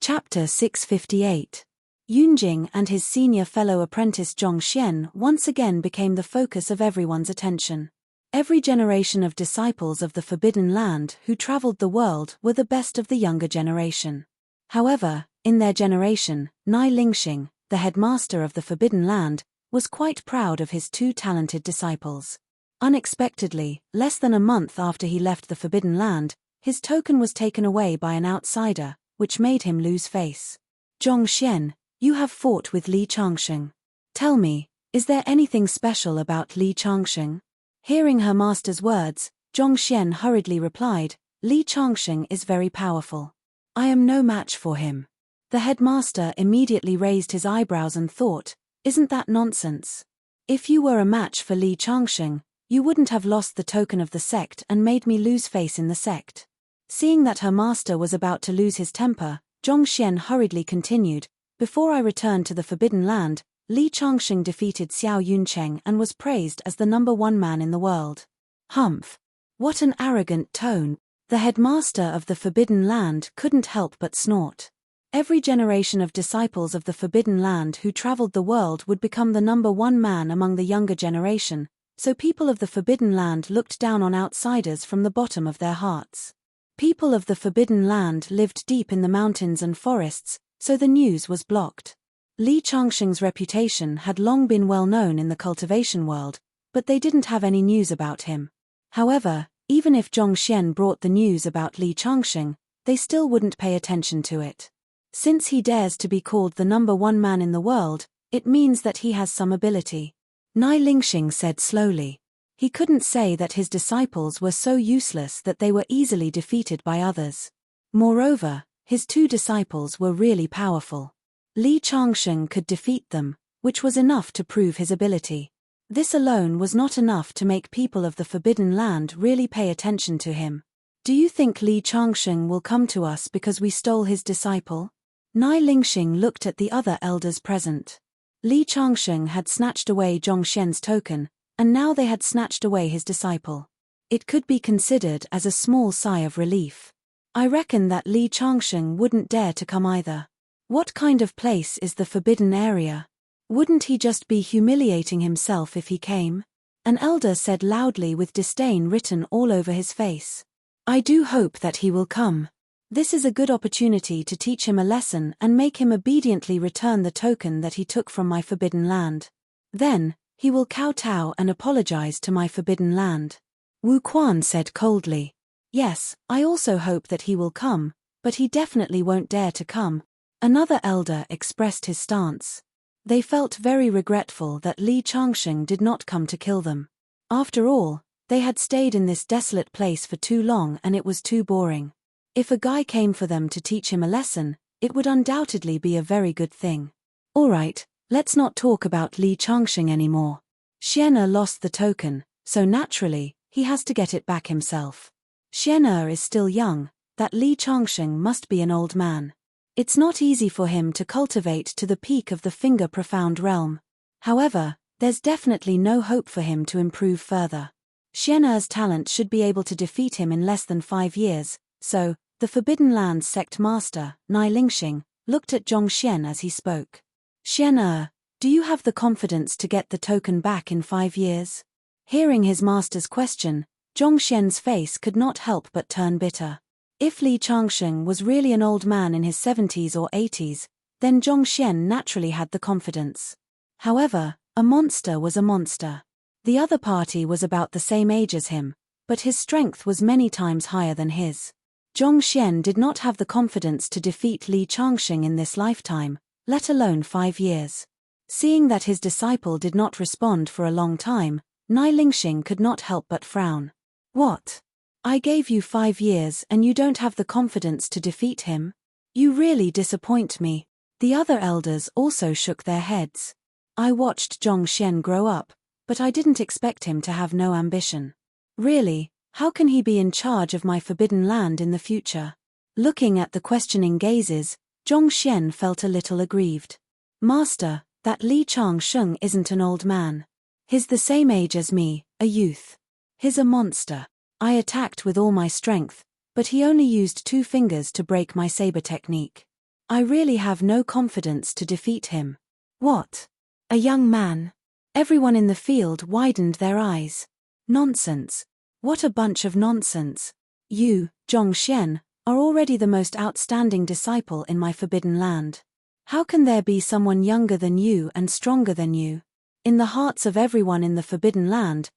Chapter 658. Yunjing and his senior fellow apprentice Zhongxian once again became the focus of everyone's attention. Every generation of disciples of the Forbidden Land who traveled the world were the best of the younger generation. However, in their generation, Nai Lingxing, the headmaster of the Forbidden Land, was quite proud of his two talented disciples. Unexpectedly, less than a month after he left the Forbidden Land, his token was taken away by an outsider, which made him lose face. Zhongxian, you have fought with Li Changsheng. Tell me, is there anything special about Li Changsheng? Hearing her master's words, Zhongxian hurriedly replied, Li Changsheng is very powerful. I am no match for him. The headmaster immediately raised his eyebrows and thought, isn't that nonsense? If you were a match for Li Changsheng, you wouldn't have lost the token of the sect and made me lose face in the sect. Seeing that her master was about to lose his temper, Zhongxian hurriedly continued, before I returned to the Forbidden Land, Li Changsheng defeated Xiao Yuncheng and was praised as the #1 man in the world. Humph! What an arrogant tone! The headmaster of the Forbidden Land couldn't help but snort. Every generation of disciples of the Forbidden Land who traveled the world would become the #1 man among the younger generation, so people of the Forbidden Land looked down on outsiders from the bottom of their hearts. People of the Forbidden Land lived deep in the mountains and forests, so the news was blocked. Li Changsheng's reputation had long been well known in the cultivation world, but they didn't have any news about him. However, even if Zhongxian brought the news about Li Changsheng, they still wouldn't pay attention to it. Since he dares to be called the #1 man in the world, it means that he has some ability. Nai Lingxing said slowly. He couldn't say that his disciples were so useless that they were easily defeated by others. Moreover, his two disciples were really powerful. Li Changsheng could defeat them, which was enough to prove his ability. This alone was not enough to make people of the Forbidden Land really pay attention to him. Do you think Li Changsheng will come to us because we stole his disciple? Nai Lingxing looked at the other elders present. Li Changsheng had snatched away Zhongxian's token, and now they had snatched away his disciple. It could be considered as a small sigh of relief. I reckon that Li Changsheng wouldn't dare to come either. What kind of place is the Forbidden Area? Wouldn't he just be humiliating himself if he came? An elder said loudly with disdain written all over his face. I do hope that he will come. This is a good opportunity to teach him a lesson and make him obediently return the token that he took from my Forbidden Land. Then, he will kowtow and apologize to my Forbidden Land. Wu Quan said coldly. Yes, I also hope that he will come, but he definitely won't dare to come. Another elder expressed his stance. They felt very regretful that Li Changsheng did not come to kill them. After all, they had stayed in this desolate place for too long and it was too boring. If a guy came for them to teach him a lesson, it would undoubtedly be a very good thing. Alright, let's not talk about Li Changsheng anymore. Xian'er lost the token, so naturally, he has to get it back himself. Xian'er is still young, that Li Changsheng must be an old man. It's not easy for him to cultivate to the peak of the finger-profound realm. However, there's definitely no hope for him to improve further. Xian'er's talent should be able to defeat him in less than 5 years, so, the Forbidden Land sect master, Nai Lingxing, looked at Zhongxian as he spoke. Xian'er, do you have the confidence to get the token back in 5 years? Hearing his master's question, Zhongxian's face could not help but turn bitter. If Li Changsheng was really an old man in his 70s or 80s, then Zhongxian naturally had the confidence. However, a monster was a monster. The other party was about the same age as him, but his strength was many times higher than his. Zhongxian did not have the confidence to defeat Li Changsheng in this lifetime, let alone 5 years. Seeing that his disciple did not respond for a long time, Nai Lingxing could not help but frown. What? I gave you 5 years and you don't have the confidence to defeat him? You really disappoint me. The other elders also shook their heads. I watched Zhongxian grow up, but I didn't expect him to have no ambition. Really, how can he be in charge of my Forbidden Land in the future? Looking at the questioning gazes, Zhongxian felt a little aggrieved. Master, that Li Changsheng isn't an old man. He's the same age as me, a youth. He's a monster. I attacked with all my strength, but he only used 2 fingers to break my saber technique. I really have no confidence to defeat him. What? A young man? Everyone in the field widened their eyes. Nonsense. What a bunch of nonsense. You, Zhongxian, are already the most outstanding disciple in my forbidden land. How can there be someone younger than you and stronger than you? In the hearts of everyone in the forbidden land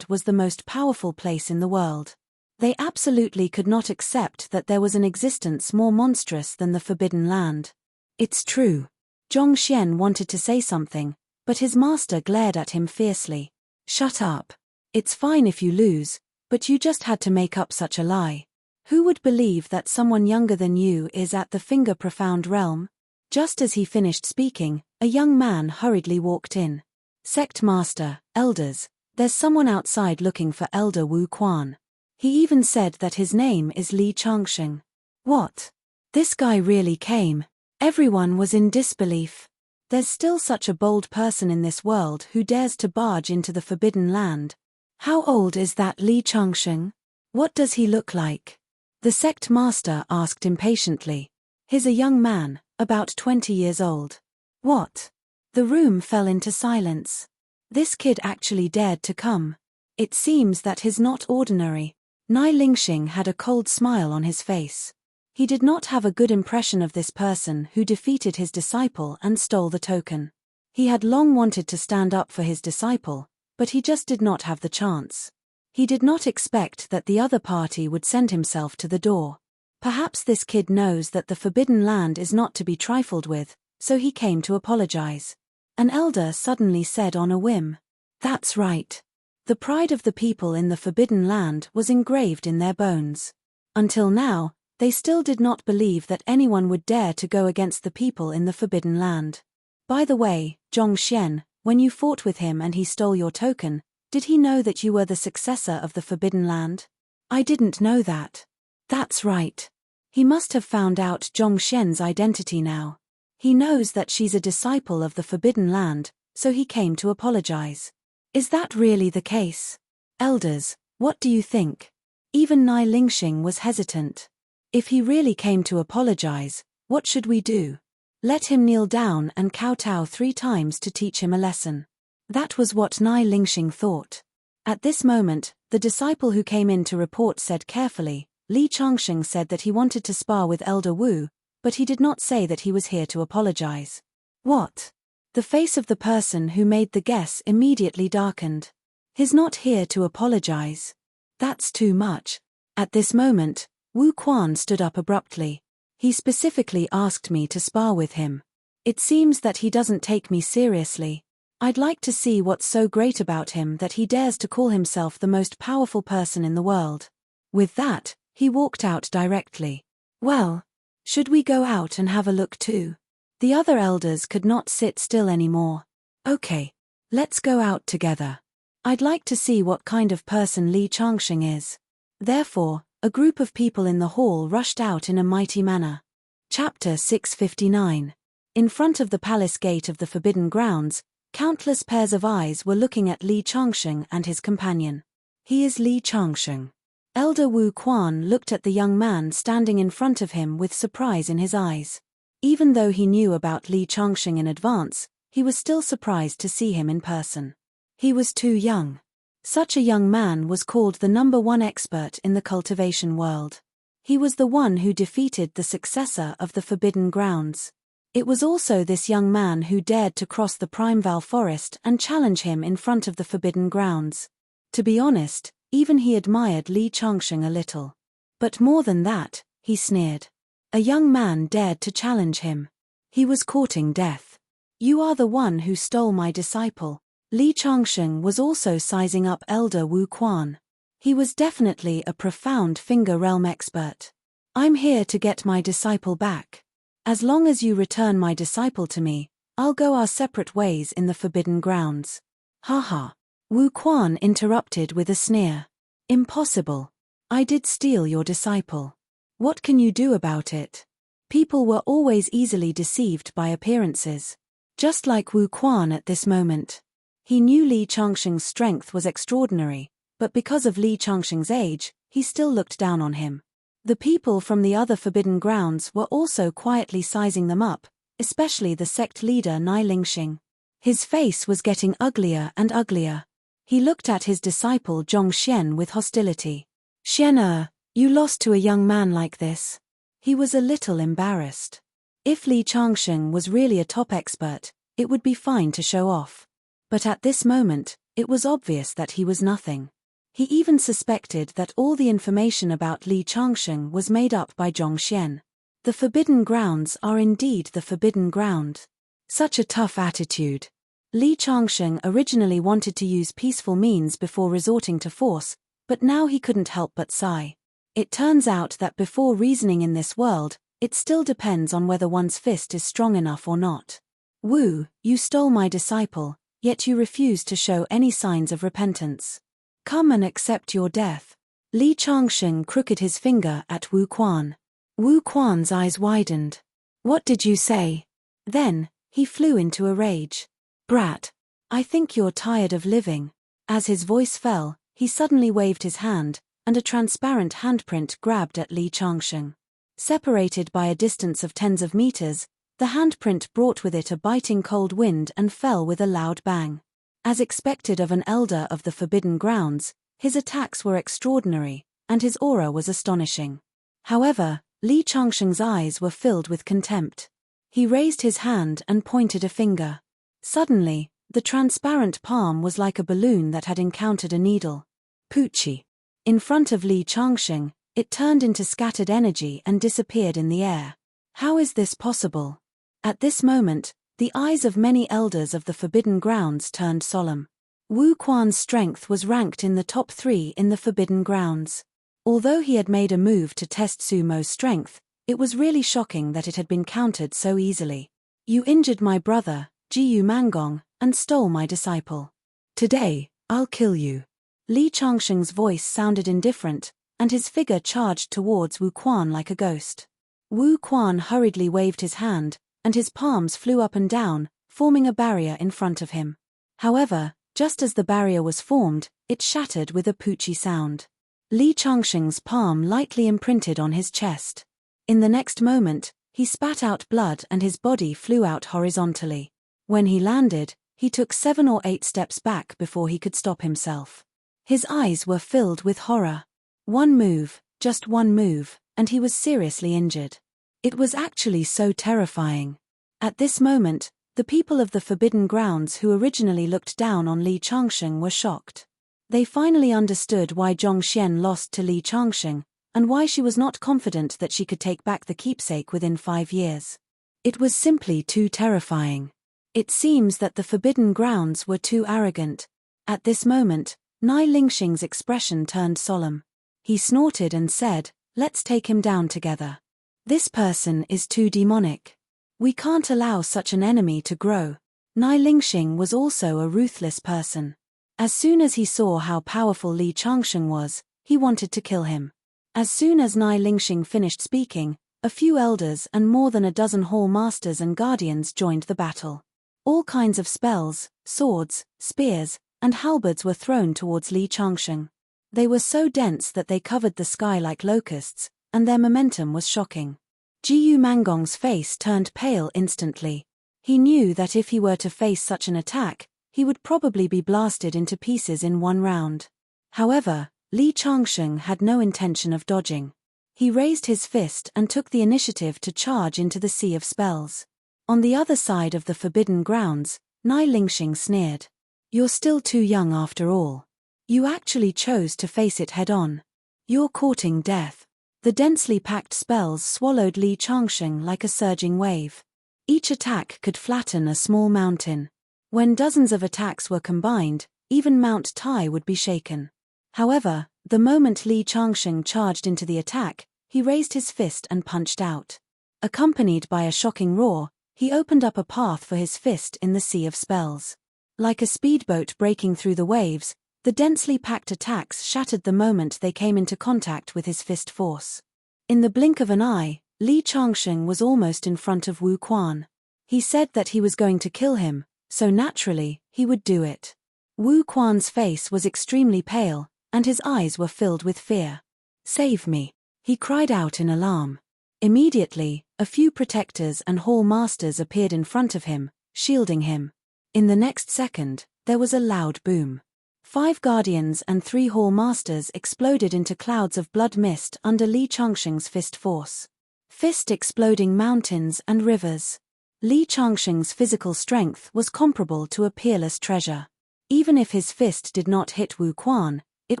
was the most powerful place in the world. They absolutely could not accept that there was an existence more monstrous than the forbidden land. It's true. Zhongxian wanted to say something, but his master glared at him fiercely. Shut up. It's fine if you lose, but you just had to make up such a lie. Who would believe that someone younger than you is at the finger-profound realm? Just as he finished speaking, a young man hurriedly walked in. Sect Master, Elders, there's someone outside looking for Elder Wu Quan. He even said that his name is Li Changsheng. What? This guy really came? Everyone was in disbelief. There's still such a bold person in this world who dares to barge into the forbidden land. How old is that Li Changsheng? What does he look like? The sect master asked impatiently. He's a young man, about 20 years old. What? The room fell into silence. This kid actually dared to come. It seems that he's not ordinary. Nai Lingxing had a cold smile on his face. He did not have a good impression of this person who defeated his disciple and stole the token. He had long wanted to stand up for his disciple, but he just did not have the chance. He did not expect that the other party would send himself to the door. Perhaps this kid knows that the forbidden land is not to be trifled with, so he came to apologize. An elder suddenly said on a whim. That's right. The pride of the people in the forbidden land was engraved in their bones. Until now, they still did not believe that anyone would dare to go against the people in the forbidden land. By the way, Zhongxian, when you fought with him and he stole your token, did he know that you were the successor of the forbidden land? I didn't know that. That's right. He must have found out Zhongxian's identity now. He knows that she's a disciple of the forbidden land, so he came to apologize. Is that really the case? Elders, what do you think? Even Nai Lingxing was hesitant. If he really came to apologize, what should we do? Let him kneel down and kowtow 3 times to teach him a lesson. That was what Nai Lingxing thought. At this moment, the disciple who came in to report said carefully, Li Changsheng said that he wanted to spar with Elder Wu, but he did not say that he was here to apologize. What? The face of the person who made the guess immediately darkened. He's not here to apologize. That's too much. At this moment, Wu Quan stood up abruptly. He specifically asked me to spar with him. It seems that he doesn't take me seriously. I'd like to see what's so great about him that he dares to call himself the most powerful person in the world. With that, he walked out directly. Well, should we go out and have a look too? The other elders could not sit still anymore. Okay, let's go out together. I'd like to see what kind of person Li Changsheng is. Therefore, a group of people in the hall rushed out in a mighty manner. Chapter 659. In front of the palace gate of the Forbidden Grounds, countless pairs of eyes were looking at Li Changsheng and his companion. He is Li Changsheng. Elder Wu Quan looked at the young man standing in front of him with surprise in his eyes. Even though he knew about Li Changsheng in advance, he was still surprised to see him in person. He was too young. Such a young man was called the #1 expert in the cultivation world. He was the one who defeated the successor of the Forbidden Grounds. It was also this young man who dared to cross the Primeval Forest and challenge him in front of the Forbidden Grounds. To be honest, even he admired Li Changsheng a little. But more than that, he sneered. A young man dared to challenge him. He was courting death. You are the one who stole my disciple. Li Changsheng was also sizing up Elder Wu Quan. He was definitely a profound finger realm expert. I'm here to get my disciple back. As long as you return my disciple to me, I'll go our separate ways in the Forbidden Grounds. Haha. Wu Quan interrupted with a sneer. Impossible. I did steal your disciple. What can you do about it? People were always easily deceived by appearances. Just like Wu Quan at this moment. He knew Li Changsheng's strength was extraordinary, but because of Li Changsheng's age, he still looked down on him. The people from the other forbidden grounds were also quietly sizing them up, especially the sect leader Nai Lingxing. His face was getting uglier and uglier. He looked at his disciple Zhongxian with hostility. "Xian, you lost to a young man like this." He was a little embarrassed. If Li Changsheng was really a top expert, it would be fine to show off. But at this moment, it was obvious that he was nothing. He even suspected that all the information about Li Changsheng was made up by Zhongxian. The forbidden grounds are indeed the forbidden ground. Such a tough attitude. Li Changsheng originally wanted to use peaceful means before resorting to force, but now he couldn't help but sigh. It turns out that before reasoning in this world, it still depends on whether one's fist is strong enough or not. "Wu, you stole my disciple, yet you refuse to show any signs of repentance. Come and accept your death." Li Changsheng crooked his finger at Wu Quan. Wu Quan's eyes widened. "What did you say?" Then, he flew into a rage. "Brat! I think you're tired of living." As his voice fell, he suddenly waved his hand, and a transparent handprint grabbed at Li Changsheng. Separated by a distance of tens of meters, the handprint brought with it a biting cold wind and fell with a loud bang. As expected of an elder of the forbidden grounds, his attacks were extraordinary, and his aura was astonishing. However, Li Changsheng's eyes were filled with contempt. He raised his hand and pointed a finger. Suddenly, the transparent palm was like a balloon that had encountered a needle. Poochie. In front of Li Changsheng, it turned into scattered energy and disappeared in the air. How is this possible? At this moment, the eyes of many elders of the forbidden grounds turned solemn. Wu Quan's strength was ranked in the top 3 in the forbidden grounds. Although he had made a move to test Sumo's strength, it was really shocking that it had been countered so easily. "You injured my brother, Jiyu Mangong, and stole my disciple. Today, I'll kill you." Li Changsheng's voice sounded indifferent, and his figure charged towards Wu Quan like a ghost. Wu Quan hurriedly waved his hand, and his palms flew up and down, forming a barrier in front of him. However, just as the barrier was formed, it shattered with a poochie sound. Li Changsheng's palm lightly imprinted on his chest. In the next moment, he spat out blood and his body flew out horizontally. When he landed, he took 7 or 8 steps back before he could stop himself. His eyes were filled with horror. One move, just one move, and he was seriously injured. It was actually so terrifying. At this moment, the people of the forbidden grounds who originally looked down on Li Changsheng were shocked. They finally understood why Zhongxian lost to Li Changsheng, and why she was not confident that she could take back the keepsake within 5 years. It was simply too terrifying. It seems that the forbidden grounds were too arrogant. At this moment, Nai Lingxing's expression turned solemn. He snorted and said, "Let's take him down together. This person is too demonic. We can't allow such an enemy to grow." Nai Lingxing was also a ruthless person. As soon as he saw how powerful Li Changsheng was, he wanted to kill him. As soon as Nai Lingxing finished speaking, a few elders and more than a dozen hall masters and guardians joined the battle. All kinds of spells, swords, spears, and halberds were thrown towards Li Changsheng. They were so dense that they covered the sky like locusts, and their momentum was shocking. Jiyu Mangong's face turned pale instantly. He knew that if he were to face such an attack, he would probably be blasted into pieces in one round. However, Li Changsheng had no intention of dodging. He raised his fist and took the initiative to charge into the sea of spells. On the other side of the forbidden grounds, Nai Lingxing sneered. "You're still too young after all. You actually chose to face it head-on. You're courting death." The densely packed spells swallowed Li Changsheng like a surging wave. Each attack could flatten a small mountain. When dozens of attacks were combined, even Mount Tai would be shaken. However, the moment Li Changsheng charged into the attack, he raised his fist and punched out. Accompanied by a shocking roar, he opened up a path for his fist in the sea of spells. Like a speedboat breaking through the waves, the densely packed attacks shattered the moment they came into contact with his fist force. In the blink of an eye, Li Changsheng was almost in front of Wu Quan. He said that he was going to kill him, so naturally, he would do it. Wu Quan's face was extremely pale, and his eyes were filled with fear. "Save me." He cried out in alarm. Immediately, a few protectors and hall masters appeared in front of him, shielding him. In the next second, there was a loud boom. 5 guardians and 3 hall masters exploded into clouds of blood mist under Li Changsheng's fist force. Fist exploding mountains and rivers. Li Changsheng's physical strength was comparable to a peerless treasure. Even if his fist did not hit Wu Quan, it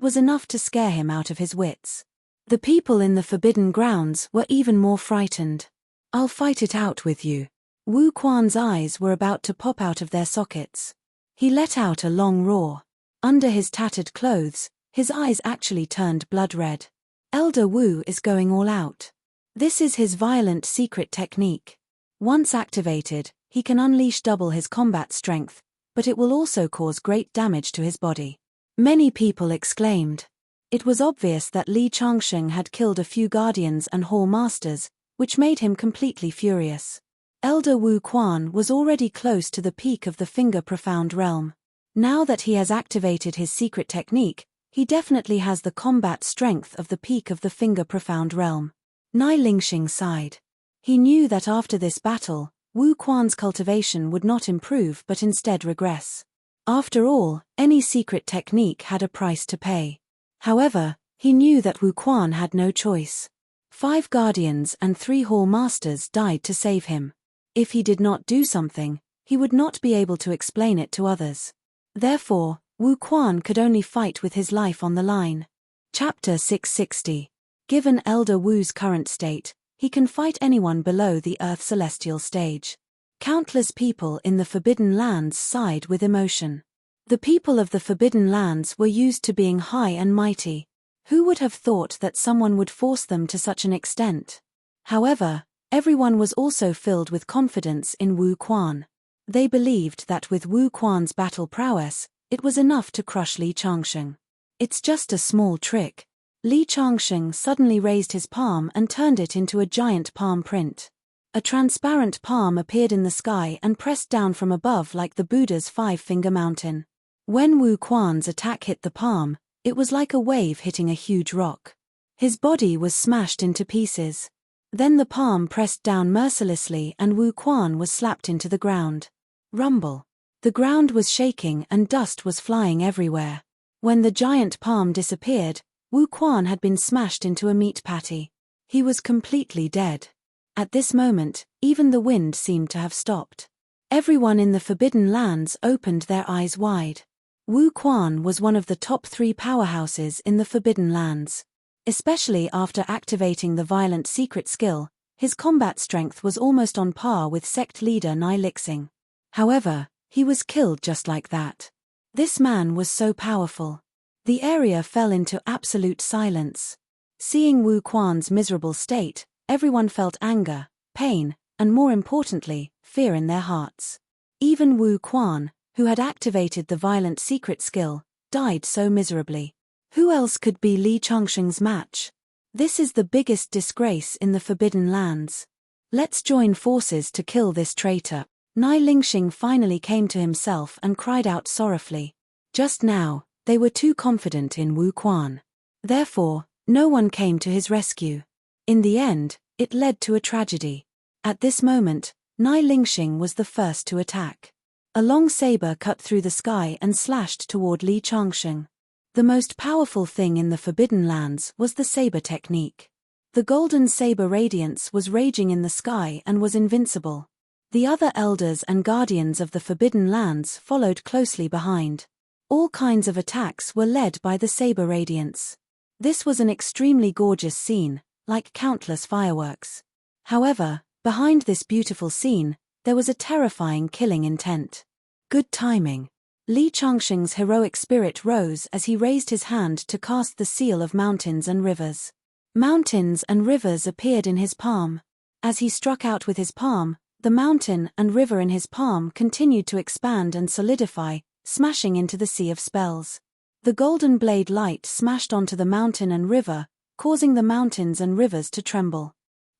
was enough to scare him out of his wits. The people in the Forbidden Grounds were even more frightened. "I'll fight it out with you." Wu Quan's eyes were about to pop out of their sockets. He let out a long roar. Under his tattered clothes, his eyes actually turned blood red. Elder Wu is going all out. This is his violent secret technique. Once activated, he can unleash double his combat strength, but it will also cause great damage to his body. Many people exclaimed. It was obvious that Li Changsheng had killed a few guardians and hall masters, which made him completely furious. Elder Wu Quan was already close to the peak of the Finger Profound realm. Now that he has activated his secret technique, he definitely has the combat strength of the peak of the Finger Profound realm. Nai Lingxing sighed. He knew that after this battle, Wu Quan's cultivation would not improve but instead regress. After all, any secret technique had a price to pay. However, he knew that Wu Quan had no choice. 5 guardians and 3 hall masters died to save him. If he did not do something, he would not be able to explain it to others. Therefore, Wu Quan could only fight with his life on the line. Chapter 660. Given Elder Wu's current state, he can fight anyone below the Earth Celestial stage. Countless people in the Forbidden Lands sighed with emotion. The people of the Forbidden Lands were used to being high and mighty. Who would have thought that someone would force them to such an extent? However, everyone was also filled with confidence in Wu Quan. They believed that with Wu Quan's battle prowess, it was enough to crush Li Changsheng. It's just a small trick. Li Changsheng suddenly raised his palm and turned it into a giant palm print. A transparent palm appeared in the sky and pressed down from above like the Buddha's 5-finger mountain. When Wu Quan's attack hit the palm, it was like a wave hitting a huge rock. His body was smashed into pieces. Then the palm pressed down mercilessly and Wu Quan was slapped into the ground. Rumble. The ground was shaking and dust was flying everywhere. When the giant palm disappeared, Wu Quan had been smashed into a meat patty. He was completely dead. At this moment, even the wind seemed to have stopped. Everyone in the Forbidden Lands opened their eyes wide. Wu Quan was one of the top 3 powerhouses in the Forbidden Lands. Especially after activating the violent secret skill, his combat strength was almost on par with sect leader Nai Lingxing. However, he was killed just like that. This man was so powerful. The area fell into absolute silence. Seeing Wu Quan's miserable state, everyone felt anger, pain, and more importantly, fear in their hearts. Even Wu Quan, who had activated the violent secret skill, died so miserably. Who else could be Li Changsheng's match? This is the biggest disgrace in the Forbidden Lands. Let's join forces to kill this traitor. Nai Lingxing finally came to himself and cried out sorrowfully. Just now, they were too confident in Wu Quan. Therefore, no one came to his rescue. In the end, it led to a tragedy. At this moment, Nai Lingxing was the first to attack. A long saber cut through the sky and slashed toward Li Changsheng. The most powerful thing in the Forbidden Lands was the saber technique. The golden saber radiance was raging in the sky and was invincible. The other elders and guardians of the Forbidden Lands followed closely behind. All kinds of attacks were led by the saber radiance. This was an extremely gorgeous scene, like countless fireworks. However, behind this beautiful scene, there was a terrifying killing intent. Good timing. Li Changsheng's heroic spirit rose as he raised his hand to cast the seal of mountains and rivers. Mountains and rivers appeared in his palm. As he struck out with his palm, the mountain and river in his palm continued to expand and solidify, smashing into the sea of spells. The golden blade light smashed onto the mountain and river, causing the mountains and rivers to tremble.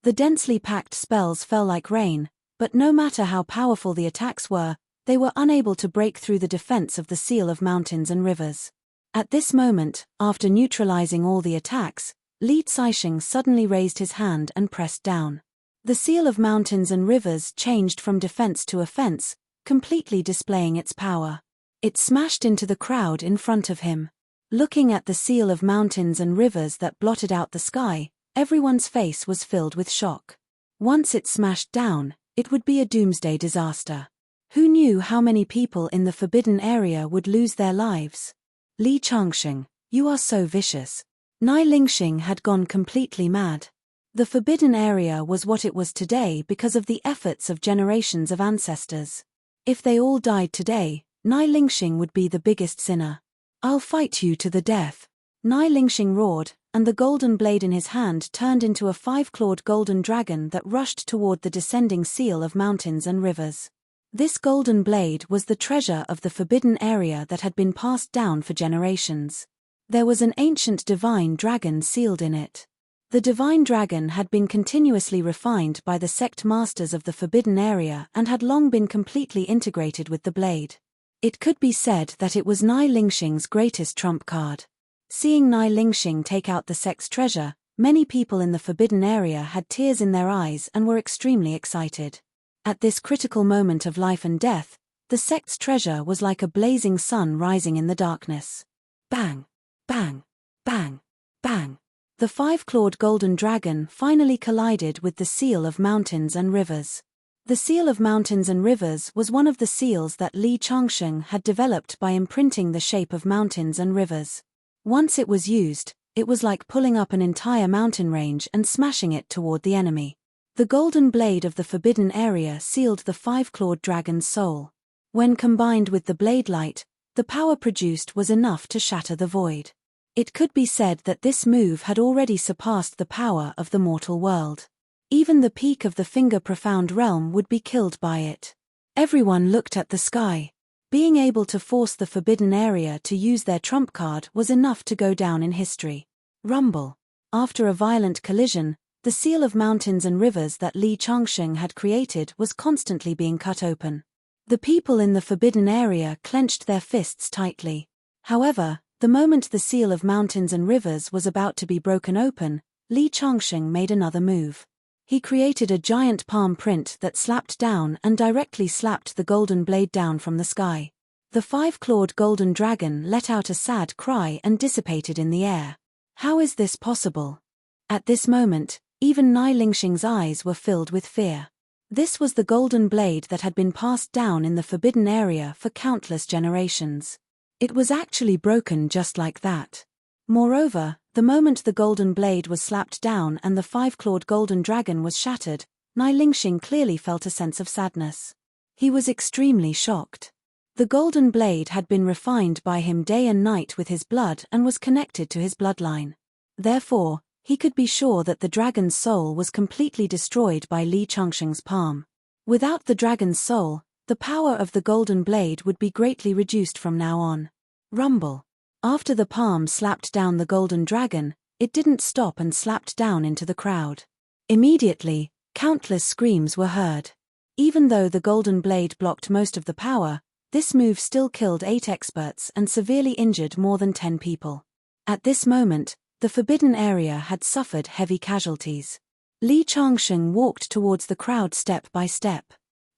The densely packed spells fell like rain, but no matter how powerful the attacks were, they were unable to break through the defense of the seal of mountains and rivers. At this moment, after neutralizing all the attacks, Li Caixing suddenly raised his hand and pressed down. The seal of mountains and rivers changed from defense to offense, completely displaying its power. It smashed into the crowd in front of him. Looking at the seal of mountains and rivers that blotted out the sky, everyone's face was filled with shock. Once it smashed down, it would be a doomsday disaster. Who knew how many people in the forbidden area would lose their lives? Li Caixing, you are so vicious. Nai Lingxing had gone completely mad. The forbidden area was what it was today because of the efforts of generations of ancestors. If they all died today, Nai Lingxing would be the biggest sinner. I'll fight you to the death. Nai Lingxing roared, and the golden blade in his hand turned into a 5-clawed golden dragon that rushed toward the descending seal of mountains and rivers. This golden blade was the treasure of the forbidden area that had been passed down for generations. There was an ancient divine dragon sealed in it. The divine dragon had been continuously refined by the sect masters of the forbidden area and had long been completely integrated with the blade. It could be said that it was Nai Lingxing's greatest trump card. Seeing Nai Lingxing take out the sect's treasure, many people in the forbidden area had tears in their eyes and were extremely excited. At this critical moment of life and death, the sect's treasure was like a blazing sun rising in the darkness. Bang! Bang! Bang! Bang! The 5-clawed golden dragon finally collided with the seal of mountains and rivers. The seal of mountains and rivers was one of the seals that Li Caixing had developed by imprinting the shape of mountains and rivers. Once it was used, it was like pulling up an entire mountain range and smashing it toward the enemy. The golden blade of the forbidden area sealed the 5-clawed dragon's soul. When combined with the blade light, the power produced was enough to shatter the void. It could be said that this move had already surpassed the power of the mortal world. Even the peak of the finger profound realm would be killed by it. Everyone looked at the sky. Being able to force the forbidden area to use their trump card was enough to go down in history. Rumble. After a violent collision, the seal of mountains and rivers that Li Caixing had created was constantly being cut open. The people in the forbidden area clenched their fists tightly. However, the moment the seal of mountains and rivers was about to be broken open, Li Caixing made another move. He created a giant palm print that slapped down and directly slapped the golden blade down from the sky. The 5-clawed golden dragon let out a sad cry and dissipated in the air. How is this possible? At this moment, even Nai Lingxing's eyes were filled with fear. This was the golden blade that had been passed down in the forbidden area for countless generations. It was actually broken just like that. Moreover, the moment the golden blade was slapped down and the 5-clawed golden dragon was shattered, Nai Lingxing clearly felt a sense of sadness. He was extremely shocked. The golden blade had been refined by him day and night with his blood and was connected to his bloodline. Therefore, he could be sure that the dragon's soul was completely destroyed by Li Caixing's palm. Without the dragon's soul, the power of the golden blade would be greatly reduced from now on. Rumble. After the palm slapped down the golden dragon, it didn't stop and slapped down into the crowd. Immediately, countless screams were heard. Even though the golden blade blocked most of the power, this move still killed 8 experts and severely injured more than 10 people. At this moment, the forbidden area had suffered heavy casualties. Li Caixing walked towards the crowd step by step.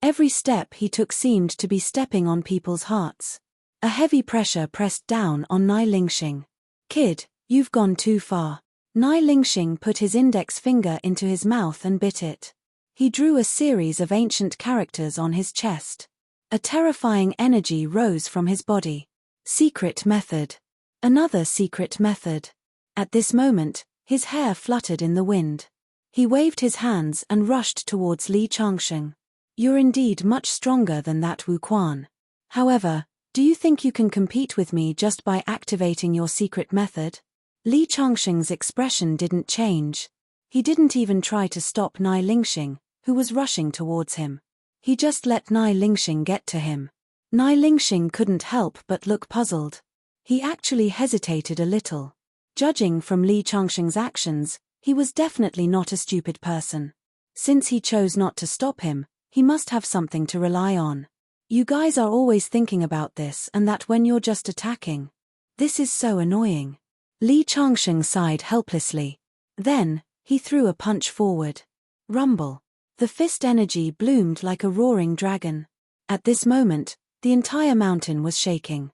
Every step he took seemed to be stepping on people's hearts. A heavy pressure pressed down on Nai Lingxing. Kid, you've gone too far. Nai Lingxing put his index finger into his mouth and bit it. He drew a series of ancient characters on his chest. A terrifying energy rose from his body. Secret method. Another secret method. At this moment, his hair fluttered in the wind. He waved his hands and rushed towards Li Caixing. You're indeed much stronger than that Wu Quan. However, do you think you can compete with me just by activating your secret method? Li Caixing's expression didn't change. He didn't even try to stop Nai Lingxing, who was rushing towards him. He just let Nai Lingxing get to him. Nai Lingxing couldn't help but look puzzled. He actually hesitated a little. Judging from Li Caixing's actions, he was definitely not a stupid person. Since he chose not to stop him, he must have something to rely on. You guys are always thinking about this and that when you're just attacking. This is so annoying. Li Caixing sighed helplessly. Then, he threw a punch forward. Rumble. The fist energy bloomed like a roaring dragon. At this moment, the entire mountain was shaking.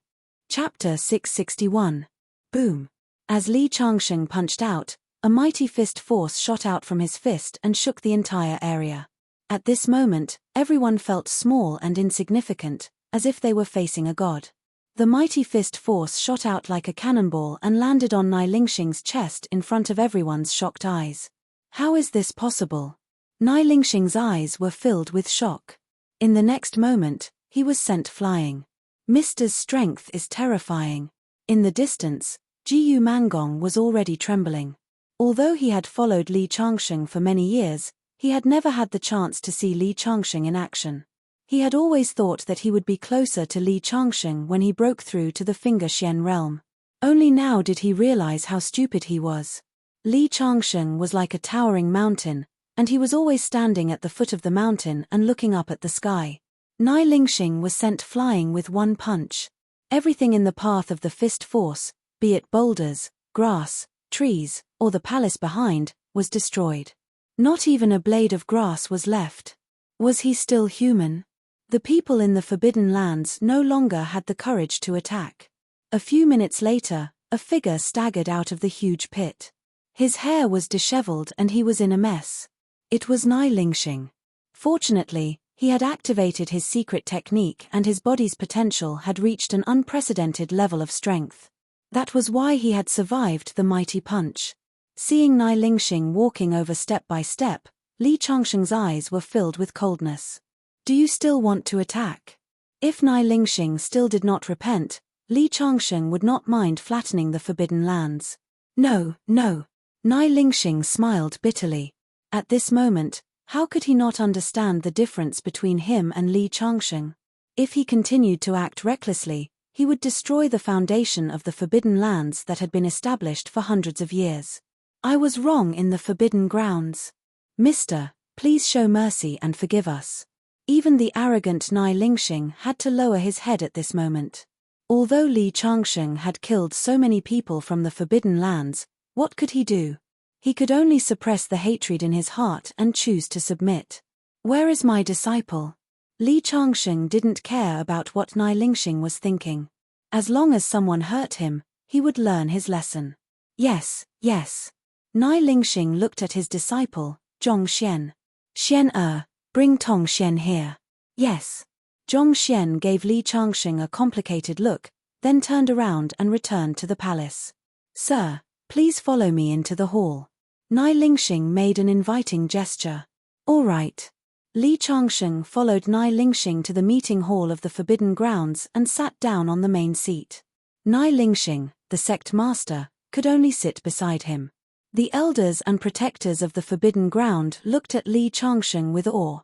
Chapter 661. Boom. As Li Changsheng punched out, a mighty fist force shot out from his fist and shook the entire area. At this moment, everyone felt small and insignificant, as if they were facing a god. The mighty fist force shot out like a cannonball and landed on Nai Lingxing's chest in front of everyone's shocked eyes. How is this possible? Nai Lingxing's eyes were filled with shock. In the next moment, he was sent flying. Mister's strength is terrifying. In the distance, Jiyu Mangong was already trembling. Although he had followed Li Changsheng for many years, he had never had the chance to see Li Changsheng in action. He had always thought that he would be closer to Li Changsheng when he broke through to the Finger Xian realm. Only now did he realize how stupid he was. Li Changsheng was like a towering mountain, and he was always standing at the foot of the mountain and looking up at the sky. Nai Lingxing was sent flying with one punch. Everything in the path of the fist force, be it boulders, grass, trees, or the palace behind, was destroyed. Not even a blade of grass was left. Was he still human? The people in the Forbidden Lands no longer had the courage to attack. A few minutes later, a figure staggered out of the huge pit. His hair was disheveled and he was in a mess. It was Nai Lingxing. Fortunately, he had activated his secret technique and his body's potential had reached an unprecedented level of strength. That was why he had survived the mighty punch. Seeing Nai Lingxing walking over step by step, Li Changsheng's eyes were filled with coldness. Do you still want to attack? If Nai Lingxing still did not repent, Li Changsheng would not mind flattening the Forbidden Lands. No, no. Nai Lingxing smiled bitterly. At this moment, how could he not understand the difference between him and Li Changsheng? If he continued to act recklessly, he would destroy the foundation of the Forbidden Lands that had been established for hundreds of years. I was wrong in the Forbidden Grounds. Mister, please show mercy and forgive us. Even the arrogant Nai Lingxing had to lower his head at this moment. Although Li Changsheng had killed so many people from the Forbidden Lands, what could he do? He could only suppress the hatred in his heart and choose to submit. Where is my disciple? Li Changsheng didn't care about what Nai Lingxing was thinking. As long as someone hurt him, he would learn his lesson. Yes, yes. Nai Lingxing looked at his disciple, Zhong Xian. Xian bring Tong Xian here. Yes. Zhong Xian gave Li Changsheng a complicated look, then turned around and returned to the palace. Sir, please follow me into the hall. Nai Lingxing made an inviting gesture. All right. Li Changsheng followed Nai Lingxing to the meeting hall of the Forbidden Grounds and sat down on the main seat. Nai Lingxing, the sect master, could only sit beside him. The elders and protectors of the Forbidden Ground looked at Li Changsheng with awe.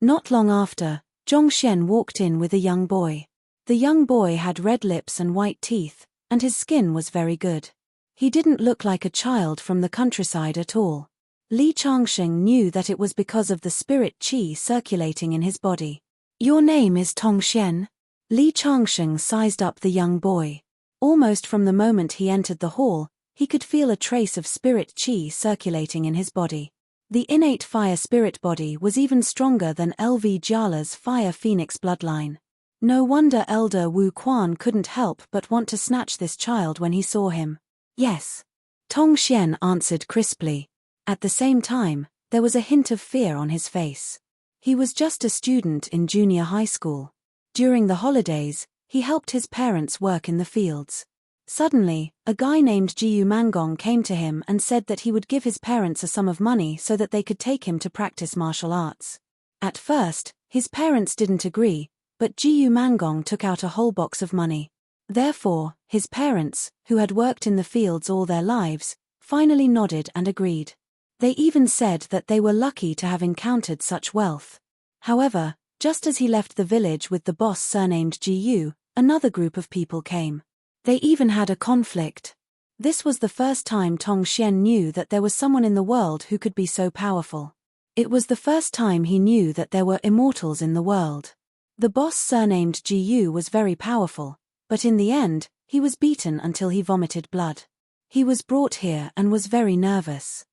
Not long after, Zhong Xian walked in with a young boy. The young boy had red lips and white teeth, and his skin was very good. He didn't look like a child from the countryside at all. Li Changsheng knew that it was because of the spirit qi circulating in his body. Your name is Tong Xian? Li Changsheng sized up the young boy. Almost from the moment he entered the hall, he could feel a trace of spirit qi circulating in his body. The innate fire spirit body was even stronger than LV Jiala's fire phoenix bloodline. No wonder Elder Wu Quan couldn't help but want to snatch this child when he saw him. Yes. Tong Xian answered crisply. At the same time, there was a hint of fear on his face. He was just a student in junior high school. During the holidays, he helped his parents work in the fields. Suddenly, a guy named Jiyu Mangong came to him and said that he would give his parents a sum of money so that they could take him to practice martial arts. At first, his parents didn't agree, but Jiyu Mangong took out a whole box of money. Therefore, his parents, who had worked in the fields all their lives, finally nodded and agreed. They even said that they were lucky to have encountered such wealth. However, just as he left the village with the boss surnamed Jiyu, another group of people came. They even had a conflict. This was the first time Tong Xian knew that there was someone in the world who could be so powerful. It was the first time he knew that there were immortals in the world. The boss surnamed Jiyu was very powerful, but in the end, he was beaten until he vomited blood. He was brought here and was very nervous.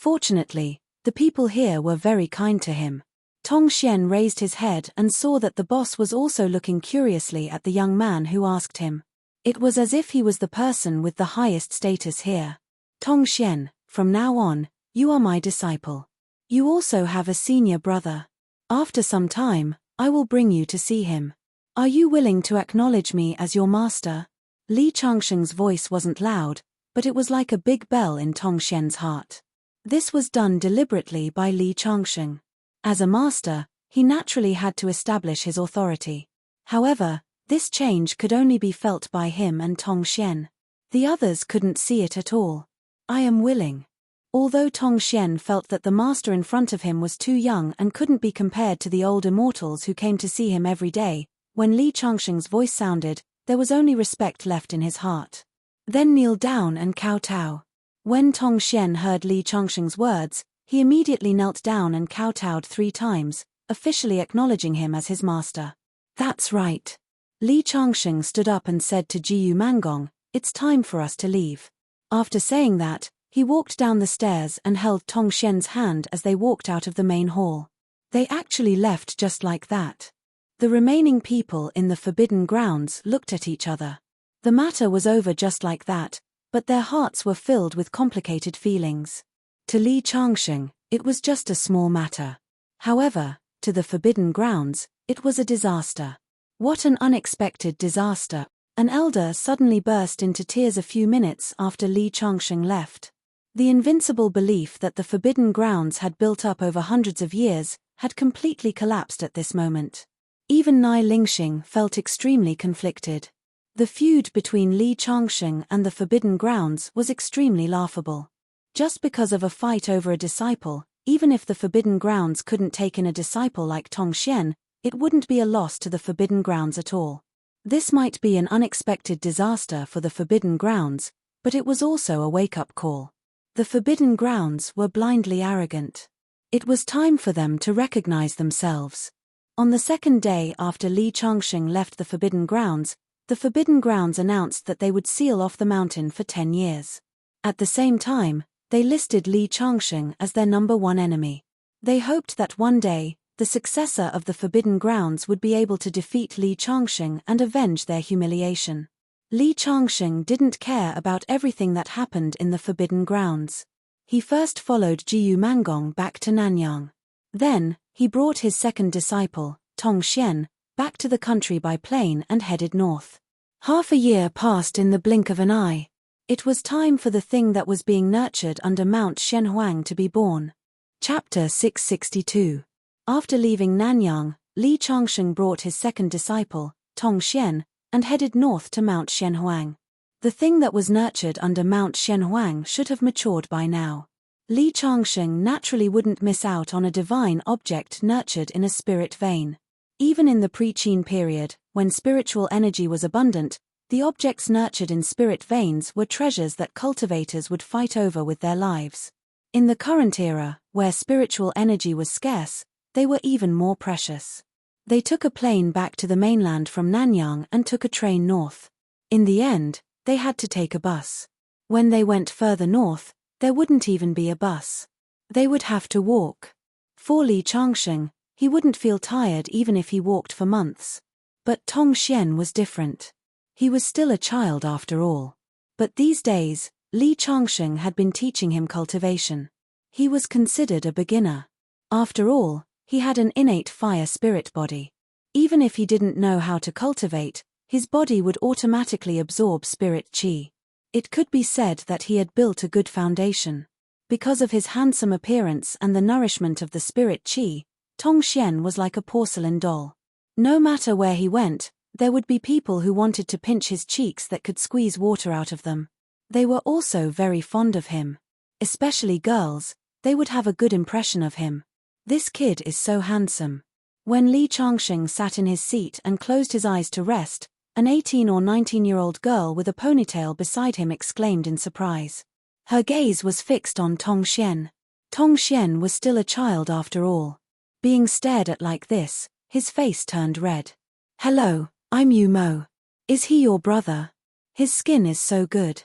Fortunately, the people here were very kind to him. Tong Xian raised his head and saw that the boss was also looking curiously at the young man who asked him. It was as if he was the person with the highest status here. Tong Xian, from now on, you are my disciple. You also have a senior brother. After some time, I will bring you to see him. Are you willing to acknowledge me as your master? Li Changsheng's voice wasn't loud, but it was like a big bell in Tong Xian's heart. This was done deliberately by Li Changsheng. As a master, he naturally had to establish his authority. However, this change could only be felt by him and Tong Xian. The others couldn't see it at all. I am willing. Although Tong Xian felt that the master in front of him was too young and couldn't be compared to the old immortals who came to see him every day, when Li Changsheng's voice sounded, there was only respect left in his heart. Then kneel down and kowtow. When Tong Xian heard Li Changsheng's words, he immediately knelt down and kowtowed 3 times, officially acknowledging him as his master. That's right. Li Changsheng stood up and said to Jiyu Mangong, it's time for us to leave. After saying that, he walked down the stairs and held Tong Xian's hand as they walked out of the main hall. They actually left just like that. The remaining people in the Forbidden Grounds looked at each other. The matter was over just like that, but their hearts were filled with complicated feelings. To Li Changsheng, it was just a small matter. However, to the Forbidden Grounds, it was a disaster. What an unexpected disaster. An elder suddenly burst into tears a few minutes after Li Changsheng left. The invincible belief that the Forbidden Grounds had built up over hundreds of years had completely collapsed at this moment. Even Nai Lingxing felt extremely conflicted. The feud between Li Changsheng and the Forbidden Grounds was extremely laughable. Just because of a fight over a disciple, even if the Forbidden Grounds couldn't take in a disciple like Tong Xian, it wouldn't be a loss to the Forbidden Grounds at all. This might be an unexpected disaster for the Forbidden Grounds, but it was also a wake-up call. The Forbidden Grounds were blindly arrogant. It was time for them to recognize themselves. On the second day after Li Changsheng left the Forbidden Grounds, the Forbidden Grounds announced that they would seal off the mountain for 10 years. At the same time, they listed Li Changsheng as their #1 enemy. They hoped that one day, the successor of the Forbidden Grounds would be able to defeat Li Changsheng and avenge their humiliation. Li Changsheng didn't care about everything that happened in the Forbidden Grounds. He first followed Jiyu Mangong back to Nanyang. Then, he brought his second disciple, Tong Xian, back to the country by plane and headed north. Half a year passed in the blink of an eye. It was time for the thing that was being nurtured under Mount Shenhuang to be born. Chapter 662. After leaving Nanyang, Li Changsheng brought his second disciple, Tong Xian, and headed north to Mount Shenhuang. The thing that was nurtured under Mount Shenhuang should have matured by now. Li Changsheng naturally wouldn't miss out on a divine object nurtured in a spirit vein. Even in the pre-Qin period, when spiritual energy was abundant, the objects nurtured in spirit veins were treasures that cultivators would fight over with their lives. In the current era, where spiritual energy was scarce, they were even more precious. They took a plane back to the mainland from Nanyang and took a train north. In the end, they had to take a bus. When they went further north, there wouldn't even be a bus. They would have to walk. For Li Changsheng, he wouldn't feel tired even if he walked for months. But Tong Xian was different. He was still a child after all. But these days, Li Changsheng had been teaching him cultivation. He was considered a beginner. After all, he had an innate fire spirit body. Even if he didn't know how to cultivate, his body would automatically absorb spirit qi. It could be said that he had built a good foundation. Because of his handsome appearance and the nourishment of the spirit qi, Tong Xian was like a porcelain doll. No matter where he went, there would be people who wanted to pinch his cheeks that could squeeze water out of them. They were also very fond of him. Especially girls, they would have a good impression of him. This kid is so handsome. When Li Changsheng sat in his seat and closed his eyes to rest, an 18 or 19-year-old girl with a ponytail beside him exclaimed in surprise. Her gaze was fixed on Tong Xian. Tong Xian was still a child after all. Being stared at like this, his face turned red. "Hello, I'm Yu Mo. Is he your brother? His skin is so good."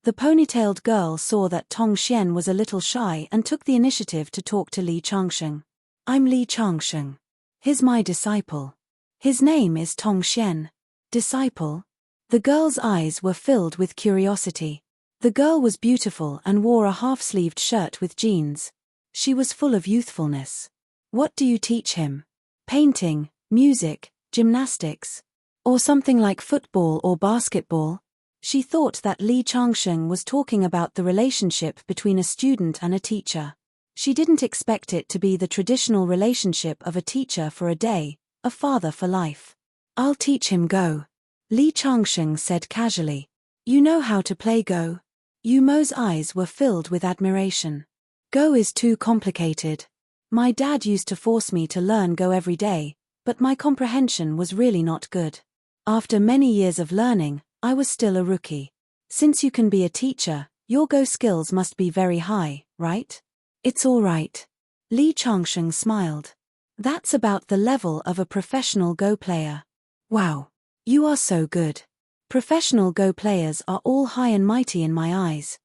The ponytailed girl saw that Tong Xian was a little shy and took the initiative to talk to Li Changsheng. I'm Li Changsheng. He's my disciple. His name is Tong Xian. Disciple? The girl's eyes were filled with curiosity. The girl was beautiful and wore a half-sleeved shirt with jeans. She was full of youthfulness. What do you teach him? Painting, music, gymnastics? Or something like football or basketball? She thought that Li Changsheng was talking about the relationship between a student and a teacher. She didn't expect it to be the traditional relationship of a teacher for a day, a father for life. I'll teach him Go. Li Changsheng said casually. You know how to play Go? Yu Mo's eyes were filled with admiration. Go is too complicated. My dad used to force me to learn Go every day, but my comprehension was really not good. After many years of learning, I was still a rookie. Since you can be a teacher, your Go skills must be very high, right? It's all right. Li Changsheng smiled. That's about the level of a professional Go player. Wow. You are so good. Professional Go players are all high and mighty in my eyes.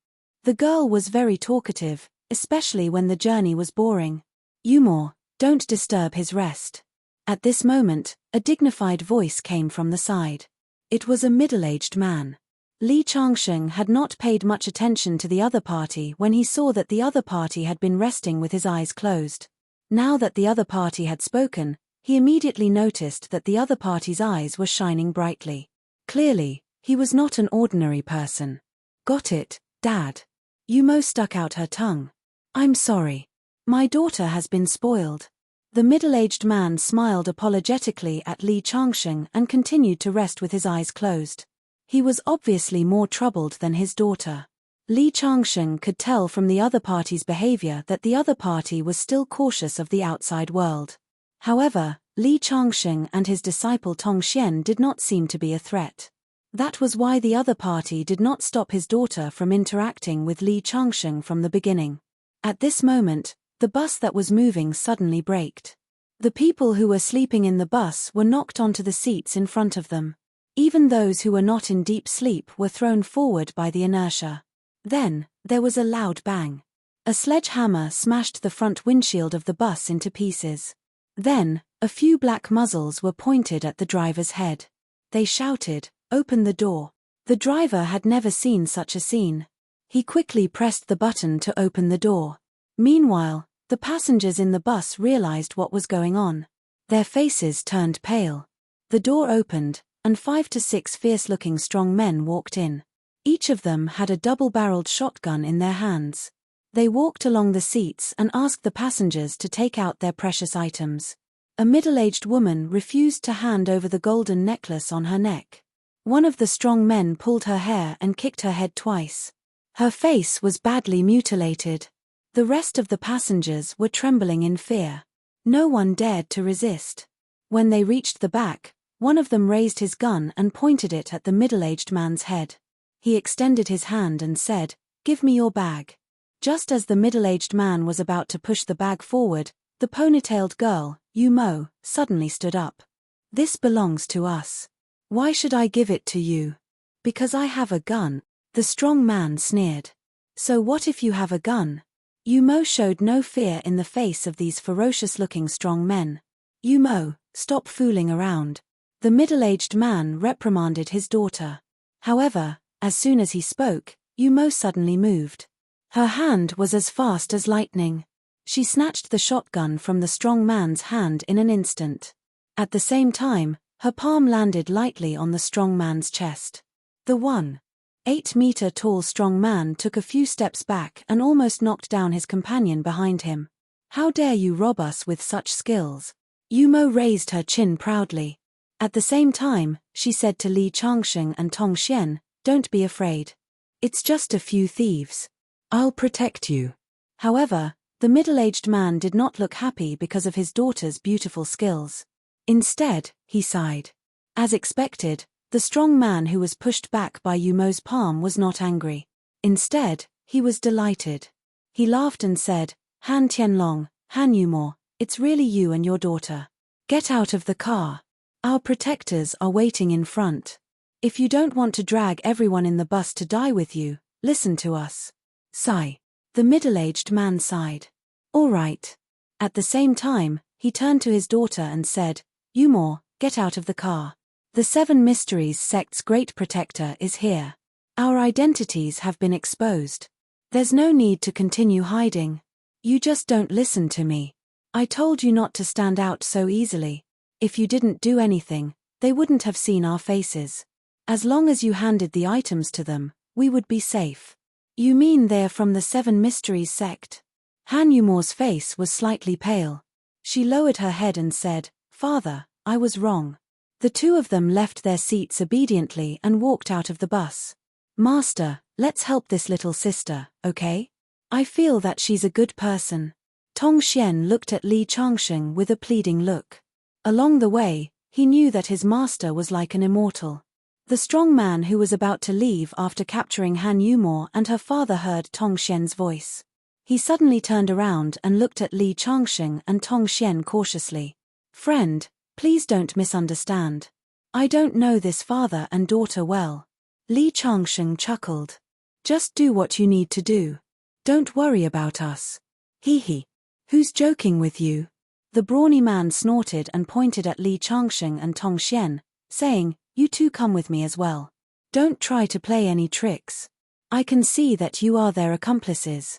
The girl was very talkative, especially when the journey was boring. Yumo, don't disturb his rest. At this moment, a dignified voice came from the side. It was a middle-aged man. Li Changsheng had not paid much attention to the other party when he saw that the other party had been resting with his eyes closed. Now that the other party had spoken, he immediately noticed that the other party's eyes were shining brightly. Clearly, he was not an ordinary person. Got it, Dad. Yumo stuck out her tongue. I'm sorry. My daughter has been spoiled. The middle-aged man smiled apologetically at Li Changsheng and continued to rest with his eyes closed. He was obviously more troubled than his daughter. Li Changsheng could tell from the other party's behavior that the other party was still cautious of the outside world. However, Li Changsheng and his disciple Tong Xian did not seem to be a threat. That was why the other party did not stop his daughter from interacting with Li Changsheng from the beginning. At this moment, the bus that was moving suddenly braked. The people who were sleeping in the bus were knocked onto the seats in front of them. Even those who were not in deep sleep were thrown forward by the inertia. Then, there was a loud bang. A sledgehammer smashed the front windshield of the bus into pieces. Then, a few black muzzles were pointed at the driver's head. They shouted, "Open the door." The driver had never seen such a scene. He quickly pressed the button to open the door. Meanwhile, the passengers in the bus realized what was going on. Their faces turned pale. The door opened, and 5 to 6 fierce-looking strong men walked in. Each of them had a double-barreled shotgun in their hands. They walked along the seats and asked the passengers to take out their precious items. A middle-aged woman refused to hand over the golden necklace on her neck. One of the strong men pulled her hair and kicked her head twice. Her face was badly mutilated. The rest of the passengers were trembling in fear. No one dared to resist. When they reached the back, one of them raised his gun and pointed it at the middle-aged man's head. He extended his hand and said, "Give me your bag." Just as the middle-aged man was about to push the bag forward, the ponytailed girl, Yu Mo, suddenly stood up. "This belongs to us. Why should I give it to you?" "Because I have a gun," the strong man sneered. "So what if you have a gun?" Yu Mo showed no fear in the face of these ferocious-looking strong men. "Yu Mo, stop fooling around." The middle-aged man reprimanded his daughter. However, as soon as he spoke, Yu Mo suddenly moved. Her hand was as fast as lightning. She snatched the shotgun from the strong man's hand in an instant. At the same time, her palm landed lightly on the strong man's chest. The 1.8-meter-tall strong man took a few steps back and almost knocked down his companion behind him. "How dare you rob us with such skills?" Yu Mo raised her chin proudly. At the same time, she said to Li Changsheng and Tong Xian, "Don't be afraid. It's just a few thieves. I'll protect you." However, the middle-aged man did not look happy because of his daughter's beautiful skills. Instead, he sighed. As expected, the strong man who was pushed back by Yu Mo's palm was not angry. Instead, he was delighted. He laughed and said, "Han Tianlong, Han Yu Mo, it's really you and your daughter. Get out of the car. Our protectors are waiting in front. If you don't want to drag everyone in the bus to die with you, listen to us. Sigh. The middle-aged man sighed. All right. At the same time, he turned to his daughter and said, Yumor, get out of the car. The Seven Mysteries sect's great protector is here. Our identities have been exposed. There's no need to continue hiding. You just don't listen to me. I told you not to stand out so easily. If you didn't do anything, they wouldn't have seen our faces. As long as you handed the items to them, we would be safe. You mean they're from the Seven Mysteries sect? Han Yumor's face was slightly pale. She lowered her head and said, Father, I was wrong. The two of them left their seats obediently and walked out of the bus. Master, let's help this little sister, okay? I feel that she's a good person. Tong Xian looked at Li Changsheng with a pleading look. Along the way, he knew that his master was like an immortal. The strong man who was about to leave after capturing Han Yumor and her father heard Tong Xian's voice. He suddenly turned around and looked at Li Changsheng and Tong Xian cautiously. Friend, please don't misunderstand. I don't know this father and daughter well. Li Changsheng chuckled. Just do what you need to do. Don't worry about us. Hee hee. Who's joking with you? The brawny man snorted and pointed at Li Changsheng and Tong Xian, saying, You two come with me as well. Don't try to play any tricks. I can see that you are their accomplices.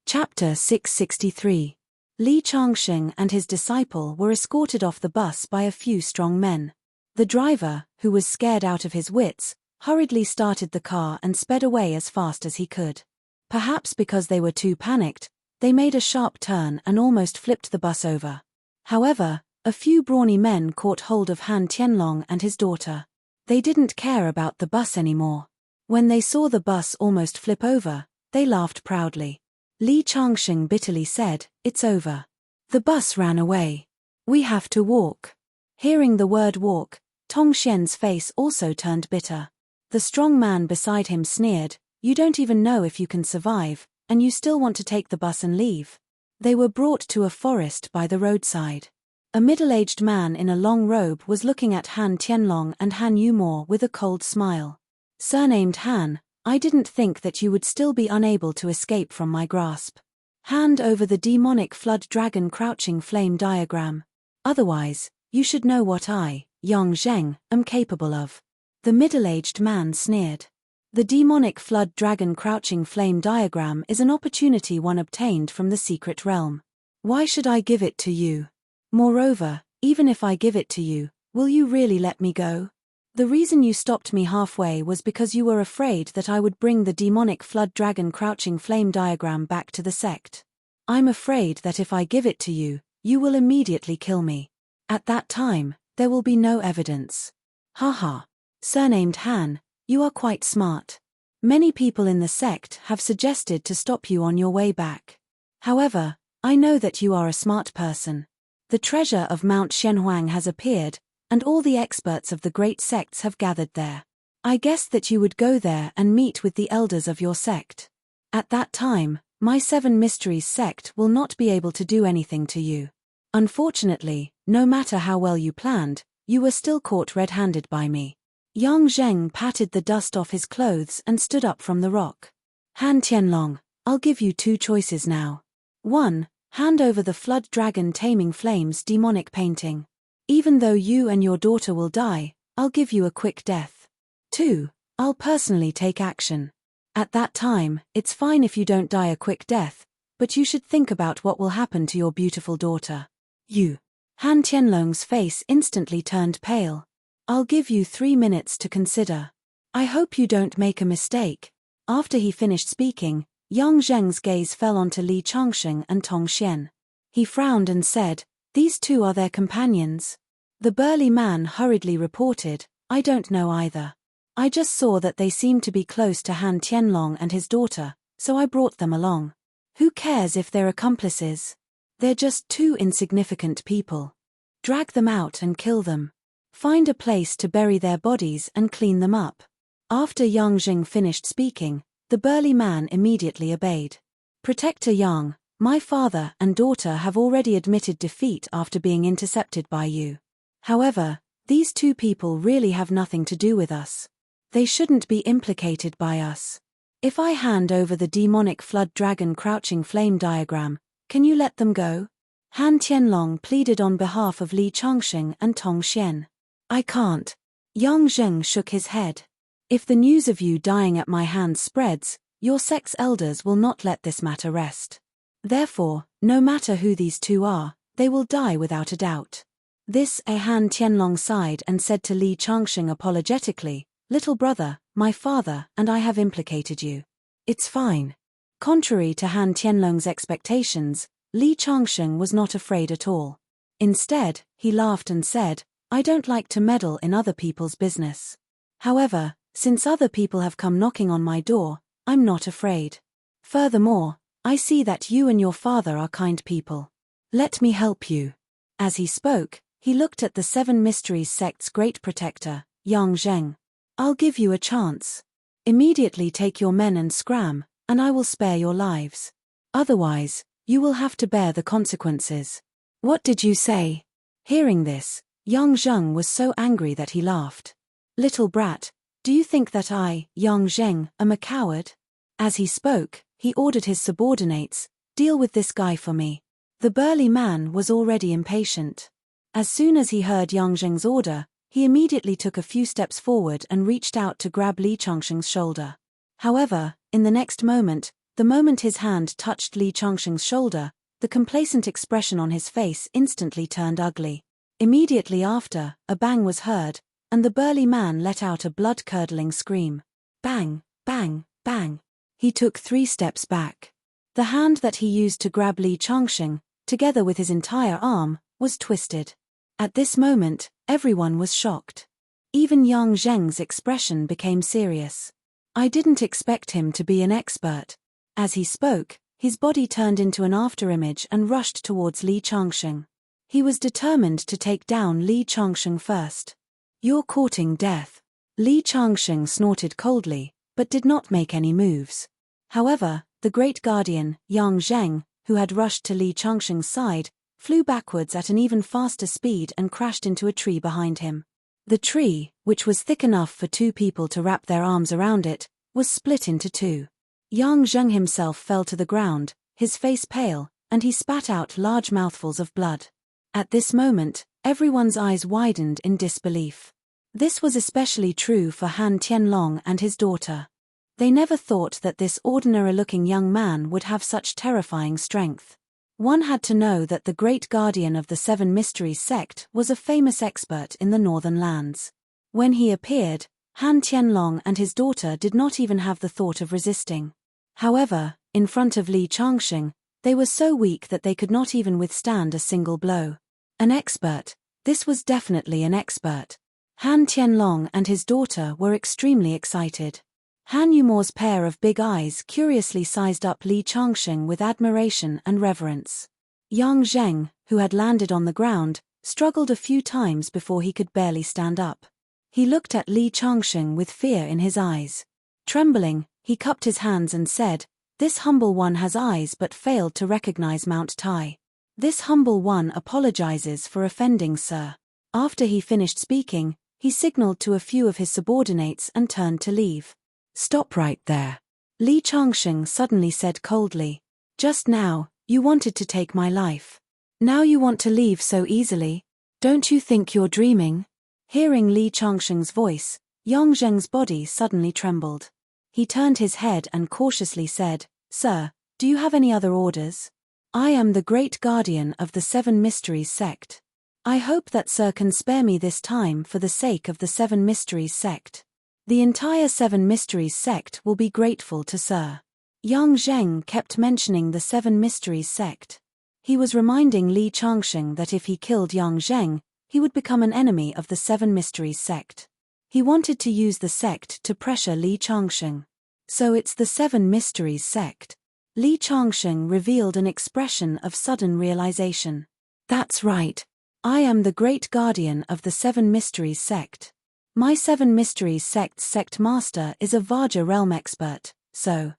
Chapter 663. Li Changsheng and his disciple were escorted off the bus by a few strong men. The driver, who was scared out of his wits, hurriedly started the car and sped away as fast as he could. Perhaps because they were too panicked, they made a sharp turn and almost flipped the bus over. However, a few brawny men caught hold of Han Tianlong and his daughter. They didn't care about the bus anymore. When they saw the bus almost flip over, they laughed proudly. Li Changsheng bitterly said, It's over. The bus ran away. We have to walk. Hearing the word walk, Tong Xian's face also turned bitter. The strong man beside him sneered, You don't even know if you can survive, and you still want to take the bus and leave. They were brought to a forest by the roadside. A middle-aged man in a long robe was looking at Han Tianlong and Han Yumor with a cold smile. Surnamed Han, I didn't think that you would still be unable to escape from my grasp. Hand over the demonic flood dragon crouching flame diagram. Otherwise, you should know what I, Yang Zheng, am capable of. The middle-aged man sneered. The demonic flood dragon crouching flame diagram is an opportunity one obtained from the secret realm. Why should I give it to you? Moreover, even if I give it to you, will you really let me go? The reason you stopped me halfway was because you were afraid that I would bring the demonic flood dragon crouching flame diagram back to the sect. I'm afraid that if I give it to you, you will immediately kill me. At that time, there will be no evidence. Haha. Surnamed Han, you are quite smart. Many people in the sect have suggested to stop you on your way back. However, I know that you are a smart person. The treasure of Mount Shenhuang has appeared, and all the experts of the great sects have gathered there. I guessed that you would go there and meet with the elders of your sect. At that time, my Seven Mysteries sect will not be able to do anything to you. Unfortunately, no matter how well you planned, you were still caught red-handed by me. Yang Zheng patted the dust off his clothes and stood up from the rock. Han Tianlong, I'll give you two choices now. 1. Hand over the Flood Dragon Taming Flames demonic painting. Even though you and your daughter will die, I'll give you a quick death. 2. I'll personally take action. At that time, it's fine if you don't die a quick death, but you should think about what will happen to your beautiful daughter. You. Han Tianlong's face instantly turned pale. I'll give you 3 minutes to consider. I hope you don't make a mistake. After he finished speaking, Yang Zheng's gaze fell onto Li Changsheng and Tong Xian. He frowned and said, These two are their companions. The burly man hurriedly reported, I don't know either. I just saw that they seemed to be close to Han Tianlong and his daughter, so I brought them along. Who cares if they're accomplices? They're just two insignificant people. Drag them out and kill them. Find a place to bury their bodies and clean them up. After Yang Zheng finished speaking, the burly man immediately obeyed. Protector Yang, my father and daughter have already admitted defeat after being intercepted by you. However, these two people really have nothing to do with us. They shouldn't be implicated by us. If I hand over the demonic flood dragon crouching flame diagram, can you let them go? Han Tianlong pleaded on behalf of Li Changsheng and Tong Xian. I can't. Yang Zheng shook his head. If the news of you dying at my hands spreads, your sect's elders will not let this matter rest. Therefore, no matter who these two are, they will die without a doubt. Han Tianlong sighed and said to Li Changsheng apologetically, Little brother, my father and I have implicated you. It's fine. Contrary to Han Tianlong's expectations, Li Changsheng was not afraid at all. Instead, he laughed and said, I don't like to meddle in other people's business. However, since other people have come knocking on my door, I'm not afraid. Furthermore, I see that you and your father are kind people. Let me help you. As he spoke, he looked at the Seven Mysteries sect's great protector, Yang Zheng. I'll give you a chance. Immediately take your men and scram, and I will spare your lives. Otherwise, you will have to bear the consequences. What did you say? Hearing this, Yang Zheng was so angry that he laughed. Little brat, do you think that I, Yang Zheng, am a coward? As he spoke, he ordered his subordinates, deal with this guy for me. The burly man was already impatient. As soon as he heard Yang Zheng's order, he immediately took a few steps forward and reached out to grab Li Changsheng's shoulder. However, in the next moment, the moment his hand touched Li Changsheng's shoulder, the complacent expression on his face instantly turned ugly. Immediately after, a bang was heard, and the burly man let out a blood-curdling scream. Bang, bang, bang. He took 3 steps back. The hand that he used to grab Li Changsheng, together with his entire arm, was twisted. At this moment, everyone was shocked. Even Yang Zheng's expression became serious. I didn't expect him to be an expert. As he spoke, his body turned into an afterimage and rushed towards Li Changsheng. He was determined to take down Li Changsheng first. You're courting death. Li Changsheng snorted coldly, but did not make any moves. However, the great guardian, Yang Zheng, who had rushed to Li Changsheng's side, flew backwards at an even faster speed and crashed into a tree behind him. The tree, which was thick enough for 2 people to wrap their arms around it, was split into 2. Yang Zheng himself fell to the ground, his face pale, and he spat out large mouthfuls of blood. At this moment, everyone's eyes widened in disbelief. This was especially true for Han Tianlong and his daughter. They never thought that this ordinary-looking young man would have such terrifying strength. One had to know that the great guardian of the Seven Mysteries sect was a famous expert in the northern lands. When he appeared, Han Tianlong and his daughter did not even have the thought of resisting. However, in front of Li Changsheng, they were so weak that they could not even withstand a single blow. An expert. This was definitely an expert. Han Tianlong and his daughter were extremely excited. Han Yumor's pair of big eyes curiously sized up Li Changsheng with admiration and reverence. Yang Zheng, who had landed on the ground, struggled a few times before he could barely stand up. He looked at Li Changsheng with fear in his eyes. Trembling, he cupped his hands and said, This humble one has eyes but failed to recognize Mount Tai. This humble one apologizes for offending, sir. After he finished speaking, he signaled to a few of his subordinates and turned to leave. Stop right there. Li Changsheng suddenly said coldly. Just now, you wanted to take my life. Now you want to leave so easily? Don't you think you're dreaming? Hearing Li Changsheng's voice, Yang Zheng's body suddenly trembled. He turned his head and cautiously said, Sir, do you have any other orders? I am the great guardian of the Seven Mysteries sect. I hope that sir can spare me this time for the sake of the Seven Mysteries sect. The entire Seven Mysteries sect will be grateful to sir. Yang Zheng kept mentioning the Seven Mysteries sect. He was reminding Li Changsheng that if he killed Yang Zheng, he would become an enemy of the Seven Mysteries sect. He wanted to use the sect to pressure Li Changsheng. So it's the Seven Mysteries sect. Li Changsheng revealed an expression of sudden realization. That's right. I am the great guardian of the Seven Mysteries sect. My Seven Mysteries sect's sect master is a Vajra realm expert, so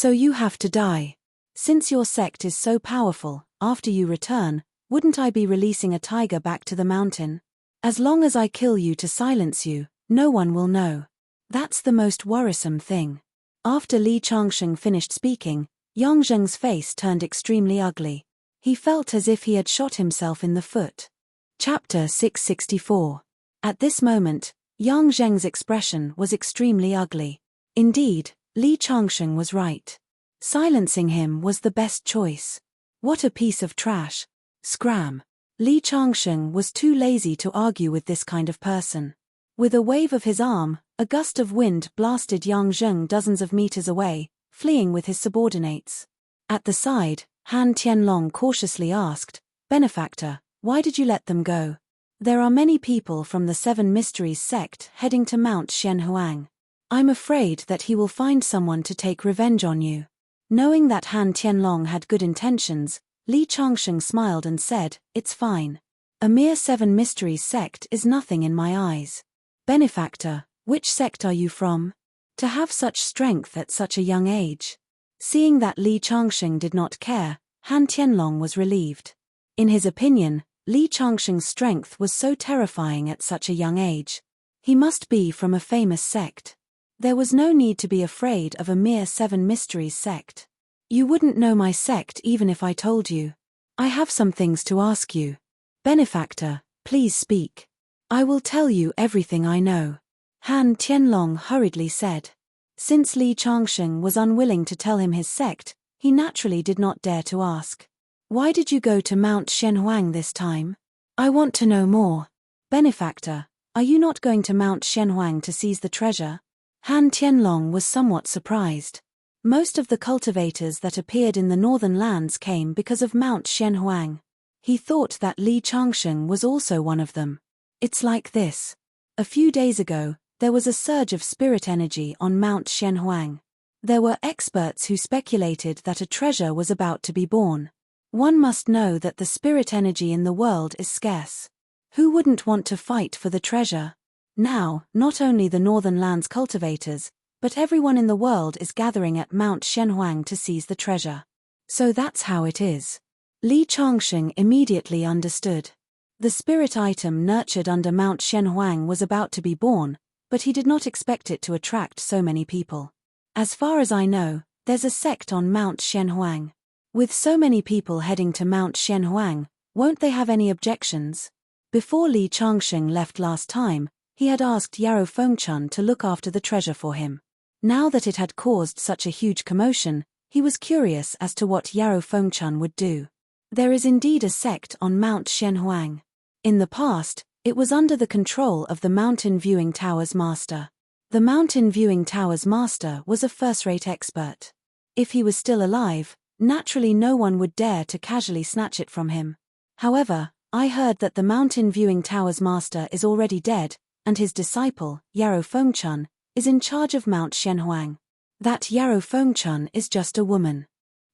you have to die. Since your sect is so powerful, after you return, wouldn't I be releasing a tiger back to the mountain? As long as I kill you to silence you, no one will know. That's the most worrisome thing. After Li Changsheng finished speaking, Yang Zheng's face turned extremely ugly. He felt as if he had shot himself in the foot. Chapter 664. At this moment, Yang Zheng's expression was extremely ugly. Indeed, Li Changsheng was right. Silencing him was the best choice. What a piece of trash. Scram. Li Changsheng was too lazy to argue with this kind of person. With a wave of his arm, a gust of wind blasted Yang Zheng dozens of meters away, fleeing with his subordinates. At the side, Han Tianlong cautiously asked, "Benefactor, why did you let them go? There are many people from the Seven Mysteries sect heading to Mount Shenhuang. I'm afraid that he will find someone to take revenge on you." Knowing that Han Tianlong had good intentions, Li Changsheng smiled and said, "It's fine. A mere Seven Mysteries sect is nothing in my eyes." "Benefactor, which sect are you from? To have such strength at such a young age?" Seeing that Li Changsheng did not care, Han Tianlong was relieved. In his opinion, Li Changsheng's strength was so terrifying at such a young age. He must be from a famous sect. There was no need to be afraid of a mere Seven Mysteries sect. "You wouldn't know my sect even if I told you. I have some things to ask you." "Benefactor, please speak. I will tell you everything I know," Han Tianlong hurriedly said. Since Li Changsheng was unwilling to tell him his sect, he naturally did not dare to ask. "Why did you go to Mount Shenhuang this time? I want to know more." "Benefactor, are you not going to Mount Shenhuang to seize the treasure?" Han Tianlong was somewhat surprised. Most of the cultivators that appeared in the northern lands came because of Mount Shenhuang. He thought that Li Changsheng was also one of them. It's like this. A few days ago, there was a surge of spirit energy on Mount Shenhuang. There were experts who speculated that a treasure was about to be born. One must know that the spirit energy in the world is scarce. Who wouldn't want to fight for the treasure? Now, not only the northern lands cultivators, but everyone in the world is gathering at Mount Shenhuang to seize the treasure. So that's how it is. Li Changsheng immediately understood. The spirit item nurtured under Mount Shenhuang was about to be born, but he did not expect it to attract so many people. As far as I know, there's a sect on Mount Shenhuang. With so many people heading to Mount Shenhuang, won't they have any objections? Before Li Changsheng left last time, he had asked Yarrow Fengchun to look after the treasure for him. Now that it had caused such a huge commotion, he was curious as to what Yarrow Fengchun would do. There is indeed a sect on Mount Shenhuang. In the past, it was under the control of the Mountain Viewing Tower's master. The Mountain Viewing Tower's master was a first-rate expert. If he was still alive, naturally no one would dare to casually snatch it from him. However, I heard that the Mountain Viewing Tower's master is already dead, and his disciple, Yarrow Fengchun, is in charge of Mount Shenhuang. That Yarrow Fengchun is just a woman.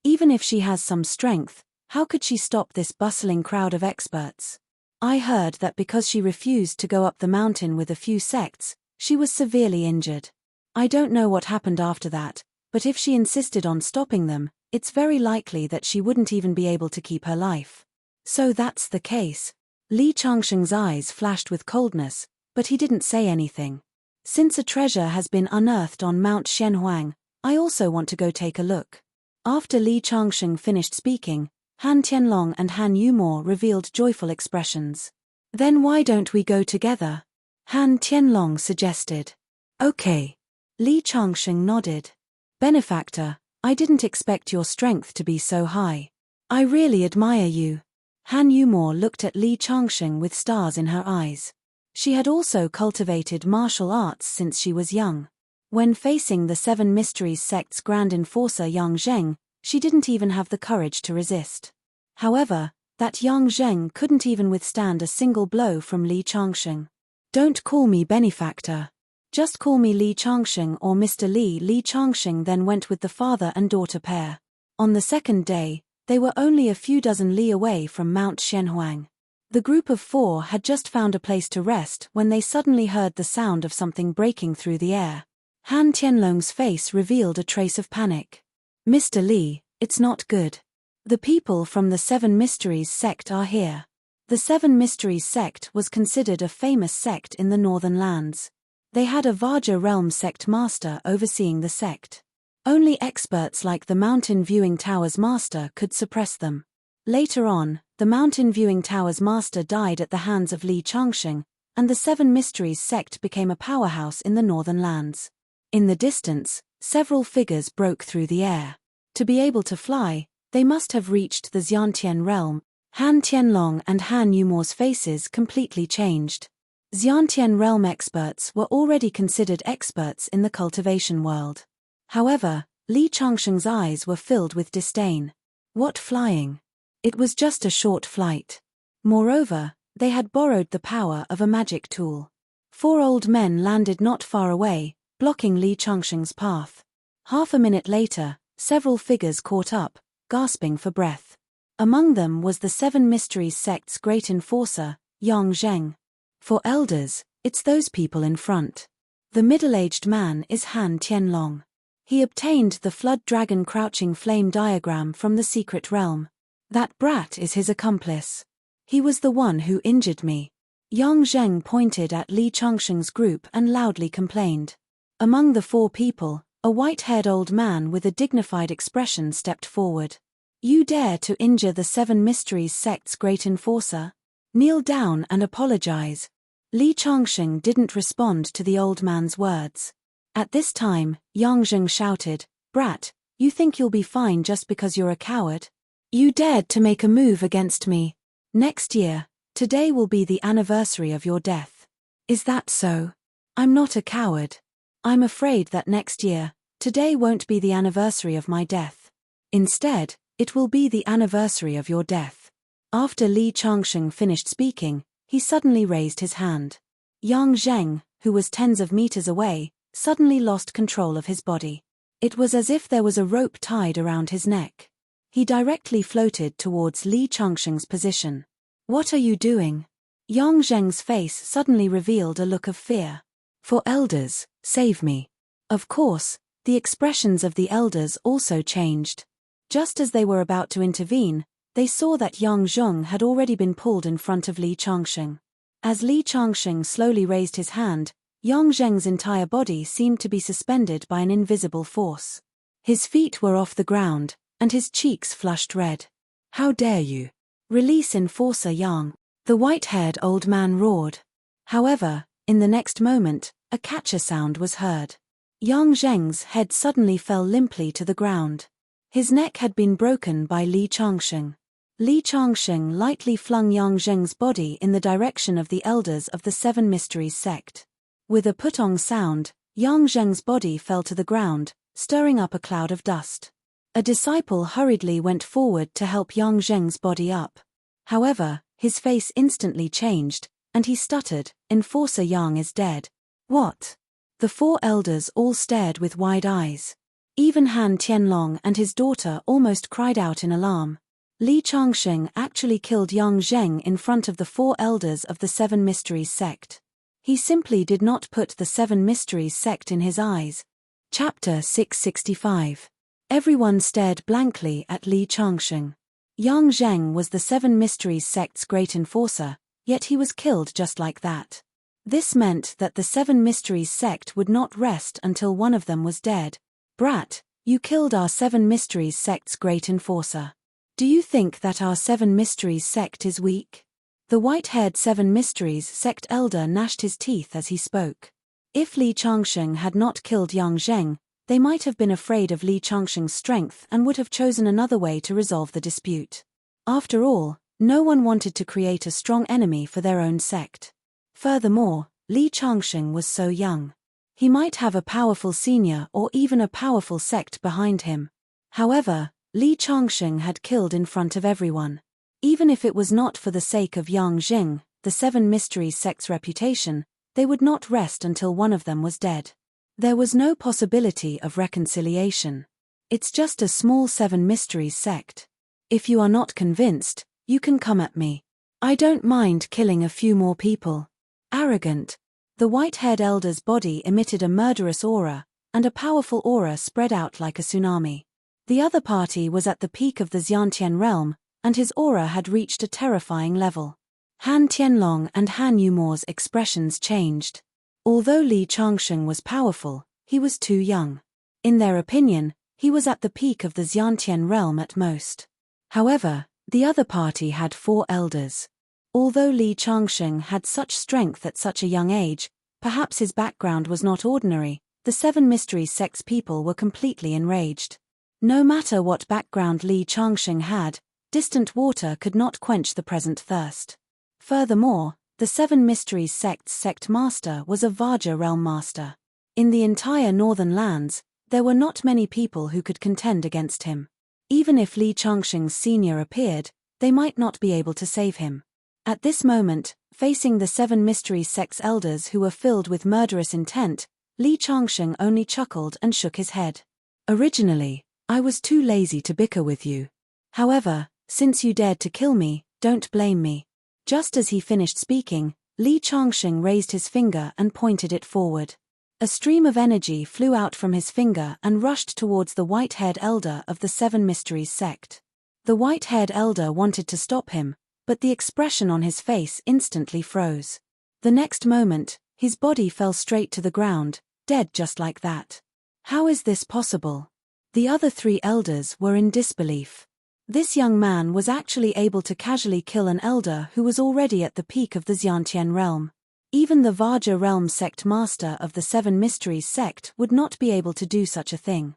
Even if she has some strength, how could she stop this bustling crowd of experts? I heard that because she refused to go up the mountain with a few sects, she was severely injured. I don't know what happened after that, but if she insisted on stopping them, it's very likely that she wouldn't even be able to keep her life. So that's the case. Li Changsheng's eyes flashed with coldness, but he didn't say anything. Since a treasure has been unearthed on Mount Shenhuang, I also want to go take a look. After Li Changsheng finished speaking, Han Tianlong and Han Yumor revealed joyful expressions. "Then why don't we go together?" Han Tianlong suggested. "Okay." Li Changsheng nodded. "Benefactor, I didn't expect your strength to be so high. I really admire you." Han Yumor looked at Li Changsheng with stars in her eyes. She had also cultivated martial arts since she was young. When facing the Seven Mysteries sect's Grand Enforcer Yang Zheng, she didn't even have the courage to resist. However, that Yang Zheng couldn't even withstand a single blow from Li Changsheng. "Don't call me Benefactor. Just call me Li Changsheng or Mr. Li." Li Changsheng then went with the father and daughter pair. On the second day, they were only a few dozen li away from Mount Shenhuang. The group of four had just found a place to rest when they suddenly heard the sound of something breaking through the air. Han Tianlong's face revealed a trace of panic. "Mr. Li, it's not good. The people from the Seven Mysteries sect are here." The Seven Mysteries sect was considered a famous sect in the northern lands. They had a Vajra realm sect master overseeing the sect. Only experts like the Mountain Viewing Tower's master could suppress them. Later on, the Mountain Viewing Tower's master died at the hands of Li Changsheng, and the Seven Mysteries sect became a powerhouse in the northern lands. In the distance, several figures broke through the air. To be able to fly, they must have reached the Xiantian realm. Han Tianlong and Han Yumo's faces completely changed. Xiantian realm experts were already considered experts in the cultivation world. However, Li Changsheng's eyes were filled with disdain. What flying? It was just a short flight. Moreover, they had borrowed the power of a magic tool. 4 old men landed not far away, blocking Li Changsheng's path. Half a minute later, several figures caught up, gasping for breath. Among them was the Seven Mysteries sect's great enforcer, Yang Zheng. For elders, it's those people in front. The middle-aged man is Han Tianlong. He obtained the Flood Dragon Crouching Flame diagram from the secret realm. That brat is his accomplice. He was the one who injured me. Yang Zheng pointed at Li Changsheng's group and loudly complained. Among the 4 people, a white-haired old man with a dignified expression stepped forward. You dare to injure the Seven Mysteries sect's great enforcer? Kneel down and apologize. Li Changsheng didn't respond to the old man's words. At this time, Yang Zheng shouted, Brat, you think you'll be fine just because you're a coward? You dared to make a move against me. Next year, today will be the anniversary of your death. Is that so? I'm not a coward. I'm afraid that next year, today won't be the anniversary of my death. Instead, it will be the anniversary of your death. After Li Changsheng finished speaking, he suddenly raised his hand. Yang Zheng, who was tens of meters away, suddenly lost control of his body. It was as if there was a rope tied around his neck. He directly floated towards Li Changsheng's position. What are you doing? Yang Zheng's face suddenly revealed a look of fear. For elders, save me. Of course, the expressions of the elders also changed. Just as they were about to intervene, they saw that Yang Zheng had already been pulled in front of Li Changsheng. As Li Changsheng slowly raised his hand, Yang Zheng's entire body seemed to be suspended by an invisible force. His feet were off the ground, and his cheeks flushed red. How dare you? Release Enforcer Yang, the white-haired old man roared. However, in the next moment, a catcher sound was heard. Yang Zheng's head suddenly fell limply to the ground. His neck had been broken by Li Changsheng. Li Changsheng lightly flung Yang Zheng's body in the direction of the elders of the Seven Mysteries sect. With a putong sound, Yang Zheng's body fell to the ground, stirring up a cloud of dust. A disciple hurriedly went forward to help Yang Zheng's body up. However, his face instantly changed, and he stuttered, Enforcer Yang is dead. What? The 4 elders all stared with wide eyes. Even Han Tianlong and his daughter almost cried out in alarm. Li Changsheng actually killed Yang Zheng in front of the 4 elders of the Seven Mysteries sect. He simply did not put the Seven Mysteries sect in his eyes. Chapter 665. Everyone stared blankly at Li Changsheng. Yang Zheng was the Seven Mysteries sect's great enforcer, yet he was killed just like that. This meant that the Seven Mysteries sect would not rest until one of them was dead. Brat, you killed our Seven Mysteries sect's great enforcer. Do you think that our Seven Mysteries sect is weak? The white-haired Seven Mysteries sect elder gnashed his teeth as he spoke. If Li Changsheng had not killed Yang Zheng, they might have been afraid of Li Changsheng's strength and would have chosen another way to resolve the dispute. After all, no one wanted to create a strong enemy for their own sect. Furthermore, Li Changsheng was so young. He might have a powerful senior or even a powerful sect behind him. However, Li Changsheng had killed in front of everyone. Even if it was not for the sake of Yang Zheng, the Seven Mysteries sect's reputation, they would not rest until one of them was dead. There was no possibility of reconciliation. It's just a small Seven Mysteries sect. If you are not convinced, you can come at me. I don't mind killing a few more people. Arrogant. The white-haired elder's body emitted a murderous aura, and a powerful aura spread out like a tsunami. The other party was at the peak of the Xiantian realm, and his aura had reached a terrifying level. Han Tianlong and Han Yumo's expressions changed. Although Li Changsheng was powerful, he was too young. In their opinion, he was at the peak of the Xiantian realm at most. However, the other party had 4 elders. Although Li Changsheng had such strength at such a young age, perhaps his background was not ordinary, the 7 Mysteries sect's people were completely enraged. No matter what background Li Changsheng had, distant water could not quench the present thirst. Furthermore, the 7 Mysteries sect's sect master was a Vajra realm master. In the entire northern lands, there were not many people who could contend against him. Even if Li Changsheng's senior appeared, they might not be able to save him. At this moment, facing the 7 Mysteries sect's elders who were filled with murderous intent, Li Changsheng only chuckled and shook his head. Originally, I was too lazy to bicker with you. However, since you dared to kill me, don't blame me. Just as he finished speaking, Li Changsheng raised his finger and pointed it forward. A stream of energy flew out from his finger and rushed towards the white-haired elder of the 7 Mysteries sect. The white-haired elder wanted to stop him, but the expression on his face instantly froze. The next moment, his body fell straight to the ground, dead just like that. How is this possible? The other 3 elders were in disbelief. This young man was actually able to casually kill an elder who was already at the peak of the Xiantian realm. Even the Vajra realm sect master of the 7 Mysteries sect would not be able to do such a thing.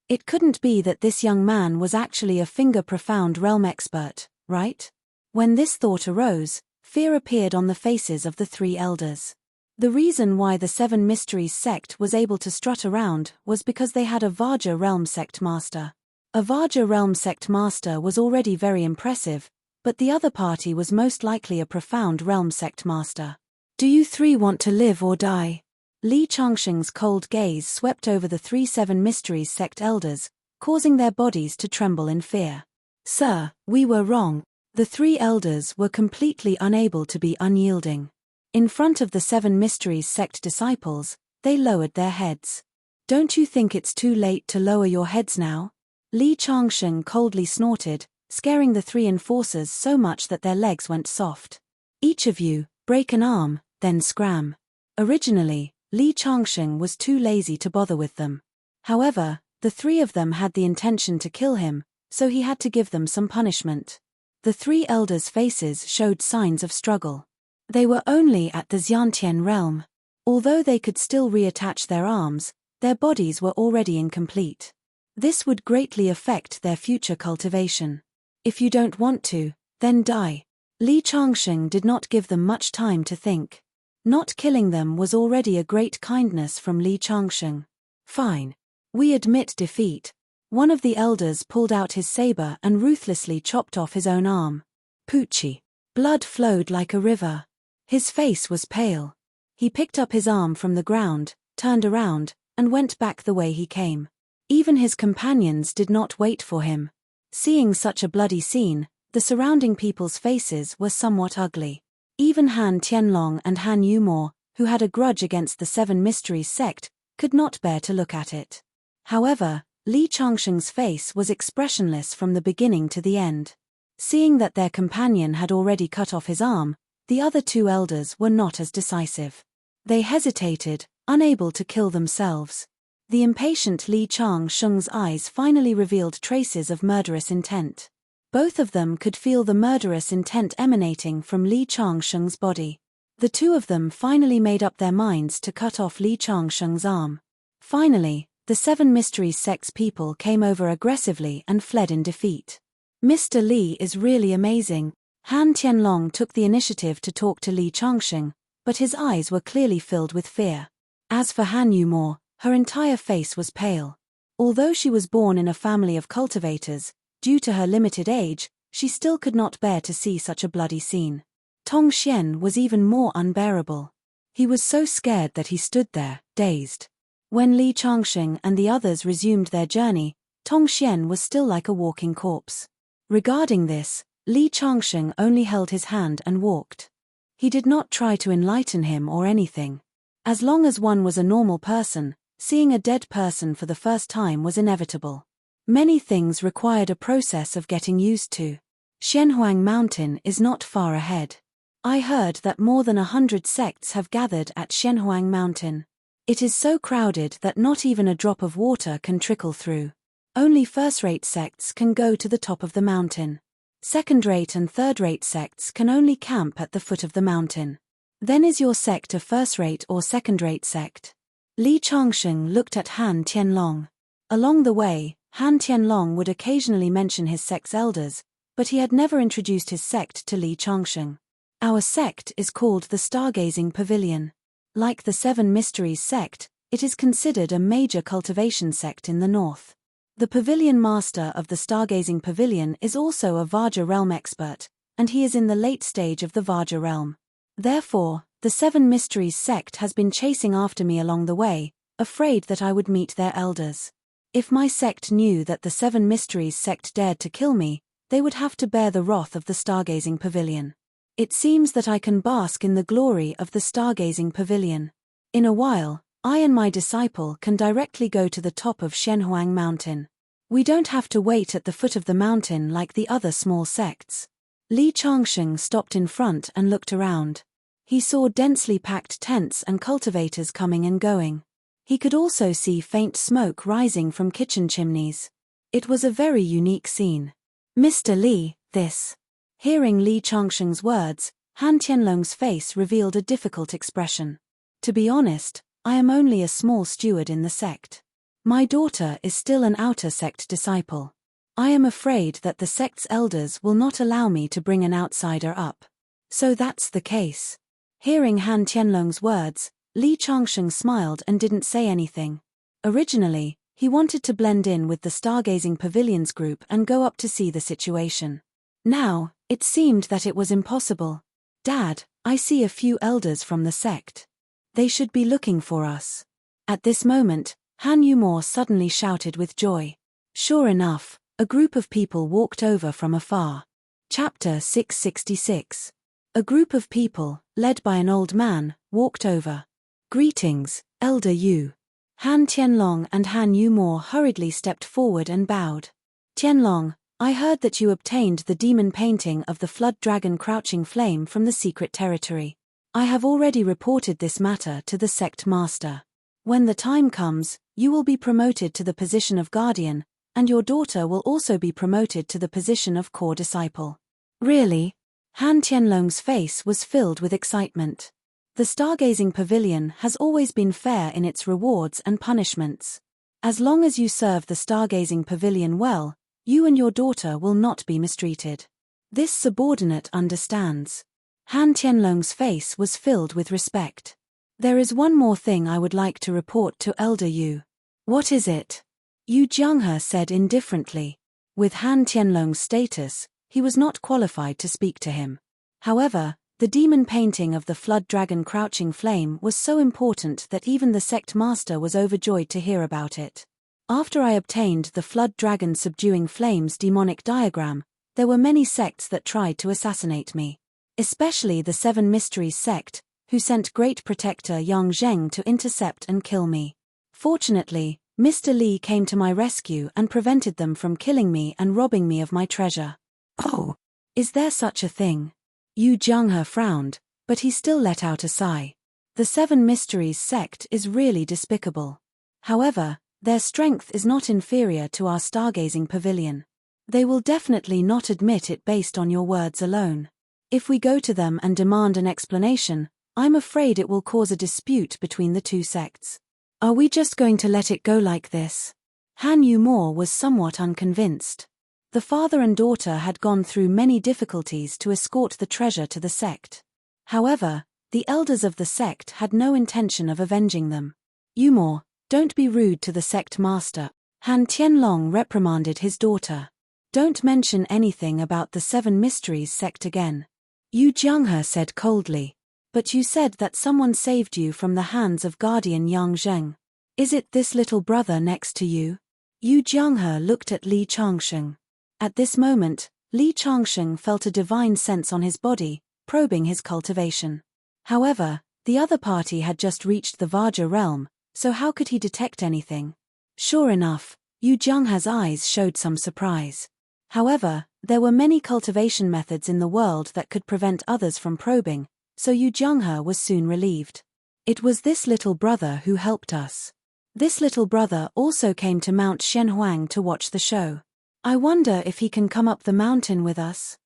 It couldn't be that this young man was actually a finger-profound realm expert, right? When this thought arose, fear appeared on the faces of the 3 elders. The reason why the 7 Mysteries sect was able to strut around was because they had a Vajra realm sect master. A Vajra realm sect master was already very impressive, but the other party was most likely a profound realm sect master. Do you 3 want to live or die? Li Changsheng's cold gaze swept over the 3 7 Mysteries sect elders, causing their bodies to tremble in fear. Sir, we were wrong. The 3 elders were completely unable to be unyielding. In front of the 7 Mysteries sect disciples, they lowered their heads. Don't you think it's too late to lower your heads now? Li Changsheng coldly snorted, scaring the 3 enforcers so much that their legs went soft. Each of you, break an arm, then scram. Originally, Li Changsheng was too lazy to bother with them. However, the 3 of them had the intention to kill him, so he had to give them some punishment. The 3 elders' faces showed signs of struggle. They were only at the Xiantian realm. Although they could still reattach their arms, their bodies were already incomplete. This would greatly affect their future cultivation. If you don't want to, then die. Li Changsheng did not give them much time to think. Not killing them was already a great kindness from Li Changsheng. Fine. We admit defeat. One of the elders pulled out his saber and ruthlessly chopped off his own arm. Poochie. Blood flowed like a river. His face was pale. He picked up his arm from the ground, turned around, and went back the way he came. Even his companions did not wait for him. Seeing such a bloody scene, the surrounding people's faces were somewhat ugly. Even Han Tianlong and Han Yumor, who had a grudge against the 7 Mysteries sect, could not bear to look at it. However, Li Changsheng's face was expressionless from the beginning to the end. Seeing that their companion had already cut off his arm, the other 2 elders were not as decisive. They hesitated, unable to kill themselves. The impatient Li Changsheng's eyes finally revealed traces of murderous intent. Both of them could feel the murderous intent emanating from Li Changsheng's body. The 2 of them finally made up their minds to cut off Li Changsheng's arm. Finally, the 7 Mysteries sect's people came over aggressively and fled in defeat. Mr. Li is really amazing. Han Tianlong took the initiative to talk to Li Changsheng, but his eyes were clearly filled with fear. As for Han Yumor, her entire face was pale. Although she was born in a family of cultivators, due to her limited age, she still could not bear to see such a bloody scene. Tong Xian was even more unbearable. He was so scared that he stood there, dazed. When Li Changsheng and the others resumed their journey, Tong Xian was still like a walking corpse. Regarding this, Li Changsheng only held his hand and walked. He did not try to enlighten him or anything. As long as one was a normal person, seeing a dead person for the first time was inevitable. Many things required a process of getting used to. Xianhuang Mountain is not far ahead. I heard that more than 100 sects have gathered at Xianhuang Mountain. It is so crowded that not even a drop of water can trickle through. Only first-rate sects can go to the top of the mountain. Second-rate and third-rate sects can only camp at the foot of the mountain. Then is your sect a first-rate or second-rate sect? Li Changsheng looked at Han Tianlong. Along the way, Han Tianlong would occasionally mention his sect's elders, but he had never introduced his sect to Li Changsheng. Our sect is called the Stargazing Pavilion. Like the Seven Mysteries sect, it is considered a major cultivation sect in the north. The pavilion master of the Stargazing Pavilion is also a Vajra realm expert, and he is in the late stage of the Vajra realm. Therefore, the Seven Mysteries sect has been chasing after me along the way, afraid that I would meet their elders. If my sect knew that the Seven Mysteries sect dared to kill me, they would have to bear the wrath of the Stargazing Pavilion. It seems that I can bask in the glory of the Stargazing Pavilion. In a while, I and my disciple can directly go to the top of Shenhuang Mountain. We don't have to wait at the foot of the mountain like the other small sects. Li Changsheng stopped in front and looked around. He saw densely packed tents and cultivators coming and going. He could also see faint smoke rising from kitchen chimneys. It was a very unique scene. Mr. Li, this. Hearing Li Changsheng's words, Han Tianlong's face revealed a difficult expression. To be honest, I am only a small steward in the sect. My daughter is still an outer sect disciple. I am afraid that the sect's elders will not allow me to bring an outsider up. So that's the case. Hearing Han Tianlong's words, Li Changsheng smiled and didn't say anything. Originally, he wanted to blend in with the Stargazing Pavilion's group and go up to see the situation. Now, it seemed that it was impossible. Dad, I see a few elders from the sect. They should be looking for us. At this moment, Han Yumor suddenly shouted with joy. Sure enough, a group of people walked over from afar. Chapter 666. A group of people, led by an old man, walked over. Greetings, Elder Yu. Han Tianlong and Han Yumor hurriedly stepped forward and bowed. Tianlong, I heard that you obtained the demon painting of the flood dragon Crouching Flame from the secret territory. I have already reported this matter to the sect master. When the time comes, you will be promoted to the position of guardian, and your daughter will also be promoted to the position of core disciple. Really? Han Tianlong's face was filled with excitement. The Stargazing Pavilion has always been fair in its rewards and punishments. As long as you serve the Stargazing Pavilion well, you and your daughter will not be mistreated. This subordinate understands. Han Tianlong's face was filled with respect. There is one more thing I would like to report to Elder Yu. What is it? Yu Jianghe said indifferently. With Han Tianlong's status, he was not qualified to speak to him. However, the demon painting of the flood dragon Crouching Flame was so important that even the sect master was overjoyed to hear about it. After I obtained the flood dragon subduing flames demonic diagram, there were many sects that tried to assassinate me. Especially the Seven Mysteries sect, who sent great protector Yang Zheng to intercept and kill me. Fortunately, Mr. Li came to my rescue and prevented them from killing me and robbing me of my treasure. Oh, is there such a thing? Yu Jianghe frowned, but he still let out a sigh. The Seven Mysteries sect is really despicable. However, their strength is not inferior to our Stargazing Pavilion. They will definitely not admit it based on your words alone. If we go to them and demand an explanation, I'm afraid it will cause a dispute between the two sects. Are we just going to let it go like this? Han Yumor was somewhat unconvinced. The father and daughter had gone through many difficulties to escort the treasure to the sect. However, the elders of the sect had no intention of avenging them. Yumor, don't be rude to the sect master. Han Tianlong reprimanded his daughter. Don't mention anything about the Seven Mysteries sect again. Yu Jianghe said coldly. But you said that someone saved you from the hands of guardian Yang Zheng. Is it this little brother next to you? Yu Jianghe looked at Li Changsheng. At this moment, Li Changsheng felt a divine sense on his body, probing his cultivation. However, the other party had just reached the Vajra realm, so how could he detect anything? Sure enough, Yu Jianghe's eyes showed some surprise. However, there were many cultivation methods in the world that could prevent others from probing, so Yu Jianghe was soon relieved. It was this little brother who helped us. This little brother also came to Mount Shenhuang to watch the show. I wonder if he can come up the mountain with us."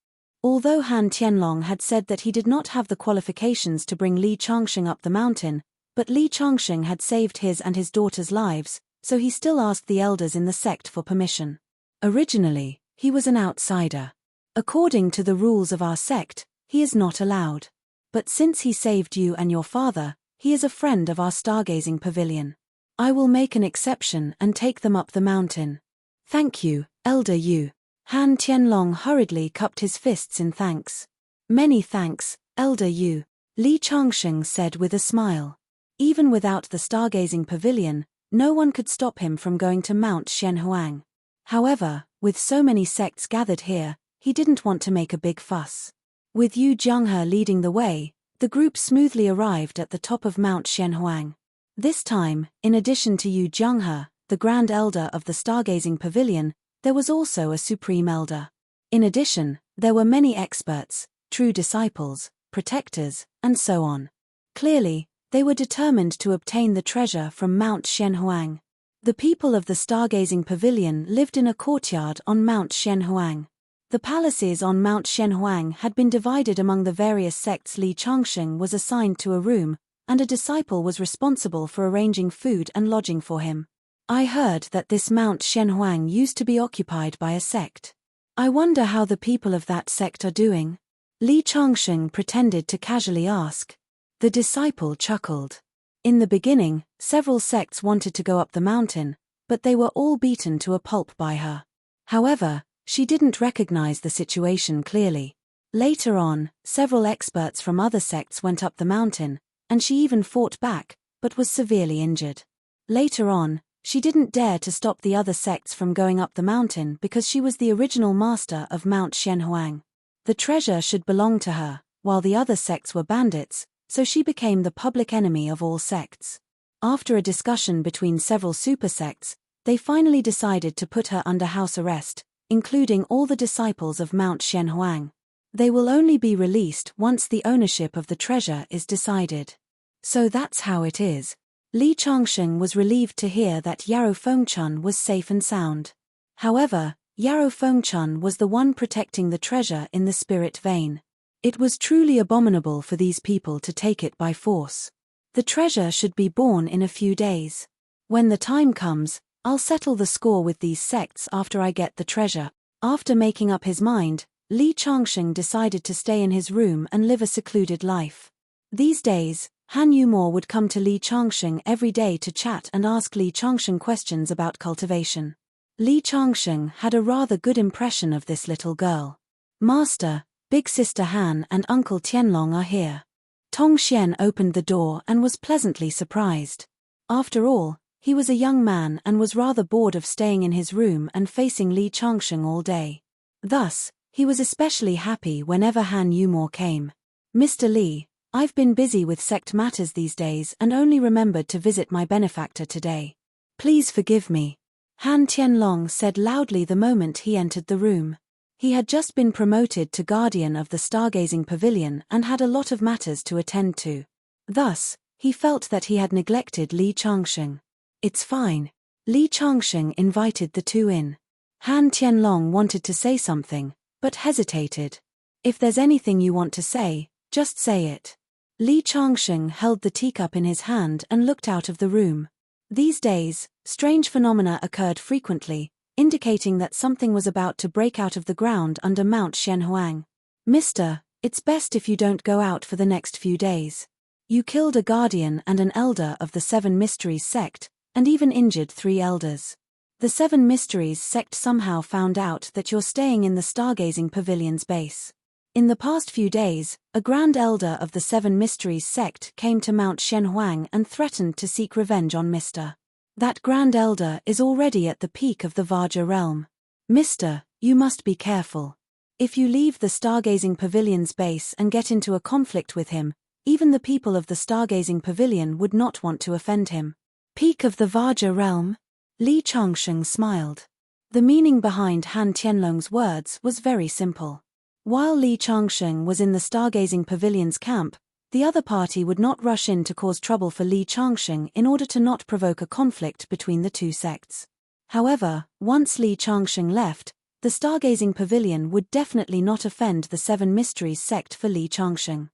Although Han Tianlong had said that he did not have the qualifications to bring Li Changsheng up the mountain, but Li Changsheng had saved his and his daughter's lives, so he still asked the elders in the sect for permission. Originally, he was an outsider. According to the rules of our sect, he is not allowed. But since he saved you and your father, he is a friend of our stargazing pavilion. I will make an exception and take them up the mountain. Thank you, Elder Yu. Han Tianlong hurriedly cupped his fists in thanks. Many thanks, Elder Yu, Li Changsheng said with a smile. Even without the stargazing pavilion, no one could stop him from going to Mount Shenhuang. However, with so many sects gathered here, he didn't want to make a big fuss. With Yu Jianghe leading the way, the group smoothly arrived at the top of Mount Shenhuang. This time, in addition to Yu Jianghe, the Grand Elder of the Stargazing Pavilion, there was also a Supreme Elder. In addition, there were many experts, true disciples, protectors, and so on. Clearly, they were determined to obtain the treasure from Mount Shenhuang. The people of the Stargazing Pavilion lived in a courtyard on Mount Shenhuang. The palaces on Mount Shenhuang had been divided among the various sects. Li Changsheng was assigned to a room, and a disciple was responsible for arranging food and lodging for him. I heard that this Mount Shenhuang used to be occupied by a sect. I wonder how the people of that sect are doing? Li Changsheng pretended to casually ask. The disciple chuckled. In the beginning, several sects wanted to go up the mountain, but they were all beaten to a pulp by her. However, she didn't recognize the situation clearly. Later on, several experts from other sects went up the mountain, and she even fought back, but was severely injured. Later on, she didn't dare to stop the other sects from going up the mountain because she was the original master of Mount Shenhuang. The treasure should belong to her, while the other sects were bandits, so she became the public enemy of all sects. After a discussion between several super sects, they finally decided to put her under house arrest, including all the disciples of Mount Shenhuang. They will only be released once the ownership of the treasure is decided. So that's how it is. Li Changsheng was relieved to hear that Yarrow Fengchun was safe and sound. However, Yarrow Fengchun was the one protecting the treasure in the spirit vein. It was truly abominable for these people to take it by force. The treasure should be born in a few days. When the time comes, I'll settle the score with these sects after I get the treasure. After making up his mind, Li Changsheng decided to stay in his room and live a secluded life. These days, Han Yumor would come to Li Changsheng every day to chat and ask Li Changsheng questions about cultivation. Li Changsheng had a rather good impression of this little girl. Master, Big Sister Han and Uncle Tianlong are here. Tong Xian opened the door and was pleasantly surprised. After all, he was a young man and was rather bored of staying in his room and facing Li Changsheng all day. Thus, he was especially happy whenever Han Yumor came. Mr. Li, I've been busy with sect matters these days and only remembered to visit my benefactor today. Please forgive me. Han Tianlong said loudly the moment he entered the room. He had just been promoted to guardian of the Stargazing Pavilion and had a lot of matters to attend to. Thus, he felt that he had neglected Li Changsheng. It's fine. Li Changsheng invited the two in. Han Tianlong wanted to say something, but hesitated. If there's anything you want to say, just say it. Li Changsheng held the teacup in his hand and looked out of the room. These days, strange phenomena occurred frequently, indicating that something was about to break out of the ground under Mount Shenhuang. Mister, it's best if you don't go out for the next few days. You killed a guardian and an elder of the Seven Mysteries sect, and even injured 3 elders. The Seven Mysteries sect somehow found out that you're staying in the Stargazing Pavilion's base. In the past few days, a Grand Elder of the Seven Mysteries sect came to Mount Shenhuang and threatened to seek revenge on Mr. That Grand Elder is already at the peak of the Vajra realm. Mister, you must be careful. If you leave the Stargazing Pavilion's base and get into a conflict with him, even the people of the Stargazing Pavilion would not want to offend him. Peak of the Vajra realm? Li Changsheng smiled. The meaning behind Han Tianlong's words was very simple. While Li Changsheng was in the Stargazing Pavilion's camp, The other party would not rush in to cause trouble for Li Changsheng in order to not provoke a conflict between the two sects. However, once Li Changsheng left, the stargazing pavilion would definitely not offend the Seven Mysteries sect for Li Changsheng.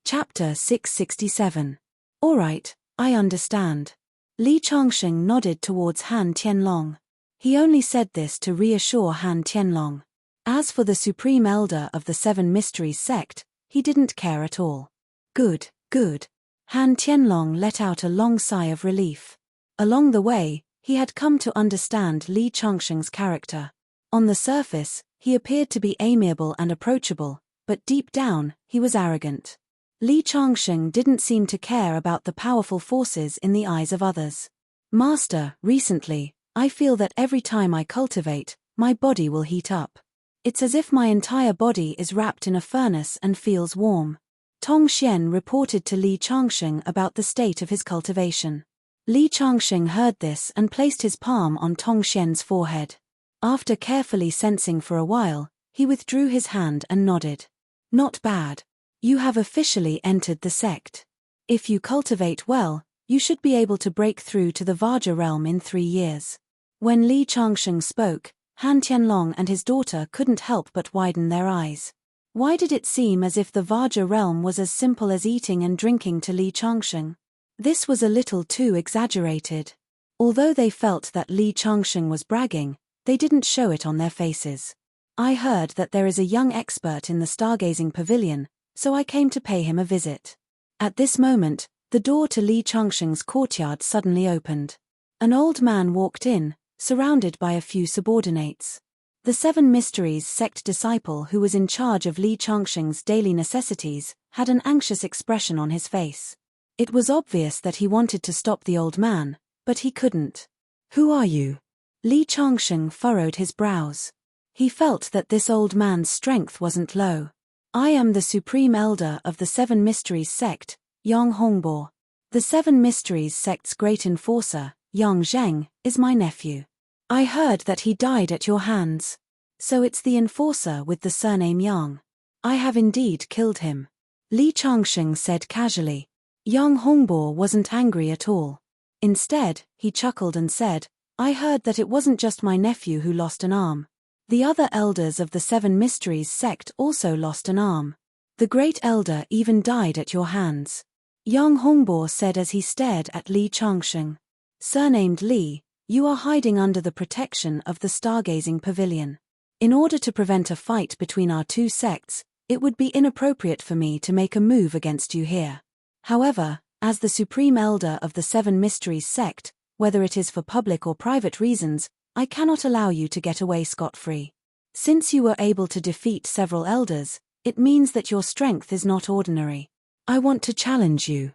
Chapter 667. Alright, I understand. Li Changsheng nodded towards Han Tianlong. He only said this to reassure Han Tianlong. As for the Supreme Elder of the Seven Mysteries sect, he didn't care at all. Good, good. Han Tianlong let out a long sigh of relief. Along the way, he had come to understand Li Changsheng's character. On the surface, he appeared to be amiable and approachable, but deep down, he was arrogant. Li Changsheng didn't seem to care about the powerful forces in the eyes of others. Master, recently, I feel that every time I cultivate, my body will heat up. It's as if my entire body is wrapped in a furnace and feels warm. Tong Xian reported to Li Changsheng about the state of his cultivation. Li Changsheng heard this and placed his palm on Tong Xian's forehead. After carefully sensing for a while, he withdrew his hand and nodded. Not bad. You have officially entered the sect. If you cultivate well, you should be able to break through to the Vajra realm in 3 years. When Li Changsheng spoke, Han Tianlong and his daughter couldn't help but widen their eyes. Why did it seem as if the Vajra realm was as simple as eating and drinking to Li Changsheng? This was a little too exaggerated. Although they felt that Li Changsheng was bragging, they didn't show it on their faces. I heard that there is a young expert in the stargazing pavilion, so I came to pay him a visit. At this moment, the door to Li Changsheng's courtyard suddenly opened. An old man walked in, surrounded by a few subordinates. The Seven Mysteries sect disciple who was in charge of Li Changsheng's daily necessities had an anxious expression on his face. It was obvious that he wanted to stop the old man, but he couldn't. Who are you? Li Changsheng furrowed his brows. He felt that this old man's strength wasn't low. I am the Supreme Elder of the Seven Mysteries sect, Yang Hongbo. The Seven Mysteries sect's great enforcer, Yang Zheng, is my nephew. I heard that he died at your hands. So it's the enforcer with the surname Yang. I have indeed killed him. Li Changsheng said casually. Yang Hongbo wasn't angry at all. Instead, he chuckled and said, I heard that it wasn't just my nephew who lost an arm. The other elders of the Seven Mysteries sect also lost an arm. The Great Elder even died at your hands. Yang Hongbo said as he stared at Li Changsheng. Surnamed Li, you are hiding under the protection of the stargazing pavilion. In order to prevent a fight between our two sects, it would be inappropriate for me to make a move against you here. However, as the Supreme Elder of the Seven Mysteries sect, whether it is for public or private reasons, I cannot allow you to get away scot-free. Since you were able to defeat several elders, it means that your strength is not ordinary. I want to challenge you.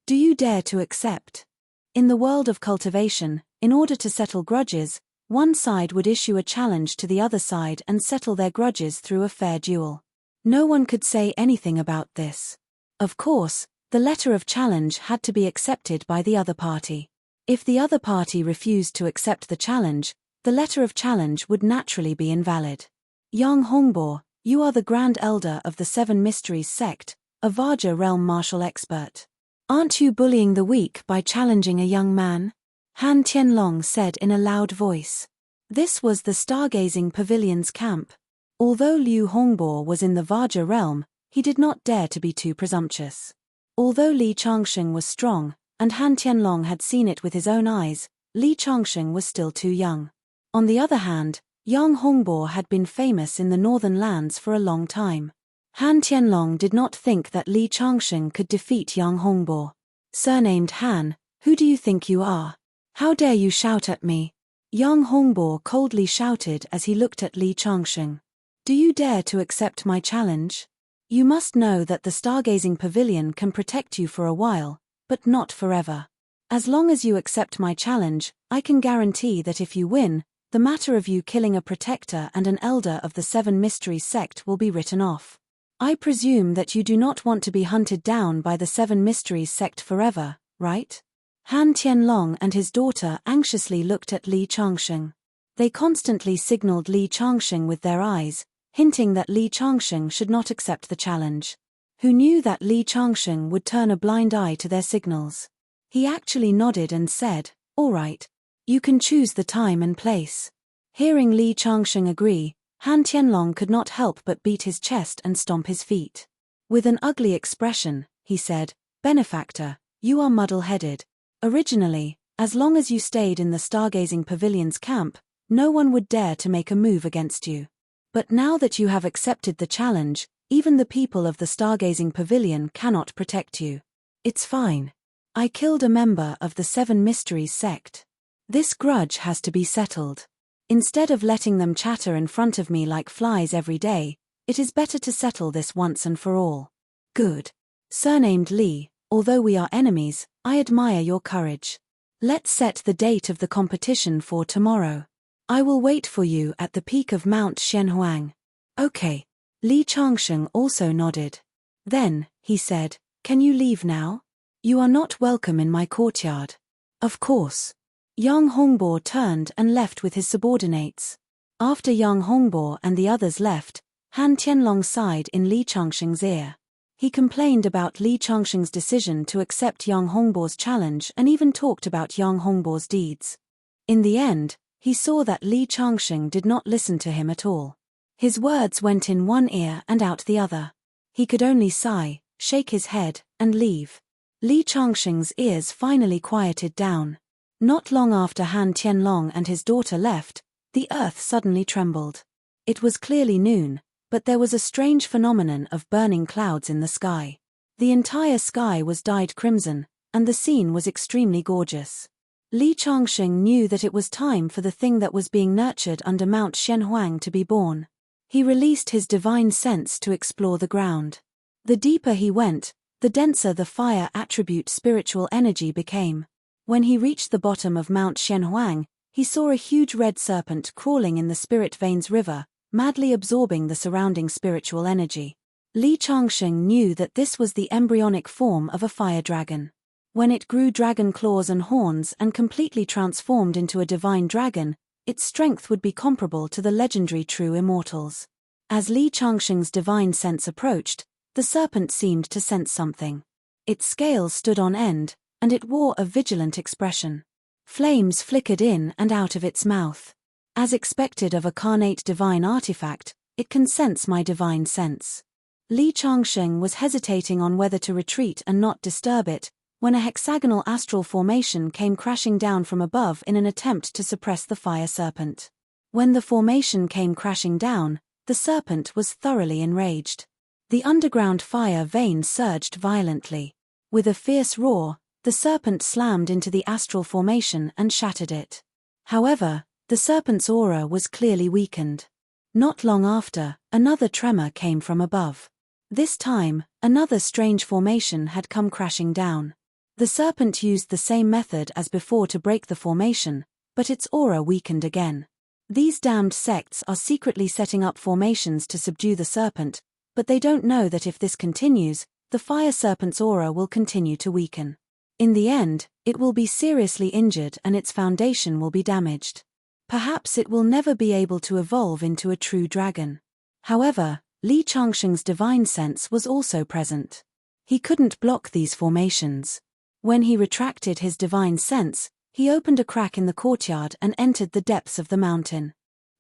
Do you dare to accept? In the world of cultivation, in order to settle grudges, one side would issue a challenge to the other side and settle their grudges through a fair duel. No one could say anything about this. Of course, the letter of challenge had to be accepted by the other party. If the other party refused to accept the challenge, the letter of challenge would naturally be invalid. Yang Hongbo, you are the Grand Elder of the Seven Mysteries sect, a Vajra realm martial expert. Aren't you bullying the weak by challenging a young man? Han Tianlong said in a loud voice. This was the stargazing pavilion's camp. Although Liu Hongbo was in the Vajra realm, he did not dare to be too presumptuous. Although Li Changsheng was strong, and Han Tianlong had seen it with his own eyes, Li Changsheng was still too young. On the other hand, Yang Hongbo had been famous in the northern lands for a long time. Han Tianlong did not think that Li Changsheng could defeat Yang Hongbo. Surnamed Han, who do you think you are? How dare you shout at me? Yang Hongbo coldly shouted as he looked at Li Changsheng. Do you dare to accept my challenge? You must know that the stargazing pavilion can protect you for a while, but not forever. As long as you accept my challenge, I can guarantee that if you win, the matter of you killing a protector and an elder of the Seven Mysteries sect will be written off. I presume that you do not want to be hunted down by the Seven Mysteries sect forever, right? Han Tianlong and his daughter anxiously looked at Li Changsheng. They constantly signaled Li Changsheng with their eyes, hinting that Li Changsheng should not accept the challenge. who knew that Li Changsheng would turn a blind eye to their signals. He actually nodded and said, "All right. You can choose the time and place." Hearing Li Changsheng agree, Han Tianlong could not help but beat his chest and stomp his feet. With an ugly expression, he said, "Benefactor, you are muddle-headed. Originally, as long as you stayed in the Stargazing Pavilion's camp, no one would dare to make a move against you. But now that you have accepted the challenge, even the people of the Stargazing Pavilion cannot protect you. It's fine. I killed a member of the Seven Mysteries sect. This grudge has to be settled. Instead of letting them chatter in front of me like flies every day, it is better to settle this once and for all." "Good. Surnamed Li, although we are enemies, I admire your courage. Let's set the date of the competition for tomorrow. I will wait for you at the peak of Mount Xianhuang." "Okay." Li Changsheng also nodded. Then, he said, "Can you leave now? You are not welcome in my courtyard." "Of course." Yang Hongbo turned and left with his subordinates. After Yang Hongbo and the others left, Han Tianlong sighed in Li Changsheng's ear. He complained about Li Changsheng's decision to accept Yang Hongbo's challenge and even talked about Yang Hongbo's deeds. In the end, he saw that Li Changsheng did not listen to him at all. His words went in one ear and out the other. He could only sigh, shake his head, and leave. Li Changsheng's ears finally quieted down. Not long after Han Tianlong and his daughter left, the earth suddenly trembled. It was clearly noon, but there was a strange phenomenon of burning clouds in the sky. The entire sky was dyed crimson, and the scene was extremely gorgeous. Li Changsheng knew that it was time for the thing that was being nurtured under Mount Xianhuang to be born. He released his divine sense to explore the ground. The deeper he went, the denser the fire attribute spiritual energy became. When he reached the bottom of Mount Xianhuang, he saw a huge red serpent crawling in the Spirit Veins River, madly absorbing the surrounding spiritual energy. Li Changsheng knew that this was the embryonic form of a fire dragon. When it grew dragon claws and horns and completely transformed into a divine dragon, its strength would be comparable to the legendary true immortals. As Li Changsheng's divine sense approached, the serpent seemed to sense something. Its scales stood on end, and it wore a vigilant expression. Flames flickered in and out of its mouth. As expected of a carnate divine artifact, it can sense my divine sense. Li Changsheng was hesitating on whether to retreat and not disturb it, when a hexagonal astral formation came crashing down from above in an attempt to suppress the fire serpent. When the formation came crashing down, the serpent was thoroughly enraged. The underground fire vein surged violently. With a fierce roar, the serpent slammed into the astral formation and shattered it. However, the serpent's aura was clearly weakened. Not long after, another tremor came from above. This time, another strange formation had come crashing down. The serpent used the same method as before to break the formation, but its aura weakened again. These damned sects are secretly setting up formations to subdue the serpent, but they don't know that if this continues, the fire serpent's aura will continue to weaken. In the end, it will be seriously injured and its foundation will be damaged. Perhaps it will never be able to evolve into a true dragon. However, Li Changsheng's divine sense was also present. He couldn't block these formations. When he retracted his divine sense, he opened a crack in the courtyard and entered the depths of the mountain.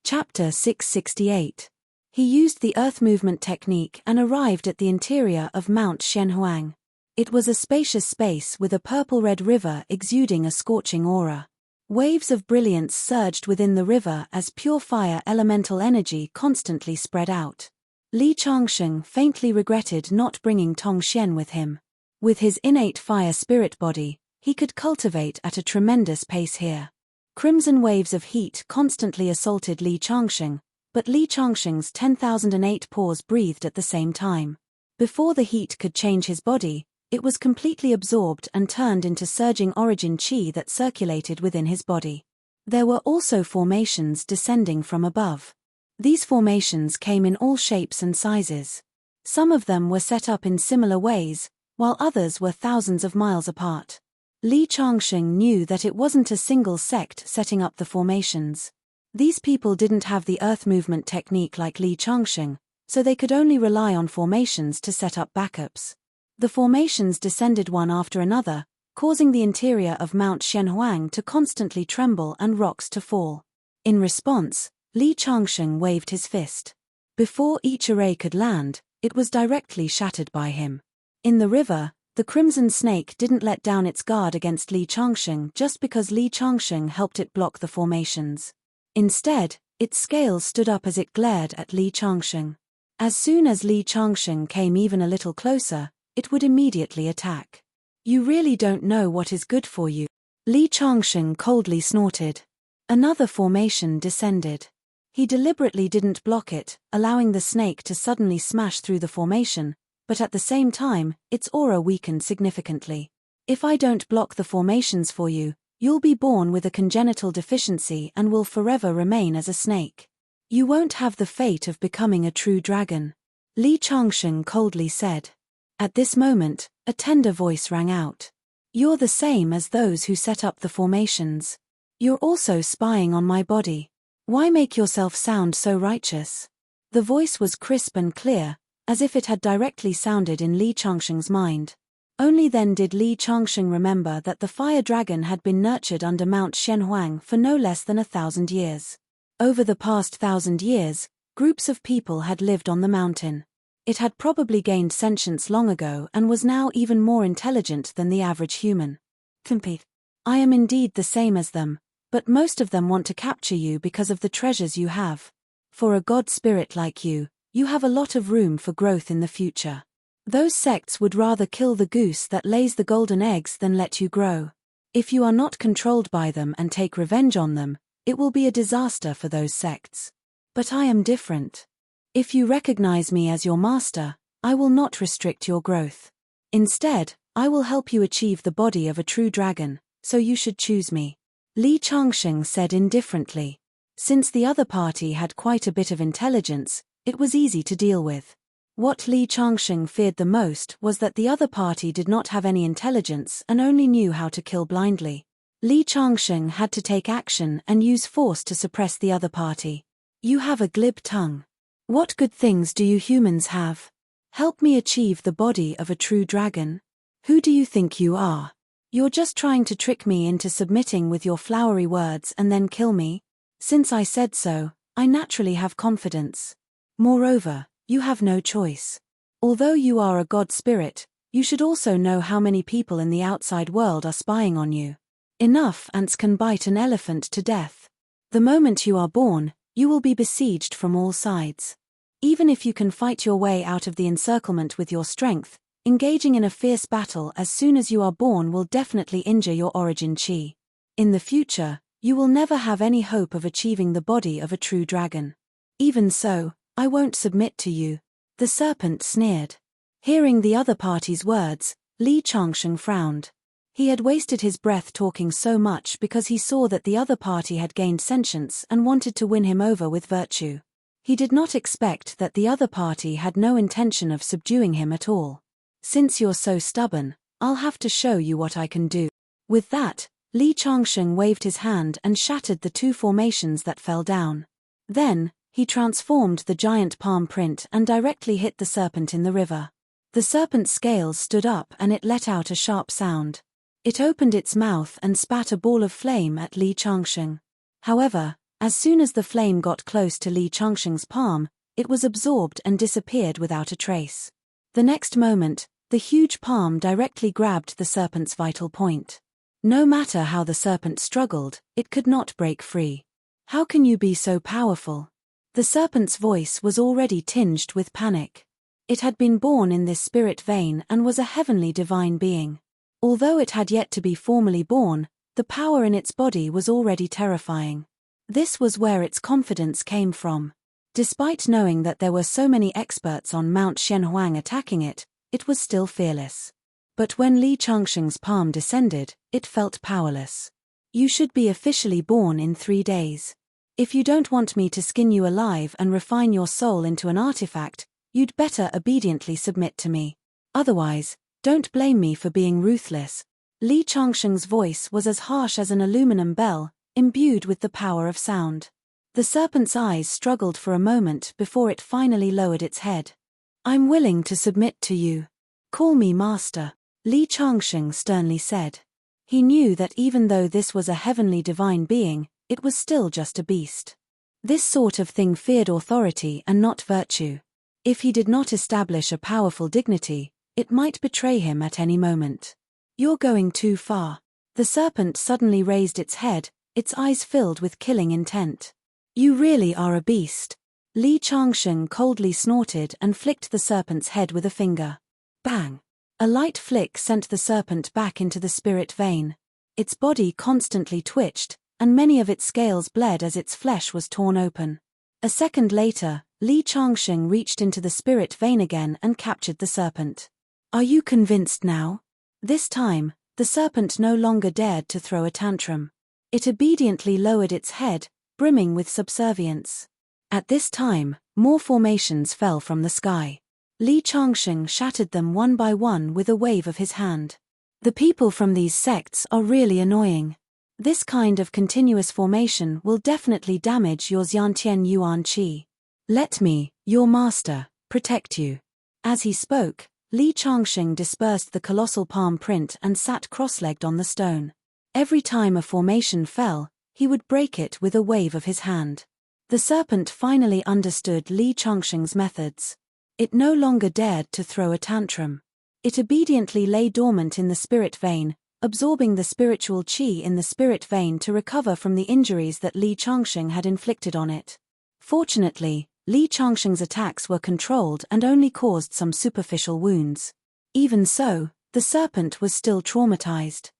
Chapter 668. He used the earth movement technique and arrived at the interior of Mount Xianhuang. It was a spacious space with a purple-red river exuding a scorching aura. Waves of brilliance surged within the river as pure fire elemental energy constantly spread out. Li Changsheng faintly regretted not bringing Tong Xian with him. With his innate fire spirit body, he could cultivate at a tremendous pace here. Crimson waves of heat constantly assaulted Li Changsheng, but Li Changsheng's 10,008 pores breathed at the same time. Before the heat could change his body, it was completely absorbed and turned into surging origin chi that circulated within his body. There were also formations descending from above. These formations came in all shapes and sizes. Some of them were set up in similar ways, while others were thousands of miles apart. Li Changsheng knew that it wasn't a single sect setting up the formations. These people didn't have the earth movement technique like Li Changsheng, so they could only rely on formations to set up backups. The formations descended one after another, causing the interior of Mount Xianhuang to constantly tremble and rocks to fall. In response, Li Changsheng waved his fist. Before each array could land, it was directly shattered by him. In the river, the crimson snake didn't let down its guard against Li Changsheng just because Li Changsheng helped it block the formations. Instead, its scales stood up as it glared at Li Changsheng. As soon as Li Changsheng came even a little closer, it would immediately attack. "You really don't know what is good for you," Li Changsheng coldly snorted. Another formation descended. He deliberately didn't block it, allowing the snake to suddenly smash through the formation, but at the same time, its aura weakened significantly. "If I don't block the formations for you, you'll be born with a congenital deficiency and will forever remain as a snake. You won't have the fate of becoming a true dragon," Li Changsheng coldly said. At this moment, a tender voice rang out. "You're the same as those who set up the formations. You're also spying on my body. Why make yourself sound so righteous?" The voice was crisp and clear, as if it had directly sounded in Li Changsheng's mind. Only then did Li Changsheng remember that the fire dragon had been nurtured under Mount Xianhuang for no less than 1,000 years. Over the past 1,000 years, groups of people had lived on the mountain. It had probably gained sentience long ago and was now even more intelligent than the average human. "Compete. I am indeed the same as them, but most of them want to capture you because of the treasures you have. For a god spirit like you, you have a lot of room for growth in the future. Those sects would rather kill the goose that lays the golden eggs than let you grow. If you are not controlled by them and take revenge on them, it will be a disaster for those sects. But I am different. If you recognize me as your master, I will not restrict your growth. Instead, I will help you achieve the body of a true dragon, so you should choose me," Li Changsheng said indifferently. Since the other party had quite a bit of intelligence, it was easy to deal with. What Li Changsheng feared the most was that the other party did not have any intelligence and only knew how to kill blindly. Li Changsheng had to take action and use force to suppress the other party. "You have a glib tongue. What good things do you humans have? Help me achieve the body of a true dragon? Who do you think you are? You're just trying to trick me into submitting with your flowery words and then kill me? Since I said so, I naturally have confidence. Moreover, you have no choice. Although you are a god spirit, you should also know how many people in the outside world are spying on you. Enough ants can bite an elephant to death. The moment you are born, you will be besieged from all sides. Even if you can fight your way out of the encirclement with your strength, engaging in a fierce battle as soon as you are born will definitely injure your origin chi. In the future, you will never have any hope of achieving the body of a true dragon. Even so, I won't submit to you," the serpent sneered. Hearing the other party's words, Li Changsheng frowned. He had wasted his breath talking so much because he saw that the other party had gained sentience and wanted to win him over with virtue. He did not expect that the other party had no intention of subduing him at all. "Since you're so stubborn, I'll have to show you what I can do." With that, Li Changsheng waved his hand and shattered the two formations that fell down. Then, he transformed the giant palm print and directly hit the serpent in the river. The serpent's scales stood up and it let out a sharp sound. It opened its mouth and spat a ball of flame at Li Changsheng. However, as soon as the flame got close to Li Changsheng's palm, it was absorbed and disappeared without a trace. The next moment, the huge palm directly grabbed the serpent's vital point. No matter how the serpent struggled, it could not break free. "How can you be so powerful?" The serpent's voice was already tinged with panic. It had been born in this spirit vein and was a heavenly divine being. Although it had yet to be formally born, the power in its body was already terrifying. This was where its confidence came from. Despite knowing that there were so many experts on Mount Xianhuang attacking it, it was still fearless. But when Li Changsheng's palm descended, it felt powerless. "You should be officially born in 3 days. If you don't want me to skin you alive and refine your soul into an artifact, you'd better obediently submit to me. Otherwise, don't blame me for being ruthless." Li Changsheng's voice was as harsh as an aluminum bell, imbued with the power of sound. The serpent's eyes struggled for a moment before it finally lowered its head. "I'm willing to submit to you. Call me master," Li Changsheng sternly said. He knew that even though this was a heavenly divine being, it was still just a beast. This sort of thing feared authority and not virtue. If he did not establish a powerful dignity, it might betray him at any moment. "You're going too far." The serpent suddenly raised its head, its eyes filled with killing intent. "You really are a beast." Li Changsheng coldly snorted and flicked the serpent's head with a finger. Bang! A light flick sent the serpent back into the spirit vein. Its body constantly twitched, and many of its scales bled as its flesh was torn open. A second later, Li Changsheng reached into the spirit vein again and captured the serpent. "Are you convinced now?" This time, the serpent no longer dared to throw a tantrum. It obediently lowered its head, brimming with subservience. At this time, more formations fell from the sky. Li Changsheng shattered them one by one with a wave of his hand. "The people from these sects are really annoying. This kind of continuous formation will definitely damage your Xiantian Yuan Qi. Let me, your master, protect you." As he spoke, Li Changsheng dispersed the colossal palm print and sat cross-legged on the stone. Every time a formation fell, he would break it with a wave of his hand. The serpent finally understood Li Changsheng's methods. It no longer dared to throw a tantrum. It obediently lay dormant in the spirit vein, absorbing the spiritual qi in the spirit vein to recover from the injuries that Li Changsheng had inflicted on it. Fortunately, Li Changsheng's attacks were controlled and only caused some superficial wounds. Even so, the serpent was still traumatized.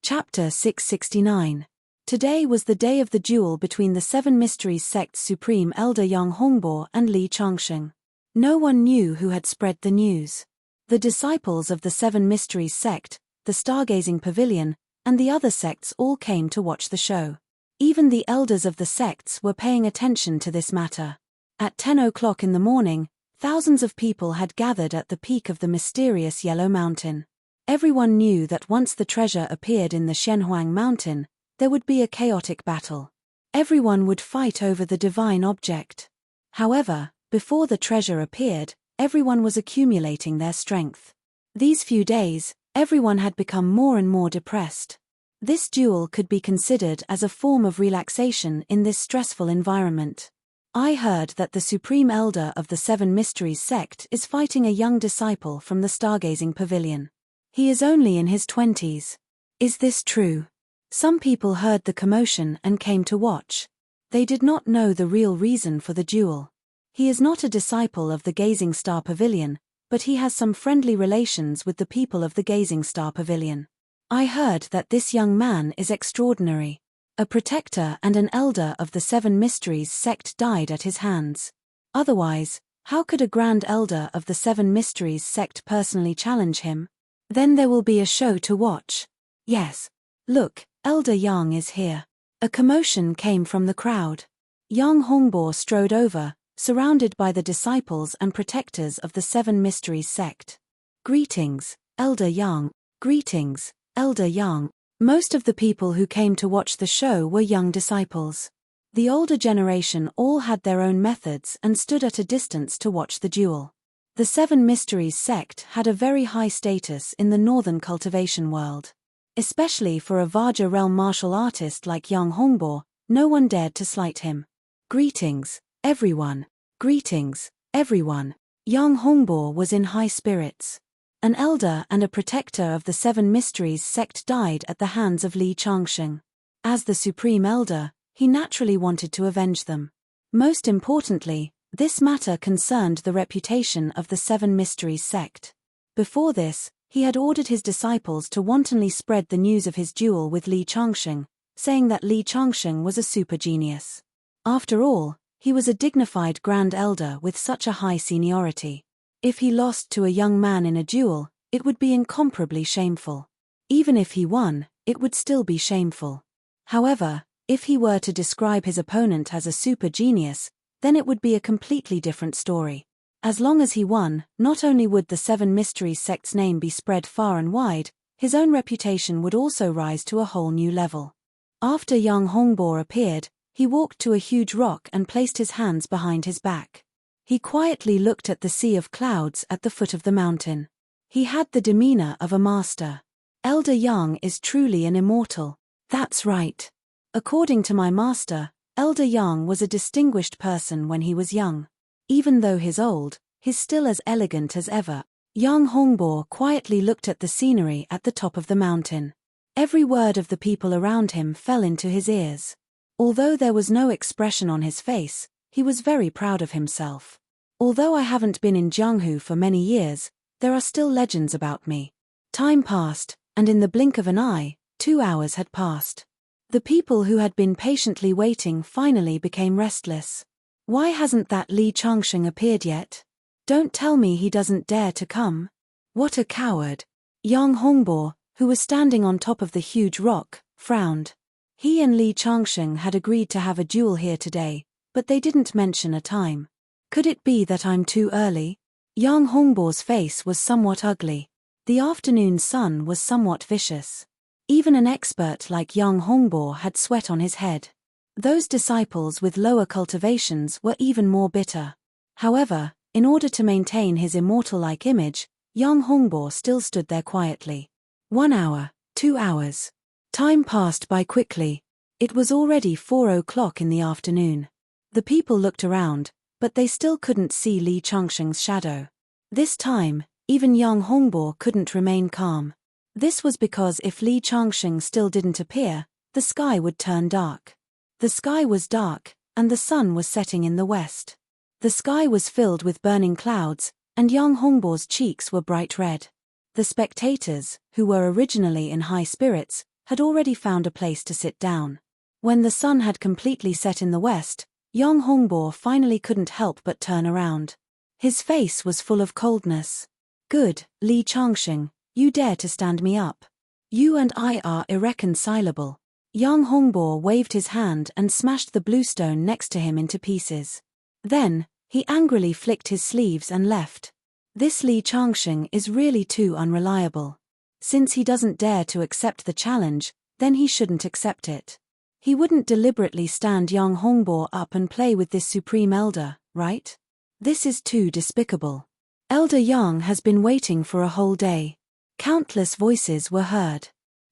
Chapter 669. Today was the day of the duel between the Seven Mysteries sect's supreme elder Yang Hongbo and Li Changsheng. No one knew who had spread the news. The disciples of the Seven Mysteries sect, the Stargazing Pavilion, and the other sects all came to watch the show. Even the elders of the sects were paying attention to this matter. At 10 o'clock in the morning, thousands of people had gathered at the peak of the mysterious Yellow Mountain. Everyone knew that once the treasure appeared in the Shenhuang Mountain, there would be a chaotic battle. Everyone would fight over the divine object. However, before the treasure appeared, everyone was accumulating their strength. These few days, everyone had become more and more depressed. This duel could be considered as a form of relaxation in this stressful environment. "I heard that the Supreme Elder of the Seven Mysteries sect is fighting a young disciple from the Stargazing Pavilion. He is only in his 20s. Is this true?" Some people heard the commotion and came to watch. They did not know the real reason for the duel. He is not a disciple of the Gazing Star Pavilion, but he has some friendly relations with the people of the Gazing Star Pavilion. "I heard that this young man is extraordinary. A protector and an elder of the Seven Mysteries sect died at his hands. Otherwise, how could a Grand Elder of the Seven Mysteries sect personally challenge him? Then there will be a show to watch. Yes. Look, Elder Yang is here." A commotion came from the crowd. Yang Hongbo strode over, surrounded by the disciples and protectors of the Seven Mysteries sect. "Greetings, Elder Yang. Greetings, Elder Yang." Most of the people who came to watch the show were young disciples. The older generation all had their own methods and stood at a distance to watch the duel. The Seven Mysteries sect had a very high status in the northern cultivation world. Especially for a Vajra realm martial artist like Yang Hongbo, no one dared to slight him. "Greetings, everyone. Greetings, everyone." Yang Hongbo was in high spirits. An elder and a protector of the Seven Mysteries sect died at the hands of Li Changsheng. As the Supreme Elder, he naturally wanted to avenge them. Most importantly, this matter concerned the reputation of the Seven Mysteries sect. Before this, he had ordered his disciples to wantonly spread the news of his duel with Li Changsheng, saying that Li Changsheng was a super genius. After all, he was a dignified Grand Elder with such a high seniority. If he lost to a young man in a duel, it would be incomparably shameful. Even if he won, it would still be shameful. However, if he were to describe his opponent as a super genius, then it would be a completely different story. As long as he won, not only would the Seven Mysteries sect's name be spread far and wide, his own reputation would also rise to a whole new level. After Yang Hongbo appeared, He walked to a huge rock and placed his hands behind his back. He quietly looked at the sea of clouds at the foot of the mountain. He had the demeanor of a master. Elder Yang is truly an immortal. That's right. According to my master, Elder Yang was a distinguished person when he was young. Even though he's old, he's still as elegant as ever. Yang Hongbo quietly looked at the scenery at the top of the mountain. Every word of the people around him fell into his ears. Although there was no expression on his face, he was very proud of himself. Although I haven't been in Jianghu for many years, there are still legends about me. Time passed, and in the blink of an eye, 2 hours had passed. The people who had been patiently waiting finally became restless. Why hasn't that Li Changsheng appeared yet? Don't tell me he doesn't dare to come. What a coward. Yang Hongbo, who was standing on top of the huge rock, frowned. He and Li Changsheng had agreed to have a duel here today, but they didn't mention a time. Could it be that I'm too early? Yang Hongbo's face was somewhat ugly. The afternoon sun was somewhat vicious. Even an expert like Yang Hongbo had sweat on his head. Those disciples with lower cultivations were even more bitter. However, in order to maintain his immortal-like image, Yang Hongbo still stood there quietly. 1 hour, 2 hours. Time passed by quickly. It was already 4 o'clock in the afternoon. The people looked around, but they still couldn't see Li Changsheng's shadow. This time, even Yang Hongbo couldn't remain calm. This was because if Li Changsheng still didn't appear, the sky would turn dark. The sky was dark, and the sun was setting in the west. The sky was filled with burning clouds, and Yang Hongbo's cheeks were bright red. The spectators, who were originally in high spirits, had already found a place to sit down. When the sun had completely set in the west, Yang Hongbo finally couldn't help but turn around. His face was full of coldness. Good, Li Changsheng, you dare to stand me up. You and I are irreconcilable. Yang Hongbo waved his hand and smashed the blue stone next to him into pieces. Then, he angrily flicked his sleeves and left. This Li Changsheng is really too unreliable. Since he doesn't dare to accept the challenge, then he shouldn't accept it. He wouldn't deliberately stand Yang Hongbo up and play with this supreme elder, right? This is too despicable. Elder Yang has been waiting for a whole day. Countless voices were heard.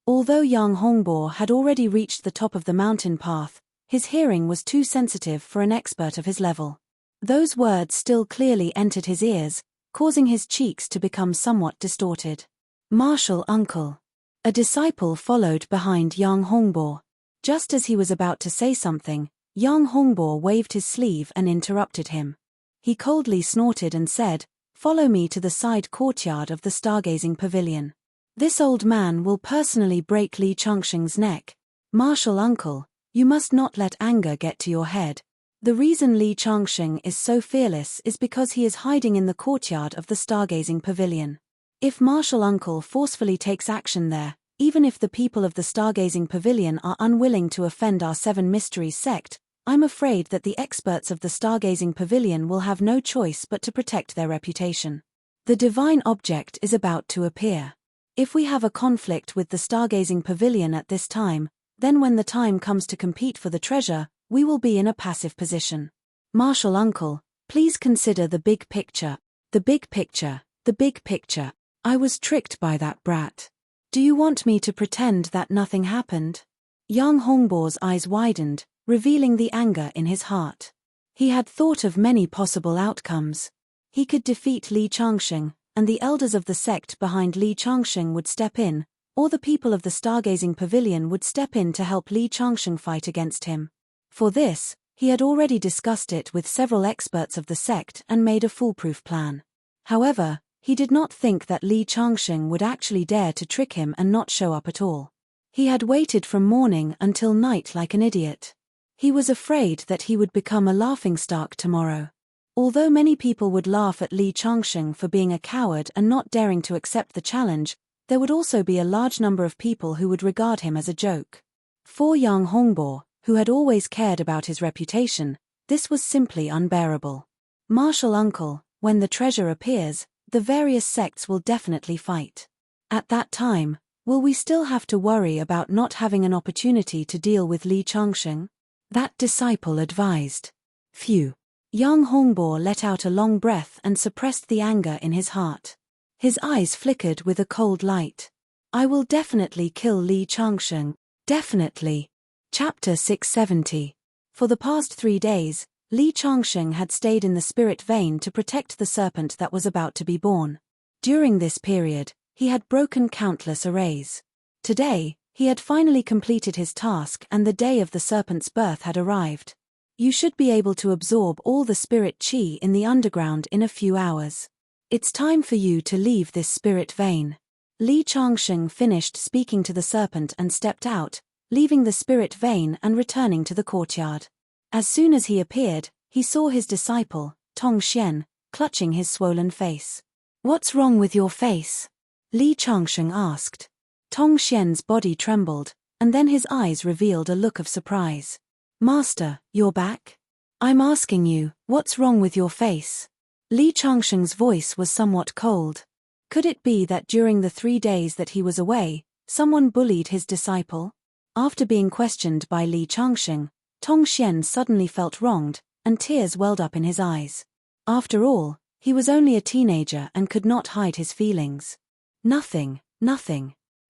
Although Yang Hongbo had already reached the top of the mountain path, his hearing was too sensitive for an expert of his level. Those words still clearly entered his ears, causing his cheeks to become somewhat distorted. Martial uncle. A disciple followed behind Yang Hongbo. Just as he was about to say something, Yang Hongbo waved his sleeve and interrupted him. He coldly snorted and said, "Follow me to the side courtyard of the stargazing pavilion. This old man will personally break Li Changsheng's neck. Martial uncle, you must not let anger get to your head. The reason Li Changsheng is so fearless is because he is hiding in the courtyard of the stargazing pavilion. If martial uncle forcefully takes action there, even if the people of the stargazing pavilion are unwilling to offend our 7 mysteries sect, I'm afraid that the experts of the stargazing pavilion will have no choice but to protect their reputation. The divine object is about to appear. If we have a conflict with the stargazing pavilion at this time, then when the time comes to compete for the treasure, we will be in a passive position. Martial uncle, please consider the big picture. The big picture, the big picture. I was tricked by that brat. Do you want me to pretend that nothing happened?" Yang Hongbo's eyes widened, revealing the anger in his heart. He had thought of many possible outcomes. He could defeat Li Changsheng, and the elders of the sect behind Li Changsheng would step in, or the people of the stargazing pavilion would step in to help Li Changsheng fight against him. For this, he had already discussed it with several experts of the sect and made a foolproof plan. However, he did not think that Li Changsheng would actually dare to trick him and not show up at all. He had waited from morning until night like an idiot. He was afraid that he would become a laughingstock tomorrow. Although many people would laugh at Li Changsheng for being a coward and not daring to accept the challenge, there would also be a large number of people who would regard him as a joke. For Yang Hongbo, who had always cared about his reputation, this was simply unbearable. Martial uncle, when the treasure appears, the various sects will definitely fight. At that time, will we still have to worry about not having an opportunity to deal with Li Changsheng? that disciple advised. Phew. Young Hongbo let out a long breath and suppressed the anger in his heart. His eyes flickered with a cold light. I will definitely kill Li Changsheng. Definitely. Chapter 670. For the past 3 days, Li Changsheng had stayed in the spirit vein to protect the serpent that was about to be born. During this period, he had broken countless arrays. Today, he had finally completed his task and the day of the serpent's birth had arrived. You should be able to absorb all the spirit qi in the underground in a few hours. It's time for you to leave this spirit vein. Li Changsheng finished speaking to the serpent and stepped out, leaving the spirit vein and returning to the courtyard. As soon as he appeared, he saw his disciple, Tong Xian, clutching his swollen face. What's wrong with your face? Li Changsheng asked. Tong Xian's body trembled, and then his eyes revealed a look of surprise. Master, you're back? I'm asking you, what's wrong with your face? Li Changsheng's voice was somewhat cold. Could it be that during the 3 days that he was away, someone bullied his disciple? After being questioned by Li Changsheng, Tong Xian suddenly felt wronged, and tears welled up in his eyes. After all, he was only a teenager and could not hide his feelings. Nothing.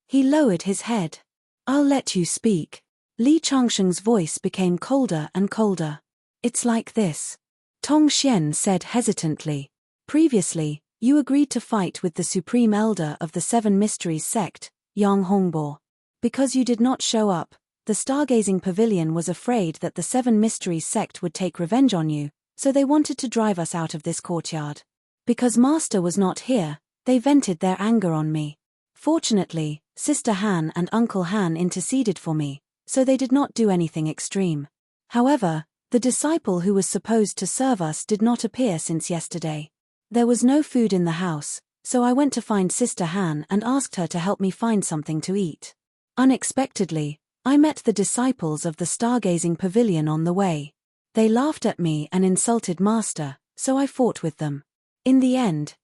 He lowered his head. I'll let you speak. Li Changsheng's voice became colder and colder. It's like this. Tong Xian said hesitantly. Previously, you agreed to fight with the Supreme Elder of the Seven Mysteries sect, Yang Hongbo. Because you did not show up, the Stargazing Pavilion was afraid that the Seven Mysteries sect would take revenge on you, so they wanted to drive us out of this courtyard. Because Master was not here, they vented their anger on me. Fortunately, Sister Han and Uncle Han interceded for me, so they did not do anything extreme. However, the disciple who was supposed to serve us did not appear since yesterday. There was no food in the house, so I went to find Sister Han and asked her to help me find something to eat. Unexpectedly, I met the disciples of the Stargazing Pavilion on the way. They laughed at me and insulted Master, so I fought with them. In the end,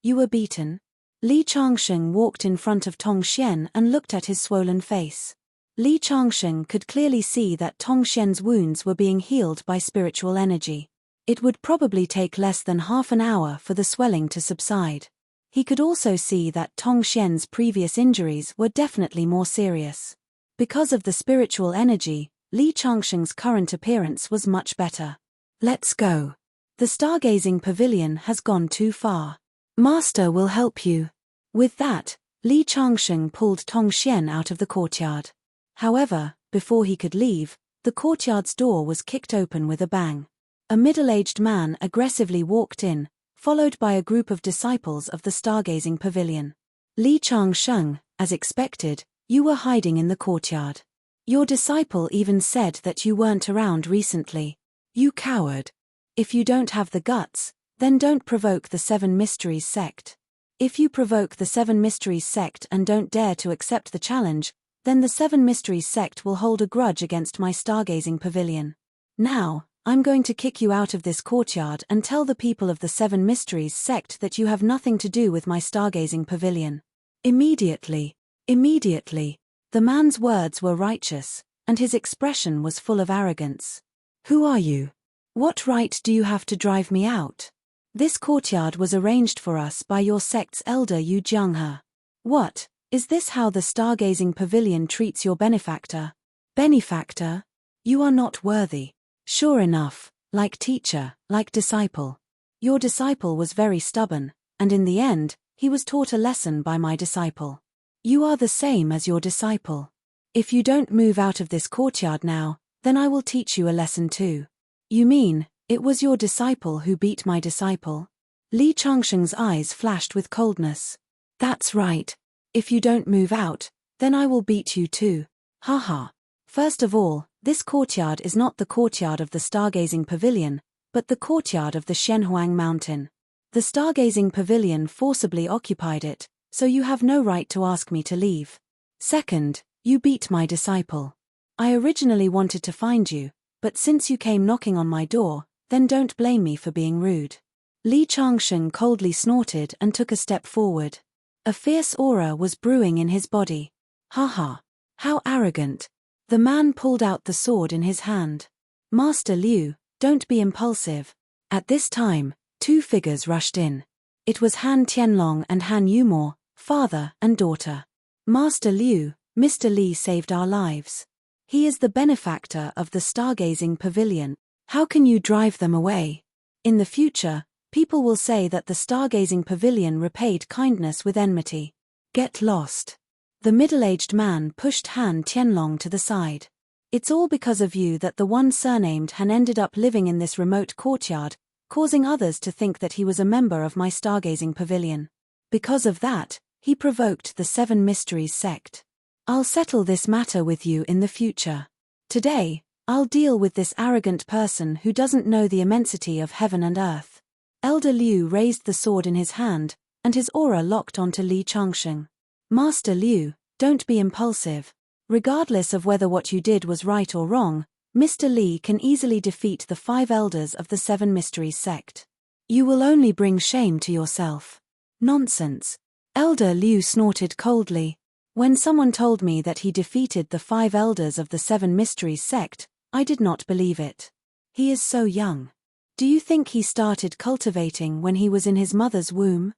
you were beaten. Li Changsheng walked in front of Tong Xian and looked at his swollen face. Li Changsheng could clearly see that Tong Xian's wounds were being healed by spiritual energy. It would probably take less than half an hour for the swelling to subside. He could also see that Tong Xian's previous injuries were definitely more serious. Because of the spiritual energy, Li Changsheng's current appearance was much better. Let's go. The Stargazing Pavilion has gone too far. Master will help you. With that, Li Changsheng pulled Tong Xian out of the courtyard. However, before he could leave, the courtyard's door was kicked open with a bang. A middle-aged man aggressively walked in, followed by a group of disciples of the Stargazing Pavilion. Li Changsheng, as expected, you were hiding in the courtyard. Your disciple even said that you weren't around recently. You coward. If you don't have the guts, then don't provoke the Seven Mysteries sect. If you provoke the Seven Mysteries sect and don't dare to accept the challenge, then the Seven Mysteries sect will hold a grudge against my Stargazing Pavilion. Now, I'm going to kick you out of this courtyard and tell the people of the Seven Mysteries sect that you have nothing to do with my Stargazing Pavilion. Immediately. The man's words were righteous, and his expression was full of arrogance. Who are you? What right do you have to drive me out? This courtyard was arranged for us by your sect's elder Yu Jianghe. What, is this how the Stargazing Pavilion treats your benefactor? Benefactor? You are not worthy. Sure enough, like teacher, like disciple. Your disciple was very stubborn, and in the end, he was taught a lesson by my disciple. You are the same as your disciple. If you don't move out of this courtyard now, then I will teach you a lesson too. You mean, it was your disciple who beat my disciple? Li Changsheng's eyes flashed with coldness. That's right. If you don't move out, then I will beat you too. Haha. First of all, this courtyard is not the courtyard of the Stargazing Pavilion, but the courtyard of the Shenhuang Mountain. The Stargazing Pavilion forcibly occupied it, so you have no right to ask me to leave. Second, you beat my disciple. I originally wanted to find you, but since you came knocking on my door, then don't blame me for being rude. Li Changsheng coldly snorted and took a step forward. A fierce aura was brewing in his body. Haha. How arrogant. The man pulled out the sword in his hand. Master Liu, don't be impulsive. At this time, two figures rushed in. It was Han Tianlong and Han Yumor, father and daughter. Master Liu, Mr. Li saved our lives. He is the benefactor of the stargazing pavilion. How can you drive them away? In the future, people will say that the stargazing pavilion repaid kindness with enmity. Get lost. The middle-aged man pushed Han Tianlong to the side. It's all because of you that the one surnamed Han ended up living in this remote courtyard, causing others to think that he was a member of my stargazing pavilion. Because of that, he provoked the Seven Mysteries sect. I'll settle this matter with you in the future. Today, I'll deal with this arrogant person who doesn't know the immensity of heaven and earth. Elder Liu raised the sword in his hand, and his aura locked onto Li Changsheng. Master Liu, don't be impulsive. Regardless of whether what you did was right or wrong, Mr. Li can easily defeat the 5 elders of the Seven Mysteries sect. You will only bring shame to yourself. Nonsense. Elder Liu snorted coldly. When someone told me that he defeated the 5 elders of the Seven Mysteries sect, I did not believe it. He is so young. Do you think he started cultivating when he was in his mother's womb?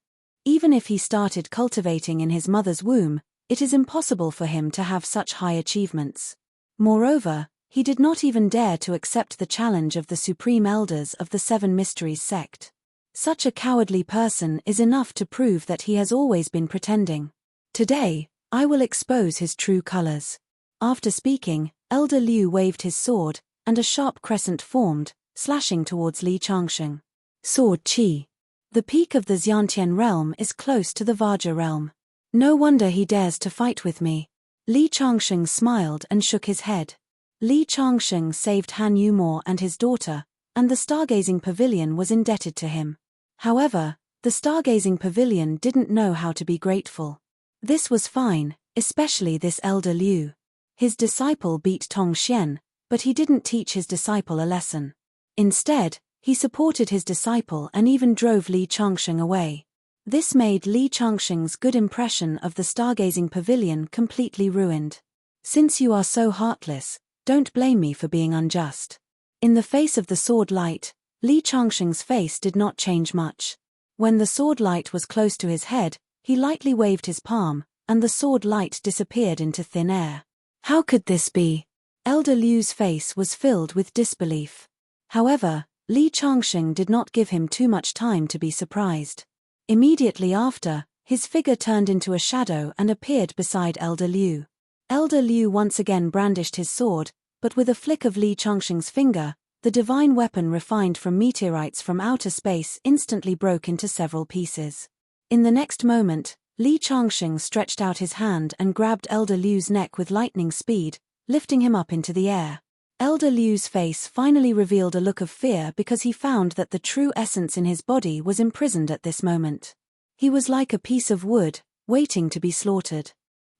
Even if he started cultivating in his mother's womb, it is impossible for him to have such high achievements. Moreover, he did not even dare to accept the challenge of the supreme elders of the Seven Mysteries sect. Such a cowardly person is enough to prove that he has always been pretending. Today, I will expose his true colors. After speaking, Elder Liu waved his sword, and a sharp crescent formed, slashing towards Li Changsheng. Sword Qi. The peak of the Xiantian realm is close to the Vajra realm. No wonder he dares to fight with me. Li Changsheng smiled and shook his head. Li Changsheng saved Han Yumor and his daughter, and the stargazing pavilion was indebted to him. However, the stargazing pavilion didn't know how to be grateful. This was fine, especially this Elder Liu. His disciple beat Tong Xian, but he didn't teach his disciple a lesson. Instead, he supported his disciple and even drove Li Changsheng away. This made Li Changsheng's good impression of the stargazing pavilion completely ruined. Since you are so heartless, don't blame me for being unjust. In the face of the sword light, Li Changsheng's face did not change much. When the sword light was close to his head, he lightly waved his palm, and the sword light disappeared into thin air. How could this be? Elder Liu's face was filled with disbelief. However, Li Changsheng did not give him too much time to be surprised. Immediately after, his figure turned into a shadow and appeared beside Elder Liu. Elder Liu once again brandished his sword, but with a flick of Li Changsheng's finger, the divine weapon refined from meteorites from outer space instantly broke into several pieces. In the next moment, Li Changsheng stretched out his hand and grabbed Elder Liu's neck with lightning speed, lifting him up into the air. Elder Liu's face finally revealed a look of fear because he found that the true essence in his body was imprisoned at this moment. He was like a piece of wood, waiting to be slaughtered.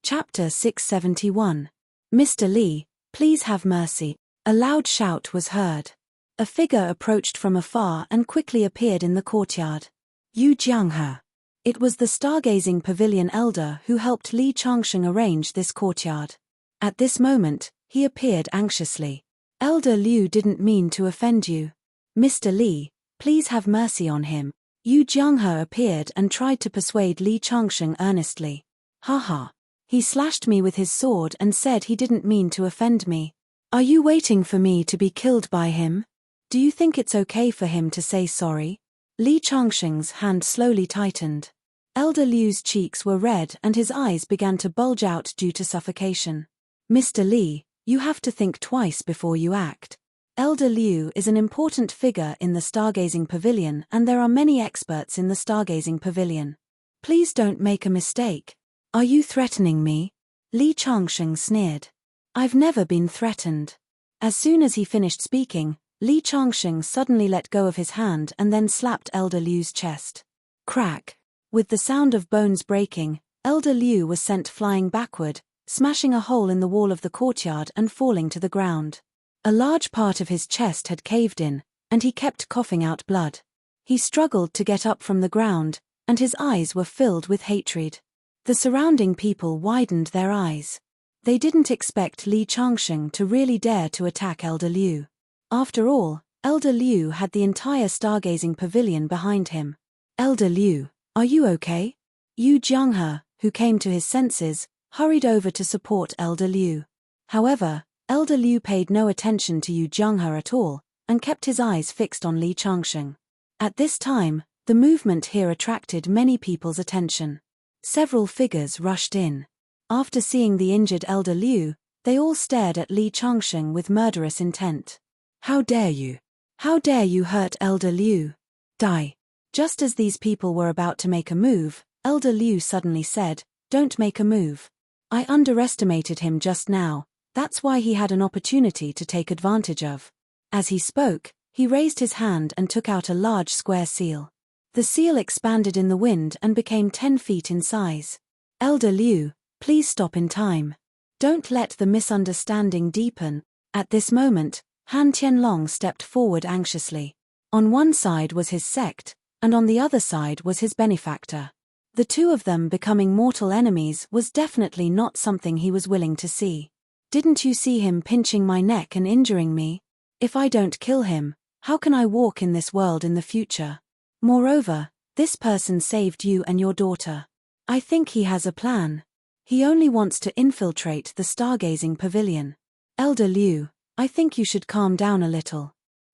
Chapter 671. Mr. Li, please have mercy. A loud shout was heard. A figure approached from afar and quickly appeared in the courtyard. Yu Jianghe. It was the stargazing pavilion elder who helped Li Changsheng arrange this courtyard. At this moment, he appeared anxiously. Elder Liu didn't mean to offend you. Mr. Li, please have mercy on him. Yu Jianghe appeared and tried to persuade Li Changsheng earnestly. Haha. He slashed me with his sword and said he didn't mean to offend me. Are you waiting for me to be killed by him? Do you think it's okay for him to say sorry? Li Changsheng's hand slowly tightened. Elder Liu's cheeks were red and his eyes began to bulge out due to suffocation. Mr. Li, you have to think twice before you act. Elder Liu is an important figure in the stargazing pavilion and there are many experts in the stargazing pavilion. Please don't make a mistake. Are you threatening me? Li Changsheng sneered. I've never been threatened. As soon as he finished speaking, Li Changsheng suddenly let go of his hand and then slapped Elder Liu's chest. Crack. With the sound of bones breaking, Elder Liu was sent flying backward, smashing a hole in the wall of the courtyard and falling to the ground. A large part of his chest had caved in, and he kept coughing out blood. He struggled to get up from the ground, and his eyes were filled with hatred. The surrounding people widened their eyes. They didn't expect Li Changsheng to really dare to attack Elder Liu. After all, Elder Liu had the entire stargazing pavilion behind him. Elder Liu, are you okay? Yu Jianghe, who came to his senses, hurried over to support Elder Liu. However, Elder Liu paid no attention to Yu Jianghe at all, and kept his eyes fixed on Li Changsheng. At this time, the movement here attracted many people's attention. Several figures rushed in. After seeing the injured Elder Liu, they all stared at Li Changsheng with murderous intent. How dare you? How dare you hurt Elder Liu? Die. Just as these people were about to make a move, Elder Liu suddenly said, "Don't make a move. I underestimated him just now, that's why he had an opportunity to take advantage of." As he spoke, he raised his hand and took out a large square seal. The seal expanded in the wind and became 10 feet in size. Elder Liu, please stop in time. Don't let the misunderstanding deepen. At this moment, Han Tianlong stepped forward anxiously. On one side was his sect, and on the other side was his benefactor. The two of them becoming mortal enemies was definitely not something he was willing to see. Didn't you see him pinching my neck and injuring me? If I don't kill him, how can I walk in this world in the future? Moreover, this person saved you and your daughter. I think he has a plan. He only wants to infiltrate the stargazing pavilion. Elder Liu, I think you should calm down a little.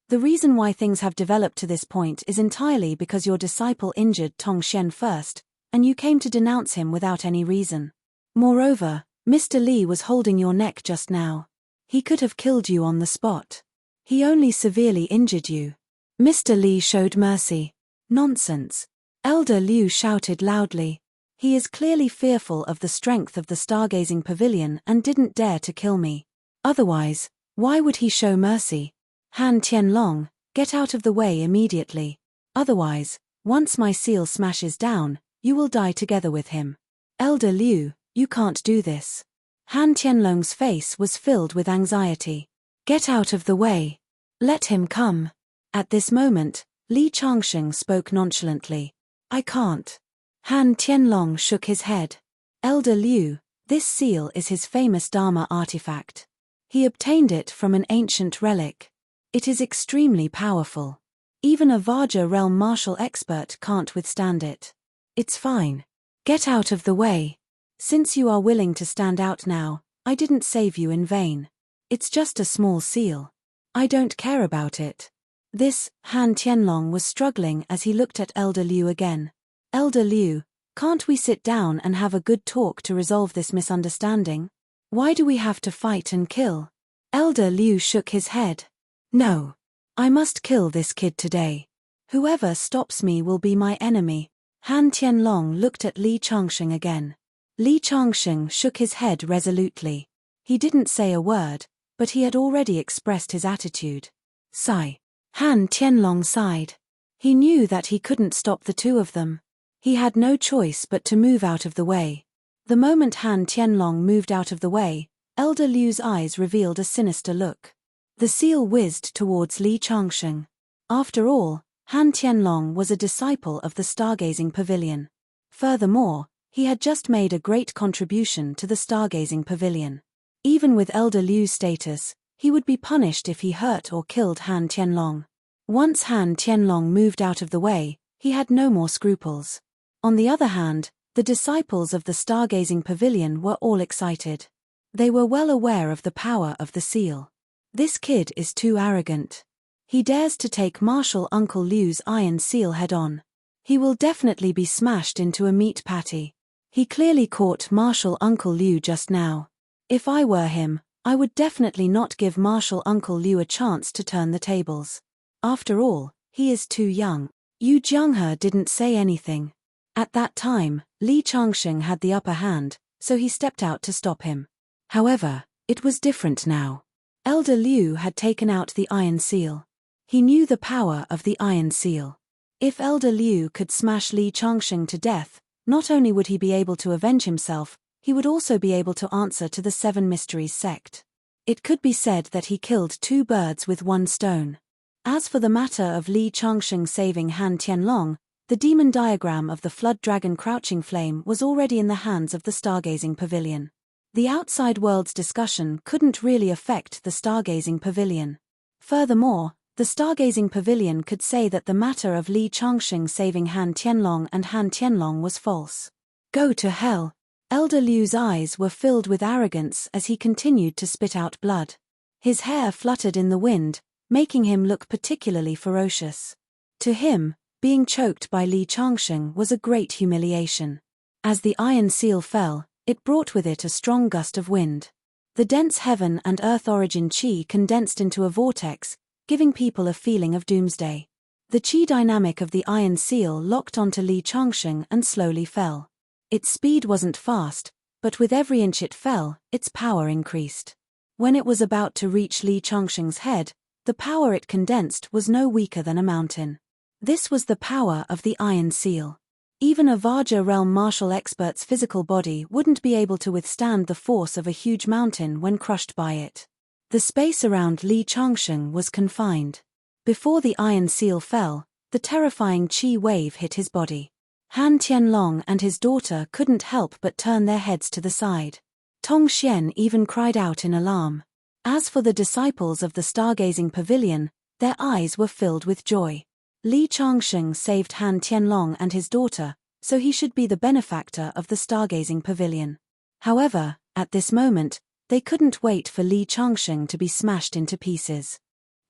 The reason why things have developed to this point is entirely because your disciple injured Tong Xian first, and you came to denounce him without any reason. Moreover, Mr. Li was holding your neck just now. He could have killed you on the spot. He only severely injured you. Mr. Li showed mercy. Nonsense. Elder Liu shouted loudly. He is clearly fearful of the strength of the stargazing pavilion and didn't dare to kill me. Otherwise, why would he show mercy? Han Tianlong, get out of the way immediately. Otherwise, once my seal smashes down, you will die together with him. Elder Liu, you can't do this. Han Tianlong's face was filled with anxiety. Get out of the way. Let him come. At this moment, Li Changsheng spoke nonchalantly. I can't. Han Tianlong shook his head. Elder Liu, this seal is his famous Dharma artifact. He obtained it from an ancient relic. It is extremely powerful. Even a Vajra realm martial expert can't withstand it. It's fine. Get out of the way. Since you are willing to stand out now, I didn't save you in vain. It's just a small seal. I don't care about it. This, Han Tianlong was struggling as he looked at Elder Liu again. Elder Liu, can't we sit down and have a good talk to resolve this misunderstanding? Why do we have to fight and kill? Elder Liu shook his head. No. I must kill this kid today. Whoever stops me will be my enemy. Han Tianlong looked at Li Changsheng again. Li Changsheng shook his head resolutely. He didn't say a word, but he had already expressed his attitude. Sigh. Han Tianlong sighed. He knew that he couldn't stop the two of them. He had no choice but to move out of the way. The moment Han Tianlong moved out of the way, Elder Liu's eyes revealed a sinister look. The seal whizzed towards Li Changsheng. After all, Han Tianlong was a disciple of the stargazing pavilion. Furthermore, he had just made a great contribution to the stargazing pavilion. Even with Elder Liu's status, he would be punished if he hurt or killed Han Tianlong. Once Han Tianlong moved out of the way, he had no more scruples. On the other hand, the disciples of the stargazing pavilion were all excited. They were well aware of the power of the seal. This kid is too arrogant. He dares to take Marshal Uncle Liu's iron seal head-on. He will definitely be smashed into a meat patty. He clearly caught Marshal Uncle Liu just now. If I were him, I would definitely not give Marshal Uncle Liu a chance to turn the tables. After all, he is too young. Yu Jianghe didn't say anything. At that time, Li Changsheng had the upper hand, so he stepped out to stop him. However, it was different now. Elder Liu had taken out the iron seal. He knew the power of the iron seal. If Elder Liu could smash Li Changsheng to death, not only would he be able to avenge himself, he would also be able to answer to the Seven Mysteries sect. It could be said that he killed two birds with one stone. As for the matter of Li Changsheng saving Han Tianlong, the demon diagram of the flood dragon crouching flame was already in the hands of the stargazing pavilion. The outside world's discussion couldn't really affect the stargazing pavilion. Furthermore, the stargazing pavilion could say that the matter of Li Changxing saving Han Tianlong and Han Tianlong was false. Go to hell. Elder Liu's eyes were filled with arrogance as he continued to spit out blood. His hair fluttered in the wind, making him look particularly ferocious. To him, being choked by Li Changxing was a great humiliation. As the iron seal fell, it brought with it a strong gust of wind. The dense heaven and earth origin qi condensed into a vortex, giving people a feeling of doomsday. The qi dynamic of the iron seal locked onto Li Changxing and slowly fell. Its speed wasn't fast, but with every inch it fell, its power increased. When it was about to reach Li Changxing's head, the power it condensed was no weaker than a mountain. This was the power of the iron seal. Even a Vajra realm martial expert's physical body wouldn't be able to withstand the force of a huge mountain when crushed by it. The space around Li Changxing was confined. Before the iron seal fell, the terrifying qi wave hit his body. Han Tianlong and his daughter couldn't help but turn their heads to the side. Tong Xian even cried out in alarm. As for the disciples of the stargazing pavilion, their eyes were filled with joy. Li Changxing saved Han Tianlong and his daughter, so he should be the benefactor of the stargazing pavilion. However, at this moment, they couldn't wait for Li Changxing to be smashed into pieces.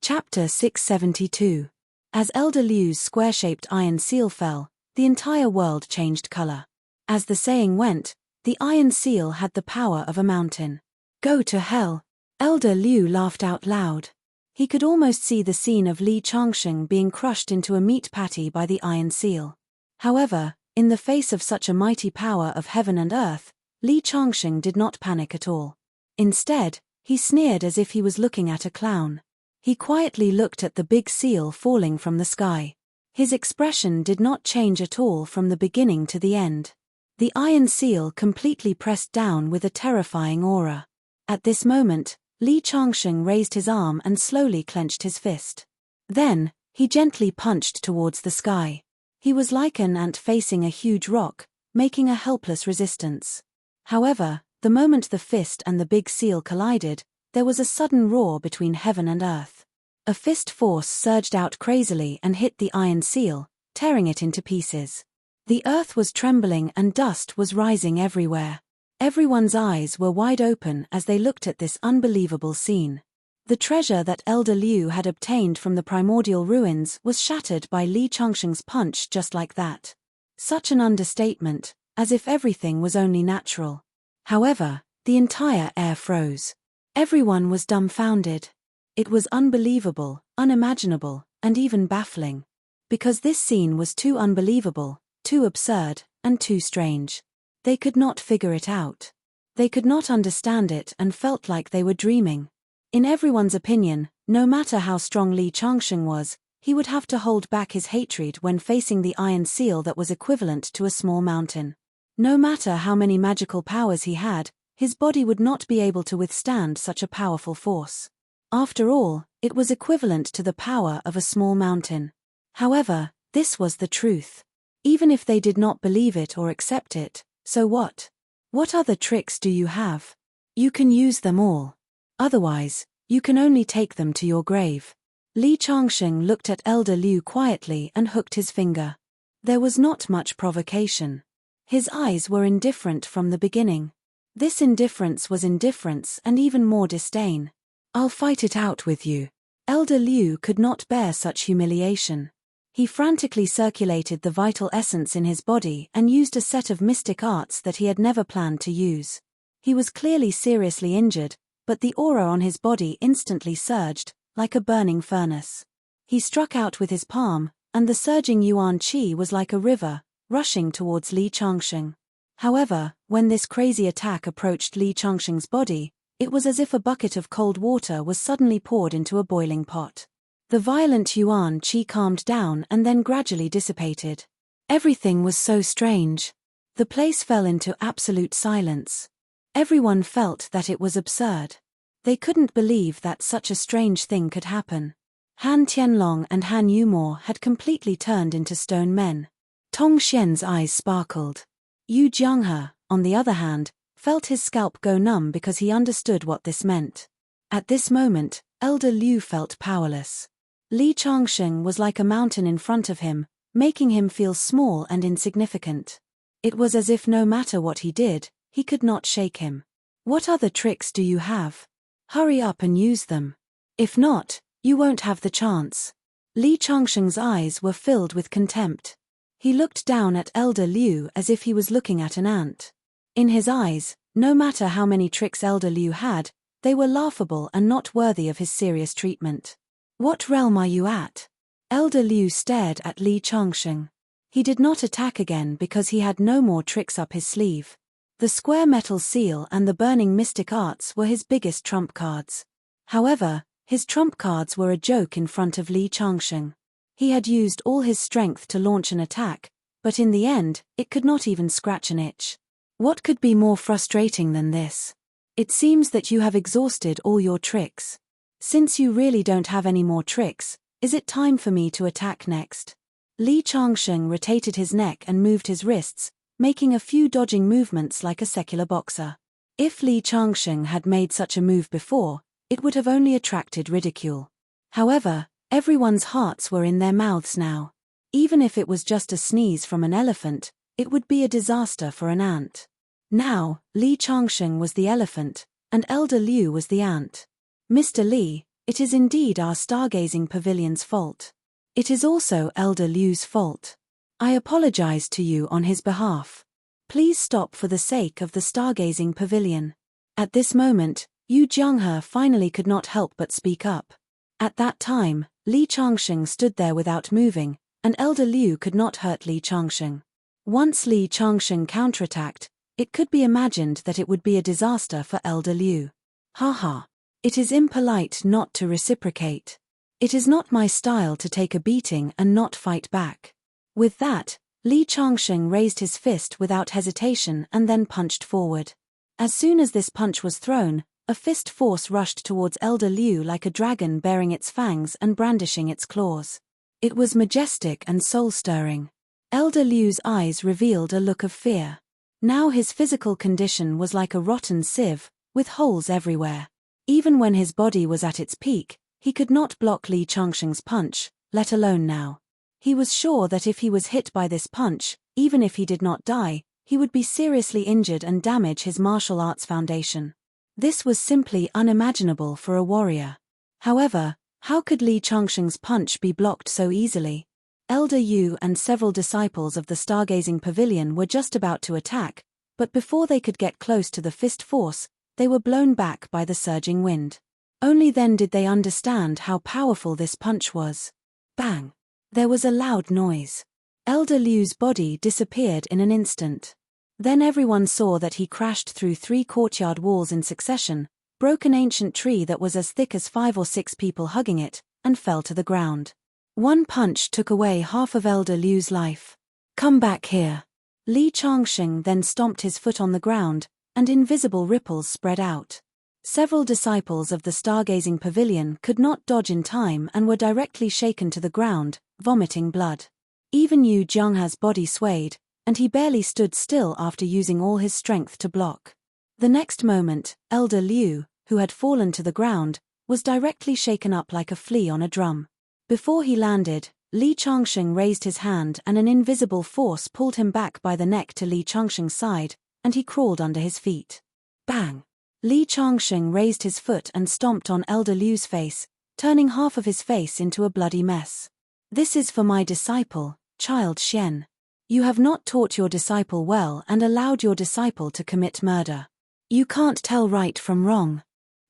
Chapter 672. As Elder Liu's square-shaped iron seal fell, the entire world changed color. As the saying went, the iron seal had the power of a mountain. Go to hell. Elder Liu laughed out loud. He could almost see the scene of Li Changxing being crushed into a meat patty by the iron seal. However, in the face of such a mighty power of heaven and earth, Li Changxing did not panic at all. Instead, he sneered as if he was looking at a clown. He quietly looked at the big seal falling from the sky. His expression did not change at all from the beginning to the end. The iron seal completely pressed down with a terrifying aura. At this moment, Li Changxing raised his arm and slowly clenched his fist. Then, he gently punched towards the sky. He was like an ant facing a huge rock, making a helpless resistance. However, the moment the fist and the big seal collided, there was a sudden roar between heaven and earth. A fist force surged out crazily and hit the iron seal, tearing it into pieces. The earth was trembling and dust was rising everywhere. Everyone's eyes were wide open as they looked at this unbelievable scene. The treasure that Elder Liu had obtained from the primordial ruins was shattered by Li Changxing's punch just like that. Such an understatement, as if everything was only natural. However, the entire air froze. Everyone was dumbfounded. It was unbelievable, unimaginable, and even baffling. Because this scene was too unbelievable, too absurd, and too strange. They could not figure it out. They could not understand it and felt like they were dreaming. In everyone's opinion, no matter how strong Li Changxing was, he would have to hold back his hatred when facing the iron seal that was equivalent to a small mountain. No matter how many magical powers he had, his body would not be able to withstand such a powerful force. After all, it was equivalent to the power of a small mountain. However, this was the truth. Even if they did not believe it or accept it, so what? What other tricks do you have? You can use them all. Otherwise, you can only take them to your grave. Li Changxing looked at Elder Liu quietly and hooked his finger. There was not much provocation. His eyes were indifferent from the beginning. This indifference was indifference and even more disdain. I'll fight it out with you. Elder Liu could not bear such humiliation. He frantically circulated the vital essence in his body and used a set of mystic arts that he had never planned to use. He was clearly seriously injured, but the aura on his body instantly surged, like a burning furnace. He struck out with his palm, and the surging yuan qi was like a river, rushing towards Li Changxing. However, when this crazy attack approached Li Changxing's body, it was as if a bucket of cold water was suddenly poured into a boiling pot. The violent yuan qi calmed down and then gradually dissipated. Everything was so strange. The place fell into absolute silence. Everyone felt that it was absurd. They couldn't believe that such a strange thing could happen. Han Tianlong and Han Yumor had completely turned into stone men. Tong Xian's eyes sparkled. Yu Jianghe, on the other hand, felt his scalp go numb because he understood what this meant. At this moment, Elder Liu felt powerless. Li Changsheng was like a mountain in front of him, making him feel small and insignificant. It was as if no matter what he did, he could not shake him. What other tricks do you have? Hurry up and use them. If not, you won't have the chance. Li Changsheng's eyes were filled with contempt. He looked down at Elder Liu as if he was looking at an ant. In his eyes, no matter how many tricks Elder Liu had, they were laughable and not worthy of his serious treatment. What realm are you at? Elder Liu stared at Li Changsheng. He did not attack again because he had no more tricks up his sleeve. The square metal seal and the burning mystic arts were his biggest trump cards. However, his trump cards were a joke in front of Li Changsheng. He had used all his strength to launch an attack, but in the end, it could not even scratch an itch. What could be more frustrating than this? It seems that you have exhausted all your tricks. Since you really don't have any more tricks, is it time for me to attack next? Li Changsheng rotated his neck and moved his wrists, making a few dodging movements like a secular boxer. If Li Changsheng had made such a move before, it would have only attracted ridicule. However, everyone's hearts were in their mouths now. Even if it was just a sneeze from an elephant, it would be a disaster for an ant. Now, Li Changsheng was the elephant, and Elder Liu was the ant. Mr. Li, it is indeed our stargazing pavilion's fault. It is also Elder Liu's fault. I apologize to you on his behalf. Please stop for the sake of the stargazing pavilion. At this moment, Yu Jianghe finally could not help but speak up. At that time, Li Changsheng stood there without moving, and Elder Liu could not hurt Li Changsheng. Once Li Changsheng counterattacked, it could be imagined that it would be a disaster for Elder Liu. Haha. It is impolite not to reciprocate. It is not my style to take a beating and not fight back. With that, Li Changsheng raised his fist without hesitation and then punched forward. As soon as this punch was thrown, a fist force rushed towards Elder Liu like a dragon baring its fangs and brandishing its claws. It was majestic and soul-stirring. Elder Liu's eyes revealed a look of fear. Now his physical condition was like a rotten sieve, with holes everywhere. Even when his body was at its peak, he could not block Li Changsheng's punch, let alone now. He was sure that if he was hit by this punch, even if he did not die, he would be seriously injured and damage his martial arts foundation. This was simply unimaginable for a warrior. However, how could Li Changsheng's punch be blocked so easily? Elder Yu and several disciples of the Stargazing Pavilion were just about to attack, but before they could get close to the fist force, they were blown back by the surging wind. Only then did they understand how powerful this punch was. Bang! There was a loud noise. Elder Liu's body disappeared in an instant. Then everyone saw that he crashed through 3 courtyard walls in succession, broke an ancient tree that was as thick as 5 or 6 people hugging it, and fell to the ground. One punch took away half of Elder Liu's life. Come back here. Li Changsheng then stomped his foot on the ground, and invisible ripples spread out. Several disciples of the Stargazing Pavilion could not dodge in time and were directly shaken to the ground, vomiting blood. Even Yu Jianghe's body swayed, and he barely stood still after using all his strength to block. The next moment, Elder Liu, who had fallen to the ground, was directly shaken up like a flea on a drum. Before he landed, Li Changsheng raised his hand and an invisible force pulled him back by the neck to Li Changsheng's side, and he crawled under his feet. Bang! Li Changsheng raised his foot and stomped on Elder Liu's face, turning half of his face into a bloody mess. This is for my disciple, Child Xian. You have not taught your disciple well and allowed your disciple to commit murder. You can't tell right from wrong.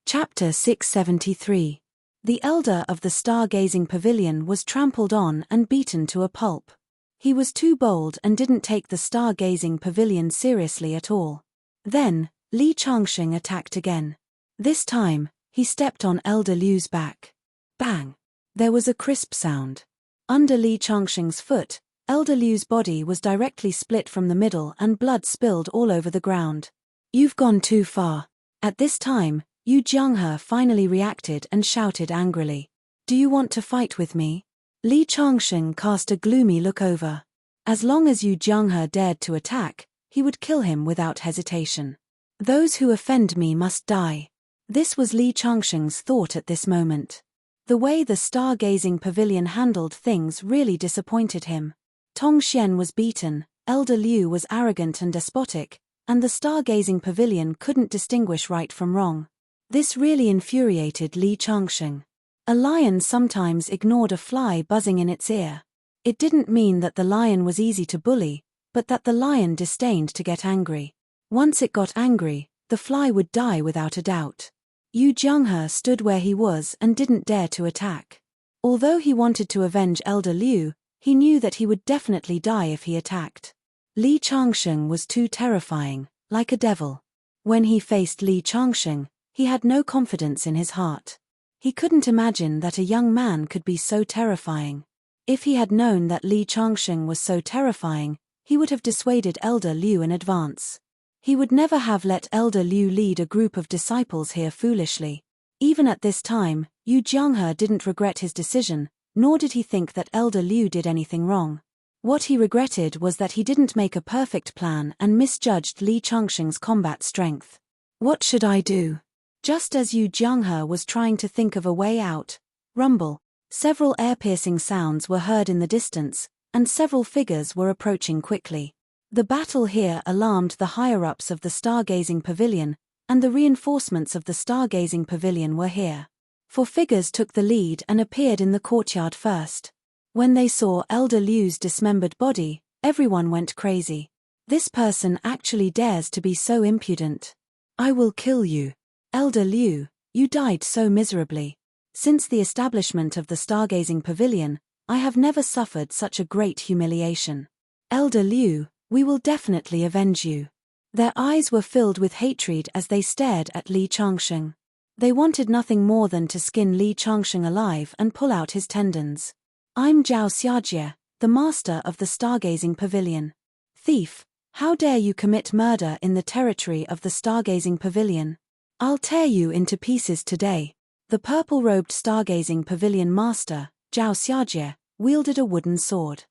Chapter 673. The elder of the Stargazing Pavilion was trampled on and beaten to a pulp. He was too bold and didn't take the Stargazing Pavilion seriously at all. Then, Li Changsheng attacked again. This time, he stepped on Elder Liu's back. Bang! There was a crisp sound. Under Li Changsheng's foot, Elder Liu's body was directly split from the middle and blood spilled all over the ground. You've gone too far. At this time, Yu Jianghe finally reacted and shouted angrily. Do you want to fight with me? Li Changsheng cast a gloomy look over. As long as Yu Jianghe dared to attack, he would kill him without hesitation. Those who offend me must die. This was Li Changsheng's thought at this moment. The way the stargazing pavilion handled things really disappointed him. Tong Xian was beaten, Elder Liu was arrogant and despotic, and the stargazing pavilion couldn't distinguish right from wrong. This really infuriated Li Changsheng. A lion sometimes ignored a fly buzzing in its ear. It didn't mean that the lion was easy to bully, but that the lion disdained to get angry. Once it got angry, the fly would die without a doubt. Yu Jianghe stood where he was and didn't dare to attack. Although he wanted to avenge Elder Liu, he knew that he would definitely die if he attacked. Li Changsheng was too terrifying, like a devil. When he faced Li Changsheng, he had no confidence in his heart. He couldn't imagine that a young man could be so terrifying. If he had known that Li Changsheng was so terrifying, he would have dissuaded Elder Liu in advance. He would never have let Elder Liu lead a group of disciples here foolishly. Even at this time, Yu Jianghe didn't regret his decision, nor did he think that Elder Liu did anything wrong. What he regretted was that he didn't make a perfect plan and misjudged Li Changsheng's combat strength. What should I do? Just as Yu Jianghe was trying to think of a way out, rumble. Several ear-piercing sounds were heard in the distance, and several figures were approaching quickly. The battle here alarmed the higher-ups of the stargazing pavilion, and the reinforcements of the stargazing pavilion were here. 4 figures took the lead and appeared in the courtyard first. When they saw Elder Liu's dismembered body, everyone went crazy. This person actually dares to be so impudent. I will kill you. Elder Liu, you died so miserably. Since the establishment of the stargazing pavilion, I have never suffered such a great humiliation. Elder Liu, we will definitely avenge you. Their eyes were filled with hatred as they stared at Li Changsheng. They wanted nothing more than to skin Li Changsheng alive and pull out his tendons. I'm Zhao Xiajie, the master of the stargazing pavilion. Thief, how dare you commit murder in the territory of the stargazing pavilion? I'll tear you into pieces today. The purple-robed stargazing pavilion master, Zhao Xiajie, wielded a wooden sword.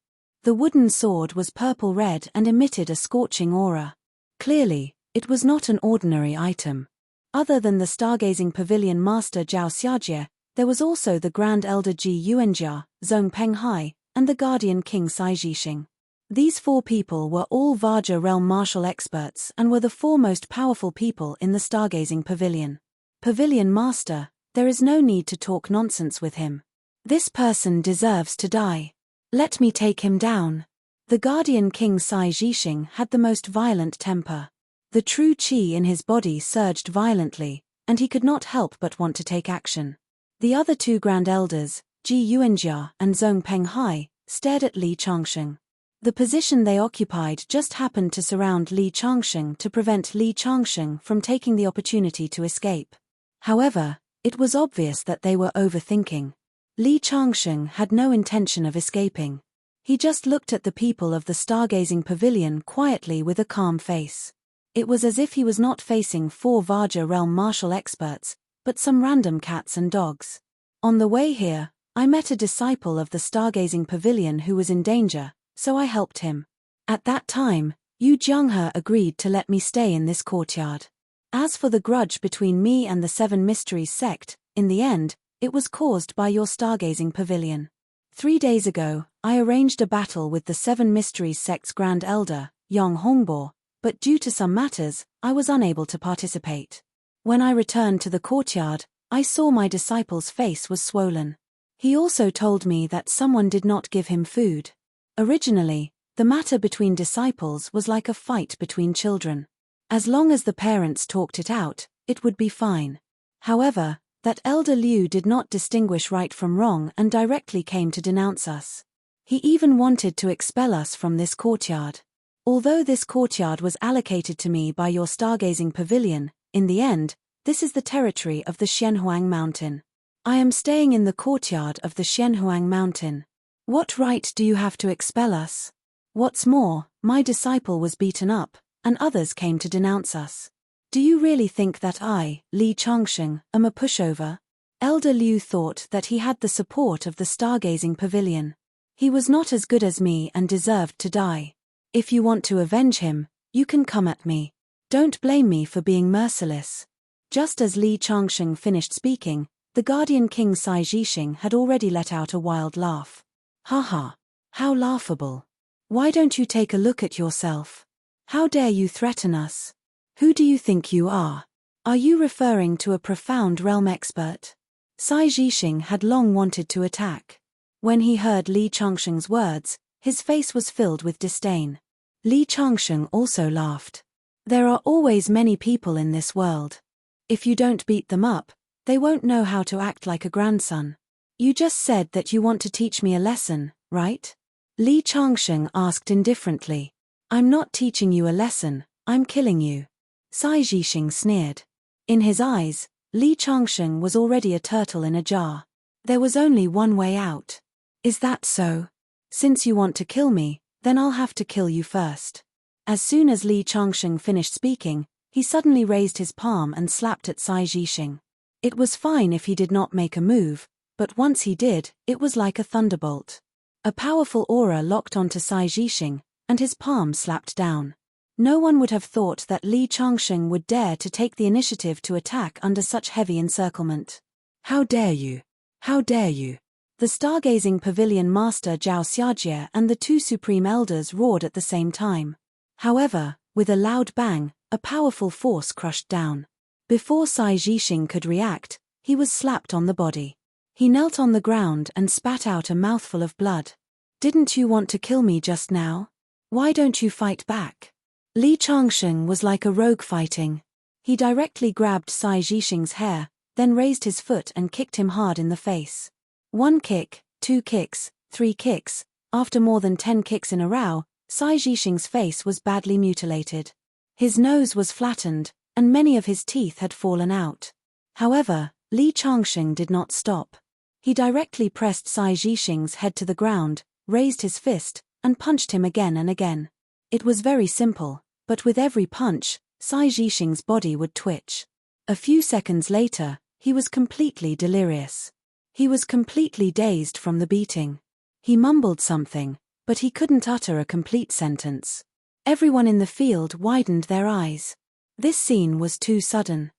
The wooden sword was purple-red and emitted a scorching aura. Clearly, it was not an ordinary item. Other than the stargazing pavilion master Zhao Xiajie, there was also the Grand Elder Ji Yuanjia, Zhong Penghai, and the Guardian King Sai Jixing. These 4 people were all Vajra realm martial experts and were the 4 most powerful people in the stargazing pavilion. Pavilion master, there is no need to talk nonsense with him. This person deserves to die. Let me take him down. The Guardian King Sai Jixing had the most violent temper. The true qi in his body surged violently, and he could not help but want to take action. The other 2 Grand Elders, Ji Yuanjia and Zhong Penghai, stared at Li Changsheng. The position they occupied just happened to surround Li Changsheng to prevent Li Changsheng from taking the opportunity to escape. However, it was obvious that they were overthinking. Li Changsheng had no intention of escaping. He just looked at the people of the stargazing pavilion quietly with a calm face. It was as if he was not facing 4 Vajra realm martial experts, but some random cats and dogs. On the way here, I met a disciple of the stargazing pavilion who was in danger, so I helped him. At that time, Yu Jianghe agreed to let me stay in this courtyard. As for the grudge between me and the 7 Mysteries sect, in the end, it was caused by your stargazing pavilion. 3 days ago, I arranged a battle with the 7 Mysteries sect's Grand Elder, Yang Hongbo, but due to some matters, I was unable to participate. When I returned to the courtyard, I saw my disciple's face was swollen. He also told me that someone did not give him food. Originally, the matter between disciples was like a fight between children. As long as the parents talked it out, it would be fine. However, that Elder Liu did not distinguish right from wrong and directly came to denounce us. He even wanted to expel us from this courtyard. Although this courtyard was allocated to me by your stargazing pavilion, in the end, this is the territory of the Xianhuang Mountain. I am staying in the courtyard of the Xianhuang Mountain. What right do you have to expel us? What's more, my disciple was beaten up, and others came to denounce us. Do you really think that I, Li Changsheng, am a pushover? Elder Liu thought that he had the support of the stargazing pavilion. He was not as good as me and deserved to die. If you want to avenge him, you can come at me. Don't blame me for being merciless. Just as Li Changsheng finished speaking, the guardian king Sai Jixing had already let out a wild laugh. Haha. How laughable. Why don't you take a look at yourself? How dare you threaten us? Who do you think you are? Are you referring to a profound realm expert? Sai Jixing had long wanted to attack. When he heard Li Changsheng's words, his face was filled with disdain. Li Changsheng also laughed. There are always many people in this world. If you don't beat them up, they won't know how to act like a grandson. You just said that you want to teach me a lesson, right? Li Changsheng asked indifferently. I'm not teaching you a lesson, I'm killing you. Sai Jixing sneered. In his eyes, Li Changsheng was already a turtle in a jar. There was only one way out. Is that so? Since you want to kill me, then I'll have to kill you first. As soon as Li Changsheng finished speaking, he suddenly raised his palm and slapped at Sai Jixing. It was fine if he did not make a move, but once he did, it was like a thunderbolt. A powerful aura locked onto Sai Jixing, and his palm slapped down. No one would have thought that Li Changsheng would dare to take the initiative to attack under such heavy encirclement. How dare you? How dare you? The stargazing pavilion master Zhao Xiajie and the two supreme elders roared at the same time. However, with a loud bang, a powerful force crushed down. Before Sai Jixing could react, he was slapped on the body. He knelt on the ground and spat out a mouthful of blood. Didn't you want to kill me just now? Why don't you fight back? Li Changsheng was like a rogue fighting. He directly grabbed Sai Jixing's hair, then raised his foot and kicked him hard in the face. 1 kick, 2 kicks, 3 kicks. After more than 10 kicks in a row, Sai Jixing's face was badly mutilated. His nose was flattened, and many of his teeth had fallen out. However, Li Changsheng did not stop. He directly pressed Sai Jixing's head to the ground, raised his fist, and punched him again and again. It was very simple, but with every punch, Sai Jixing's body would twitch. A few seconds later, he was completely delirious. He was completely dazed from the beating. He mumbled something, but he couldn't utter a complete sentence. Everyone in the field widened their eyes. This scene was too sudden.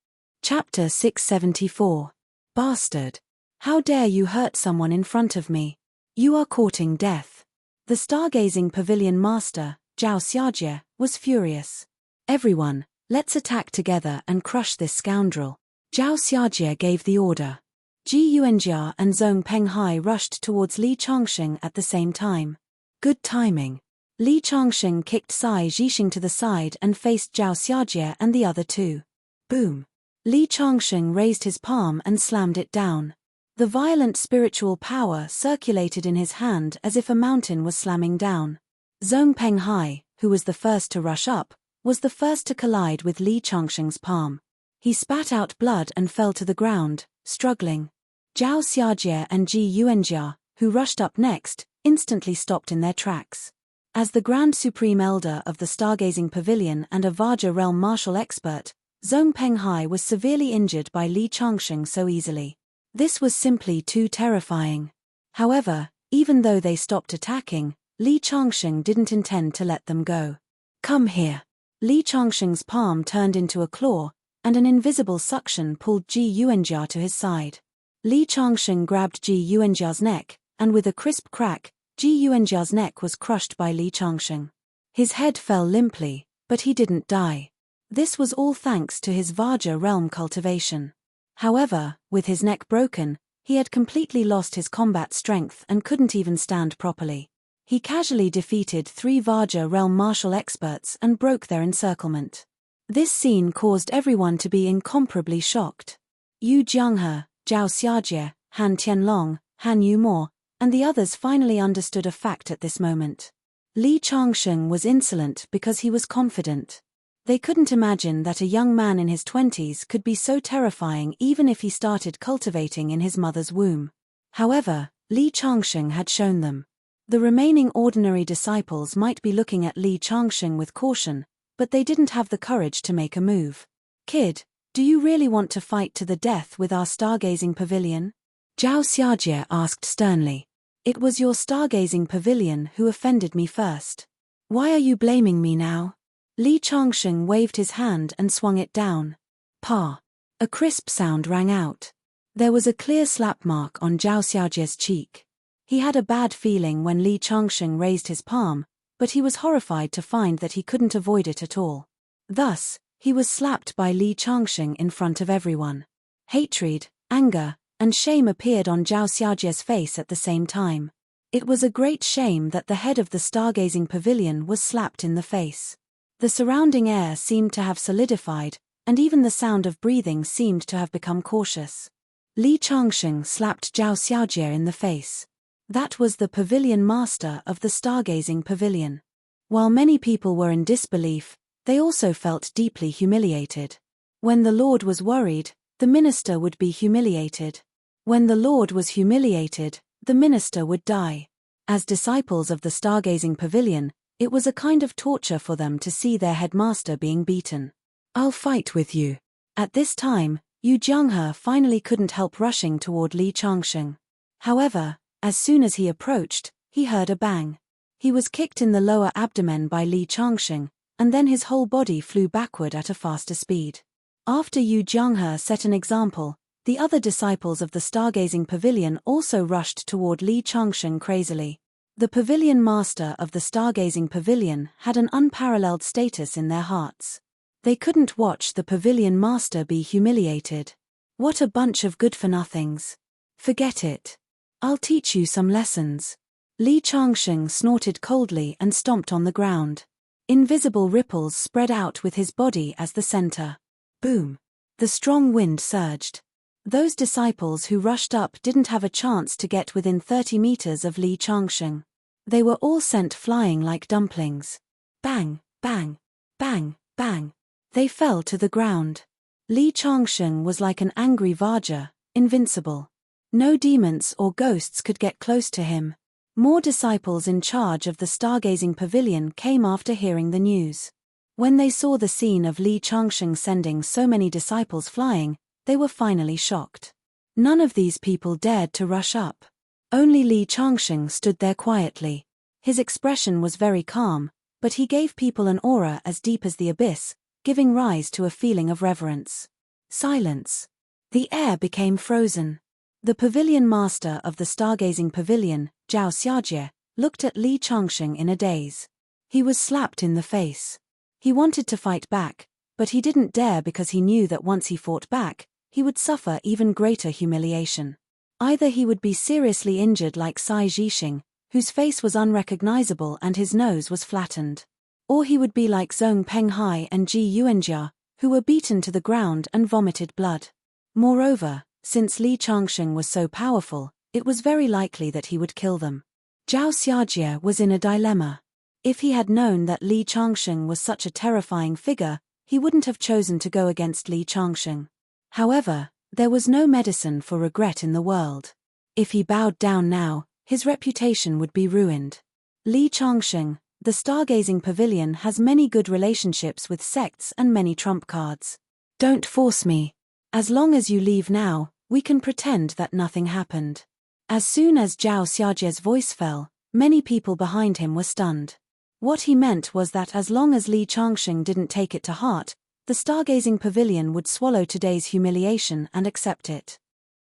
Chapter 674. Bastard. How dare you hurt someone in front of me? You are courting death. The stargazing pavilion master, Zhao Xiajie, was furious. Everyone, let's attack together and crush this scoundrel. Zhao Xiajie gave the order. Ji Yuanjia and Zhong Penghai rushed towards Li Changsheng at the same time. Good timing. Li Changsheng kicked Sai Jixing to the side and faced Zhao Xiajie and the other two. Boom. Li Changsheng raised his palm and slammed it down. The violent spiritual power circulated in his hand as if a mountain was slamming down. Zhong Penghai, who was the first to rush up, was the first to collide with Li Changsheng's palm. He spat out blood and fell to the ground, struggling. Zhao Xiajie and Ji Yuanjia, who rushed up next, instantly stopped in their tracks. As the Grand Supreme Elder of the Stargazing Pavilion and a Vajra realm martial expert, Zhong Penghai was severely injured by Li Changsheng so easily. This was simply too terrifying. However, even though they stopped attacking, Li Changsheng didn't intend to let them go. Come here. Li Changsheng's palm turned into a claw, and an invisible suction pulled Ji Yuanjia to his side. Li Changsheng grabbed Ji Yuanjia's neck, and with a crisp crack, Ji Yuanjia's neck was crushed by Li Changsheng. His head fell limply, but he didn't die. This was all thanks to his Vajra realm cultivation. However, with his neck broken, he had completely lost his combat strength and couldn't even stand properly. He casually defeated 3 Vajra realm martial experts and broke their encirclement. This scene caused everyone to be incomparably shocked. Yu Jianghe, Zhao Xiajie, Han Tianlong, Han Yumor, and the others finally understood a fact at this moment. Li Changsheng was insolent because he was confident. They couldn't imagine that a young man in his 20s could be so terrifying even if he started cultivating in his mother's womb. However, Li Changsheng had shown them. The remaining ordinary disciples might be looking at Li Changsheng with caution, but they didn't have the courage to make a move. Kid, do you really want to fight to the death with our stargazing pavilion? Zhao Xiajie asked sternly. It was your stargazing pavilion who offended me first. Why are you blaming me now? Li Changsheng waved his hand and swung it down. Pa! A crisp sound rang out. There was a clear slap mark on Zhao Xiaojie's cheek. He had a bad feeling when Li Changsheng raised his palm, but he was horrified to find that he couldn't avoid it at all. Thus, he was slapped by Li Changsheng in front of everyone. Hatred, anger, and shame appeared on Zhao Xiaojie's face at the same time. It was a great shame that the head of the stargazing pavilion was slapped in the face. The surrounding air seemed to have solidified, and even the sound of breathing seemed to have become cautious. Li Changsheng slapped Zhao Xiaojie in the face. That was the pavilion master of the stargazing pavilion. While many people were in disbelief, they also felt deeply humiliated. When the Lord was worried, the minister would be humiliated. When the Lord was humiliated, the minister would die. As disciples of the stargazing pavilion, it was a kind of torture for them to see their headmaster being beaten. I'll fight with you. At this time, Yu Jianghe finally couldn't help rushing toward Li Changsheng. However, as soon as he approached, he heard a bang. He was kicked in the lower abdomen by Li Changsheng, and then his whole body flew backward at a faster speed. After Yu Jianghe set an example, the other disciples of the stargazing pavilion also rushed toward Li Changsheng crazily. The pavilion master of the stargazing pavilion had an unparalleled status in their hearts. They couldn't watch the pavilion master be humiliated. What a bunch of good-for-nothings. Forget it. I'll teach you some lessons. Li Changsheng snorted coldly and stomped on the ground. Invisible ripples spread out with his body as the center. Boom! The strong wind surged. Those disciples who rushed up didn't have a chance to get within 30 meters of Li Changsheng. They were all sent flying like dumplings. Bang, bang, bang, bang. They fell to the ground. Li Changsheng was like an angry Vajra, invincible. No demons or ghosts could get close to him. More disciples in charge of the stargazing pavilion came after hearing the news. When they saw the scene of Li Changsheng sending so many disciples flying, they were finally shocked. None of these people dared to rush up. Only Li Changsheng stood there quietly. His expression was very calm, but he gave people an aura as deep as the abyss, giving rise to a feeling of reverence. Silence. The air became frozen. The pavilion master of the stargazing pavilion, Zhao Xiaojie, looked at Li Changsheng in a daze. He was slapped in the face. He wanted to fight back, but he didn't dare because he knew that once he fought back, he would suffer even greater humiliation. Either he would be seriously injured like Cai Zhixing, whose face was unrecognizable and his nose was flattened. Or he would be like Zhong Penghai and Ji Yuanjia, who were beaten to the ground and vomited blood. Moreover, since Li Changsheng was so powerful, it was very likely that he would kill them. Zhao Xiaojie was in a dilemma. If he had known that Li Changsheng was such a terrifying figure, he wouldn't have chosen to go against Li Changsheng. However, there was no medicine for regret in the world. If he bowed down now, his reputation would be ruined. Li Changsheng, the stargazing pavilion has many good relationships with sects and many trump cards. Don't force me. As long as you leave now, we can pretend that nothing happened. As soon as Zhao Xiaojie's voice fell, many people behind him were stunned. What he meant was that as long as Li Changsheng didn't take it to heart, the stargazing pavilion would swallow today's humiliation and accept it.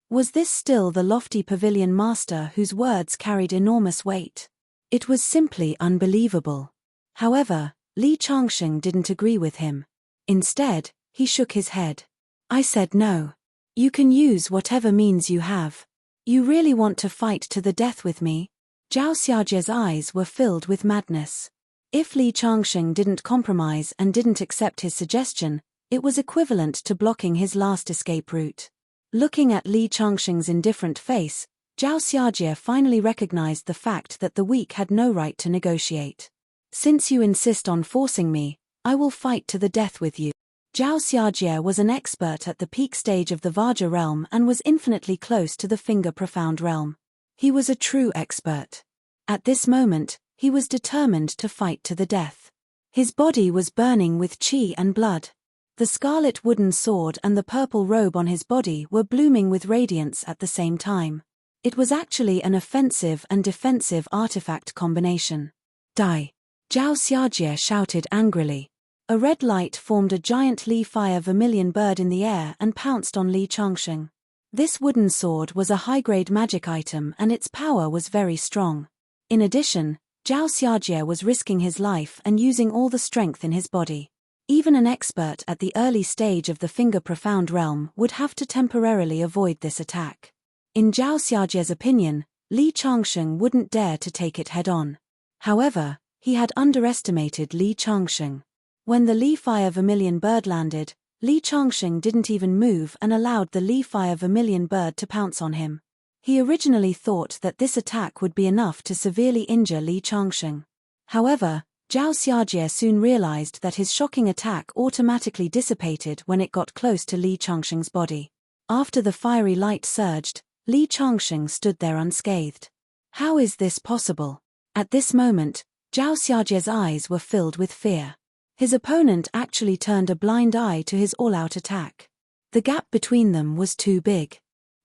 Was this still the lofty pavilion master whose words carried enormous weight? It was simply unbelievable. However, Li Changsheng didn't agree with him. Instead, he shook his head. I said no. You can use whatever means you have. You really want to fight to the death with me? Zhao Xiaojie's eyes were filled with madness. If Li Changsheng didn't compromise and didn't accept his suggestion, it was equivalent to blocking his last escape route. Looking at Li Changsheng's indifferent face, Zhao Xiaojie finally recognized the fact that the weak had no right to negotiate. Since you insist on forcing me, I will fight to the death with you. Zhao Xiaojie was an expert at the peak stage of the Vajra realm and was infinitely close to the finger-profound realm. He was a true expert. At this moment, he was determined to fight to the death. His body was burning with qi and blood. The scarlet wooden sword and the purple robe on his body were blooming with radiance at the same time. It was actually an offensive and defensive artifact combination. Die! Zhao Xiaojie shouted angrily. A red light formed a giant Li-fire vermilion bird in the air and pounced on Li Changsheng. This wooden sword was a high-grade magic item and its power was very strong. In addition, Zhao Xiajie was risking his life and using all the strength in his body. Even an expert at the early stage of the Finger Profound realm would have to temporarily avoid this attack. In Zhao Xiajie's opinion, Li Changsheng wouldn't dare to take it head-on. However, he had underestimated Li Changsheng. When the Li-fire vermilion bird landed, Li Changsheng didn't even move and allowed the Li-fire vermilion bird to pounce on him. He originally thought that this attack would be enough to severely injure Li Changsheng. However, Zhao Xiajie soon realized that his shocking attack automatically dissipated when it got close to Li Changsheng's body. After the fiery light surged, Li Changsheng stood there unscathed. How is this possible? At this moment, Zhao Xiajie's eyes were filled with fear. His opponent actually turned a blind eye to his all-out attack. The gap between them was too big.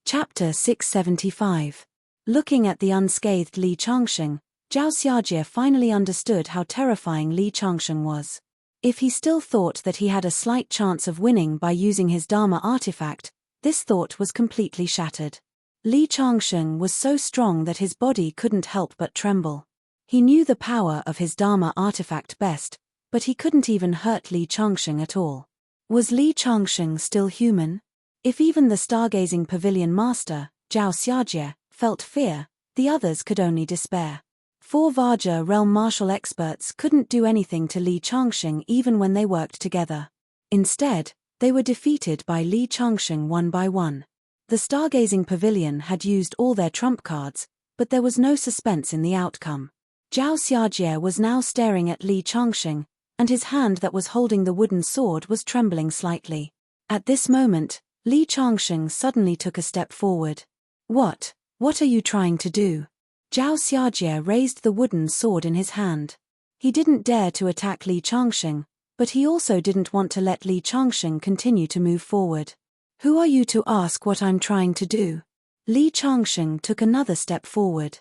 Chapter 675. Looking at the unscathed Li Changsheng, Zhao Xiajie finally understood how terrifying Li Changsheng was. If he still thought that he had a slight chance of winning by using his Dharma artifact, this thought was completely shattered. Li Changsheng was so strong that his body couldn't help but tremble. He knew the power of his Dharma artifact best, but he couldn't even hurt Li Changsheng at all. Was Li Changsheng still human? If even the stargazing pavilion master, Zhao Xiajie, felt fear, the others could only despair. 4 Vajra realm martial experts couldn't do anything to Li Changsheng even when they worked together. Instead, they were defeated by Li Changsheng one by one. The stargazing pavilion had used all their trump cards, but there was no suspense in the outcome. Zhao Xiajie was now staring at Li Changsheng, and his hand that was holding the wooden sword was trembling slightly. At this moment, Li Changsheng suddenly took a step forward. What are you trying to do? Zhao Xiajie raised the wooden sword in his hand. He didn't dare to attack Li Changsheng, but he also didn't want to let Li Changsheng continue to move forward. Who are you to ask what I'm trying to do? Li Changsheng took another step forward.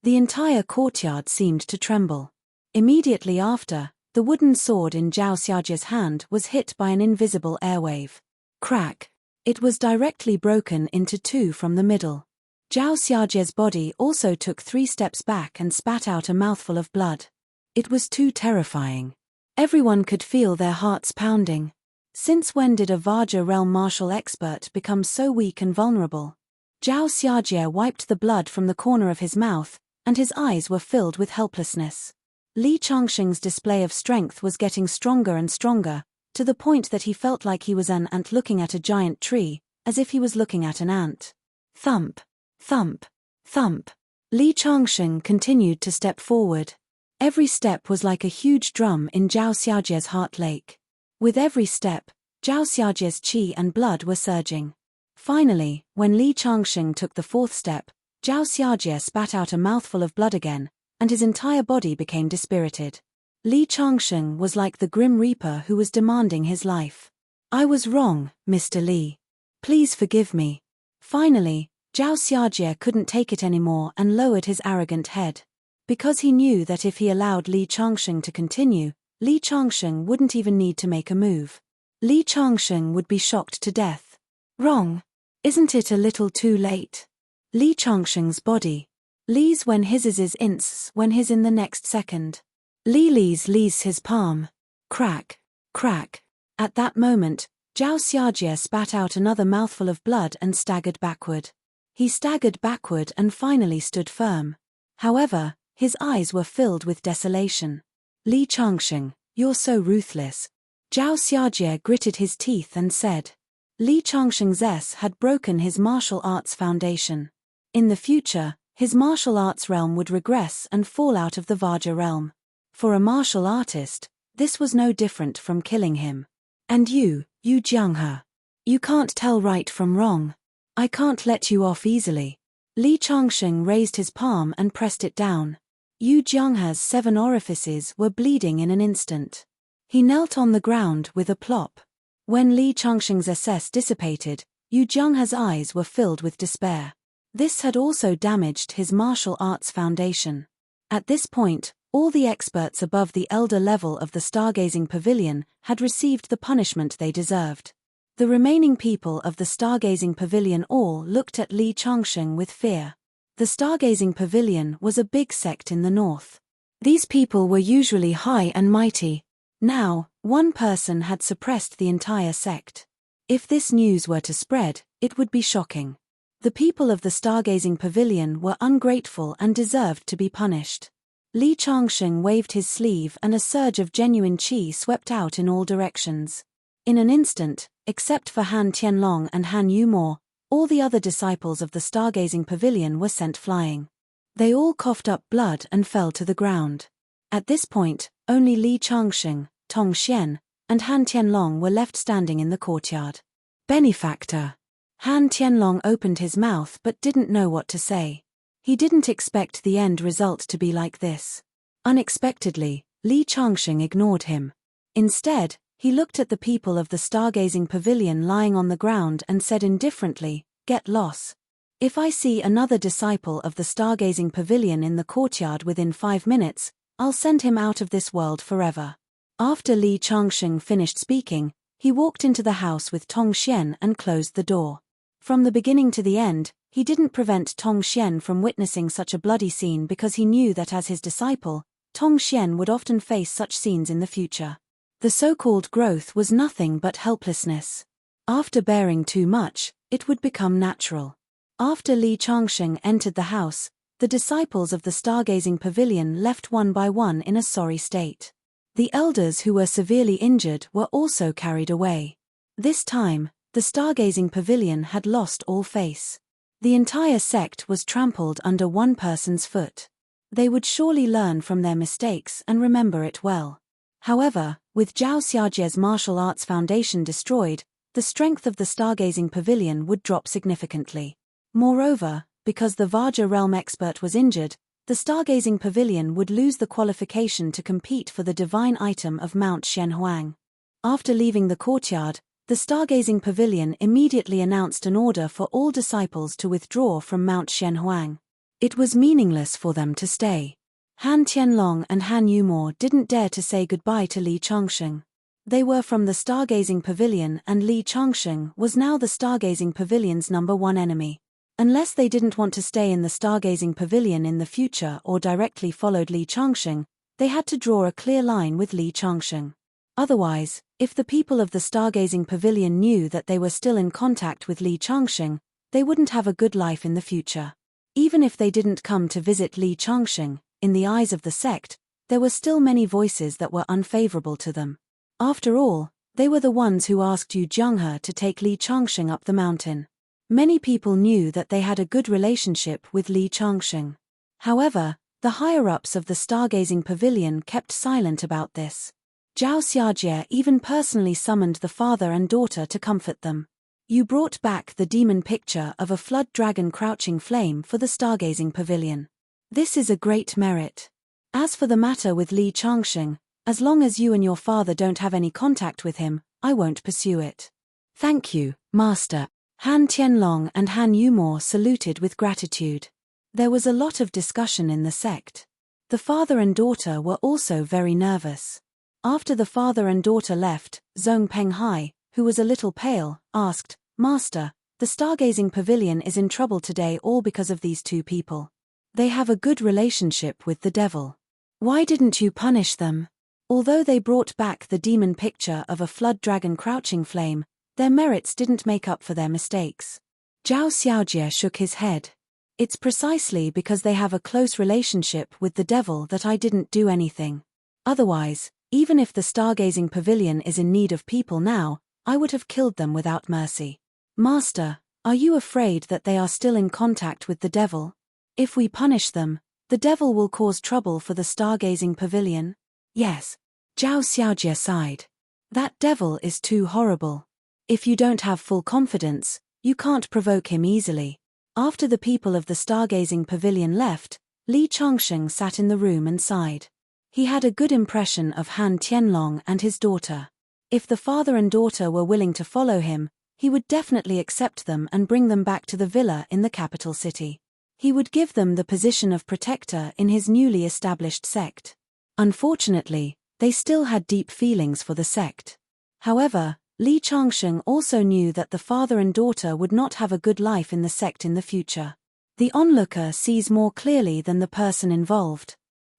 The entire courtyard seemed to tremble. Immediately after, the wooden sword in Zhao Xiajie's hand was hit by an invisible airwave. Crack! It was directly broken into 2 from the middle. Zhao Xiajie's body also took 3 steps back and spat out a mouthful of blood. It was too terrifying. Everyone could feel their hearts pounding. Since when did a Vajra realm martial expert become so weak and vulnerable? Zhao Xiajie wiped the blood from the corner of his mouth, and his eyes were filled with helplessness. Li Changsheng's display of strength was getting stronger and stronger, to the point that he felt like he was an ant looking at a giant tree, as if he was looking at an ant. Thump, thump, thump. Li Changsheng continued to step forward. Every step was like a huge drum in Zhao Xiajie's heart lake. With every step, Zhao Xiajie's qi and blood were surging. Finally, when Li Changsheng took the 4th step, Zhao Xiajie spat out a mouthful of blood again, and his entire body became dispirited. Li Changsheng was like the Grim Reaper who was demanding his life. I was wrong, Mr. Li. Please forgive me. Finally, Zhao Xiajie couldn't take it anymore and lowered his arrogant head. Because he knew that if he allowed Li Changsheng to continue, Li Changsheng wouldn't even need to make a move. Li Changsheng would be shocked to death. Wrong. Isn't it a little too late? Li Changsheng's body. Li's when his is ints when his in the next second. Li's his palm. Crack, crack. At that moment, Zhao Xiajie spat out another mouthful of blood and staggered backward. He staggered backward and finally stood firm. However, his eyes were filled with desolation. Li Changsheng, you're so ruthless. Zhao Xiajie gritted his teeth and said. Li Changsheng's S had broken his martial arts foundation. In the future, his martial arts realm would regress and fall out of the Vajra realm. For a martial artist, this was no different from killing him. And you Jianghe. You can't tell right from wrong. I can't let you off easily. Li Changsheng raised his palm and pressed it down. Yu Jianghe's 7 orifices were bleeding in an instant. He knelt on the ground with a plop. When Li Changsheng's SS dissipated, Yu Jianghe's eyes were filled with despair. This had also damaged his martial arts foundation. At this point, All the experts above the elder level of the stargazing pavilion had received the punishment they deserved. The remaining people of the stargazing pavilion all looked at Li Changsheng with fear. The stargazing pavilion was a big sect in the north. These people were usually high and mighty. Now, one person had suppressed the entire sect. If this news were to spread, it would be shocking. The people of the stargazing pavilion were ungrateful and deserved to be punished. Li Changsheng waved his sleeve and a surge of genuine qi swept out in all directions. In an instant, except for Han Tianlong and Han Yumor, all the other disciples of the stargazing pavilion were sent flying. They all coughed up blood and fell to the ground. At this point, only Li Changsheng, Tong Xian, and Han Tianlong were left standing in the courtyard. Benefactor. Han Tianlong opened his mouth but didn't know what to say. He didn't expect the end result to be like this. Unexpectedly, Li Changsheng ignored him. Instead, he looked at the people of the stargazing pavilion lying on the ground and said indifferently, "Get lost. If I see another disciple of the stargazing pavilion in the courtyard within 5 minutes, I'll send him out of this world forever." After Li Changsheng finished speaking, he walked into the house with Tong Xian and closed the door. From the beginning to the end, he didn't prevent Tong Xian from witnessing such a bloody scene because he knew that as his disciple, Tong Xian would often face such scenes in the future. The so-called growth was nothing but helplessness. After bearing too much, it would become natural. After Li Changsheng entered the house, the disciples of the stargazing pavilion left one by one in a sorry state. The elders who were severely injured were also carried away. This time, the stargazing pavilion had lost all face. The entire sect was trampled under one person's foot. They would surely learn from their mistakes and remember it well. However, with Zhao Xiaojie's martial arts foundation destroyed, the strength of the stargazing pavilion would drop significantly. Moreover, because the Vajra realm expert was injured, the stargazing pavilion would lose the qualification to compete for the divine item of Mount Xianhuang. After leaving the courtyard, the stargazing pavilion immediately announced an order for all disciples to withdraw from Mount Xianhuang. It was meaningless for them to stay. Han Tianlong and Han Yumor didn't dare to say goodbye to Li Changsheng. They were from the stargazing pavilion and Li Changsheng was now the stargazing pavilion's #1 enemy. Unless they didn't want to stay in the stargazing pavilion in the future or directly followed Li Changsheng, they had to draw a clear line with Li Changsheng. Otherwise, if the people of the stargazing pavilion knew that they were still in contact with Li Changsheng, they wouldn't have a good life in the future. Even if they didn't come to visit Li Changsheng, in the eyes of the sect, there were still many voices that were unfavorable to them. After all, they were the ones who asked Yu Jianghe to take Li Changsheng up the mountain. Many people knew that they had a good relationship with Li Changsheng. However, the higher-ups of the stargazing pavilion kept silent about this. Zhao Xiaojie even personally summoned the father and daughter to comfort them. "You brought back the demon picture of a flood dragon crouching flame for the stargazing pavilion. This is a great merit. As for the matter with Li Changsheng, as long as you and your father don't have any contact with him, I won't pursue it." "Thank you, Master." Han Tianlong and Han Yumor saluted with gratitude. There was a lot of discussion in the sect. The father and daughter were also very nervous. After the father and daughter left, Zhong Penghai, who was a little pale, asked, "Master, the stargazing pavilion is in trouble today all because of these two people. They have a good relationship with the devil. Why didn't you punish them? Although they brought back the demon picture of a flood dragon crouching flame, their merits didn't make up for their mistakes." Zhao Xiaojie shook his head. "It's precisely because they have a close relationship with the devil that I didn't do anything. Otherwise, even if the stargazing pavilion is in need of people now, I would have killed them without mercy." "Master, are you afraid that they are still in contact with the devil? If we punish them, the devil will cause trouble for the stargazing pavilion?" "Yes." Zhao Xiaojie sighed. "That devil is too horrible. If you don't have full confidence, you can't provoke him easily." After the people of the stargazing pavilion left, Li Changsheng sat in the room and sighed. He had a good impression of Han Tianlong and his daughter. If the father and daughter were willing to follow him, he would definitely accept them and bring them back to the villa in the capital city. He would give them the position of protector in his newly established sect. Unfortunately, they still had deep feelings for the sect. However, Li Changsheng also knew that the father and daughter would not have a good life in the sect in the future. The onlooker sees more clearly than the person involved.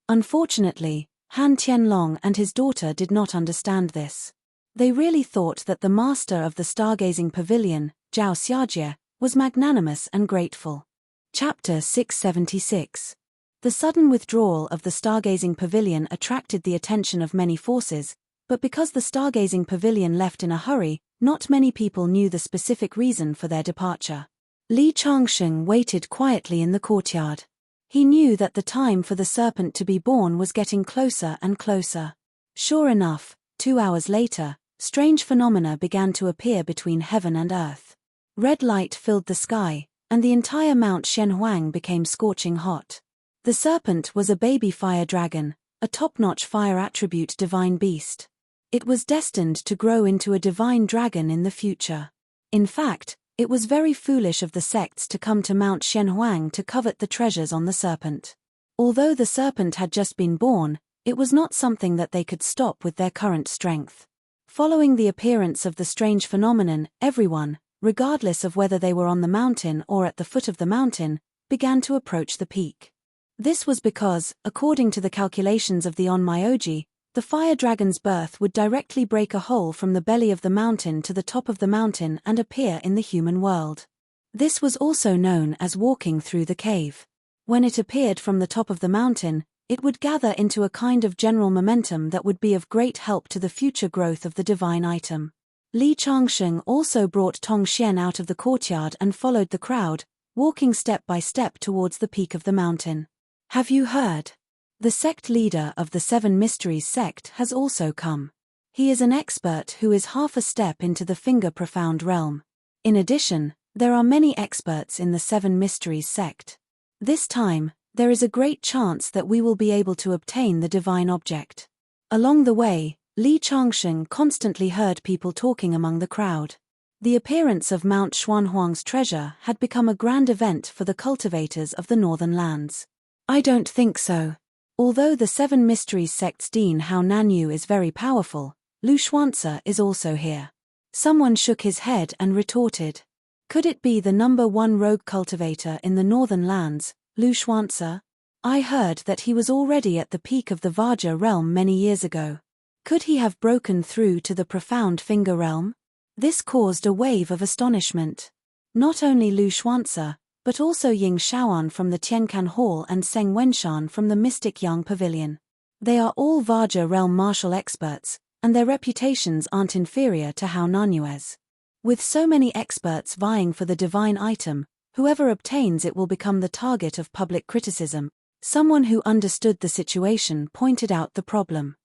Unfortunately, Han Tianlong and his daughter did not understand this. They really thought that the master of the stargazing pavilion, Zhao Xiajie, was magnanimous and grateful. Chapter 676. The sudden withdrawal of the stargazing pavilion attracted the attention of many forces, but because the stargazing pavilion left in a hurry, not many people knew the specific reason for their departure. Li Changsheng waited quietly in the courtyard. He knew that the time for the serpent to be born was getting closer and closer. Sure enough, 2 hours later, strange phenomena began to appear between heaven and earth. Red light filled the sky, and the entire Mount Shenhuang became scorching hot. The serpent was a baby fire dragon, a top-notch fire attribute divine beast. It was destined to grow into a divine dragon in the future. In fact, it was very foolish of the sects to come to Mount Shenhuang to covet the treasures on the serpent. Although the serpent had just been born, it was not something that they could stop with their current strength. Following the appearance of the strange phenomenon, everyone, regardless of whether they were on the mountain or at the foot of the mountain, began to approach the peak. This was because, according to the calculations of the Onmyoji, the fire dragon's birth would directly break a hole from the belly of the mountain to the top of the mountain and appear in the human world. This was also known as walking through the cave. When it appeared from the top of the mountain, it would gather into a kind of general momentum that would be of great help to the future growth of the divine item. Li Changsheng also brought Tong Xian out of the courtyard and followed the crowd, walking step by step towards the peak of the mountain. Have you heard? The sect leader of the Seven Mysteries sect has also come. He is an expert who is half a step into the finger profound realm. In addition, there are many experts in the Seven Mysteries sect. This time, there is a great chance that we will be able to obtain the divine object. Along the way, Li Changsheng constantly heard people talking among the crowd. The appearance of Mount Xuanhuang's treasure had become a grand event for the cultivators of the northern lands. I don't think so. Although the Seven Mysteries sect's Dean Hao Nanyu is very powerful, Lu Xuanzi is also here. Someone shook his head and retorted. Could it be the #1 rogue cultivator in the northern lands, Lu Xuanzi? I heard that he was already at the peak of the Vajra realm many years ago. Could he have broken through to the profound finger realm? This caused a wave of astonishment. Not only Lu Xuanzi, but also Ying Shaoan from the Tiancan Hall and Seng Wenshan from the Mystic Yang Pavilion. They are all Vajra realm martial experts, and their reputations aren't inferior to Hao Nanyue's. With so many experts vying for the divine item, whoever obtains it will become the target of public criticism. Someone who understood the situation pointed out the problem.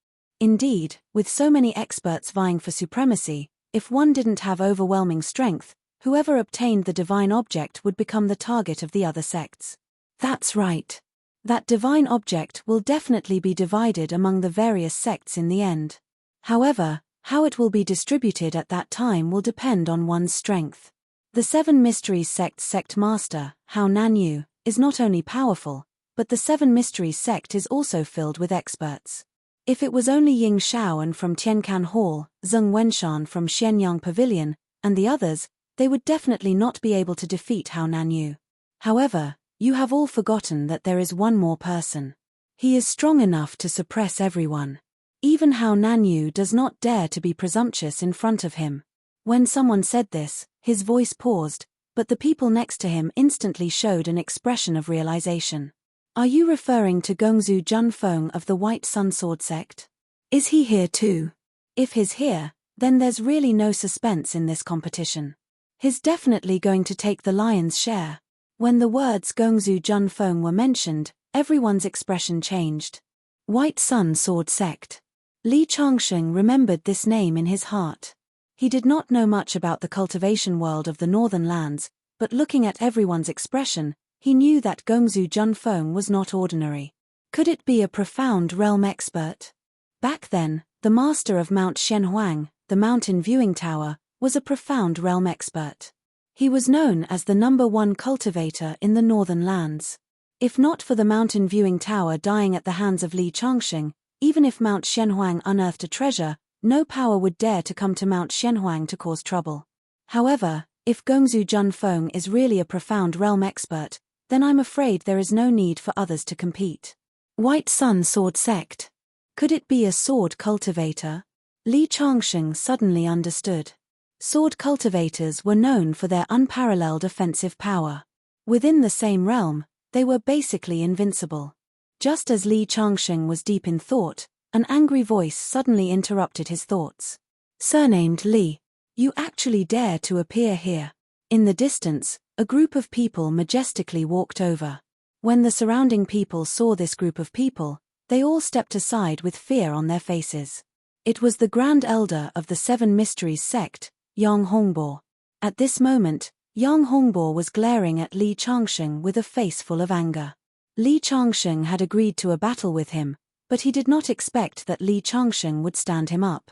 Indeed, with so many experts vying for supremacy, if one didn't have overwhelming strength, whoever obtained the divine object would become the target of the other sects. That's right. That divine object will definitely be divided among the various sects in the end. However, how it will be distributed at that time will depend on one's strength. The Seven Mysteries sect master, Hao Nanyu, is not only powerful, but the Seven Mysteries sect is also filled with experts. If it was only Ying Shaoan from Tiancan Hall, Zeng Wenshan from Xianyang Pavilion, and the others, they would definitely not be able to defeat Hao Nanyu. However, you have all forgotten that there is one more person. He is strong enough to suppress everyone. Even Hao Nanyu does not dare to be presumptuous in front of him. When someone said this, his voice paused, but the people next to him instantly showed an expression of realization. Are you referring to Gongzu Junfeng of the White Sun Sword sect? Is he here too? If he's here, then there's really no suspense in this competition. He's definitely going to take the lion's share. When the words Gongzu Junfeng were mentioned, everyone's expression changed. White Sun Sword Sect. Li Changsheng remembered this name in his heart. He did not know much about the cultivation world of the northern lands, but looking at everyone's expression, he knew that Gongzu Junfeng was not ordinary. Could it be a profound realm expert? Back then, the master of Mount Shenhuang, the mountain viewing tower, was a profound realm expert. He was known as the #1 cultivator in the northern lands. If not for the mountain viewing tower dying at the hands of Li Changsheng, Even if Mount Shenhuang unearthed a treasure, no power would dare to come to Mount Shenhuang to cause trouble. However, if Gongzu Junfeng is really a profound realm expert, then I'm afraid there is no need for others to compete. White Sun Sword Sect. Could it be a sword cultivator? Li Changsheng suddenly understood. Sword cultivators were known for their unparalleled offensive power. Within the same realm, they were basically invincible. Just as Li Changsheng was deep in thought, an angry voice suddenly interrupted his thoughts. Surnamed Li, you actually dare to appear here? In the distance, a group of people majestically walked over. When the surrounding people saw this group of people, they all stepped aside with fear on their faces. It was the Grand Elder of the Seven Mysteries sect, Yang Hongbo. At this moment, Yang Hongbo was glaring at Li Changsheng with a face full of anger. Li Changsheng had agreed to a battle with him, but he did not expect that Li Changsheng would stand him up.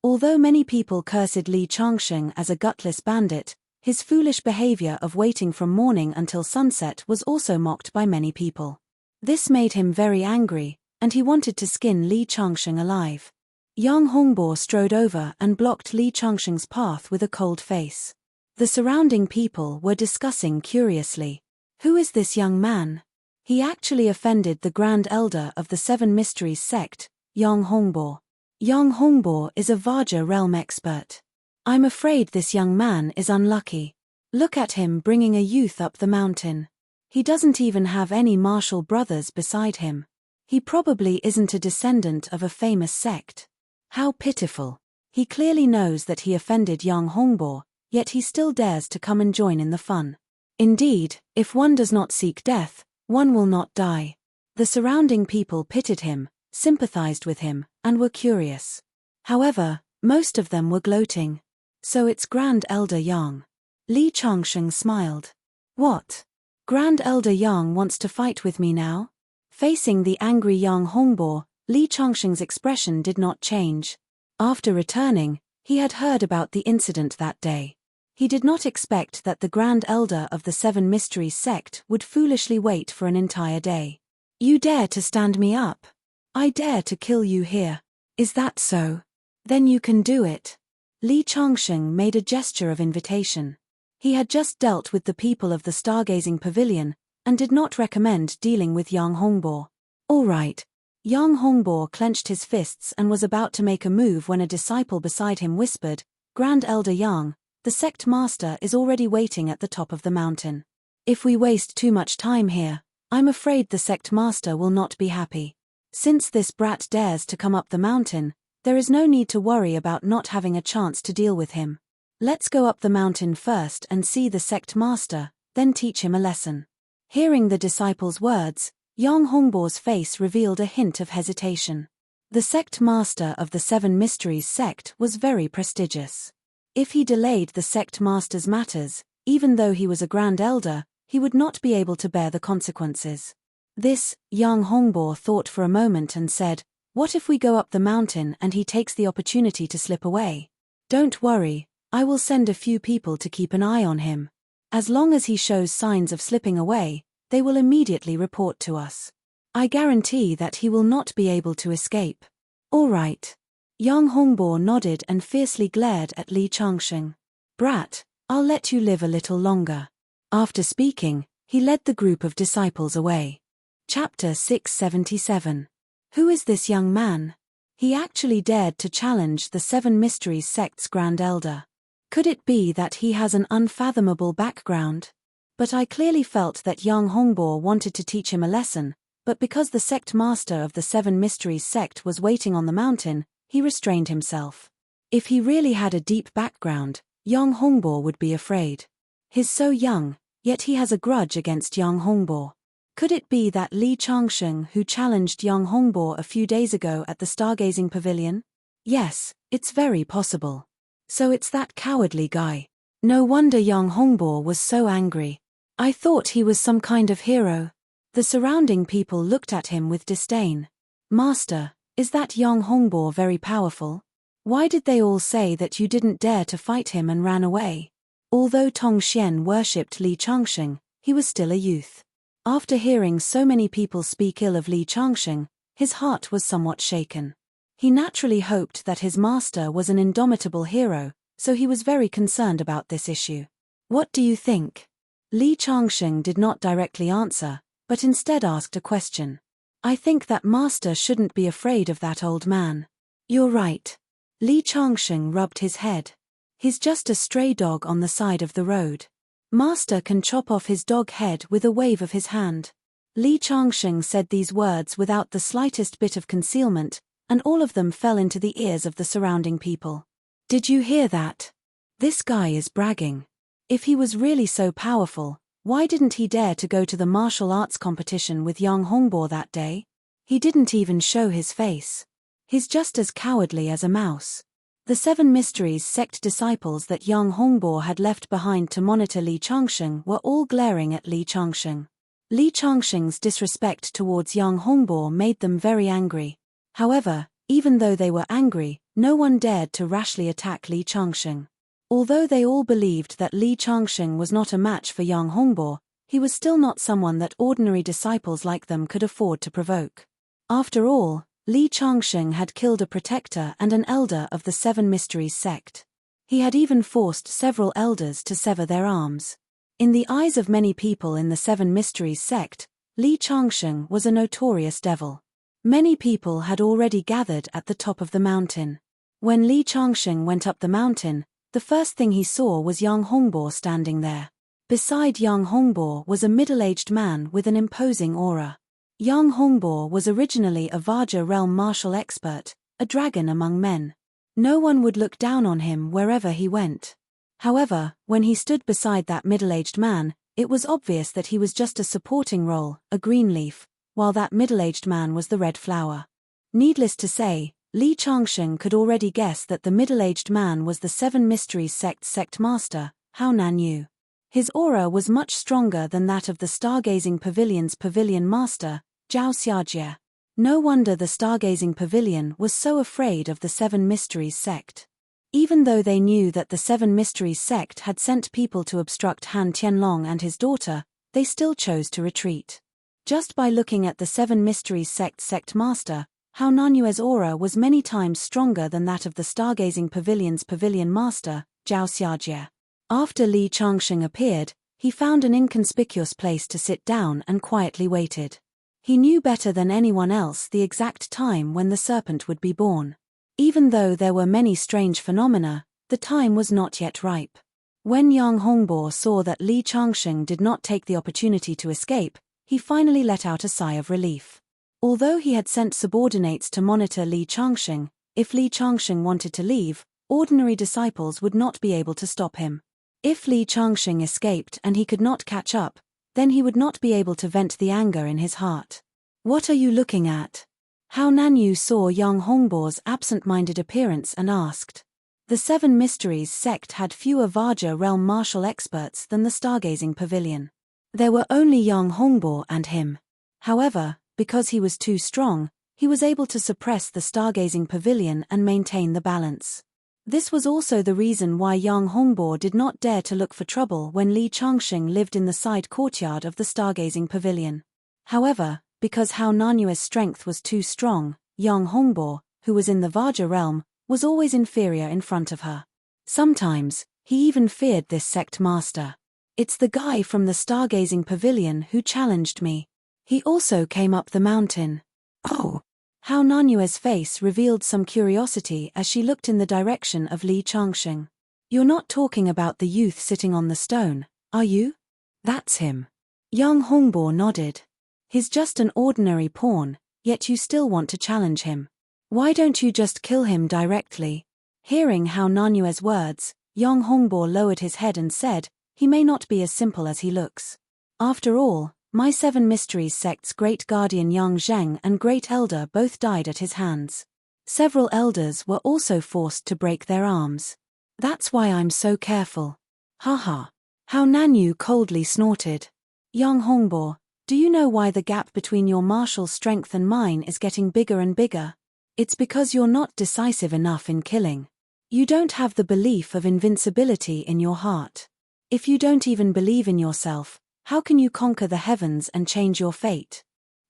Although many people cursed Li Changsheng as a gutless bandit, his foolish behavior of waiting from morning until sunset was also mocked by many people. This made him very angry, and he wanted to skin Li Changsheng alive. Yang Hongbo strode over and blocked Li Changsheng's path with a cold face. The surrounding people were discussing curiously. Who is this young man? He actually offended the Grand Elder of the Seven Mysteries sect, Yang Hongbo. Yang Hongbo is a Vajra realm expert. I'm afraid this young man is unlucky. Look at him bringing a youth up the mountain. He doesn't even have any martial brothers beside him. He probably isn't a descendant of a famous sect. How pitiful. He clearly knows that he offended Yang Hongbo, yet he still dares to come and join in the fun. Indeed, if one does not seek death, one will not die. The surrounding people pitied him, sympathized with him, and were curious. However, most of them were gloating. So it's Grand Elder Yang. Li Changsheng smiled. What? Grand Elder Yang wants to fight with me now? Facing the angry Yang Hongbo, Li Changsheng's expression did not change. After returning, he had heard about the incident that day. He did not expect that the Grand Elder of the Seven Mysteries sect would foolishly wait for an entire day. You dare to stand me up? I dare to kill you here. Is that so? Then you can do it. Li Changsheng made a gesture of invitation. He had just dealt with the people of the Stargazing Pavilion, and did not recommend dealing with Yang Hongbo. All right. Yang Hongbo clenched his fists and was about to make a move when a disciple beside him whispered, Grand Elder Yang, the sect master is already waiting at the top of the mountain. If we waste too much time here, I'm afraid the sect master will not be happy. Since this brat dares to come up the mountain, there is no need to worry about not having a chance to deal with him. Let's go up the mountain first and see the sect master, then teach him a lesson. Hearing the disciple's words, Yang Hongbo's face revealed a hint of hesitation. The sect master of the Seven Mysteries sect was very prestigious. If he delayed the sect master's matters, even though he was a grand elder, he would not be able to bear the consequences. This, Yang Hongbo thought for a moment and said, what if we go up the mountain and he takes the opportunity to slip away? Don't worry, I will send a few people to keep an eye on him. As long as he shows signs of slipping away, they will immediately report to us. I guarantee that he will not be able to escape. All right. Yang Hongbo nodded and fiercely glared at Li Changsheng. Brat, I'll let you live a little longer. After speaking, he led the group of disciples away. Chapter 677. Who is this young man? He actually dared to challenge the Seven Mysteries sect's Grand Elder. Could it be that he has an unfathomable background? But I clearly felt that Yang Hongbo wanted to teach him a lesson, but because the sect master of the Seven Mysteries sect was waiting on the mountain, he restrained himself. If he really had a deep background, Yang Hongbo would be afraid. He's so young, yet he has a grudge against Yang Hongbo. Could it be that Li Changsheng who challenged Yang Hongbo a few days ago at the Stargazing Pavilion? Yes, it's very possible. So it's that cowardly guy. No wonder Yang Hongbo was so angry. I thought he was some kind of hero. The surrounding people looked at him with disdain. Master, is that Yang Hongbo very powerful? Why did they all say that you didn't dare to fight him and ran away? Although Tong Xian worshipped Li Changsheng, he was still a youth. After hearing so many people speak ill of Li Changsheng, His heart was somewhat shaken. He naturally hoped that his master was an indomitable hero, so he was very concerned about this issue. What do you think? Li Changsheng did not directly answer, but instead asked a question. I think that master shouldn't be afraid of that old man. You're right. Li Changsheng rubbed his head. He's just a stray dog on the side of the road. Master can chop off his dog head with a wave of his hand. Li Changsheng said these words without the slightest bit of concealment, and all of them fell into the ears of the surrounding people. Did you hear that? This guy is bragging. If he was really so powerful, why didn't he dare to go to the martial arts competition with Yang Hongbo that day? He didn't even show his face. He's just as cowardly as a mouse. The 7 Mysteries sect disciples that Yang Hongbo had left behind to monitor Li Changsheng were all glaring at Li Changsheng. Li Changsheng's disrespect towards Yang Hongbo made them very angry. However, even though they were angry, no one dared to rashly attack Li Changsheng. Although they all believed that Li Changsheng was not a match for Yang Hongbo, he was still not someone that ordinary disciples like them could afford to provoke. After all, Li Changsheng had killed a protector and an elder of the 7 Mysteries sect. He had even forced several elders to sever their arms. In the eyes of many people in the 7 Mysteries sect, Li Changsheng was a notorious devil. Many people had already gathered at the top of the mountain. When Li Changsheng went up the mountain, the first thing he saw was Yang Hongbo standing there. Beside Yang Hongbo was a middle-aged man with an imposing aura. Yang Hongbo was originally a Vajra realm martial expert, a dragon among men. No one would look down on him wherever he went. However, when he stood beside that middle-aged man, it was obvious that he was just a supporting role, a green leaf, while that middle-aged man was the red flower. Needless to say, Li Changsheng could already guess that the middle-aged man was the 7 Mysteries sect master, Hao Nanyu. His aura was much stronger than that of the Stargazing Pavilion's pavilion master, Zhao Xiajie. No wonder the Stargazing Pavilion was so afraid of the 7 Mysteries sect. Even though they knew that the 7 Mysteries sect had sent people to obstruct Han Tianlong and his daughter, they still chose to retreat. Just by looking at the 7 Mysteries sect master, Hao Nanyue's aura was many times stronger than that of the Stargazing Pavilion's pavilion master, Zhao Xiajie. After Li Changsheng appeared, he found an inconspicuous place to sit down and quietly waited. He knew better than anyone else the exact time when the serpent would be born. Even though there were many strange phenomena, the time was not yet ripe. When Yang Hongbo saw that Li Changsheng did not take the opportunity to escape, he finally let out a sigh of relief. Although he had sent subordinates to monitor Li Changsheng, if Li Changsheng wanted to leave, ordinary disciples would not be able to stop him. If Li Changsheng escaped and he could not catch up, then he would not be able to vent the anger in his heart. What are you looking at? Hao Nanyu saw Yang Hongbo's absent-minded appearance and asked. The 7 Mysteries sect had fewer Vajra realm martial experts than the Stargazing Pavilion. There were only Yang Hongbo and him. However, because he was too strong, he was able to suppress the Stargazing Pavilion and maintain the balance. This was also the reason why Yang Hongbo did not dare to look for trouble when Li Changsheng lived in the side courtyard of the Stargazing Pavilion. However, because Hao Nanyue's strength was too strong, Yang Hongbo, who was in the Vajra realm, was always inferior in front of her. Sometimes, he even feared this sect master. It's the guy from the Stargazing Pavilion who challenged me. He also came up the mountain. Oh! Hao Nanyue's face revealed some curiosity as she looked in the direction of Li Changsheng. You're not talking about the youth sitting on the stone, are you? That's him. Yang Hongbo nodded. He's just an ordinary pawn, yet you still want to challenge him. Why don't you just kill him directly? Hearing Hao Nanyue's words, Yang Hongbo lowered his head and said, he may not be as simple as he looks. After all, my 7 Mysteries sect's great guardian Yang Zheng and great elder both died at his hands. Several elders were also forced to break their arms. That's why I'm so careful. Haha. Hao Nanyu coldly snorted. Yang Hongbo, do you know why the gap between your martial strength and mine is getting bigger and bigger? It's because you're not decisive enough in killing. You don't have the belief of invincibility in your heart. If you don't even believe in yourself, how can you conquer the heavens and change your fate?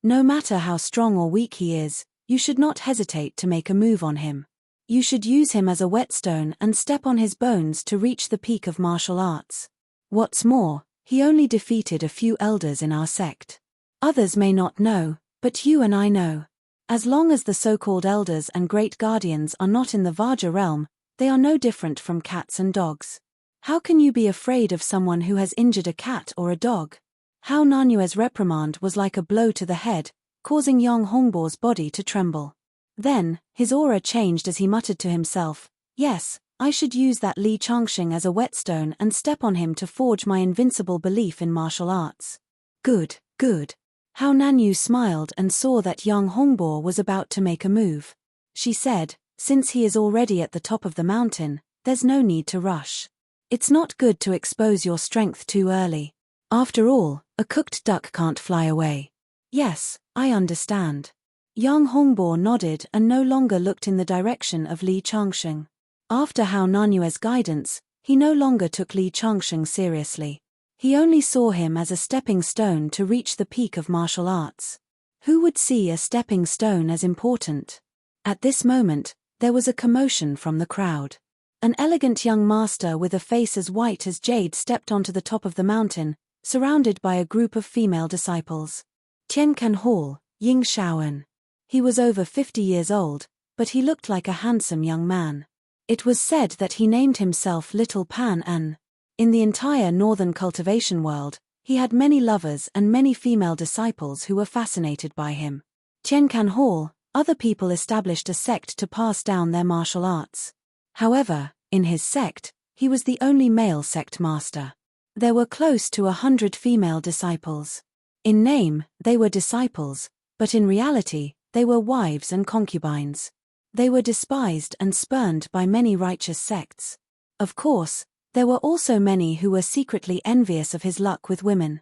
No matter how strong or weak he is, you should not hesitate to make a move on him. You should use him as a whetstone and step on his bones to reach the peak of martial arts. What's more, he only defeated a few elders in our sect. Others may not know, but you and I know. As long as the so-called elders and great guardians are not in the Vajra realm, they are no different from cats and dogs. How can you be afraid of someone who has injured a cat or a dog? How Nanyue's reprimand was like a blow to the head, causing Yang Hongbo's body to tremble. Then, his aura changed as he muttered to himself, "Yes, I should use that Li Changxing as a whetstone and step on him to forge my invincible belief in martial arts." Good, good. How Nanyu smiled and saw that Yang Hongbo was about to make a move. She said, "Since he is already at the top of the mountain, there's no need to rush. It's not good to expose your strength too early. After all, a cooked duck can't fly away." "Yes, I understand." Yang Hongbo nodded and no longer looked in the direction of Li Changxing. After Hao Nanyue's guidance, he no longer took Li Changxing seriously. He only saw him as a stepping stone to reach the peak of martial arts. Who would see a stepping stone as important? At this moment, there was a commotion from the crowd. An elegant young master with a face as white as jade stepped onto the top of the mountain, surrounded by a group of female disciples. Tiankan Hall, Ying Shaoan. He was over 50 years old, but he looked like a handsome young man. It was said that he named himself Little Pan An. In the entire northern cultivation world, he had many lovers and many female disciples who were fascinated by him. Tiankan Hall, other people established a sect to pass down their martial arts. However, in his sect, he was the only male sect master. There were close to 100 female disciples. In name, they were disciples, but in reality, they were wives and concubines. They were despised and spurned by many righteous sects. Of course, there were also many who were secretly envious of his luck with women.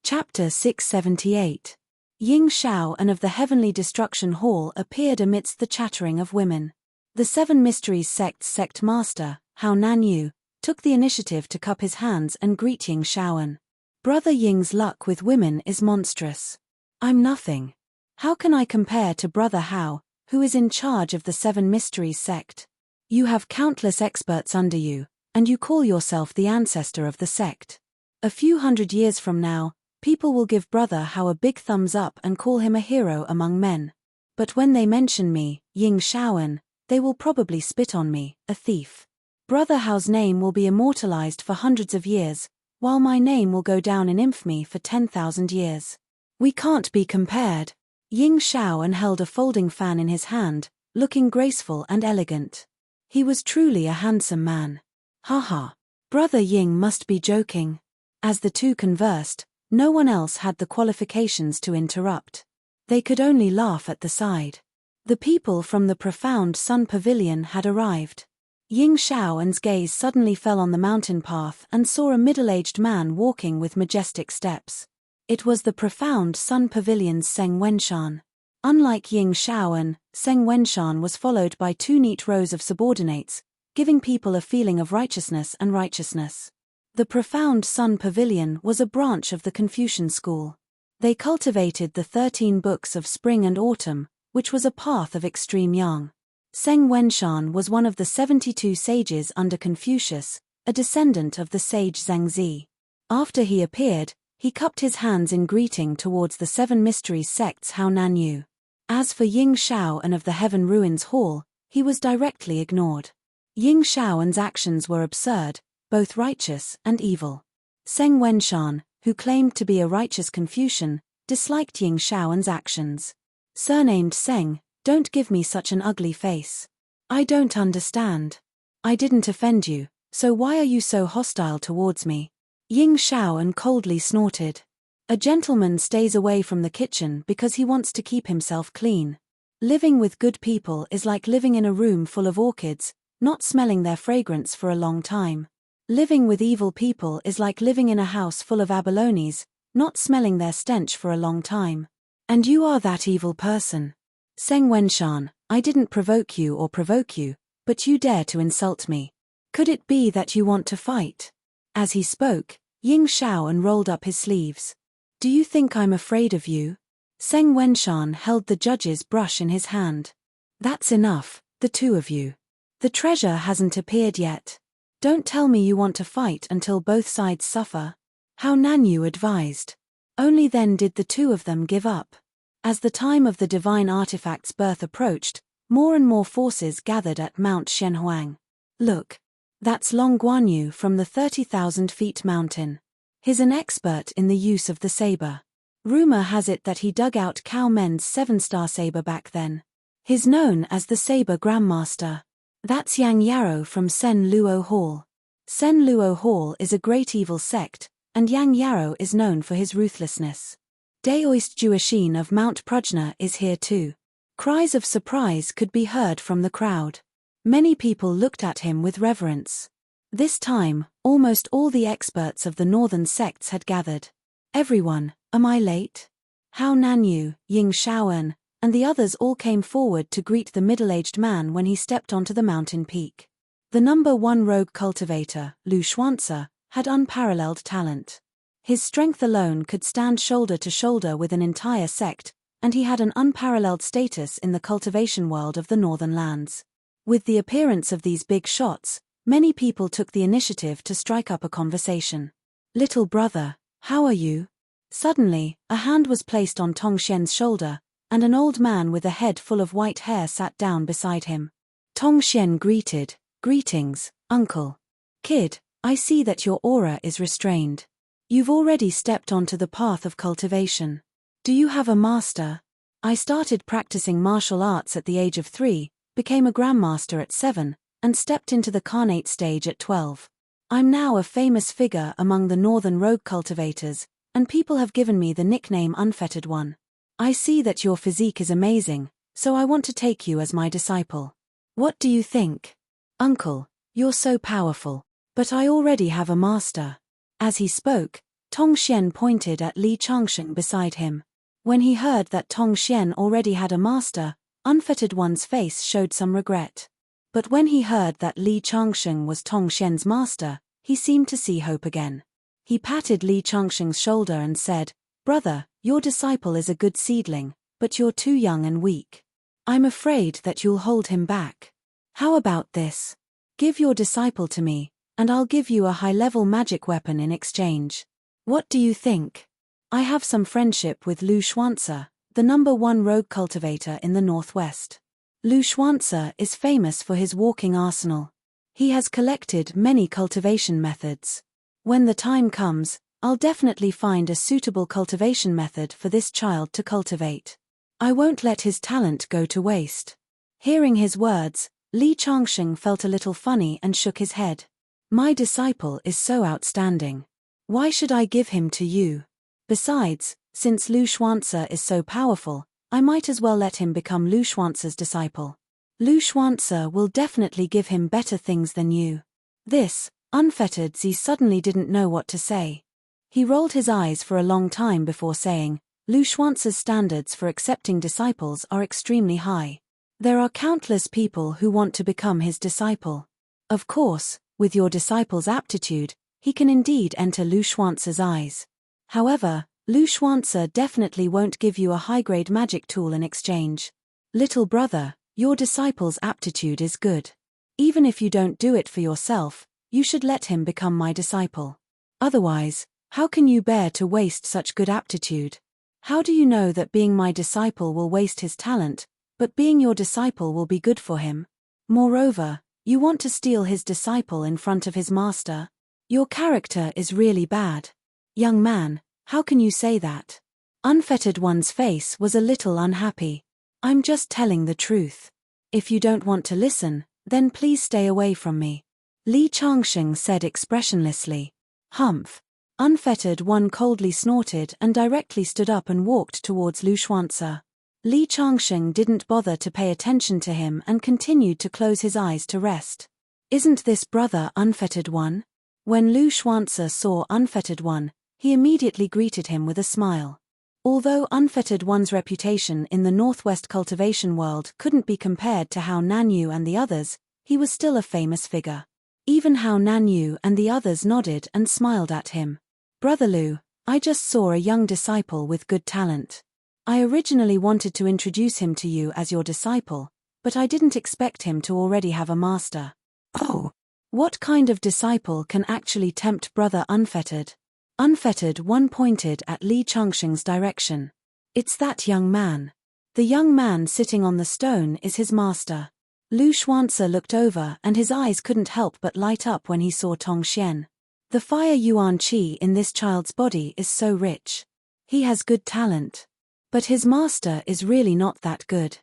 Chapter 678. Ying Shao and of the Heavenly Destruction Hall appeared amidst the chattering of women. The Seven Mysteries sect's sect master, Hao Nanyu, took the initiative to cup his hands and greet Ying Shaoan. "Brother Ying's luck with women is monstrous. I'm nothing. How can I compare to Brother Hao, who is in charge of the Seven Mysteries sect? You have countless experts under you, and you call yourself the ancestor of the sect. A few hundred years from now, people will give Brother Hao a big thumbs up and call him a hero among men. But when they mention me, Ying Shaoan, they will probably spit on me, a thief. Brother Hao's name will be immortalized for hundreds of years, while my name will go down in infamy for 10,000 years. We can't be compared." Ying Shaoan held a folding fan in his hand, looking graceful and elegant. He was truly a handsome man. Haha. Brother Ying must be joking. As the two conversed, no one else had the qualifications to interrupt. They could only laugh at the side. The people from the profound Sun Pavilion had arrived. Ying Shaoan's gaze suddenly fell on the mountain path and saw a middle-aged man walking with majestic steps. It was the profound Sun Pavilion's Seng Wenshan. Unlike Ying Shaoan, Seng Wenshan was followed by two neat rows of subordinates, giving people a feeling of righteousness and righteousness. The profound Sun Pavilion was a branch of the Confucian school. They cultivated the 13 books of spring and autumn, which was a path of extreme yang. Seng Wenshan was one of the 72 sages under Confucius, a descendant of the sage Zhangzi. After he appeared, he cupped his hands in greeting towards the Seven Mysteries sect's Hao Nanyu. As for Ying Shaoan of the Heaven Ruins Hall, he was directly ignored. Ying Shaoan's actions were absurd, both righteous and evil. Seng Wenshan, who claimed to be a righteous Confucian, disliked Ying Shaoan's actions. Surnamed Seng, don't give me such an ugly face. I don't understand. I didn't offend you, so why are you so hostile towards me? Ying Shaoan coldly snorted. A gentleman stays away from the kitchen because he wants to keep himself clean. Living with good people is like living in a room full of orchids, not smelling their fragrance for a long time. Living with evil people is like living in a house full of abalones, not smelling their stench for a long time. And you are that evil person. Seng Wenshan, I didn't provoke you, but you dare to insult me. Could it be that you want to fight? As he spoke, Ying Shaoan rolled up his sleeves. Do you think I'm afraid of you? Seng Wenshan held the judge's brush in his hand. That's enough, the two of you. The treasure hasn't appeared yet. Don't tell me you want to fight until both sides suffer. How Nanyu advised. Only then did the two of them give up. As the time of the divine artifact's birth approached, more and more forces gathered at Mount Shenhuang. Look. That's Long Guanyu from the 30,000 feet mountain. He's an expert in the use of the saber. Rumor has it that he dug out Cao Men's 7-star saber back then. He's known as the Saber Grandmaster. That's Yang Yarrow from Sen Luo Hall. Sen Luo Hall is a great evil sect, and Yang Yarrow is known for his ruthlessness. Daoist Juashin of Mount Prajna is here too. Cries of surprise could be heard from the crowd. Many people looked at him with reverence. This time, almost all the experts of the northern sects had gathered. Everyone, am I late? Hao Nanyu, Ying Shaoan, and the others all came forward to greet the middle-aged man when he stepped onto the mountain peak. The number 1 rogue cultivator, Lu Xuanzi, had unparalleled talent. His strength alone could stand shoulder to shoulder with an entire sect, and he had an unparalleled status in the cultivation world of the northern lands. With the appearance of these big shots, many people took the initiative to strike up a conversation. Little brother, how are you? Suddenly, a hand was placed on Tong Xian's shoulder, and an old man with a head full of white hair sat down beside him. Tong Xian greeted, "Greetings, uncle. Kid, I see that your aura is restrained. You've already stepped onto the path of cultivation. Do you have a master? I started practicing martial arts at the age of 3, became a grandmaster at 7, and stepped into the Khanate stage at 12. I'm now a famous figure among the northern rogue cultivators, and people have given me the nickname Unfettered One. I see that your physique is amazing, so I want to take you as my disciple. What do you think? Uncle, you're so powerful, but I already have a master." As he spoke, Tong Xian pointed at Li Changsheng beside him. When he heard that Tong Xian already had a master, Unfettered One's face showed some regret. But when he heard that Li Changsheng was Tong Xian's master, he seemed to see hope again. He patted Li Changsheng's shoulder and said, "Brother, your disciple is a good seedling, but you're too young and weak. I'm afraid that you'll hold him back. How about this? Give your disciple to me, and I'll give you a high-level magic weapon in exchange. What do you think? I have some friendship with Lu Xuanzi, the number 1 rogue cultivator in the northwest. Lu Xuanzi is famous for his walking arsenal. He has collected many cultivation methods. When the time comes, I'll definitely find a suitable cultivation method for this child to cultivate. I won't let his talent go to waste." Hearing his words, Li Changsheng felt a little funny and shook his head. "My disciple is so outstanding. Why should I give him to you? Besides, since Lu Xuanzi is so powerful, I might as well let him become Lu Xuanzi's disciple. Lu Xuanzi will definitely give him better things than you." This, Unfettered Z suddenly didn't know what to say. He rolled his eyes for a long time before saying, "Lu Xuanzi's standards for accepting disciples are extremely high. There are countless people who want to become his disciple. Of course, with your disciple's aptitude, he can indeed enter Lu Xuanzi's eyes. However, Lu Xuanzi definitely won't give you a high-grade magic tool in exchange. Little brother, your disciple's aptitude is good. Even if you don't do it for yourself, you should let him become my disciple. Otherwise, how can you bear to waste such good aptitude? How do you know that being my disciple will waste his talent, but being your disciple will be good for him? Moreover, you want to steal his disciple in front of his master? Your character is really bad. Young man, how can you say that?" Unfettered One's face was a little unhappy. "I'm just telling the truth. If you don't want to listen, then please stay away from me," Li Changsheng said expressionlessly. "Humph." Unfettered One coldly snorted and directly stood up and walked towards Lu Xuanzi. Li Changsheng didn't bother to pay attention to him and continued to close his eyes to rest. "Isn't this brother Unfettered One?" When Lu Xuanzi saw Unfettered One, he immediately greeted him with a smile. Although Unfettered One's reputation in the northwest cultivation world couldn't be compared to Hao Nanyu and the others, he was still a famous figure. Even Hao Nanyu and the others nodded and smiled at him. "Brother Lu, I just saw a young disciple with good talent. I originally wanted to introduce him to you as your disciple, but I didn't expect him to already have a master. Oh. What kind of disciple can actually tempt Brother Unfettered? Unfettered One pointed at Li Changsheng's direction. It's that young man. The young man sitting on the stone is his master. Lu Xuanzi looked over and his eyes couldn't help but light up when he saw Tong Xian. The fire yuan qi in this child's body is so rich. He has good talent. But his master is really not that good.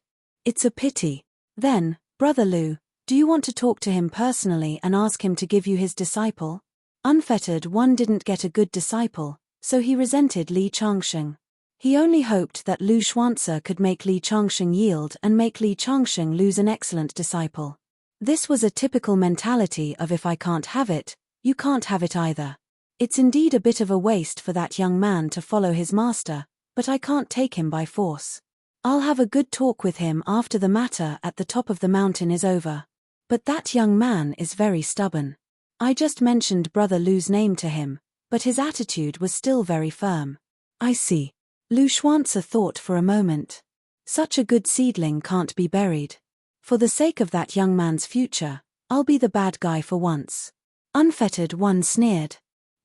It's a pity. Then, Brother Lu, do you want to talk to him personally and ask him to give you his disciple? Unfettered One didn't get a good disciple, so he resented Li Changsheng. He only hoped that Lu Xuanzi could make Li Changsheng yield and make Li Changsheng lose an excellent disciple. This was a typical mentality of if I can't have it, you can't have it either. It's indeed a bit of a waste for that young man to follow his master, but I can't take him by force. I'll have a good talk with him after the matter at the top of the mountain is over. But that young man is very stubborn. I just mentioned Brother Lu's name to him, but his attitude was still very firm. I see. Lu Xuanzi thought for a moment. Such a good seedling can't be buried. For the sake of that young man's future, I'll be the bad guy for once. Unfettered One sneered.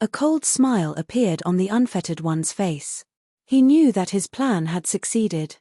A cold smile appeared on the Unfettered One's face. He knew that his plan had succeeded.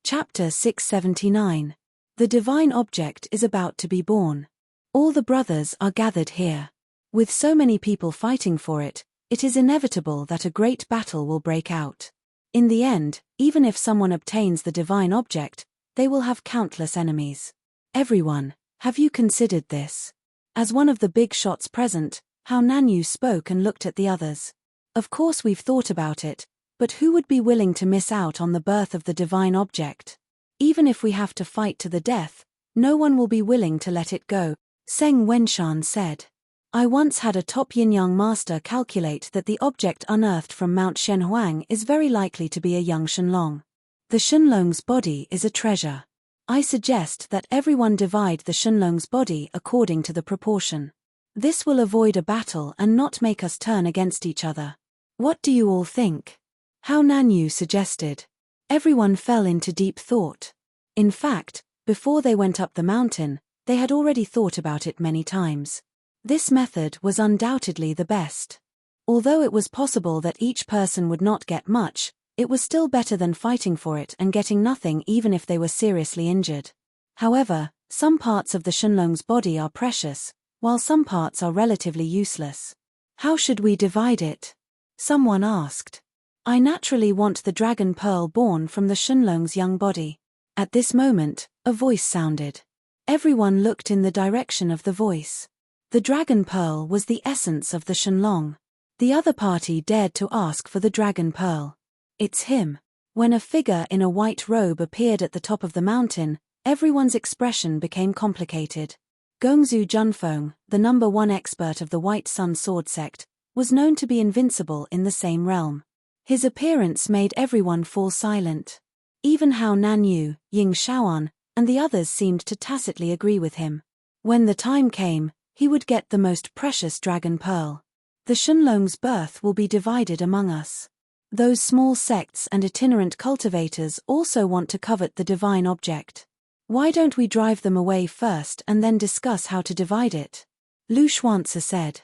Chapter 679. The divine object is about to be born. All the brothers are gathered here. With so many people fighting for it, it is inevitable that a great battle will break out. In the end, even if someone obtains the divine object, they will have countless enemies. Everyone, have you considered this? As one of the big shots present, Hao Nanyu spoke and looked at the others. Of course we've thought about it, but who would be willing to miss out on the birth of the divine object? Even if we have to fight to the death, no one will be willing to let it go, Seng Wenshan said. I once had a top yin-yang master calculate that the object unearthed from Mount Shenhuang is very likely to be a young Shenlong. The Shenlong's body is a treasure. I suggest that everyone divide the Shenlong's body according to the proportion. This will avoid a battle and not make us turn against each other. What do you all think? Hao Nanyu suggested. Everyone fell into deep thought. In fact, before they went up the mountain, they had already thought about it many times. This method was undoubtedly the best. Although it was possible that each person would not get much, it was still better than fighting for it and getting nothing even if they were seriously injured. However, some parts of the Shenlong's body are precious, while some parts are relatively useless. How should we divide it? Someone asked. I naturally want the dragon pearl born from the Shenlong's young body. At this moment, a voice sounded. Everyone looked in the direction of the voice. The dragon pearl was the essence of the Shenlong. The other party dared to ask for the dragon pearl. It's him. When a figure in a white robe appeared at the top of the mountain, everyone's expression became complicated. Gongzu Junfeng, the #1 expert of the White Sun Sword sect, was known to be invincible in the same realm. His appearance made everyone fall silent. Even Hao Nanyu, Ying Shaoan, and the others seemed to tacitly agree with him. When the time came, he would get the most precious dragon pearl. The Shenlong's birth will be divided among us. Those small sects and itinerant cultivators also want to covet the divine object. Why don't we drive them away first and then discuss how to divide it? Lu Xuanzi said.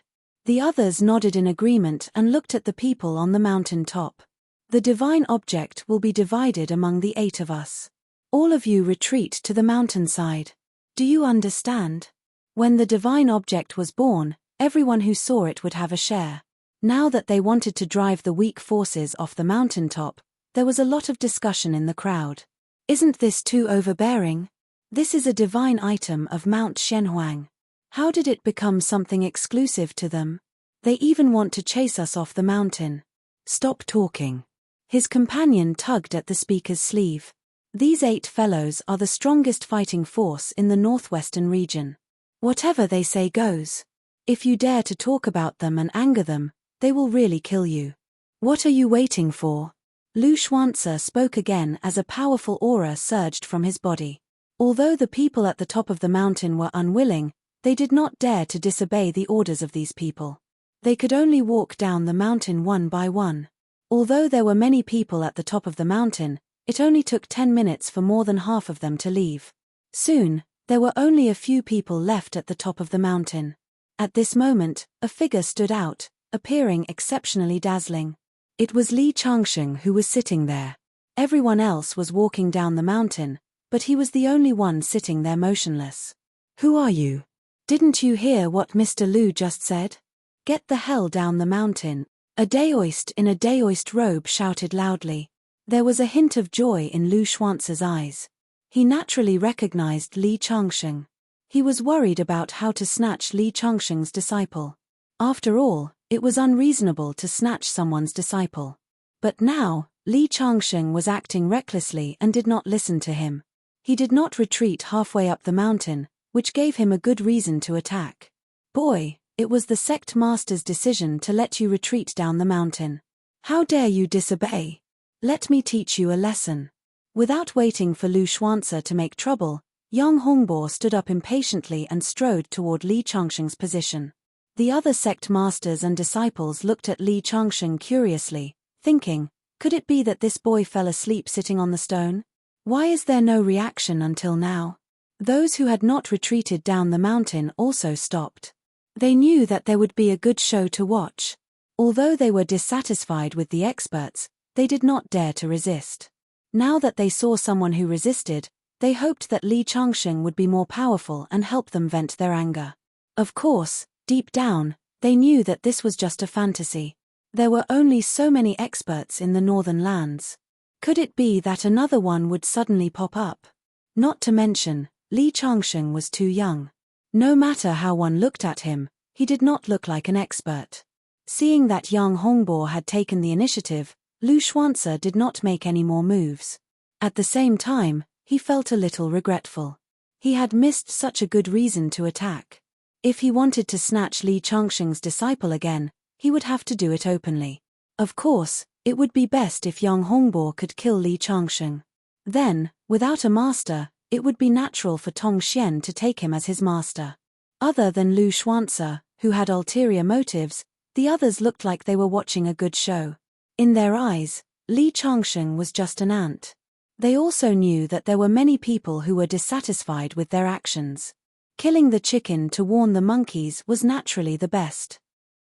The others nodded in agreement and looked at the people on the mountain top. The divine object will be divided among the 8 of us. All of you retreat to the mountainside. Do you understand? When the divine object was born, everyone who saw it would have a share. Now that they wanted to drive the weak forces off the mountaintop, there was a lot of discussion in the crowd. Isn't this too overbearing? This is a divine item of Mount Shenhuang. How did it become something exclusive to them? They even want to chase us off the mountain. Stop talking. His companion tugged at the speaker's sleeve. These 8 fellows are the strongest fighting force in the northwestern region. Whatever they say goes. If you dare to talk about them and anger them, they will really kill you. What are you waiting for? Lu Xuanzi spoke again as a powerful aura surged from his body. Although the people at the top of the mountain were unwilling, they did not dare to disobey the orders of these people. They could only walk down the mountain one by one. Although there were many people at the top of the mountain, It only took 10 minutes for more than half of them to leave. Soon, there were only a few people left at the top of the mountain. At this moment, a figure stood out, appearing exceptionally dazzling. It was Li Changsheng who was sitting there. Everyone else was walking down the mountain, but he was the only one sitting there motionless. "Who are you? Didn't you hear what Mr. Lu just said? Get the hell down the mountain." A daoist in a daoist robe shouted loudly. There was a hint of joy in Lu Xuance's eyes. He naturally recognized Li Changsheng. He was worried about how to snatch Li Changsheng's disciple. After all, it was unreasonable to snatch someone's disciple. But now, Li Changsheng was acting recklessly and did not listen to him. He did not retreat halfway up the mountain, which gave him a good reason to attack. "Boy, it was the sect master's decision to let you retreat down the mountain. How dare you disobey? Let me teach you a lesson." Without waiting for Lu Xuance to make trouble, Yang Hongbo stood up impatiently and strode toward Li Changsheng's position. The other sect masters and disciples looked at Li Changsheng curiously, thinking, could it be that this boy fell asleep sitting on the stone? Why is there no reaction until now? Those who had not retreated down the mountain also stopped. They knew that there would be a good show to watch. Although they were dissatisfied with the experts, they did not dare to resist. Now that they saw someone who resisted, they hoped that Li Changsheng would be more powerful and help them vent their anger. Of course, deep down, they knew that this was just a fantasy. There were only so many experts in the northern lands. Could it be that another one would suddenly pop up? Not to mention, Li Changsheng was too young. No matter how one looked at him, he did not look like an expert. Seeing that Yang Hongbo had taken the initiative, Lu Xuance did not make any more moves. At the same time, he felt a little regretful. He had missed such a good reason to attack. If he wanted to snatch Li Changsheng's disciple again, he would have to do it openly. Of course, it would be best if Yang Hongbo could kill Li Changsheng. Then, without a master, it would be natural for Tong Xian to take him as his master. Other than Lu Xuance, who had ulterior motives, the others looked like they were watching a good show. In their eyes, Li Changsheng was just an ant. They also knew that there were many people who were dissatisfied with their actions. Killing the chicken to warn the monkeys was naturally the best.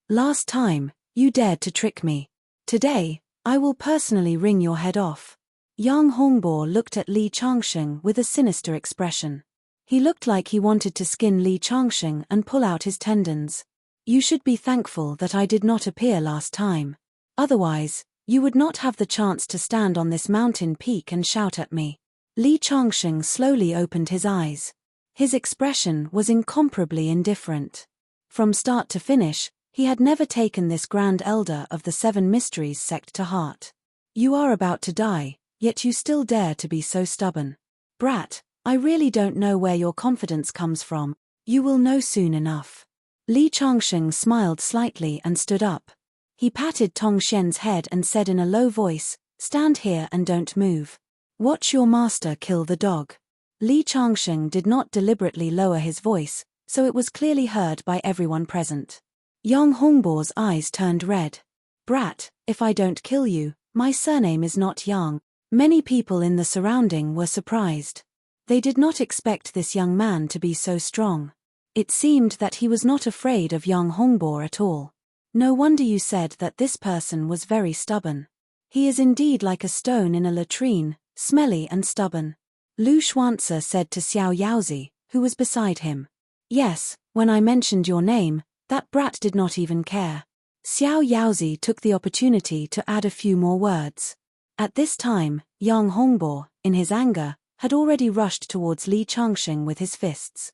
"Last time, you dared to trick me. Today, I will personally wring your head off." Yang Hongbo looked at Li Changsheng with a sinister expression. He looked like he wanted to skin Li Changsheng and pull out his tendons. "You should be thankful that I did not appear last time. Otherwise, you would not have the chance to stand on this mountain peak and shout at me." Li Changsheng slowly opened his eyes. His expression was incomparably indifferent. From start to finish, he had never taken this grand elder of the Seven Mysteries sect to heart. "You are about to die, yet you still dare to be so stubborn. Brat, I really don't know where your confidence comes from. You will know soon enough." Li Changsheng smiled slightly and stood up. He patted Tong Xian's head and said in a low voice, "Stand here and don't move. Watch your master kill the dog." Li Changsheng did not deliberately lower his voice, so it was clearly heard by everyone present. Yang Hongbo's eyes turned red. "Brat, if I don't kill you, my surname is not Yang." Many people in the surrounding were surprised. They did not expect this young man to be so strong. It seemed that he was not afraid of Yang Hongbo at all. "No wonder you said that this person was very stubborn. He is indeed like a stone in a latrine, smelly and stubborn," Lu Xuance said to Xiao Yaozi, who was beside him. "Yes, when I mentioned your name, that brat did not even care." Xiao Yaozi took the opportunity to add a few more words. At this time, Yang Hongbo, in his anger, had already rushed towards Li Changsheng with his fists.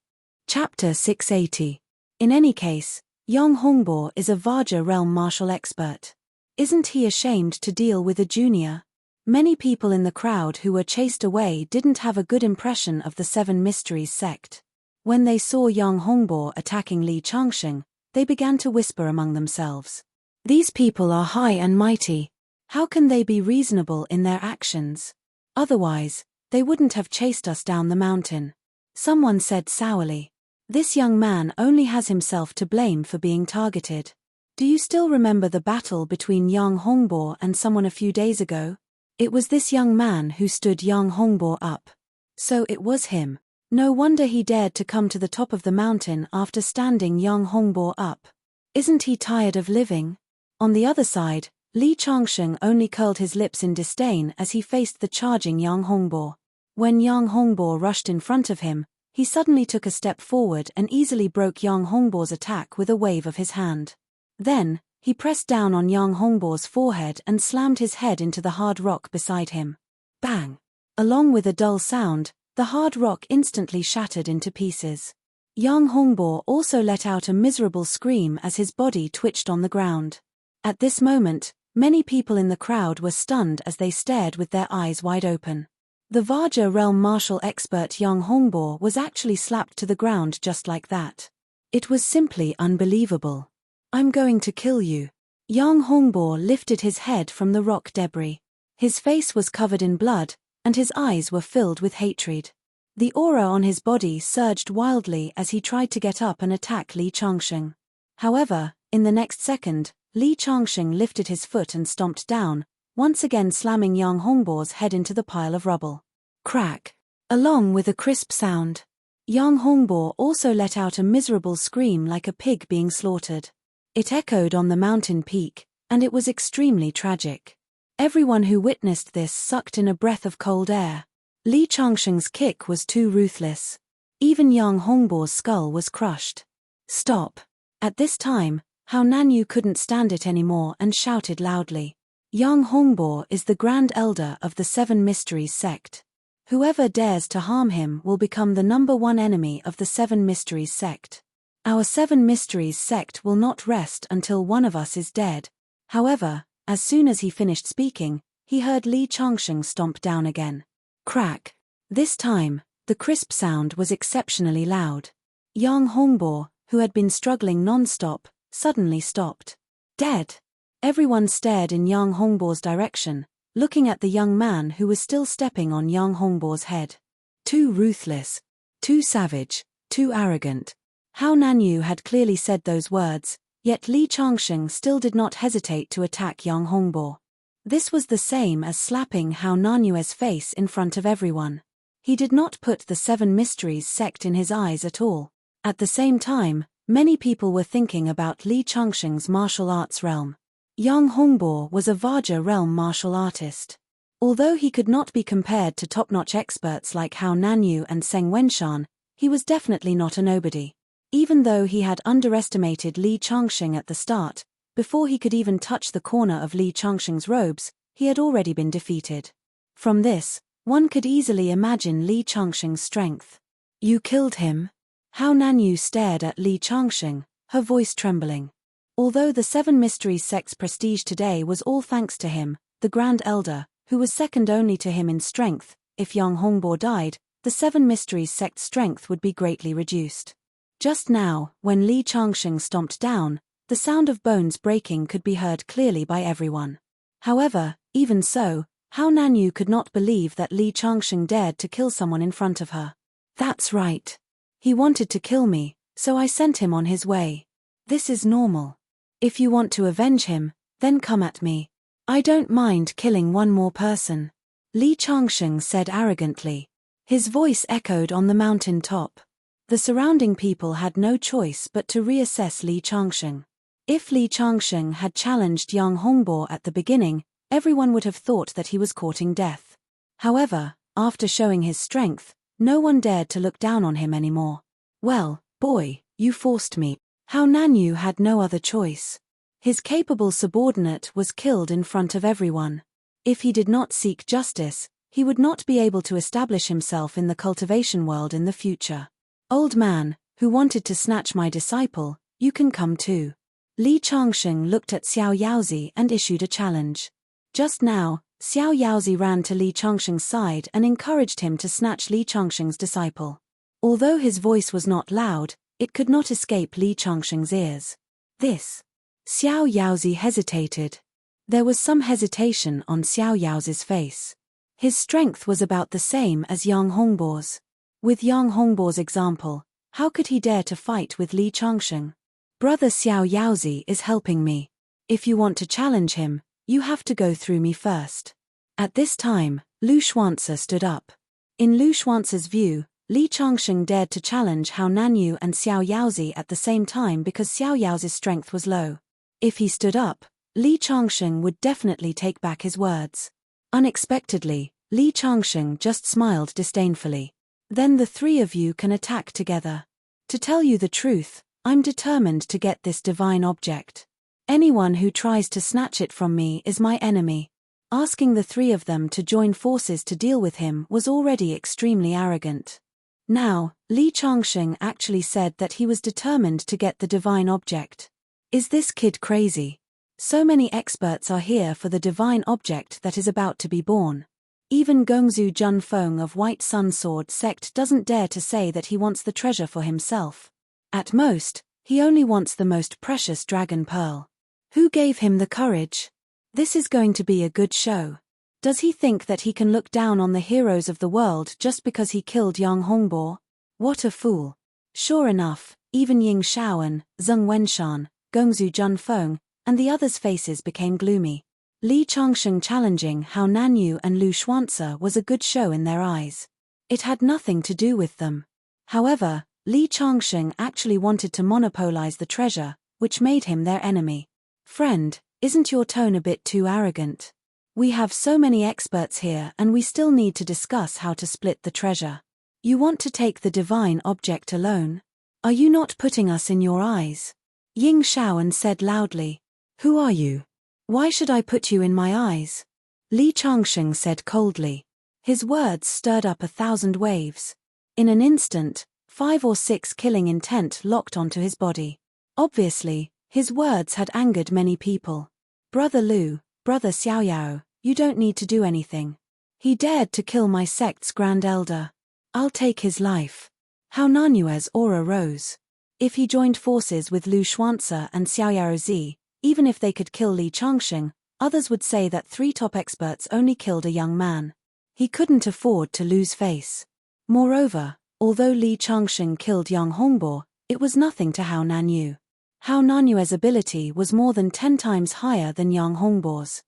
Chapter 680. In any case, Yang Hongbo is a Vajra realm martial expert. Isn't he ashamed to deal with a junior? Many people in the crowd who were chased away didn't have a good impression of the Seven Mysteries sect. When they saw Yang Hongbo attacking Li Changsheng, they began to whisper among themselves. "These people are high and mighty. How can they be reasonable in their actions? Otherwise, they wouldn't have chased us down the mountain." Someone said sourly. "This young man only has himself to blame for being targeted. Do you still remember the battle between Yang Hongbo and someone a few days ago? It was this young man who stood Yang Hongbo up. So it was him. No wonder he dared to come to the top of the mountain after standing Yang Hongbo up. Isn't he tired of living? On the other side, Li Changsheng only curled his lips in disdain as he faced the charging Yang Hongbo. When Yang Hongbo rushed in front of him, he suddenly took a step forward and easily broke Yang Hongbo's attack with a wave of his hand. Then, he pressed down on Yang Hongbo's forehead and slammed his head into the hard rock beside him. Bang! Along with a dull sound, the hard rock instantly shattered into pieces. Yang Hongbo also let out a miserable scream as his body twitched on the ground. At this moment, many people in the crowd were stunned as they stared with their eyes wide open. The Vajra realm martial expert Yang Hongbo was actually slapped to the ground just like that. It was simply unbelievable. I'm going to kill you. Yang Hongbo lifted his head from the rock debris. His face was covered in blood, and his eyes were filled with hatred. The aura on his body surged wildly as he tried to get up and attack Li Changsheng. However, in the next second, Li Changsheng lifted his foot and stomped down, once again slamming Yang Hongbo's head into the pile of rubble. Crack! Along with a crisp sound. Yang Hongbo also let out a miserable scream like a pig being slaughtered. It echoed on the mountain peak, and it was extremely tragic. Everyone who witnessed this sucked in a breath of cold air. Li Changsheng's kick was too ruthless. Even Yang Hongbo's skull was crushed. Stop! At this time, Hao Nanyu couldn't stand it anymore and shouted loudly. Yang Hongbo is the Grand Elder of the Seven Mysteries sect. Whoever dares to harm him will become the #1 enemy of the Seven Mysteries sect. Our Seven Mysteries sect will not rest until one of us is dead. However, as soon as he finished speaking, he heard Li Changsheng stomp down again. Crack! This time, the crisp sound was exceptionally loud. Yang Hongbo, who had been struggling non-stop, suddenly stopped. Dead! Everyone stared in Yang Hongbo's direction, looking at the young man who was still stepping on Yang Hongbo's head. Too ruthless, too savage, too arrogant. Hao Nanyu had clearly said those words, yet Li Changsheng still did not hesitate to attack Yang Hongbo. This was the same as slapping Hao Nanyue's face in front of everyone. He did not put the Seven Mysteries sect in his eyes at all. At the same time, many people were thinking about Li Changsheng's martial arts realm. Yang Hongbo was a Vajra realm martial artist. Although he could not be compared to top-notch experts like Hao Nanyu and Seng Wenshan, he was definitely not a nobody. Even though he had underestimated Li Changsheng at the start, before he could even touch the corner of Li Changsheng's robes, he had already been defeated. From this, one could easily imagine Li Changsheng's strength. You killed him? Hao Nanyu stared at Li Changsheng, her voice trembling. Although the Seven Mysteries sect's prestige today was all thanks to him, the Grand Elder, who was second only to him in strength, if Yang Hongbo died, the Seven Mysteries sect's strength would be greatly reduced. Just now, when Li Changsheng stomped down, the sound of bones breaking could be heard clearly by everyone. However, even so, Hao Nanyu could not believe that Li Changsheng dared to kill someone in front of her. That's right. He wanted to kill me, so I sent him on his way. This is normal. If you want to avenge him, then come at me. I don't mind killing one more person. Li Changsheng said arrogantly. His voice echoed on the mountain top. The surrounding people had no choice but to reassess Li Changsheng. If Li Changsheng had challenged Yang Hongbo at the beginning, everyone would have thought that he was courting death. However, after showing his strength, no one dared to look down on him anymore. Well, boy, you forced me. Hao Nanyu had no other choice. His capable subordinate was killed in front of everyone. If he did not seek justice, he would not be able to establish himself in the cultivation world in the future. Old man, who wanted to snatch my disciple, you can come too. Li Changsheng looked at Xiao Yaozi and issued a challenge. Just now, Xiao Yaozi ran to Li Changsheng's side and encouraged him to snatch Li Changsheng's disciple. Although his voice was not loud, it could not escape Li Changsheng's ears. This. Xiao Yaozi hesitated. There was some hesitation on Xiao Yaozi's face. His strength was about the same as Yang Hongbo's. With Yang Hongbo's example, how could he dare to fight with Li Changsheng? Brother Xiao Yaozi is helping me. If you want to challenge him, you have to go through me first. At this time, Lu Xuanci stood up. In Lu Xuanci's view, Li Changsheng dared to challenge Hao Nanyu and Xiao Yaozi at the same time because Xiao Yaozi's strength was low. If he stood up, Li Changsheng would definitely take back his words. Unexpectedly, Li Changsheng just smiled disdainfully. Then the three of you can attack together. To tell you the truth, I'm determined to get this divine object. Anyone who tries to snatch it from me is my enemy. Asking the three of them to join forces to deal with him was already extremely arrogant. Now, Li Changsheng actually said that he was determined to get the divine object. Is this kid crazy? So many experts are here for the divine object that is about to be born. Even Gongzu Junfeng of White Sun Sword sect doesn't dare to say that he wants the treasure for himself. At most, he only wants the most precious dragon pearl. Who gave him the courage? This is going to be a good show. Does he think that he can look down on the heroes of the world just because he killed Yang Hongbo? What a fool. Sure enough, even Ying Shaoan, Zheng Wenshan, Gongzu Junfeng, and the others' faces became gloomy. Li Changsheng challenging Hao Nanyu and Lu Xuanci was a good show in their eyes. It had nothing to do with them. However, Li Changsheng actually wanted to monopolize the treasure, which made him their enemy. Friend, isn't your tone a bit too arrogant? We have so many experts here and we still need to discuss how to split the treasure. You want to take the divine object alone? Are you not putting us in your eyes? Ying Shaoan said loudly. Who are you? Why should I put you in my eyes? Li Changsheng said coldly. His words stirred up 1,000 waves. In an instant, 5 or 6 killing intent locked onto his body. Obviously, his words had angered many people. Brother Lu, Brother Xiaoyao, you don't need to do anything. He dared to kill my sect's grand elder. I'll take his life. Hao Nanyue's aura rose. If he joined forces with Lu Xuanci and Xiaoyao Zi, even if they could kill Li Changsheng, others would say that 3 top experts only killed a young man. He couldn't afford to lose face. Moreover, although Li Changsheng killed Yang Hongbo, it was nothing to Hao Nanyu. Hao Nanyue's ability was more than 10 times higher than Yang Hongbo's.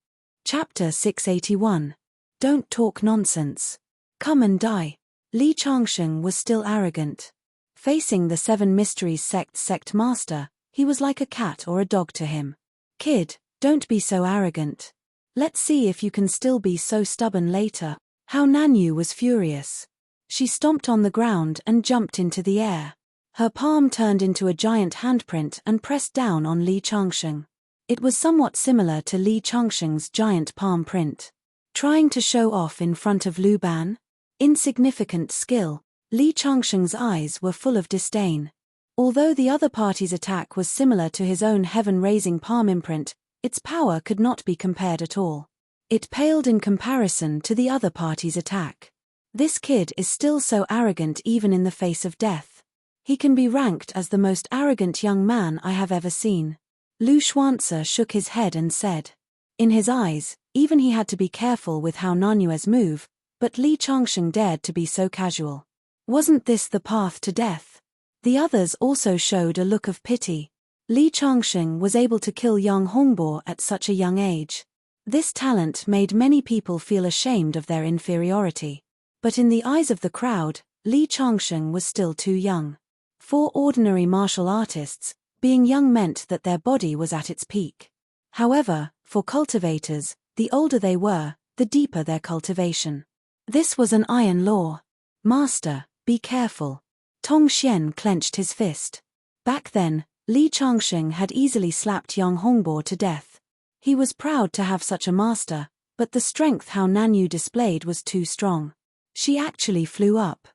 Chapter 681. Don't talk nonsense. Come and die. Li Changsheng was still arrogant. Facing the 7 Mysteries sect master, he was like a cat or a dog to him. Kid, don't be so arrogant. Let's see if you can still be so stubborn later. Hao Nanyu was furious. She stomped on the ground and jumped into the air. Her palm turned into a giant handprint and pressed down on Li Changsheng. It was somewhat similar to Li Changsheng's giant palm print. Trying to show off in front of Lu Ban? Insignificant skill. Li Changsheng's eyes were full of disdain. Although the other party's attack was similar to his own heaven-raising palm imprint, its power could not be compared at all. It paled in comparison to the other party's attack. This kid is still so arrogant even in the face of death. He can be ranked as the most arrogant young man I have ever seen. Lu Xuanci shook his head and said. In his eyes, even he had to be careful with Hao Nanyue's move, but Li Changsheng dared to be so casual. Wasn't this the path to death? The others also showed a look of pity. Li Changsheng was able to kill Yang Hongbo at such a young age. This talent made many people feel ashamed of their inferiority. But in the eyes of the crowd, Li Changsheng was still too young. For ordinary martial artists, being young meant that their body was at its peak. However, for cultivators, the older they were, the deeper their cultivation. This was an iron law. Master, be careful. Tong Xian clenched his fist. Back then, Li Changsheng had easily slapped Yang Hongbo to death. He was proud to have such a master, but the strength Hao Nanyu displayed was too strong. She actually flew up.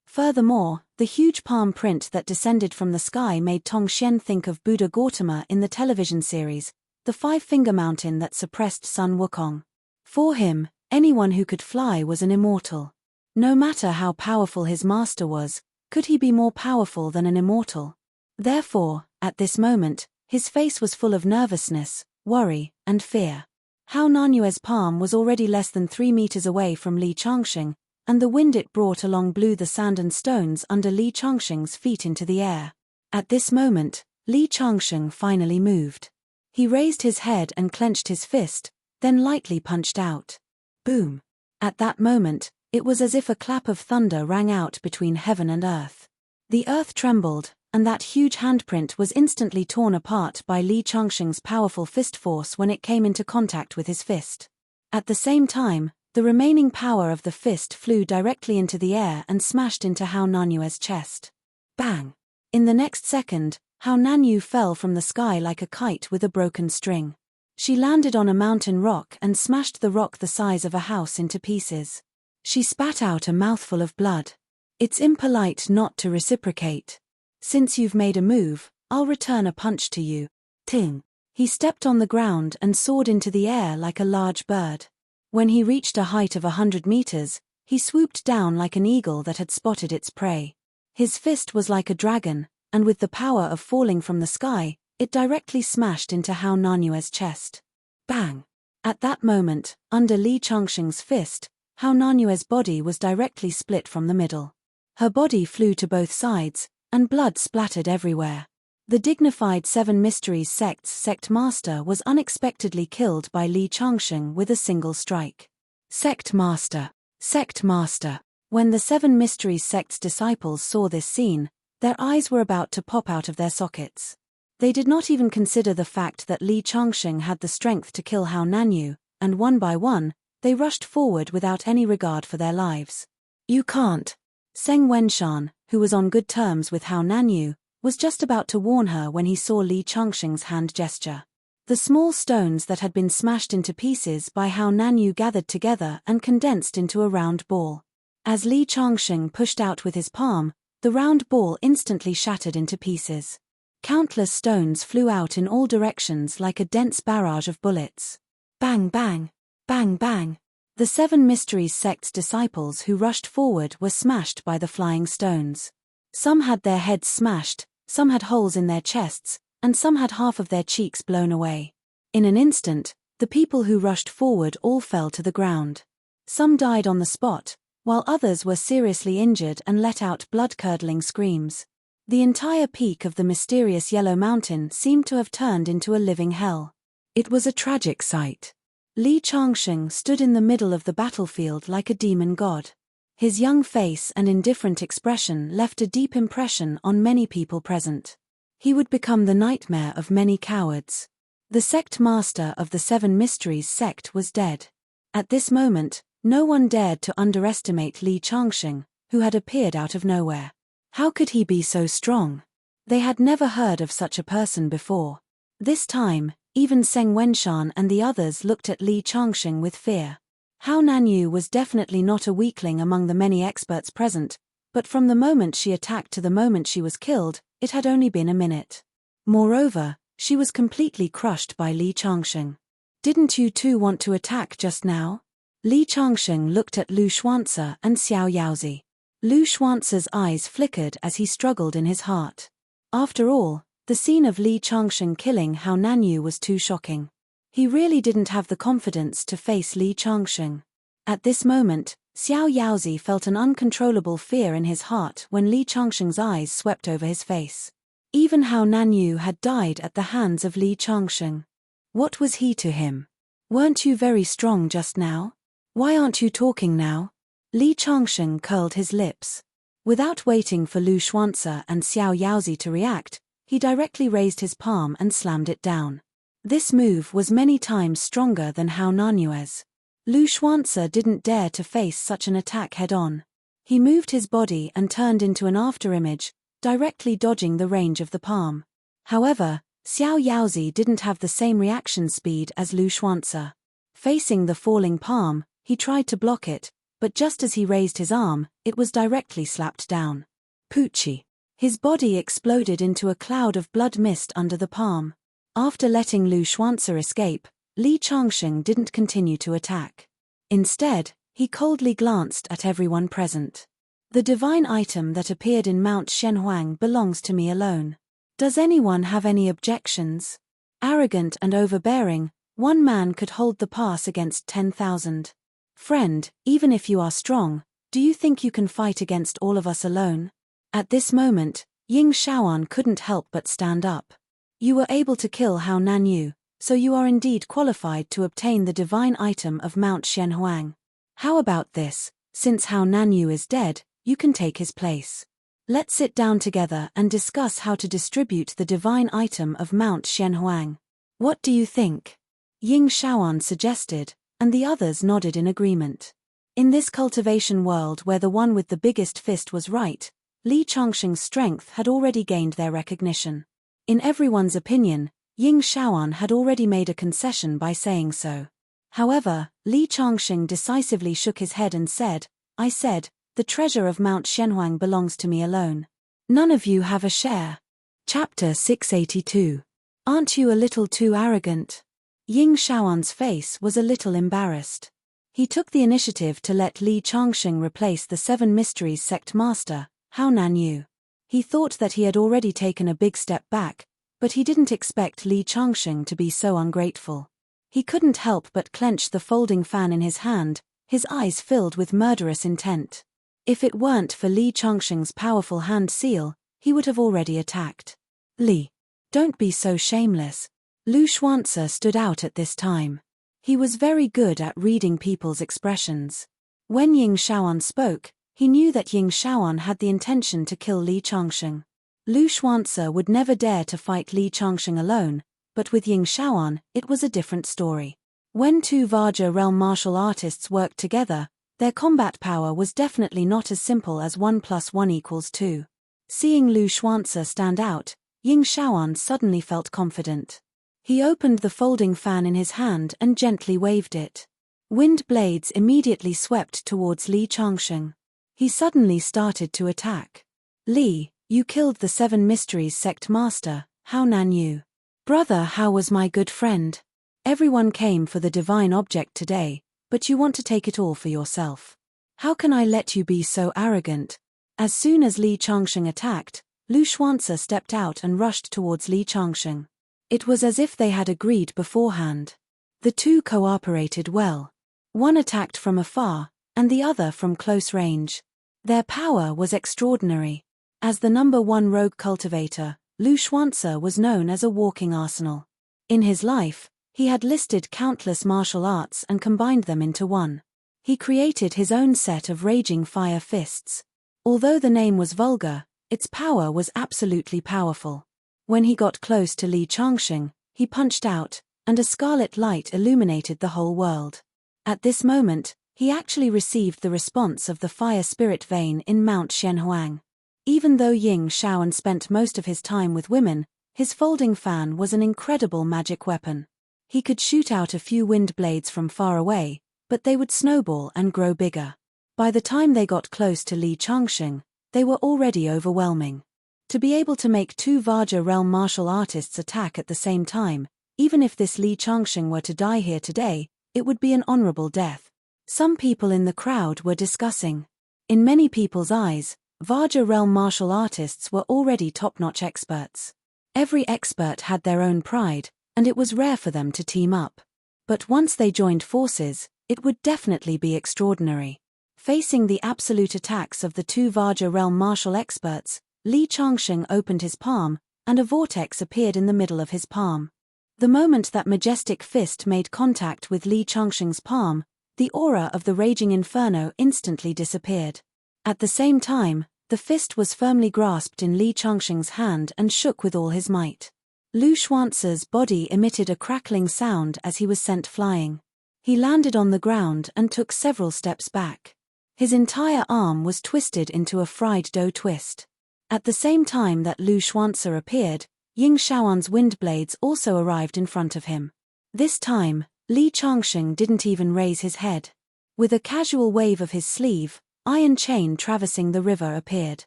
Furthermore, the huge palm print that descended from the sky made Tong Xian think of Buddha Gautama in the television series, the 5-finger mountain that suppressed Sun Wukong. For him, anyone who could fly was an immortal. No matter how powerful his master was, could he be more powerful than an immortal? Therefore, at this moment, his face was full of nervousness, worry, and fear. Hao Nanyue's palm was already less than 3 meters away from Li Changsheng, and the wind it brought along blew the sand and stones under Li Changsheng's feet into the air. At this moment, Li Changsheng finally moved. He raised his head and clenched his fist, then lightly punched out. Boom! At that moment, it was as if a clap of thunder rang out between heaven and earth. The earth trembled, and that huge handprint was instantly torn apart by Li Changsheng's powerful fist force when it came into contact with his fist. At the same time, the remaining power of the fist flew directly into the air and smashed into Hao Nanyue's chest. Bang! In the next second, Hao Nanyu fell from the sky like a kite with a broken string. She landed on a mountain rock and smashed the rock the size of a house into pieces. She spat out a mouthful of blood. It's impolite not to reciprocate. Since you've made a move, I'll return a punch to you. Ting! He stepped on the ground and soared into the air like a large bird. When he reached a height of 100 meters, he swooped down like an eagle that had spotted its prey. His fist was like a dragon, and with the power of falling from the sky, it directly smashed into Hao Nanyue's chest. Bang! At that moment, under Li Changsheng's fist, Hao Nanyue's body was directly split from the middle. Her body flew to both sides, and blood splattered everywhere. The dignified Seven Mysteries Sect's sect master was unexpectedly killed by Li Changsheng with a single strike. Sect master! Sect master! When the Seven Mysteries Sect's disciples saw this scene, their eyes were about to pop out of their sockets. They did not even consider the fact that Li Changsheng had the strength to kill Hao Nanyu, and one by one, they rushed forward without any regard for their lives. You can't! Seng Wenshan, who was on good terms with Hao Nanyu, was just about to warn her when he saw Li Changsheng's hand gesture. The small stones that had been smashed into pieces by Hao Nanyu gathered together and condensed into a round ball. As Li Changsheng pushed out with his palm, the round ball instantly shattered into pieces. Countless stones flew out in all directions like a dense barrage of bullets. Bang bang! Bang bang! The Seven Mysteries Sect's disciples who rushed forward were smashed by the flying stones. Some had their heads smashed, some had holes in their chests, and some had half of their cheeks blown away. In an instant, the people who rushed forward all fell to the ground. Some died on the spot, while others were seriously injured and let out blood-curdling screams. The entire peak of the mysterious Yellow Mountain seemed to have turned into a living hell. It was a tragic sight. Li Changsheng stood in the middle of the battlefield like a demon god. His young face and indifferent expression left a deep impression on many people present. He would become the nightmare of many cowards. The sect master of the Seven Mysteries sect was dead. At this moment, no one dared to underestimate Li Changsheng, who had appeared out of nowhere. How could he be so strong? They had never heard of such a person before. This time, even Seng Wenshan and the others looked at Li Changsheng with fear. Hao Nanyu was definitely not a weakling among the many experts present, but from the moment she attacked to the moment she was killed, it had only been a minute. Moreover, she was completely crushed by Li Changsheng. Didn't you two want to attack just now? Li Changsheng looked at Lu Xuanzi and Xiao Yaozi. Lu Xuanzi's eyes flickered as he struggled in his heart. After all, the scene of Li Changsheng killing Hao Nanyu was too shocking. He really didn't have the confidence to face Li Changsheng. At this moment, Xiao Yaozi felt an uncontrollable fear in his heart when Li Changsheng's eyes swept over his face. Even Hao Nanyu had died at the hands of Li Changsheng. What was he to him? Weren't you very strong just now? Why aren't you talking now? Li Changsheng curled his lips. Without waiting for Lu Xuanzi and Xiao Yaozi to react, he directly raised his palm and slammed it down. This move was many times stronger than Hao Nanyue's. Lu Xuanzi didn't dare to face such an attack head-on. He moved his body and turned into an afterimage, directly dodging the range of the palm. However, Xiao Yaozi didn't have the same reaction speed as Lu Xuanzi. Facing the falling palm, he tried to block it, but just as he raised his arm, it was directly slapped down. Poochie! His body exploded into a cloud of blood mist under the palm. After letting Lu Xuanzi escape, Li Changsheng didn't continue to attack. Instead, he coldly glanced at everyone present. The divine item that appeared in Mount Shenhuang belongs to me alone. Does anyone have any objections? Arrogant and overbearing, one man could hold the pass against 10,000. Friend, even if you are strong, do you think you can fight against all of us alone? At this moment, Ying Shaoan couldn't help but stand up. You were able to kill Hao Nanyu, So you are indeed qualified to obtain the divine item of Mount Xianhuang. How about this? Since Hao Nanyu is dead, you can take his place. Let's sit down together and discuss how to distribute the divine item of Mount Xianhuang. What do you think? Ying Shaoan suggested, and the others nodded in agreement. In this cultivation world where the one with the biggest fist was right, Li Changxing's strength had already gained their recognition. In everyone's opinion, Ying Shaoan had already made a concession by saying so. However, Li Changxing decisively shook his head and said, I said, the treasure of Mount Xianhuang belongs to me alone. None of you have a share. Chapter 682. Aren't you a little too arrogant? Ying Shaoan's face was a little embarrassed. He took the initiative to let Li Changxing replace the Seven Mysteries sect master, Hao Nanyu. He thought that he had already taken a big step back, but he didn't expect Li Changxing to be so ungrateful. He couldn't help but clench the folding fan in his hand, his eyes filled with murderous intent. If it weren't for Li Changxing's powerful hand seal, he would have already attacked. Li, don't be so shameless. Lu Xuanzi stood out at this time. He was very good at reading people's expressions. When Ying Shaoan spoke, he knew that Ying Shaoan had the intention to kill Li Changxing. Lu Xuanzi would never dare to fight Li Changxing alone, but with Ying Shaoan, it was a different story. When two Vaja realm martial artists worked together, their combat power was definitely not as simple as 1 + 1 = 2. Seeing Lu Xuanzi stand out, Ying Shaoan suddenly felt confident. He opened the folding fan in his hand and gently waved it. Wind blades immediately swept towards Li Changxing. He suddenly started to attack. Li, you killed the Seven Mysteries sect master, Hao Nanyu. Brother, how was my good friend? Everyone came for the divine object today, but you want to take it all for yourself. How can I let you be so arrogant? As soon as Li Changxing attacked, Lu Xuanzi stepped out and rushed towards Li Changxing. It was as if they had agreed beforehand. The two cooperated well. One attacked from afar, and the other from close range. Their power was extraordinary. As the #1 rogue cultivator, Lu Xuanzi was known as a walking arsenal. In his life, he had listed countless martial arts and combined them into one. He created his own set of raging fire fists. Although the name was vulgar, its power was absolutely powerful. When he got close to Li Changxing, he punched out, and a scarlet light illuminated the whole world. At this moment, he actually received the response of the fire spirit vein in Mount Xianhuang. Even though Ying Shaoan spent most of his time with women, his folding fan was an incredible magic weapon. He could shoot out a few wind blades from far away, but they would snowball and grow bigger. By the time they got close to Li Changxing, they were already overwhelming. To be able to make two Vaja realm martial artists attack at the same time, even if this Li Changxing were to die here today, it would be an honorable death. Some people in the crowd were discussing. In many people's eyes, Vaja realm martial artists were already top-notch experts. Every expert had their own pride, and it was rare for them to team up. But once they joined forces, it would definitely be extraordinary. Facing the absolute attacks of the two Vaja realm martial experts, Li Changxing opened his palm, and a vortex appeared in the middle of his palm. The moment that majestic fist made contact with Li Changxing's palm, the aura of the raging inferno instantly disappeared. At the same time, the fist was firmly grasped in Li Changxing's hand and shook with all his might. Lu Xuanzi's body emitted a crackling sound as he was sent flying. He landed on the ground and took several steps back. His entire arm was twisted into a fried dough twist. At the same time that Lu Xuanzi appeared, Ying Shaoan's wind blades also arrived in front of him. This time, Li Changxing didn't even raise his head. With a casual wave of his sleeve, iron chain traversing the river appeared.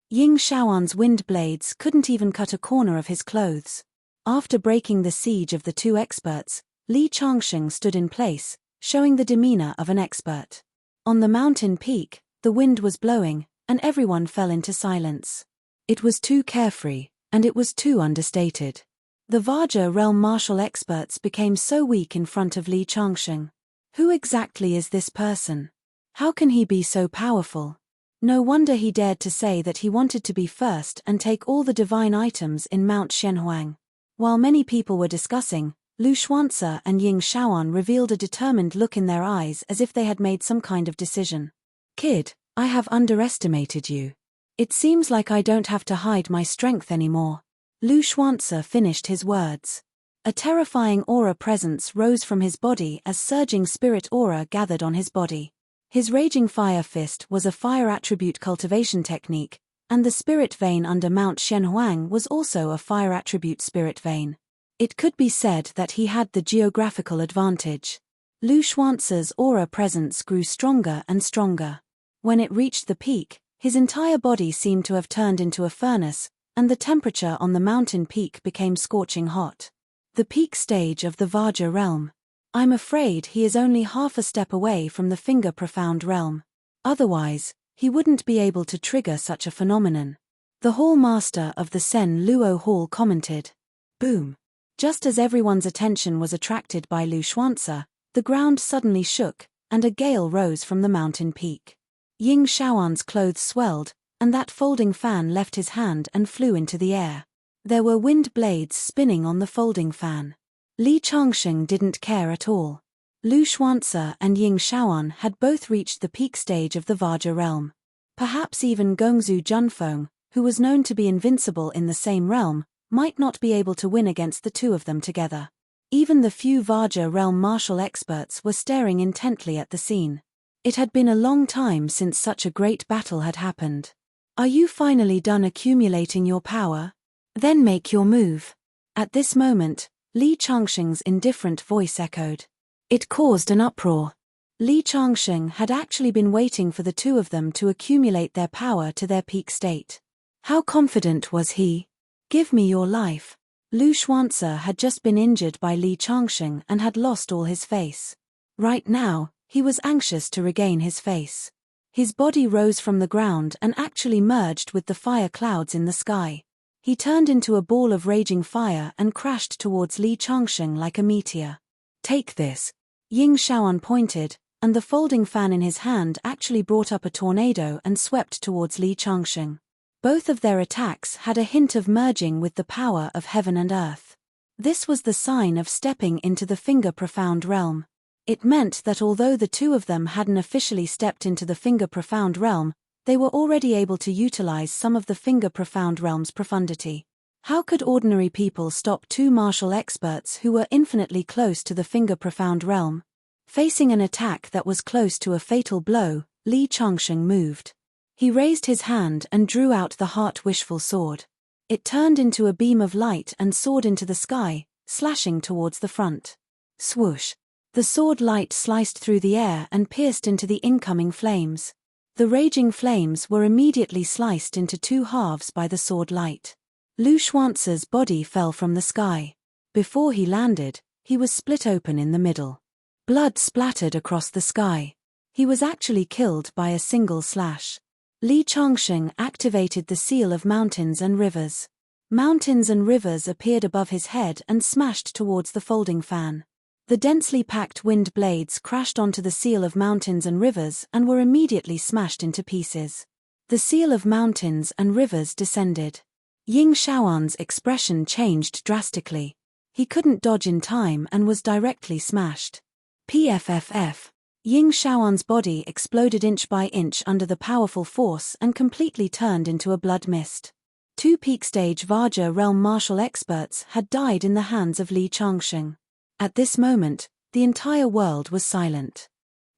Ying Shaoan's wind blades couldn't even cut a corner of his clothes. After breaking the siege of the two experts, Li Changxing stood in place, showing the demeanor of an expert. On the mountain peak, the wind was blowing, and everyone fell into silence. It was too carefree, and it was too understated. The Vaja realm martial experts became so weak in front of Li Changxing. Who exactly is this person? How can he be so powerful? No wonder he dared to say that he wanted to be first and take all the divine items in Mount Xianhuang. While many people were discussing, Lu Xuanzi and Ying Shaoan revealed a determined look in their eyes as if they had made some kind of decision. Kid, I have underestimated you. It seems like I don't have to hide my strength anymore. Lu Xuanzi finished his words. A terrifying aura presence rose from his body as surging spirit aura gathered on his body. His raging fire fist was a fire attribute cultivation technique, and the spirit vein under Mount Shenhuang was also a fire attribute spirit vein. It could be said that he had the geographical advantage. Lu Xuanzi's aura presence grew stronger and stronger. When it reached the peak, his entire body seemed to have turned into a furnace, and the temperature on the mountain peak became scorching hot. The peak stage of the Vajra realm. I'm afraid he is only half a step away from the finger profound realm. Otherwise, he wouldn't be able to trigger such a phenomenon. The hall master of the Sen Luo Hall commented. Boom. Just as everyone's attention was attracted by Lu Xuanzi, the ground suddenly shook, and a gale rose from the mountain peak. Ying Shaoan's clothes swelled, and that folding fan left his hand and flew into the air. There were wind blades spinning on the folding fan. Li Changsheng didn't care at all. Lu Xuanzi and Ying Shaoan had both reached the peak stage of the Vajra realm. Perhaps even Gongzu Junfeng, who was known to be invincible in the same realm, might not be able to win against the two of them together. Even the few Vajra realm martial experts were staring intently at the scene. It had been a long time since such a great battle had happened. Are you finally done accumulating your power? Then make your move. At this moment, Li Changsheng's indifferent voice echoed. It caused an uproar. Li Changsheng had actually been waiting for the two of them to accumulate their power to their peak state. How confident was he? Give me your life. Lu Xuanzi had just been injured by Li Changsheng and had lost all his face. Right now, he was anxious to regain his face. His body rose from the ground and actually merged with the fire clouds in the sky. He turned into a ball of raging fire and crashed towards Li Changsheng like a meteor. Take this. Ying Shaoan pointed, and the folding fan in his hand actually brought up a tornado and swept towards Li Changsheng. Both of their attacks had a hint of merging with the power of heaven and earth. This was the sign of stepping into the finger profound realm. It meant that although the two of them hadn't officially stepped into the finger profound realm, they were already able to utilize some of the finger profound realm's profundity. How could ordinary people stop two martial experts who were infinitely close to the finger profound realm? Facing an attack that was close to a fatal blow, Li Changsheng moved. He raised his hand and drew out the heart-wishful sword. It turned into a beam of light and soared into the sky, slashing towards the front. Swoosh! The sword light sliced through the air and pierced into the incoming flames. The raging flames were immediately sliced into two halves by the sword light. Lu Xuanzi's body fell from the sky. Before he landed, he was split open in the middle. Blood splattered across the sky. He was actually killed by a single slash. Li Changsheng activated the seal of mountains and rivers. Mountains and rivers appeared above his head and smashed towards the folding fan. The densely packed wind blades crashed onto the seal of mountains and rivers and were immediately smashed into pieces. The seal of mountains and rivers descended. Ying Shaoan's expression changed drastically. He couldn't dodge in time and was directly smashed. PFFF. Ying Shaoan's body exploded inch by inch under the powerful force and completely turned into a blood mist. Two peak-stage Vajra realm martial experts had died in the hands of Li Changsheng. At this moment, the entire world was silent.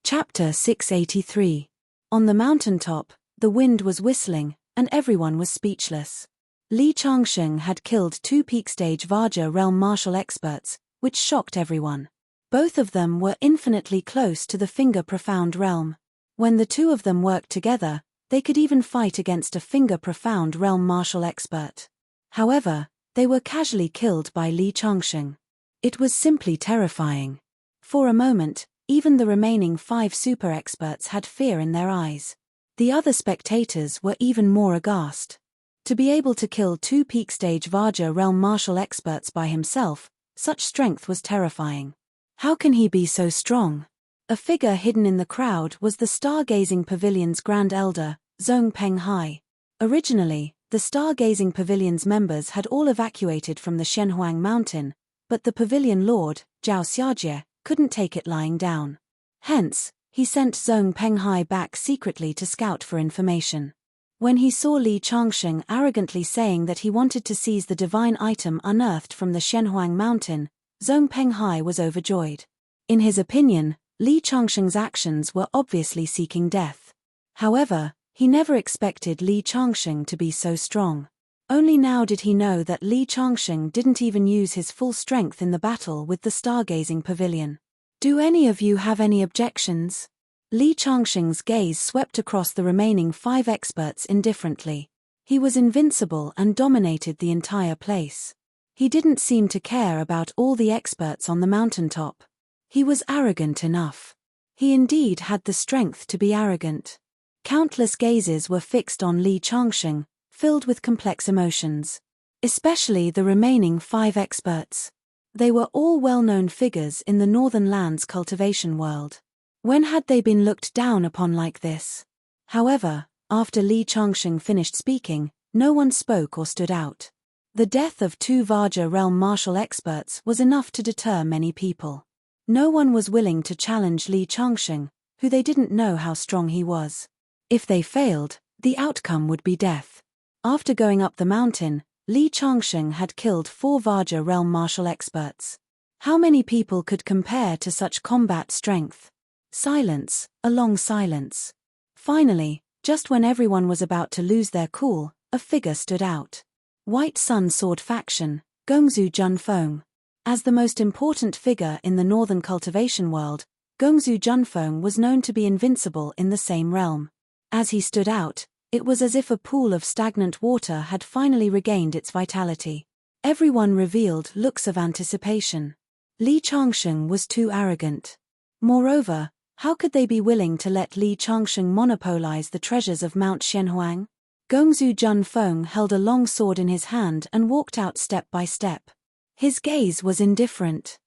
Chapter 683. On the mountaintop, the wind was whistling, and everyone was speechless. Li Changsheng had killed two peak-stage Vajra realm martial experts, which shocked everyone. Both of them were infinitely close to the finger profound realm. When the two of them worked together, they could even fight against a finger profound realm martial expert. However, they were casually killed by Li Changsheng. It was simply terrifying. For a moment, even the remaining 5 super experts had fear in their eyes. The other spectators were even more aghast. To be able to kill 2 peak-stage Vajra realm martial experts by himself, such strength was terrifying. How can he be so strong? A figure hidden in the crowd was the Stargazing Pavilion's Grand Elder, Zhong Penghai. Originally, the Stargazing Pavilion's members had all evacuated from the Shenhuang Mountain, But the pavilion lord, Zhao Xiajie, couldn't take it lying down. Hence, he sent Zhong Penghai back secretly to scout for information. When he saw Li Changsheng arrogantly saying that he wanted to seize the divine item unearthed from the Shenhuang mountain, Zhong Penghai was overjoyed. In his opinion, Li Changsheng's actions were obviously seeking death. However, he never expected Li Changsheng to be so strong. Only now did he know that Li Changsheng didn't even use his full strength in the battle with the stargazing pavilion. Do any of you have any objections? Li Changsheng's gaze swept across the remaining 5 experts indifferently. He was invincible and dominated the entire place. He didn't seem to care about all the experts on the mountaintop. He was arrogant enough. He indeed had the strength to be arrogant. Countless gazes were fixed on Li Changsheng, filled with complex emotions. Especially the remaining 5 experts. They were all well-known figures in the Northern Lands cultivation world. When had they been looked down upon like this? However, after Li Changsheng finished speaking, no one spoke or stood out. The death of 2 Vajra realm martial experts was enough to deter many people. No one was willing to challenge Li Changsheng, who they didn't know how strong he was. If they failed, the outcome would be death. After going up the mountain, Li Changsheng had killed 4 Vajra realm martial experts. How many people could compare to such combat strength? Silence, a long silence. Finally, just when everyone was about to lose their cool, a figure stood out. White Sun Sword Faction, Gongzu Junfeng. As the most important figure in the northern cultivation world, Gongzu Junfeng was known to be invincible in the same realm. As he stood out, it was as if a pool of stagnant water had finally regained its vitality. Everyone revealed looks of anticipation. Li Changsheng was too arrogant. Moreover, how could they be willing to let Li Changsheng monopolize the treasures of Mount Shenhuang? Gongzu Junfeng held a long sword in his hand and walked out step by step. His gaze was indifferent.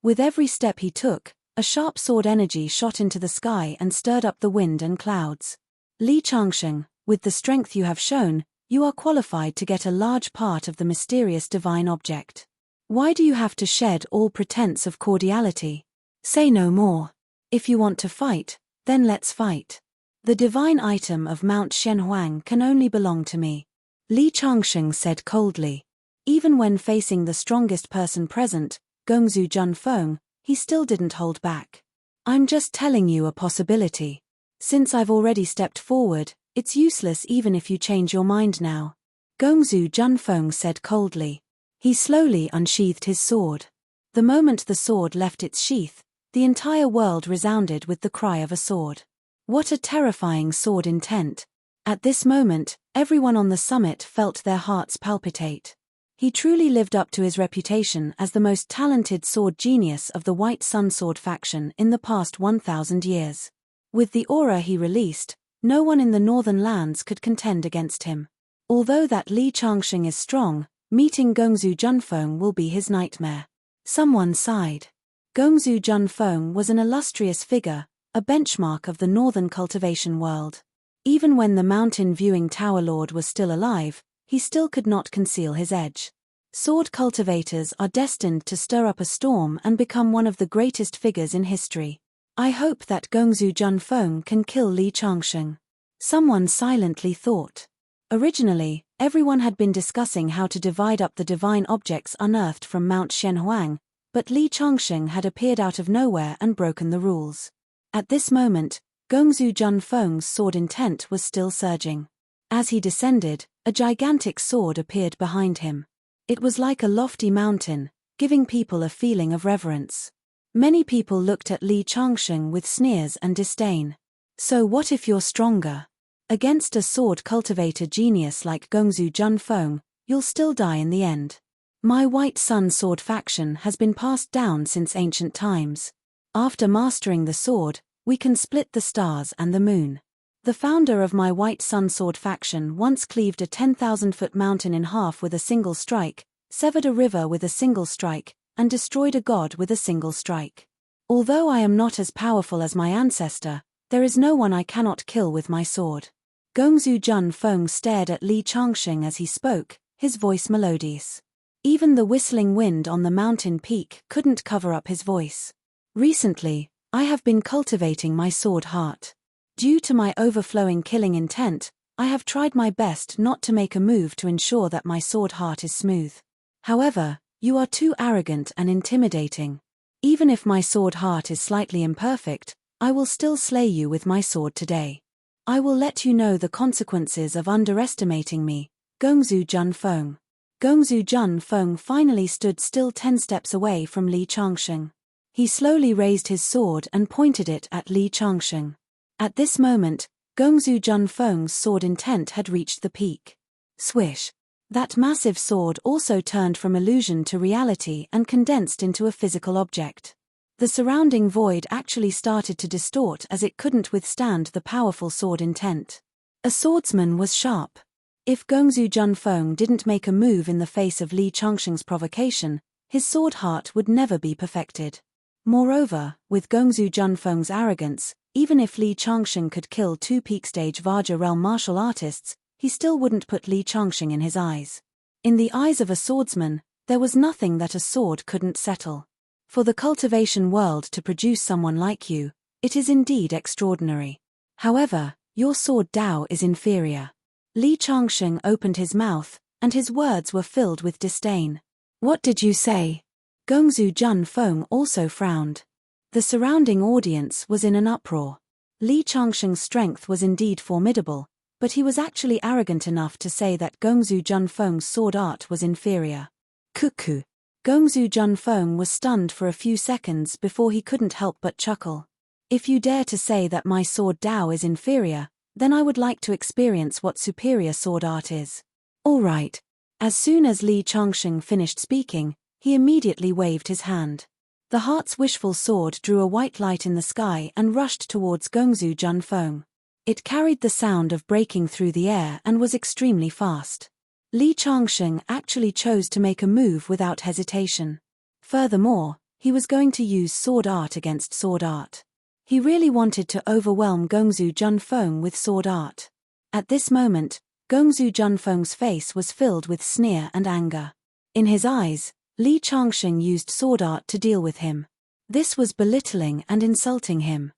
With every step he took, a sharp sword energy shot into the sky and stirred up the wind and clouds. Li Changsheng, with the strength you have shown, you are qualified to get a large part of the mysterious divine object. Why do you have to shed all pretense of cordiality? Say no more. If you want to fight, then let's fight. The divine item of Mount Shenhuang can only belong to me. Li Changsheng said coldly. Even when facing the strongest person present, Gongzu Junfeng, he still didn't hold back. I'm just telling you a possibility. Since I've already stepped forward, it's useless even if you change your mind now. Gongzu Junfeng said coldly. He slowly unsheathed his sword. The moment the sword left its sheath, the entire world resounded with the cry of a sword. What a terrifying sword intent. At this moment, everyone on the summit felt their hearts palpitate. He truly lived up to his reputation as the most talented sword genius of the White Sun Sword faction in the past 1,000 years. With the aura he released, no one in the northern lands could contend against him. Although that Li Changsheng is strong, meeting Gongzu Junfeng will be his nightmare. Someone sighed. Gongzu Junfeng was an illustrious figure, a benchmark of the northern cultivation world. Even when the mountain viewing tower lord was still alive, he still could not conceal his edge. Sword cultivators are destined to stir up a storm and become one of the greatest figures in history. I hope that Gongzu Junfeng can kill Li Changsheng. Someone silently thought. Originally, everyone had been discussing how to divide up the divine objects unearthed from Mount Shenhuang, but Li Changsheng had appeared out of nowhere and broken the rules. At this moment, Gongzu Junfeng's sword intent was still surging. As he descended, a gigantic sword appeared behind him. It was like a lofty mountain, giving people a feeling of reverence. Many people looked at Li Changsheng with sneers and disdain. So what if you're stronger? Against a sword cultivator genius like Gongzu Junfeng, you'll still die in the end. My White Sun Sword faction has been passed down since ancient times. After mastering the sword, we can split the stars and the moon. The founder of my White Sun Sword faction once cleaved a 10,000-foot mountain in half with a single strike, severed a river with a single strike, and destroyed a god with a single strike. Although I am not as powerful as my ancestor, there is no one I cannot kill with my sword. Gongzu Junfeng stared at Li Changsheng as he spoke, his voice melodious. Even the whistling wind on the mountain peak couldn't cover up his voice. Recently, I have been cultivating my sword heart. Due to my overflowing killing intent, I have tried my best not to make a move to ensure that my sword heart is smooth. However, you are too arrogant and intimidating. Even if my sword heart is slightly imperfect, I will still slay you with my sword today. I will let you know the consequences of underestimating me, Gongzu Junfeng. Gongzu Junfeng finally stood still 10 steps away from Li Changsheng. He slowly raised his sword and pointed it at Li Changsheng. At this moment, Gongzu Junfeng's sword intent had reached the peak. Swish! That massive sword also turned from illusion to reality and condensed into a physical object. The surrounding void actually started to distort as it couldn't withstand the powerful sword intent. A swordsman was sharp. If Gongzu Junfeng didn't make a move in the face of Li Changsheng's provocation, his sword heart would never be perfected. Moreover, with Gongzu Junfeng's arrogance, even if Li Changsheng could kill 2 peak-stage Vajra realm martial artists, he still wouldn't put Li Changsheng in his eyes. In the eyes of a swordsman, there was nothing that a sword couldn't settle. For the cultivation world to produce someone like you, it is indeed extraordinary. However, your sword Dao is inferior. Li Changsheng opened his mouth, and his words were filled with disdain. What did you say? Gongzu Junfeng also frowned. The surrounding audience was in an uproar. Li Changsheng's strength was indeed formidable, but he was actually arrogant enough to say that Gongzu Junfeng's sword art was inferior. Cuckoo! Gongzu Junfeng was stunned for a few seconds before he couldn't help but chuckle. If you dare to say that my sword Dao is inferior, then I would like to experience what superior sword art is. All right. As soon as Li Changsheng finished speaking, he immediately waved his hand. The heart's wishful sword drew a white light in the sky and rushed towards Gongzu Junfeng. It carried the sound of breaking through the air and was extremely fast. Li Changsheng actually chose to make a move without hesitation. Furthermore, he was going to use sword art against sword art. He really wanted to overwhelm Gongzu Junfeng with sword art. At this moment, Gongzu Junfeng's face was filled with sneer and anger. In his eyes, Li Changsheng used sword art to deal with him. This was belittling and insulting him.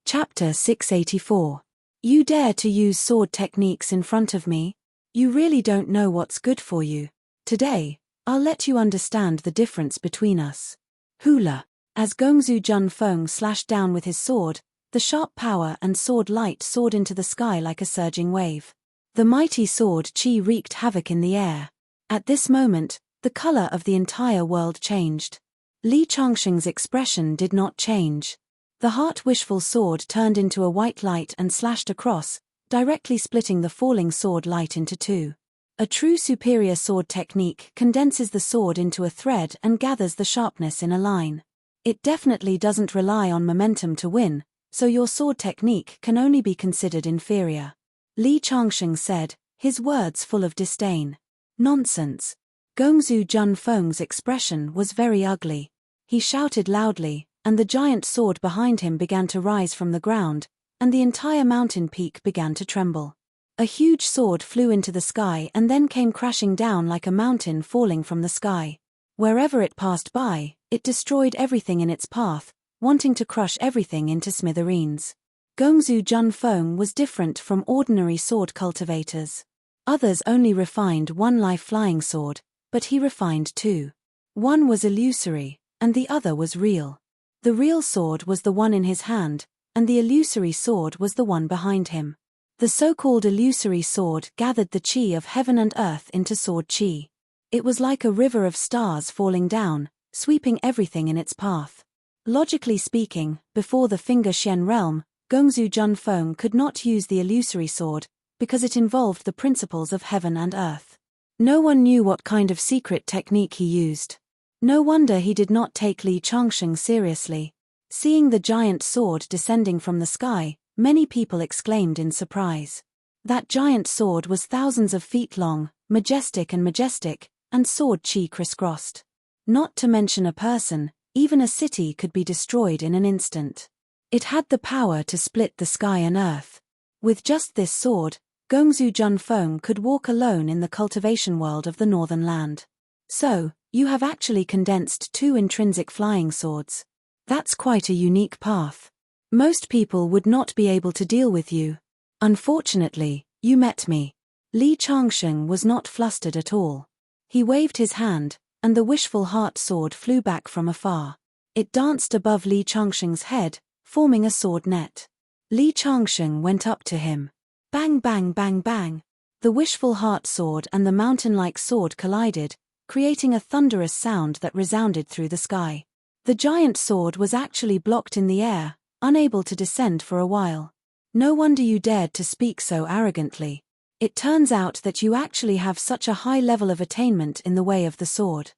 Chapter 684. You dare to use sword techniques in front of me? You really don't know what's good for you. Today, I'll let you understand the difference between us. Hula. As Gongzu Junfeng slashed down with his sword, the sharp power and sword light soared into the sky like a surging wave. The mighty sword Qi wreaked havoc in the air. At this moment, the color of the entire world changed. Li Changsheng's expression did not change. The heart-wishful sword turned into a white light and slashed across, directly splitting the falling sword light into 2. A true superior sword technique condenses the sword into a thread and gathers the sharpness in a line. It definitely doesn't rely on momentum to win, so your sword technique can only be considered inferior. Li Changsheng said, his words full of disdain. Nonsense. Gongzu Junfeng's expression was very ugly. He shouted loudly, and the giant sword behind him began to rise from the ground, and the entire mountain peak began to tremble. A huge sword flew into the sky and then came crashing down like a mountain falling from the sky. Wherever it passed by, it destroyed everything in its path, wanting to crush everything into smithereens. Gongzu Junfeng was different from ordinary sword cultivators. Others only refined 1 life flying sword, but he refined 2. One was illusory, and the other was real. The real sword was the one in his hand, and the illusory sword was the one behind him. The so-called illusory sword gathered the qi of heaven and earth into sword qi. It was like a river of stars falling down, sweeping everything in its path. Logically speaking, before the Finger Xian realm, Gongzu Junfeng could not use the illusory sword, because it involved the principles of heaven and earth. No one knew what kind of secret technique he used. No wonder he did not take Li Changsheng seriously. Seeing the giant sword descending from the sky, many people exclaimed in surprise. That giant sword was thousands of feet long, majestic, and sword qi crisscrossed. Not to mention a person, even a city could be destroyed in an instant. It had the power to split the sky and earth. With just this sword, Gongzu Junfeng could walk alone in the cultivation world of the northern land. So, you have actually condensed two intrinsic flying swords. That's quite a unique path. Most people would not be able to deal with you. Unfortunately, you met me. Li Changsheng was not flustered at all. He waved his hand, and the wishful heart sword flew back from afar. It danced above Li Changsheng's head, forming a sword net. Li Changsheng went up to him. Bang bang bang bang. The wishful heart sword and the mountain-like sword collided, creating a thunderous sound that resounded through the sky. The giant sword was actually blocked in the air, unable to descend for a while. No wonder you dared to speak so arrogantly. It turns out that you actually have such a high level of attainment in the way of the sword.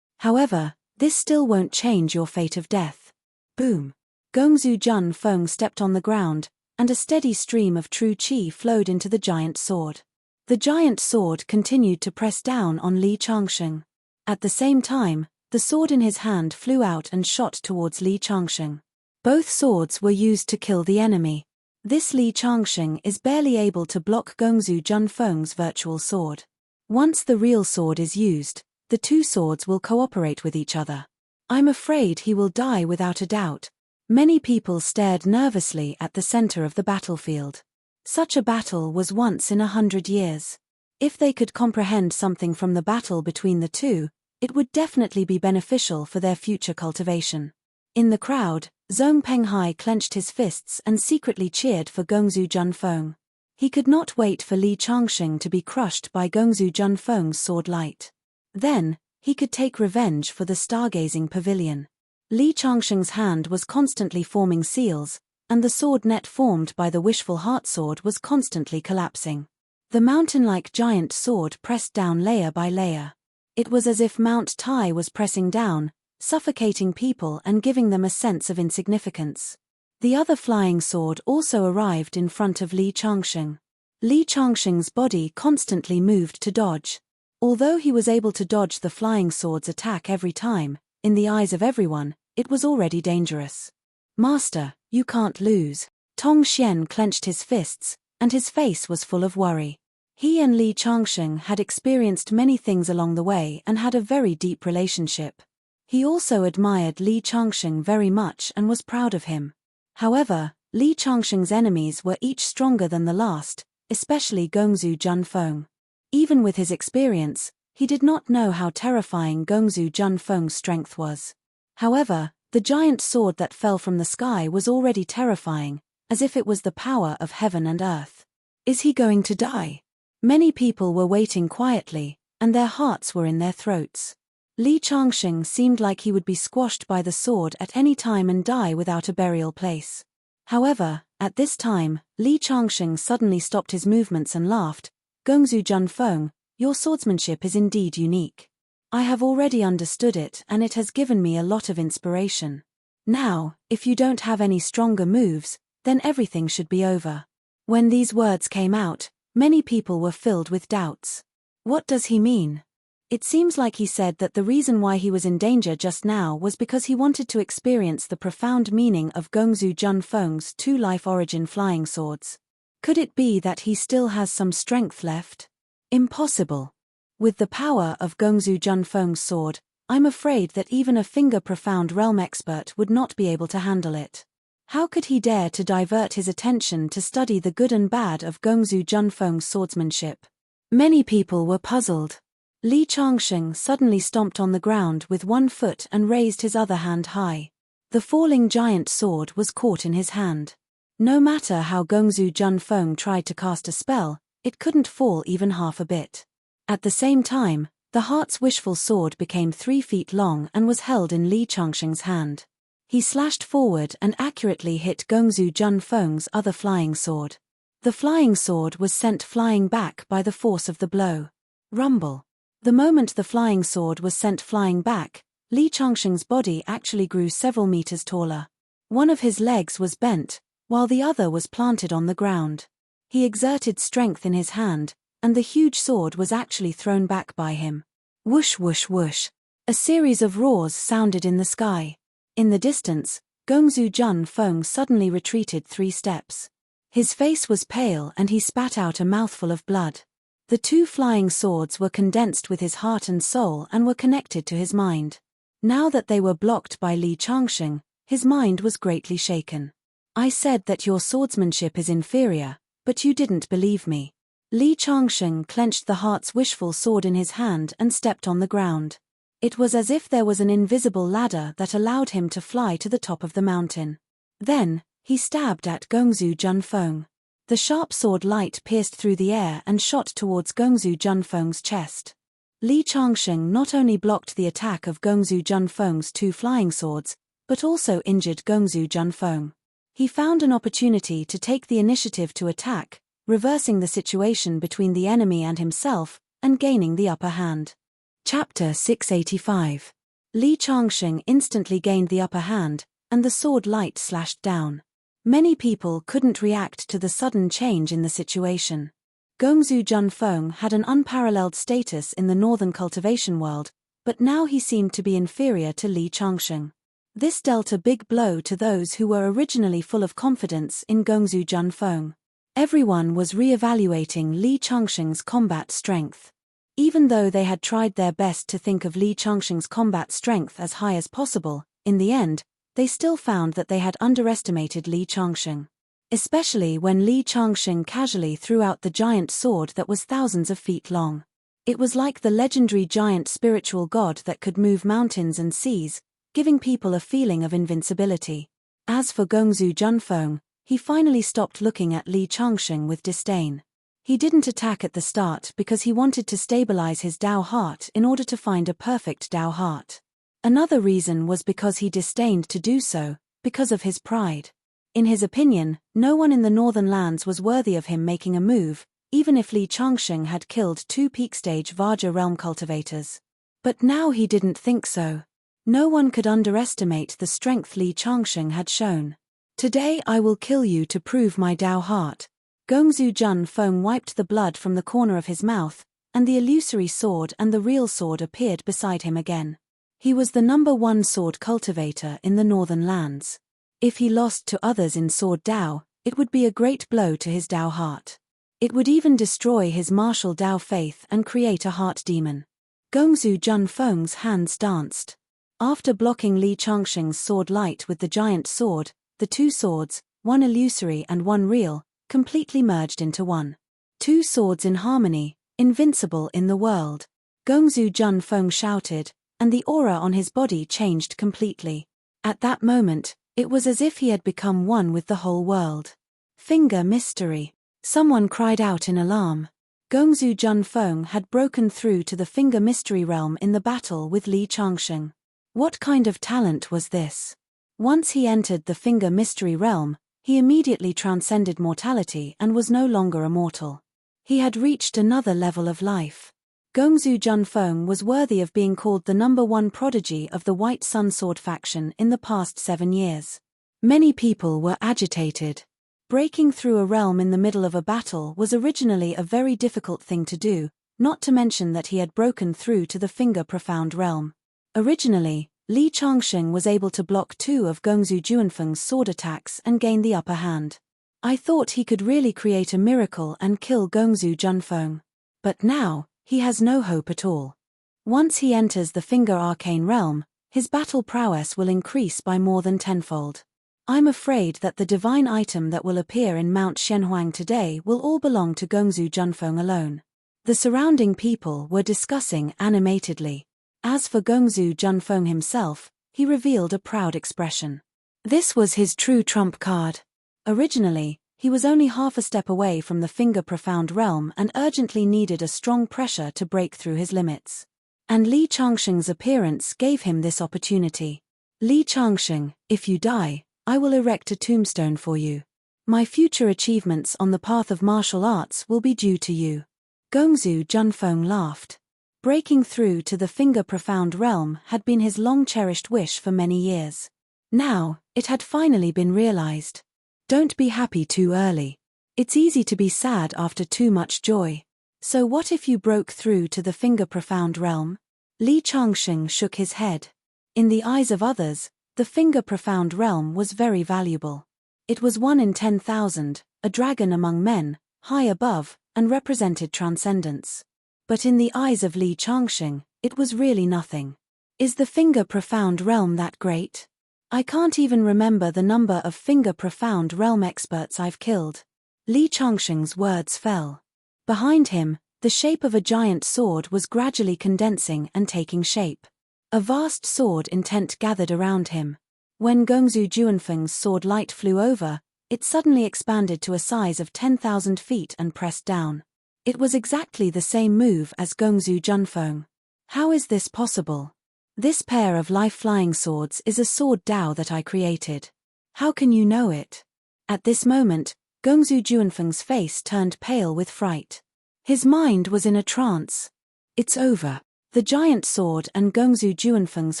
However, this still won't change your fate of death. Boom. Gongzu Jun Feng stepped on the ground, and a steady stream of true qi flowed into the giant sword. The giant sword continued to press down on Li Changsheng. At the same time, the sword in his hand flew out and shot towards Li Changsheng. Both swords were used to kill the enemy. This Li Changsheng is barely able to block Gongzu Jun Feng's virtual sword. Once the real sword is used, the two swords will cooperate with each other. I'm afraid he will die without a doubt. Many people stared nervously at the center of the battlefield. Such a battle was once in 100 years. If they could comprehend something from the battle between the two, it would definitely be beneficial for their future cultivation. In the crowd, Zhong Penghai clenched his fists and secretly cheered for Gongzu Jun Feng. He could not wait for Li Changsheng to be crushed by Gongzu Jun Feng's sword light. Then, he could take revenge for the stargazing pavilion. Li Changsheng's hand was constantly forming seals, and the sword net formed by the wishful heart sword was constantly collapsing. The mountain-like giant sword pressed down layer by layer. It was as if Mount Tai was pressing down, suffocating people and giving them a sense of insignificance. The other flying sword also arrived in front of Li Changsheng. Li Changsheng's body constantly moved to dodge. Although he was able to dodge the flying sword's attack every time, in the eyes of everyone, it was already dangerous. Master, you can't lose. Tong Xian clenched his fists, and his face was full of worry. He and Li Changsheng had experienced many things along the way and had a very deep relationship. He also admired Li Changsheng very much and was proud of him. However, Li Changsheng's enemies were each stronger than the last, especially Gongzu Jun Feng. Even with his experience, he did not know how terrifying Gongzu Jun Feng's strength was. However, the giant sword that fell from the sky was already terrifying, as if it was the power of heaven and earth. Is he going to die? Many people were waiting quietly, and their hearts were in their throats. Li Changsheng seemed like he would be squashed by the sword at any time and die without a burial place. However, at this time, Li Changsheng suddenly stopped his movements and laughed. Gongzu Jun Feng, your swordsmanship is indeed unique. I have already understood it and it has given me a lot of inspiration. Now, if you don't have any stronger moves, then everything should be over. When these words came out, many people were filled with doubts. What does he mean? It seems like he said that the reason why he was in danger just now was because he wanted to experience the profound meaning of Gongzu Jun Feng's two life origin flying swords. Could it be that he still has some strength left? Impossible. With the power of Gongzu Jun Feng's sword, I'm afraid that even a finger-profound realm expert would not be able to handle it. How could he dare to divert his attention to study the good and bad of Gongzu Jun Feng's swordsmanship? Many people were puzzled. Li Changsheng suddenly stomped on the ground with one foot and raised his other hand high. The falling giant sword was caught in his hand. No matter how Gongzu Jun Feng tried to cast a spell, it couldn't fall even half a bit. At the same time, the heart's wishful sword became 3 feet long and was held in Li Changsheng's hand. He slashed forward and accurately hit Gongzu Jun Feng's other flying sword. The flying sword was sent flying back by the force of the blow. Rumble. The moment the flying sword was sent flying back, Li Changsheng's body actually grew several meters taller. One of his legs was bent, while the other was planted on the ground. He exerted strength in his hand, and the huge sword was actually thrown back by him. Whoosh whoosh whoosh. A series of roars sounded in the sky. In the distance, Gongzu Jun Feng suddenly retreated 3 steps. His face was pale and he spat out a mouthful of blood. The two flying swords were condensed with his heart and soul and were connected to his mind. Now that they were blocked by Li Changsheng, his mind was greatly shaken. I said that your swordsmanship is inferior, but you didn't believe me. Li Changsheng clenched the heart's wishful sword in his hand and stepped on the ground. It was as if there was an invisible ladder that allowed him to fly to the top of the mountain. Then, he stabbed at Gongzu Junfeng. The sharp sword light pierced through the air and shot towards Gongzu Junfeng's chest. Li Changsheng not only blocked the attack of Gongzu Junfeng's two flying swords, but also injured Gongzu Junfeng. He found an opportunity to take the initiative to attack, reversing the situation between the enemy and himself, and gaining the upper hand. Chapter 685. Li Changsheng instantly gained the upper hand, and the sword light slashed down. Many people couldn't react to the sudden change in the situation. Gongzu Junfeng had an unparalleled status in the northern cultivation world, but now he seemed to be inferior to Li Changsheng. This dealt a big blow to those who were originally full of confidence in Gongzu Junfeng. Everyone was re-evaluating Li Changsheng's combat strength. Even though they had tried their best to think of Li Changsheng's combat strength as high as possible, in the end, they still found that they had underestimated Li Changsheng. Especially when Li Changsheng casually threw out the giant sword that was thousands of feet long. It was like the legendary giant spiritual god that could move mountains and seas, giving people a feeling of invincibility. As for Gongzu Junfeng, he finally stopped looking at Li Changsheng with disdain. He didn't attack at the start because he wanted to stabilize his Dao heart in order to find a perfect Dao heart. Another reason was because he disdained to do so, because of his pride. In his opinion, no one in the northern lands was worthy of him making a move, even if Li Changsheng had killed two peak-stage Vajra realm cultivators. But now he didn't think so. No one could underestimate the strength Li Changsheng had shown. Today I will kill you to prove my Dao heart. Gongzu Junfeng wiped the blood from the corner of his mouth, and the illusory sword and the real sword appeared beside him again. He was the #1 sword cultivator in the northern lands. If he lost to others in sword Dao, it would be a great blow to his Dao heart. It would even destroy his martial Dao faith and create a heart demon. Gongzu Junfeng's hands danced. After blocking Li Changsheng's sword light with the giant sword, the two swords, one illusory and one real, completely merged into one. Two swords in harmony, invincible in the world. Gongzu Junfeng shouted, and the aura on his body changed completely. At that moment, it was as if he had become one with the whole world. Finger mystery. Someone cried out in alarm. Gongzu Junfeng had broken through to the finger mystery realm in the battle with Li Changsheng. What kind of talent was this? Once he entered the finger mystery realm, he immediately transcended mortality and was no longer a mortal. He had reached another level of life. Gongzu Junfeng was worthy of being called the #1 prodigy of the White Sun Sword faction in the past 7 years. Many people were agitated. Breaking through a realm in the middle of a battle was originally a very difficult thing to do, not to mention that he had broken through to the finger profound realm. Originally, Li Changsheng was able to block 2 of Gongzu Junfeng's sword attacks and gain the upper hand. I thought he could really create a miracle and kill Gongzu Junfeng. But now, he has no hope at all. Once he enters the finger arcane realm, his battle prowess will increase by more than tenfold. I'm afraid that the divine item that will appear in Mount Xianhuang today will all belong to Gongzu Junfeng alone. The surrounding people were discussing animatedly. As for Gongzu Junfeng himself, he revealed a proud expression. This was his true trump card. Originally, he was only half a step away from the finger profound realm and urgently needed a strong pressure to break through his limits. And Li Changsheng's appearance gave him this opportunity. Li Changsheng, if you die, I will erect a tombstone for you. My future achievements on the path of martial arts will be due to you. Gongzu Junfeng laughed. Breaking through to the finger profound realm had been his long-cherished wish for many years. Now, it had finally been realized. Don't be happy too early. It's easy to be sad after too much joy. So what if you broke through to the finger profound realm? Li Changsheng shook his head. In the eyes of others, the finger profound realm was very valuable. It was 1 in 10,000, a dragon among men, high above, and represented transcendence. But in the eyes of Li Changsheng, it was really nothing. Is the finger-profound realm that great? I can't even remember the number of finger-profound realm experts I've killed. Li Changsheng's words fell. Behind him, the shape of a giant sword was gradually condensing and taking shape. A vast sword intent gathered around him. When Gongzu Juanfeng's sword light flew over, it suddenly expanded to a size of 10,000 feet and pressed down. It was exactly the same move as Gongzu Junfeng. How is this possible? This pair of life-flying swords is a sword Dao that I created. How can you know it? At this moment, Gongzu Juanfeng's face turned pale with fright. His mind was in a trance. It's over. The giant sword and Gongzu Juanfeng's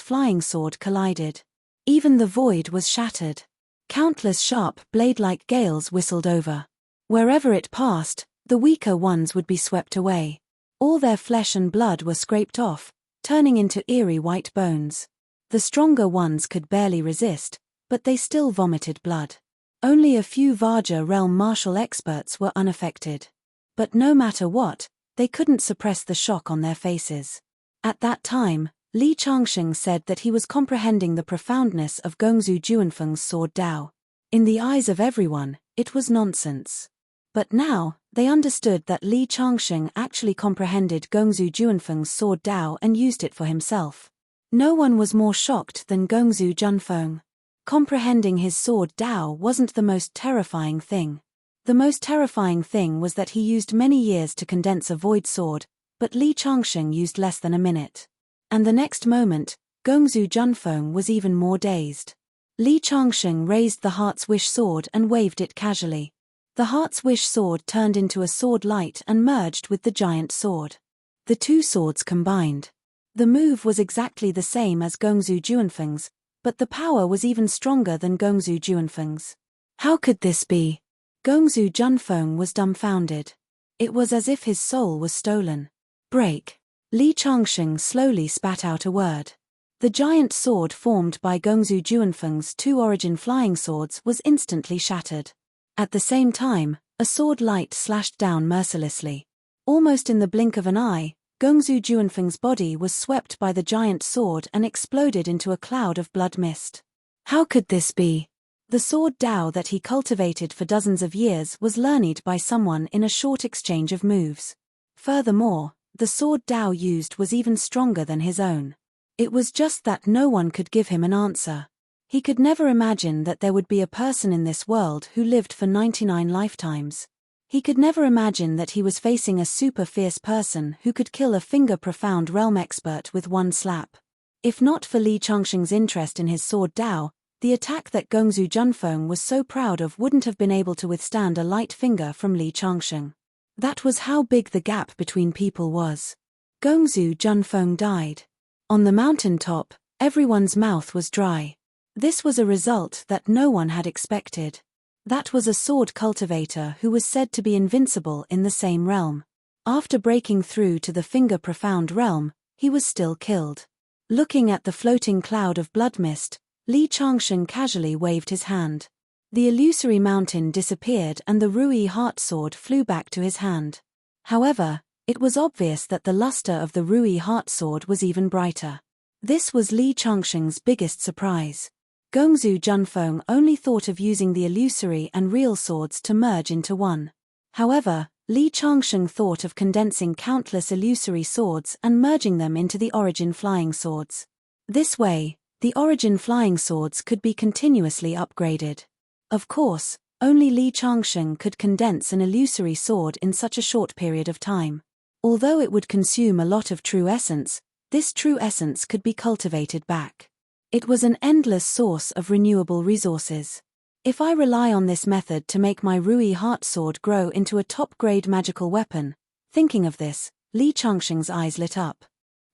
flying sword collided. Even the void was shattered. Countless sharp blade-like gales whistled over. Wherever it passed, the weaker ones would be swept away. All their flesh and blood were scraped off, turning into eerie white bones. The stronger ones could barely resist, but they still vomited blood. Only a few Vajra realm martial experts were unaffected. But no matter what, they couldn't suppress the shock on their faces. At that time, Li Changsheng said that he was comprehending the profoundness of Gongzu Juanfeng's sword Dao. In the eyes of everyone, it was nonsense. But now, they understood that Li Changsheng actually comprehended Gongzu Juanfeng's sword Dao and used it for himself. No one was more shocked than Gongzu Junfeng. Comprehending his sword Dao wasn't the most terrifying thing. The most terrifying thing was that he used many years to condense a void sword, but Li Changsheng used less than a minute. And the next moment, Gongzu Junfeng was even more dazed. Li Changsheng raised the Heart's Wish sword and waved it casually. The Heart's Wish sword turned into a sword light and merged with the giant sword. The two swords combined. The move was exactly the same as Gongzu Juanfeng's, but the power was even stronger than Gongzu Juanfeng's. How could this be? Gongzu Junfeng was dumbfounded. It was as if his soul was stolen. Break. Li Changsheng slowly spat out a word. The giant sword formed by Gongzu Juanfeng's two origin flying swords was instantly shattered. At the same time, a sword light slashed down mercilessly. Almost in the blink of an eye, Gongzu Juanfeng's body was swept by the giant sword and exploded into a cloud of blood mist. How could this be? The sword Dao that he cultivated for dozens of years was learned by someone in a short exchange of moves. Furthermore, the sword Dao used was even stronger than his own. It was just that no one could give him an answer. He could never imagine that there would be a person in this world who lived for 99 lifetimes. He could never imagine that he was facing a super fierce person who could kill a finger-profound realm expert with one slap. If not for Li Changsheng's interest in his sword Dao, the attack that Gongzu Junfeng was so proud of wouldn't have been able to withstand a light finger from Li Changsheng. That was how big the gap between people was. Gongzu Junfeng died. On the mountain top, everyone's mouth was dry. This was a result that no one had expected. That was a sword cultivator who was said to be invincible in the same realm. After breaking through to the finger-profound realm, he was still killed. Looking at the floating cloud of blood mist, Li Changsheng casually waved his hand. The illusory mountain disappeared and the Rui Heart Sword flew back to his hand. However, it was obvious that the luster of the Rui Heart Sword was even brighter. This was Li Changsheng's biggest surprise. Gongzu Junfeng only thought of using the illusory and real swords to merge into one. However, Li Changsheng thought of condensing countless illusory swords and merging them into the origin flying swords. This way, the origin flying swords could be continuously upgraded. Of course, only Li Changsheng could condense an illusory sword in such a short period of time. Although it would consume a lot of true essence, this true essence could be cultivated back. It was an endless source of renewable resources. If I rely on this method to make my Rui Heart Sword grow into a top-grade magical weapon, thinking of this, Li Changsheng's eyes lit up.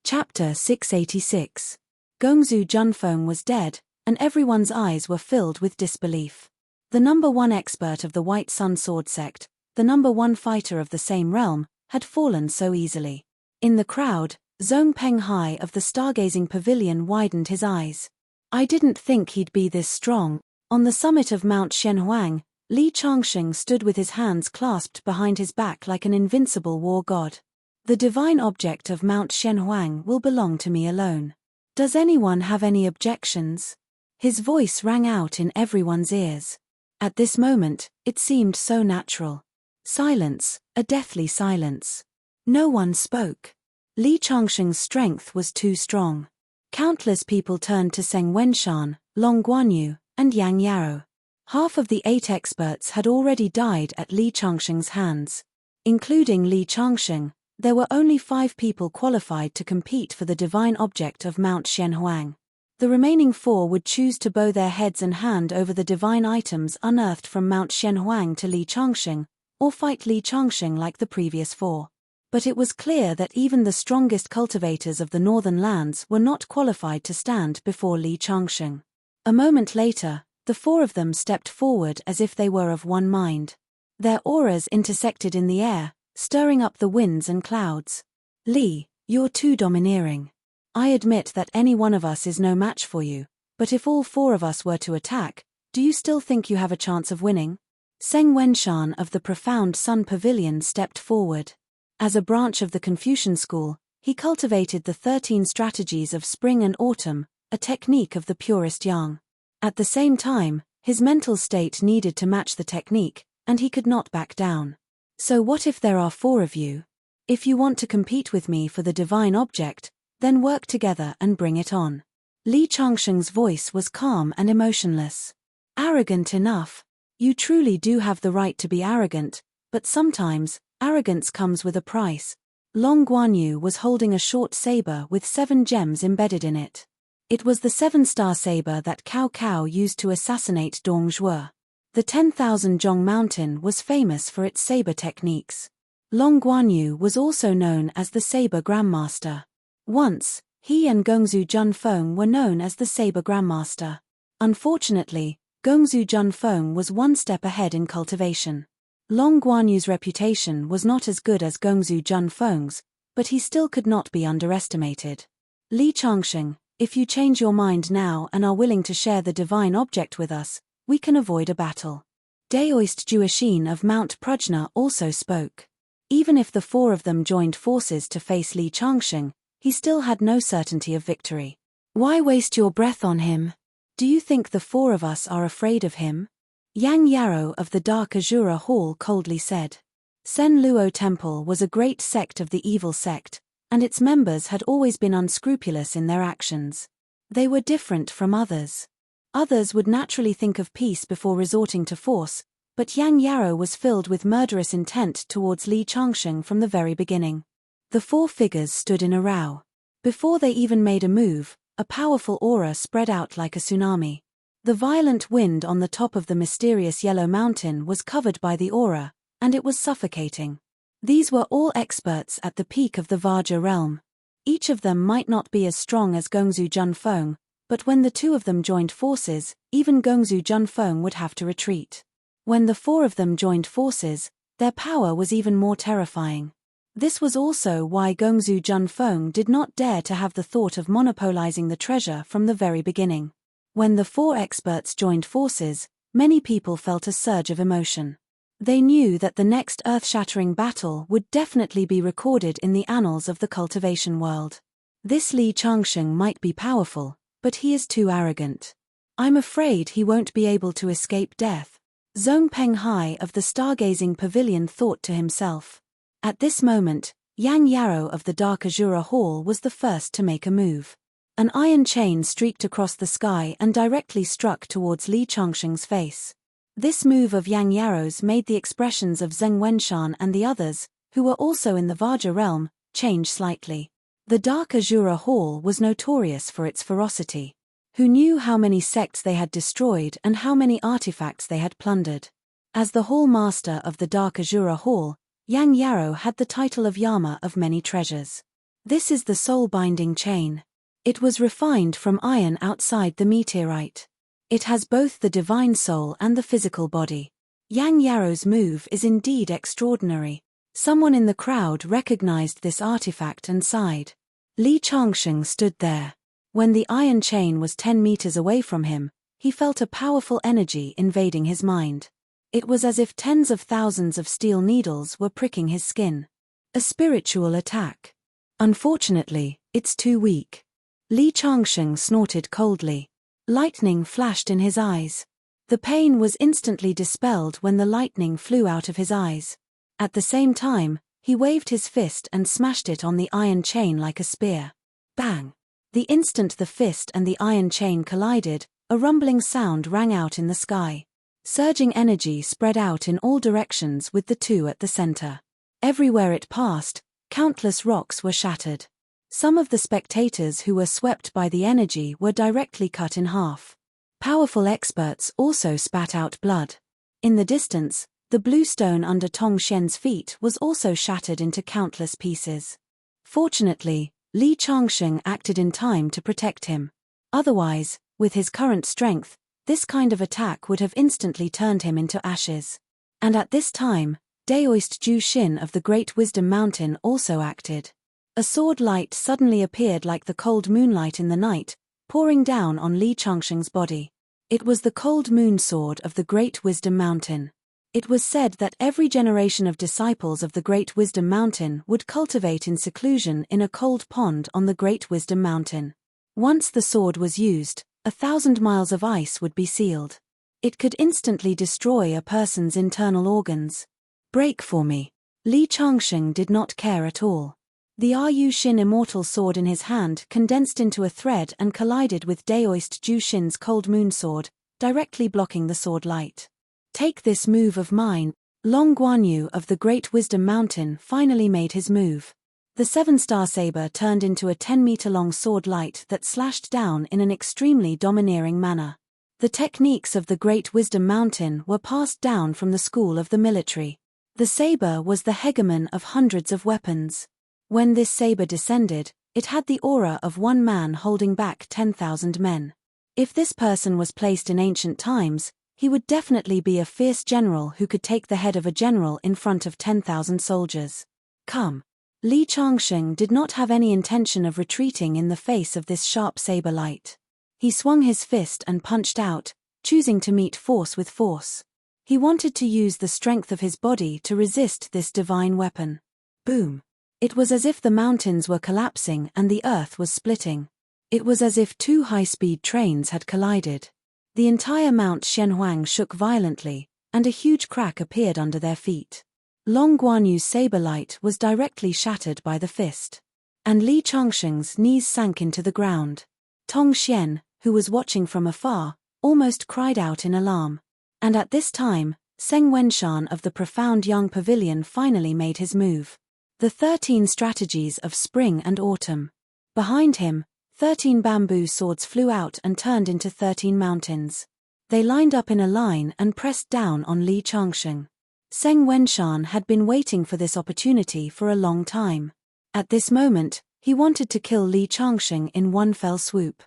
Chapter 686. Gongzu Junfeng was dead, and everyone's eyes were filled with disbelief. The number one expert of the White Sun Sword sect, the number one fighter of the same realm, had fallen so easily. In the crowd, Zhong Penghai of the Stargazing Pavilion widened his eyes. I didn't think he'd be this strong. On the summit of Mount Shenhuang, Li Changsheng stood with his hands clasped behind his back like an invincible war god. The divine object of Mount Shenhuang will belong to me alone. Does anyone have any objections? His voice rang out in everyone's ears. At this moment, it seemed so natural. Silence, a deathly silence. No one spoke. Li Changsheng's strength was too strong. Countless people turned to Zheng Wenshan, Long Guanyu, and Yang Yaro. Half of the 8 experts had already died at Li Changsheng's hands. Including Li Changsheng, there were only 5 people qualified to compete for the divine object of Mount Shenhuang. The remaining 4 would choose to bow their heads and hand over the divine items unearthed from Mount Shenhuang to Li Changsheng, or fight Li Changsheng like the previous 4. But it was clear that even the strongest cultivators of the northern lands were not qualified to stand before Li Changsheng. A moment later, the 4 of them stepped forward as if they were of one mind. Their auras intersected in the air, stirring up the winds and clouds. Li, you're too domineering. I admit that any one of us is no match for you, but if all 4 of us were to attack, do you still think you have a chance of winning? Zheng Wenshan of the Profound Sun Pavilion stepped forward. As a branch of the Confucian school, he cultivated the 13 strategies of spring and autumn, a technique of the purest yang. At the same time, his mental state needed to match the technique, and he could not back down. So what if there are 4 of you? If you want to compete with me for the divine object, then work together and bring it on. Li Changsheng's voice was calm and emotionless. Arrogant enough. You truly do have the right to be arrogant, but sometimes, arrogance comes with a price. Long Guanyu was holding a short saber with 7 gems embedded in it. It was the 7-star saber that Cao Cao used to assassinate Dong Zhuo. The 10,000 Zhong Mountain was famous for its saber techniques. Long Guanyu was also known as the Saber Grandmaster. Once, he and Gongzu Junfeng were known as the Saber Grandmaster. Unfortunately, Gongzu Junfeng was 1 step ahead in cultivation. Long Guanyu's reputation was not as good as Gongzu Junfeng's, but he still could not be underestimated. Li Changsheng, if you change your mind now and are willing to share the divine object with us, we can avoid a battle. Daoist Jueshin of Mount Prajna also spoke. Even if the 4 of them joined forces to face Li Changsheng, he still had no certainty of victory. Why waste your breath on him? Do you think the 4 of us are afraid of him? Yang Yaro of the Dark Azura Hall coldly said. Sen Luo Temple was a great sect of the evil sect, and its members had always been unscrupulous in their actions. They were different from others. Others would naturally think of peace before resorting to force, but Yang Yaro was filled with murderous intent towards Li Changsheng from the very beginning. The 4 figures stood in a row. Before they even made a move, a powerful aura spread out like a tsunami. The violent wind on the top of the mysterious yellow mountain was covered by the aura, and it was suffocating. These were all experts at the peak of the Vajra realm. Each of them might not be as strong as Gongzu Junfeng, but when the 2 of them joined forces, even Gongzu Junfeng would have to retreat. When the 4 of them joined forces, their power was even more terrifying. This was also why Gongzu Junfeng did not dare to have the thought of monopolizing the treasure from the very beginning. When the 4 experts joined forces, many people felt a surge of emotion. They knew that the next earth-shattering battle would definitely be recorded in the annals of the cultivation world. This Li Changsheng might be powerful, but he is too arrogant. I'm afraid he won't be able to escape death. Zhong Penghai of the Stargazing Pavilion thought to himself. At this moment, Yang Yaro of the Dark Azura Hall was the first to make a move. An iron chain streaked across the sky and directly struck towards Li Changsheng's face. This move of Yang Yaro's made the expressions of Zheng Wenshan and the others, who were also in the Vajra realm, change slightly. The Dark Azura Hall was notorious for its ferocity. Who knew how many sects they had destroyed and how many artifacts they had plundered? As the Hall Master of the Dark Azura Hall, Yang Yaro had the title of Yama of many treasures. This is the soul-binding chain. It was refined from iron outside the meteorite. It has both the divine soul and the physical body. Yang Yaro's move is indeed extraordinary. Someone in the crowd recognized this artifact and sighed. Li Changsheng stood there. When the iron chain was 10 meters away from him, he felt a powerful energy invading his mind. It was as if tens of thousands of steel needles were pricking his skin. A spiritual attack. Unfortunately, it's too weak. Li Changsheng snorted coldly. Lightning flashed in his eyes. The pain was instantly dispelled when the lightning flew out of his eyes. At the same time, he waved his fist and smashed it on the iron chain like a spear. Bang! The instant the fist and the iron chain collided, a rumbling sound rang out in the sky. Surging energy spread out in all directions with the two at the center. Everywhere it passed, countless rocks were shattered. Some of the spectators who were swept by the energy were directly cut in half. Powerful experts also spat out blood. In the distance, the blue stone under Tong Xian's feet was also shattered into countless pieces. Fortunately, Li Changsheng acted in time to protect him. Otherwise, with his current strength, this kind of attack would have instantly turned him into ashes. And at this time, Daoist Ju Xin of the Great Wisdom Mountain also acted. A sword light suddenly appeared like the cold moonlight in the night, pouring down on Li Changsheng's body. It was the cold moon sword of the Great Wisdom Mountain. It was said that every generation of disciples of the Great Wisdom Mountain would cultivate in seclusion in a cold pond on the Great Wisdom Mountain. Once the sword was used, 1,000 miles of ice would be sealed. It could instantly destroy a person's internal organs. Break for me. Li Changsheng did not care at all. The Ru Xin immortal sword in his hand condensed into a thread and collided with Daoist Ju Xin's cold moon sword, directly blocking the sword light. Take this move of mine. Long Guanyu of the Great Wisdom Mountain finally made his move. The 7-star saber turned into a 10-meter-long sword light that slashed down in an extremely domineering manner. The techniques of the Great Wisdom Mountain were passed down from the school of the military. The saber was the hegemon of hundreds of weapons. When this saber descended, it had the aura of one man holding back 10,000 men. If this person was placed in ancient times, he would definitely be a fierce general who could take the head of a general in front of 10,000 soldiers. Come. Li Changsheng did not have any intention of retreating in the face of this sharp saber light. He swung his fist and punched out, choosing to meet force with force. He wanted to use the strength of his body to resist this divine weapon. Boom! It was as if the mountains were collapsing and the earth was splitting. It was as if two high-speed trains had collided. The entire Mount Shenhuang shook violently, and a huge crack appeared under their feet. Long Guanyu's saber light was directly shattered by the fist. And Li Changsheng's knees sank into the ground. Tong Xian, who was watching from afar, almost cried out in alarm. And at this time, Seng Wenshan of the Profound Young Pavilion finally made his move. The 13 strategies of spring and autumn. Behind him, 13 bamboo swords flew out and turned into 13 mountains. They lined up in a line and pressed down on Li Changsheng. Seng Wenshan had been waiting for this opportunity for a long time. At this moment, he wanted to kill Li Changsheng in one fell swoop.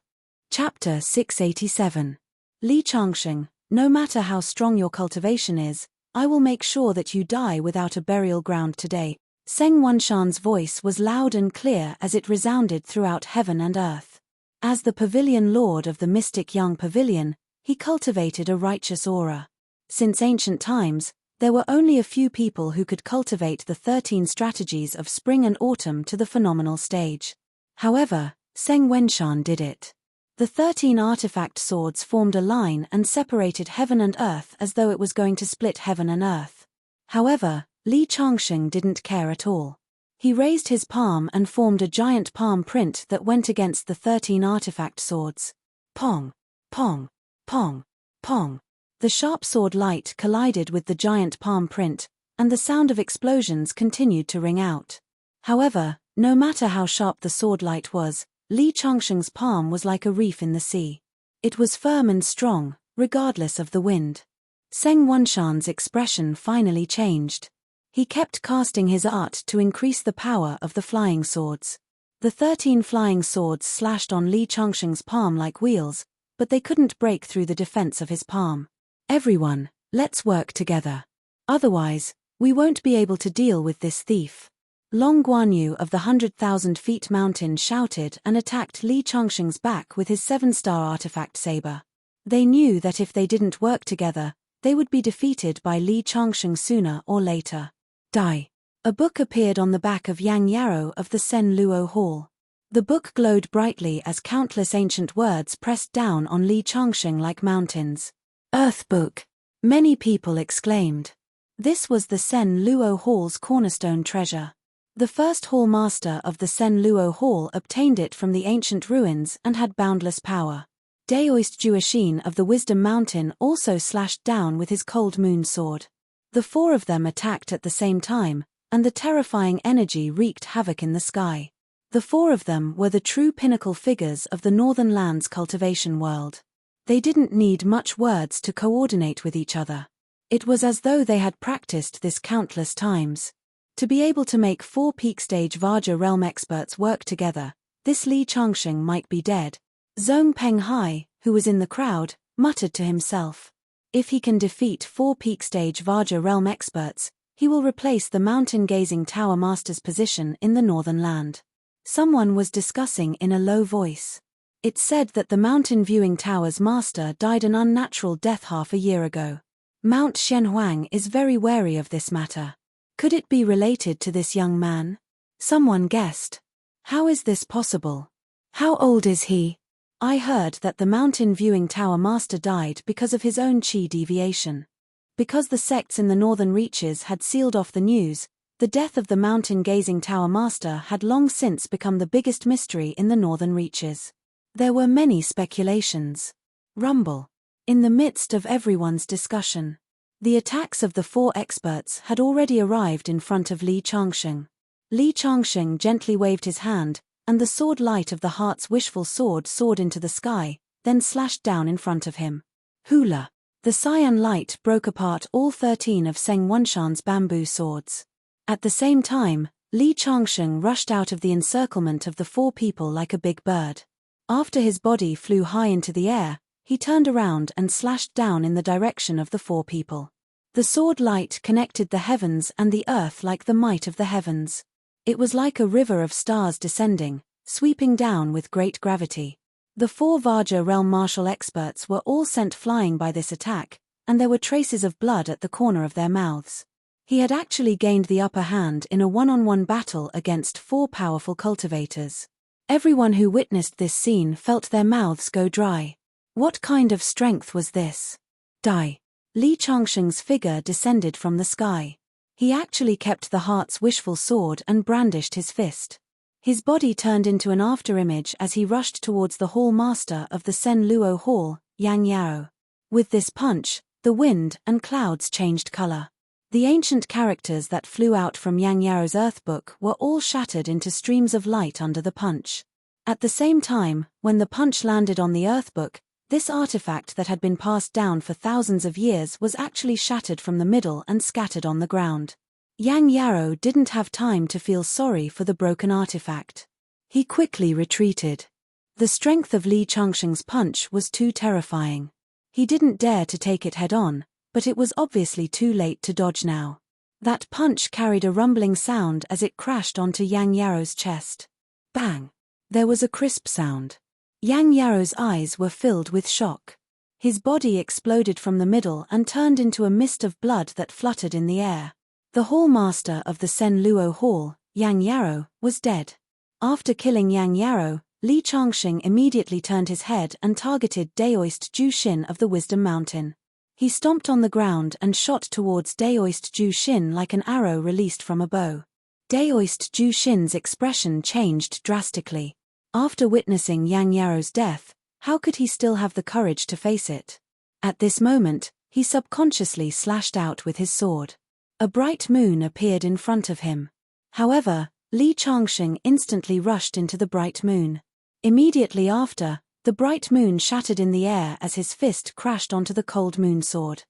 Chapter 687. Li Changsheng, no matter how strong your cultivation is, I will make sure that you die without a burial ground today. Seng Wenshan's voice was loud and clear as it resounded throughout heaven and earth. As the pavilion lord of the mystic young pavilion, he cultivated a righteous aura. Since ancient times, there were only a few people who could cultivate the 13 strategies of spring and autumn to the phenomenal stage. However, Seng Wenshan did it. The 13 artifact swords formed a line and separated heaven and earth as though it was going to split heaven and earth. However, Li Changsheng didn't care at all. He raised his palm and formed a giant palm print that went against the 13 artifact swords. Pong! Pong! Pong! Pong! The sharp sword light collided with the giant palm print, and the sound of explosions continued to ring out. However, no matter how sharp the sword light was, Li Changsheng's palm was like a reef in the sea. It was firm and strong, regardless of the wind. Seng Wenshan's expression finally changed. He kept casting his art to increase the power of the flying swords. The 13 flying swords slashed on Li Changsheng's palm like wheels, but they couldn't break through the defense of his palm. Everyone, let's work together. Otherwise, we won't be able to deal with this thief. Long Guanyu of the 100,000 feet mountain shouted and attacked Li Changsheng's back with his 7-star artifact saber. They knew that if they didn't work together, they would be defeated by Li Changsheng sooner or later. Die. A book appeared on the back of Yang Yarrow of the Sen Luo Hall. The book glowed brightly as countless ancient words pressed down on Li Changsheng like mountains. Earth Book! Many people exclaimed. This was the Sen Luo Hall's cornerstone treasure. The first hall master of the Sen Luo Hall obtained it from the ancient ruins and had boundless power. Daoist Jueshin of the Wisdom Mountain also slashed down with his cold moon sword. The four of them attacked at the same time, and the terrifying energy wreaked havoc in the sky. The four of them were the true pinnacle figures of the Northern Lands cultivation world. They didn't need much words to coordinate with each other. It was as though they had practiced this countless times. To be able to make four peak-stage Vajra realm experts work together, this Li Changsheng might be dead. Zhong Penghai, who was in the crowd, muttered to himself. If he can defeat four peak-stage Vajra realm experts, he will replace the mountain-gazing tower master's position in the Northern Land. Someone was discussing in a low voice. It said that the mountain-viewing tower's master died an unnatural death half a year ago. Mount Shenhuang is very wary of this matter. Could it be related to this young man? Someone guessed. How is this possible? How old is he? I heard that the mountain-viewing tower master died because of his own chi deviation. Because the sects in the northern reaches had sealed off the news, the death of the mountain-gazing tower master had long since become the biggest mystery in the northern reaches. There were many speculations. Rumble. In the midst of everyone's discussion, the attacks of the four experts had already arrived in front of Li Changsheng. Li Changsheng gently waved his hand, and the sword light of the heart's wishful sword soared into the sky, then slashed down in front of him. Hula! The cyan light broke apart all 13 of Seng Wanshan's bamboo swords. At the same time, Li Changsheng rushed out of the encirclement of the four people like a big bird. After his body flew high into the air, he turned around and slashed down in the direction of the four people. The sword light connected the heavens and the earth like the might of the heavens. It was like a river of stars descending, sweeping down with great gravity. The four Vajra realm martial experts were all sent flying by this attack, and there were traces of blood at the corner of their mouths. He had actually gained the upper hand in a one-on-one battle against four powerful cultivators. Everyone who witnessed this scene felt their mouths go dry. What kind of strength was this? Die. Li Changsheng's figure descended from the sky. He actually kept the heart's wishful sword and brandished his fist. His body turned into an afterimage as he rushed towards the hall master of the Sen Luo Hall, Yang Yarrow. With this punch, the wind and clouds changed color. The ancient characters that flew out from Yang Yarrow's earthbook were all shattered into streams of light under the punch. At the same time, when the punch landed on the earthbook, this artifact that had been passed down for thousands of years was actually shattered from the middle and scattered on the ground. Yang Yarrow didn't have time to feel sorry for the broken artifact. He quickly retreated. The strength of Li Changsheng's punch was too terrifying. He didn't dare to take it head-on, but it was obviously too late to dodge now. That punch carried a rumbling sound as it crashed onto Yang Yarrow's chest. Bang! There was a crisp sound. Yang Yarrow's eyes were filled with shock. His body exploded from the middle and turned into a mist of blood that fluttered in the air. The hall master of the Sen Luo Hall, Yang Yarrow, was dead. After killing Yang Yarrow, Li Changsheng immediately turned his head and targeted Daoist Jueshin of the Wisdom Mountain. He stomped on the ground and shot towards Daoist Jueshin like an arrow released from a bow. Daoist Jueshin's expression changed drastically. After witnessing Yang Yarrow's death, how could he still have the courage to face it? At this moment, he subconsciously slashed out with his sword. A bright moon appeared in front of him. However, Li Changsheng instantly rushed into the bright moon. Immediately after, the bright moon shattered in the air as his fist crashed onto the cold moon sword.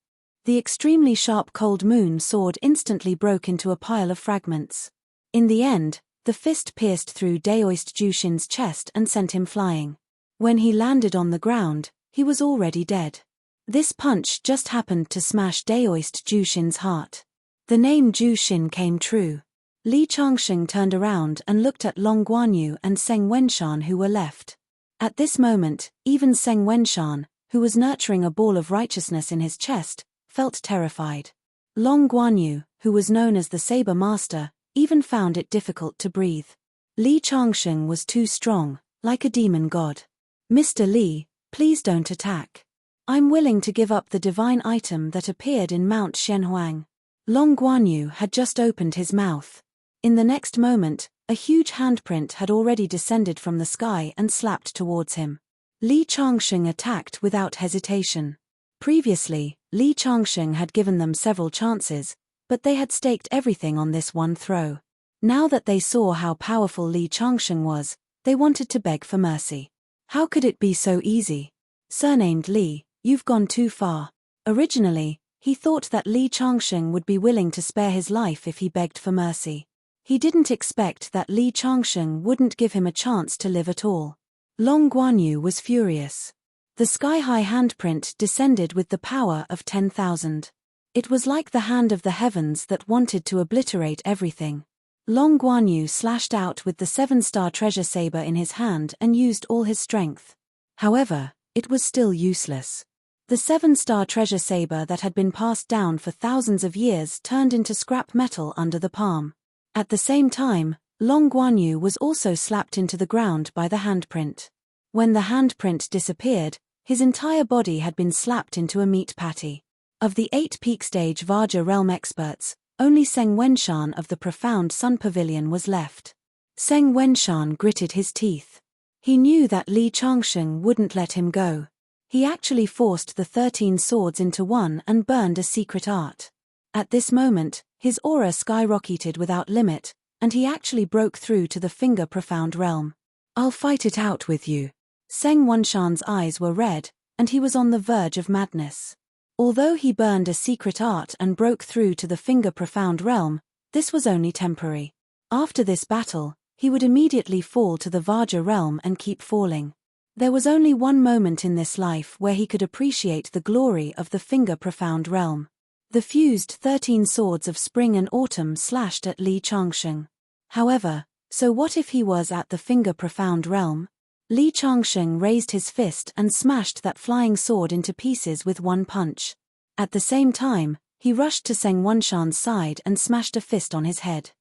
The extremely sharp cold moon sword instantly broke into a pile of fragments. In the end, the fist pierced through Daoist Jueshin's chest and sent him flying. When he landed on the ground, he was already dead. This punch just happened to smash Daoist Jueshin's heart. The name Jueshin came true. Li Changsheng turned around and looked at Long Guanyu and Seng Wenshan who were left. At this moment, even Seng Wenshan, who was nurturing a ball of righteousness in his chest, felt terrified. Long Guanyu, who was known as the Saber Master, even found it difficult to breathe. Li Changsheng was too strong, like a demon god. Mr. Li, please don't attack. I'm willing to give up the divine item that appeared in Mount Shenhuang. Long Guanyu had just opened his mouth. In the next moment, a huge handprint had already descended from the sky and slapped towards him. Li Changsheng attacked without hesitation. Previously, Li Changsheng had given them several chances, but they had staked everything on this one throw. Now that they saw how powerful Li Changsheng was, they wanted to beg for mercy. How could it be so easy? Surnamed Li, you've gone too far. Originally, he thought that Li Changsheng would be willing to spare his life if he begged for mercy. He didn't expect that Li Changsheng wouldn't give him a chance to live at all. Long Guanyu was furious. The sky-high handprint descended with the power of 10,000. It was like the hand of the heavens that wanted to obliterate everything. Long Guanyu slashed out with the 7-star treasure saber in his hand and used all his strength. However, it was still useless. The 7-star treasure saber that had been passed down for thousands of years turned into scrap metal under the palm. At the same time, Long Guanyu was also slapped into the ground by the handprint. When the handprint disappeared, his entire body had been slapped into a meat patty. Of the 8 peak stage Vajra realm experts, only Seng Wenshan of the Profound Sun Pavilion was left. Seng Wenshan gritted his teeth. He knew that Li Changsheng wouldn't let him go. He actually forced the 13 swords into one and burned a secret art. At this moment, his aura skyrocketed without limit, and he actually broke through to the Finger Profound realm. I'll fight it out with you. Seng Wenshan's eyes were red, and he was on the verge of madness. Although he burned a secret art and broke through to the Finger Profound realm, this was only temporary. After this battle, he would immediately fall to the Vajra realm and keep falling. There was only one moment in this life where he could appreciate the glory of the Finger Profound realm. The fused 13 swords of spring and autumn slashed at Li Changsheng. However, so what if he was at the Finger Profound realm? Li Changsheng raised his fist and smashed that flying sword into pieces with one punch. At the same time, he rushed to Seng Wenshan's side and smashed a fist on his head.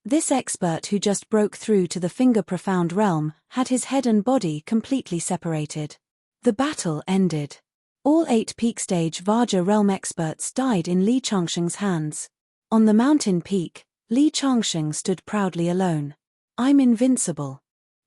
This expert who just broke through to the Finger Profound realm had his head and body completely separated. The battle ended. All 8 peak stage Vajra realm experts died in Li Changsheng's hands. On the mountain peak, Li Changsheng stood proudly alone. I'm invincible.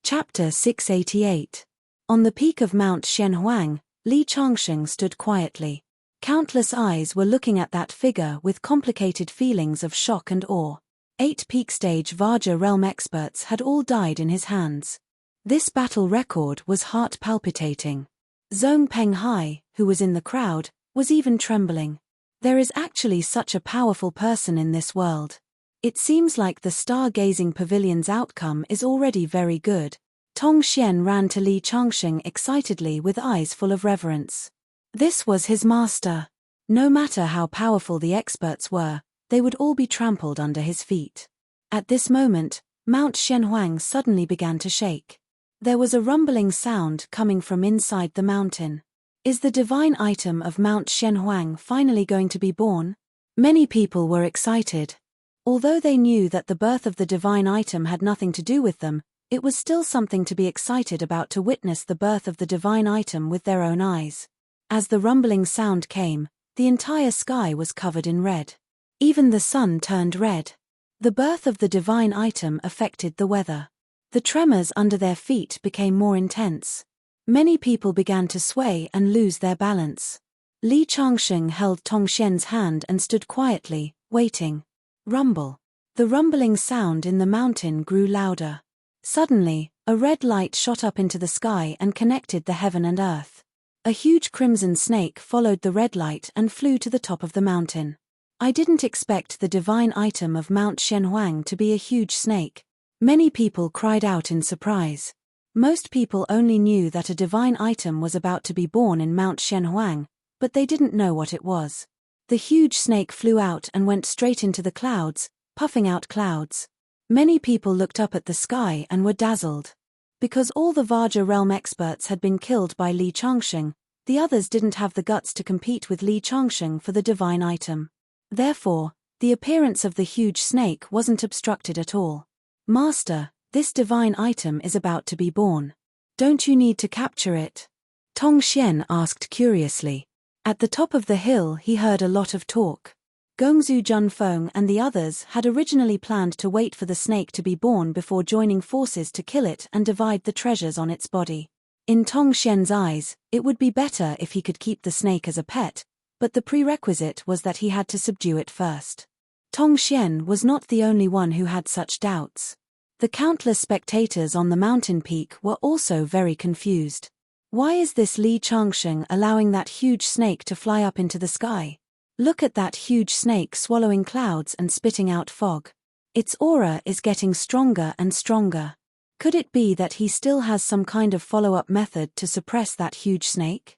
Chapter 688. On the peak of Mount Shenhuang, Li Changsheng stood quietly. Countless eyes were looking at that figure with complicated feelings of shock and awe. 8 peak stage Vajra realm experts had all died in his hands. This battle record was heart palpitating. Zhong Penghai, who was in the crowd, was even trembling. There is actually such a powerful person in this world. It seems like the Stargazing Pavilion's outcome is already very good. Tong Xian ran to Li Changsheng excitedly with eyes full of reverence. This was his master. No matter how powerful the experts were, they would all be trampled under his feet. At this moment, Mount Shenhuang suddenly began to shake. There was a rumbling sound coming from inside the mountain. Is the divine item of Mount Shenhuang finally going to be born? Many people were excited. Although they knew that the birth of the divine item had nothing to do with them, it was still something to be excited about to witness the birth of the divine item with their own eyes. As the rumbling sound came, the entire sky was covered in red. Even the sun turned red. The birth of the divine item affected the weather. The tremors under their feet became more intense. Many people began to sway and lose their balance. Li Changsheng held Tong Xian's hand and stood quietly, waiting. Rumble. The rumbling sound in the mountain grew louder. Suddenly, a red light shot up into the sky and connected the heaven and earth. A huge crimson snake followed the red light and flew to the top of the mountain. I didn't expect the divine item of Mount Shenhuang to be a huge snake. Many people cried out in surprise. Most people only knew that a divine item was about to be born in Mount Shenhuang, but they didn't know what it was. The huge snake flew out and went straight into the clouds, puffing out clouds. Many people looked up at the sky and were dazzled. Because all the Vajra realm experts had been killed by Li Changsheng, The others didn't have the guts to compete with Li Changsheng for the divine item. Therefore, the appearance of the huge snake wasn't obstructed at all. "Master, this divine item is about to be born. Don't you need to capture it?" Tong Xian asked curiously. At the top of the hill he heard a lot of talk. Gongzu Junfeng and the others had originally planned to wait for the snake to be born before joining forces to kill it and divide the treasures on its body. In Tong Xian's eyes, it would be better if he could keep the snake as a pet, but the prerequisite was that he had to subdue it first. Tong Xian was not the only one who had such doubts. The countless spectators on the mountain peak were also very confused. Why is this Li Changsheng allowing that huge snake to fly up into the sky? Look at that huge snake swallowing clouds and spitting out fog. Its aura is getting stronger and stronger. Could it be that he still has some kind of follow-up method to suppress that huge snake?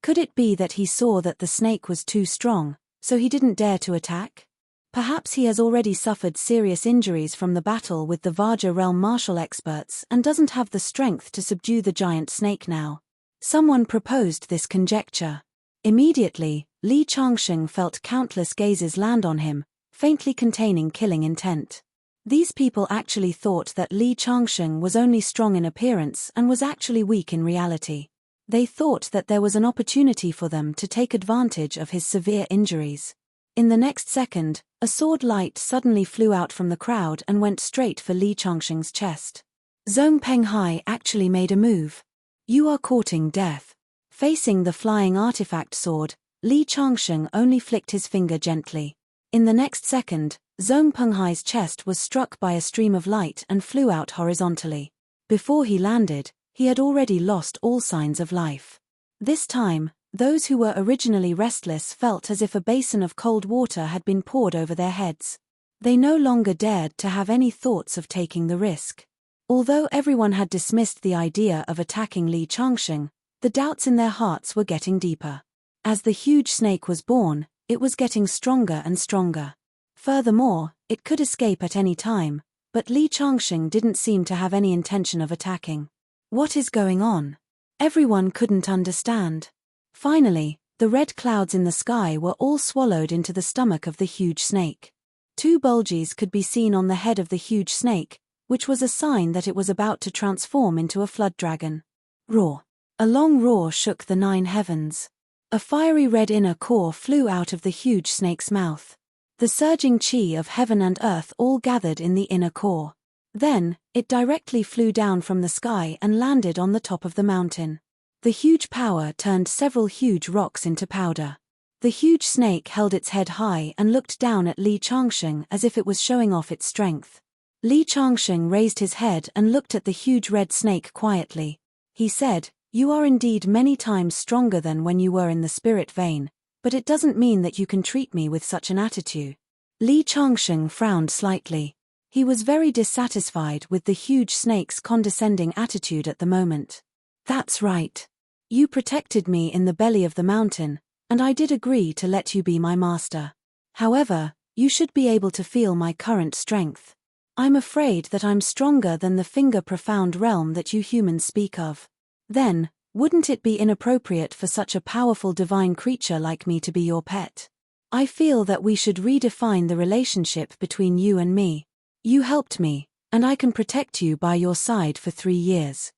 Could it be that he saw that the snake was too strong, so he didn't dare to attack? Perhaps he has already suffered serious injuries from the battle with the Vajra realm martial experts and doesn't have the strength to subdue the giant snake now. Someone proposed this conjecture. Immediately, Li Changsheng felt countless gazes land on him, faintly containing killing intent. These people actually thought that Li Changsheng was only strong in appearance and was actually weak in reality. They thought that there was an opportunity for them to take advantage of his severe injuries. In the next second, a sword light suddenly flew out from the crowd and went straight for Li Changsheng's chest. Zhong Penghai actually made a move. "You are courting death." Facing the flying artifact sword, Li Changsheng only flicked his finger gently. In the next second, Zhong Penghai's chest was struck by a stream of light and flew out horizontally. Before he landed, he had already lost all signs of life. This time, those who were originally restless felt as if a basin of cold water had been poured over their heads. They no longer dared to have any thoughts of taking the risk. Although everyone had dismissed the idea of attacking Li Changsheng, the doubts in their hearts were getting deeper. As the huge snake was born, it was getting stronger and stronger. Furthermore, it could escape at any time, but Li Changsheng didn't seem to have any intention of attacking. What is going on? Everyone couldn't understand. Finally, the red clouds in the sky were all swallowed into the stomach of the huge snake. 2 bulges could be seen on the head of the huge snake, which was a sign that it was about to transform into a flood dragon. Roar! A long roar shook the 9 heavens. A fiery red inner core flew out of the huge snake's mouth. The surging chi of heaven and earth all gathered in the inner core. Then, it directly flew down from the sky and landed on the top of the mountain. The huge power turned several huge rocks into powder. The huge snake held its head high and looked down at Li Changsheng as if it was showing off its strength. Li Changsheng raised his head and looked at the huge red snake quietly. He said, "You are indeed many times stronger than when you were in the spirit vein, but it doesn't mean that you can treat me with such an attitude." Li Changsheng frowned slightly. He was very dissatisfied with the huge snake's condescending attitude at the moment. "That's right. You protected me in the belly of the mountain, and I did agree to let you be my master. However, you should be able to feel my current strength. I'm afraid that I'm stronger than the finger profound realm that you humans speak of. Then, wouldn't it be inappropriate for such a powerful divine creature like me to be your pet? I feel that we should redefine the relationship between you and me. You helped me, and I can protect you by your side for 3 years.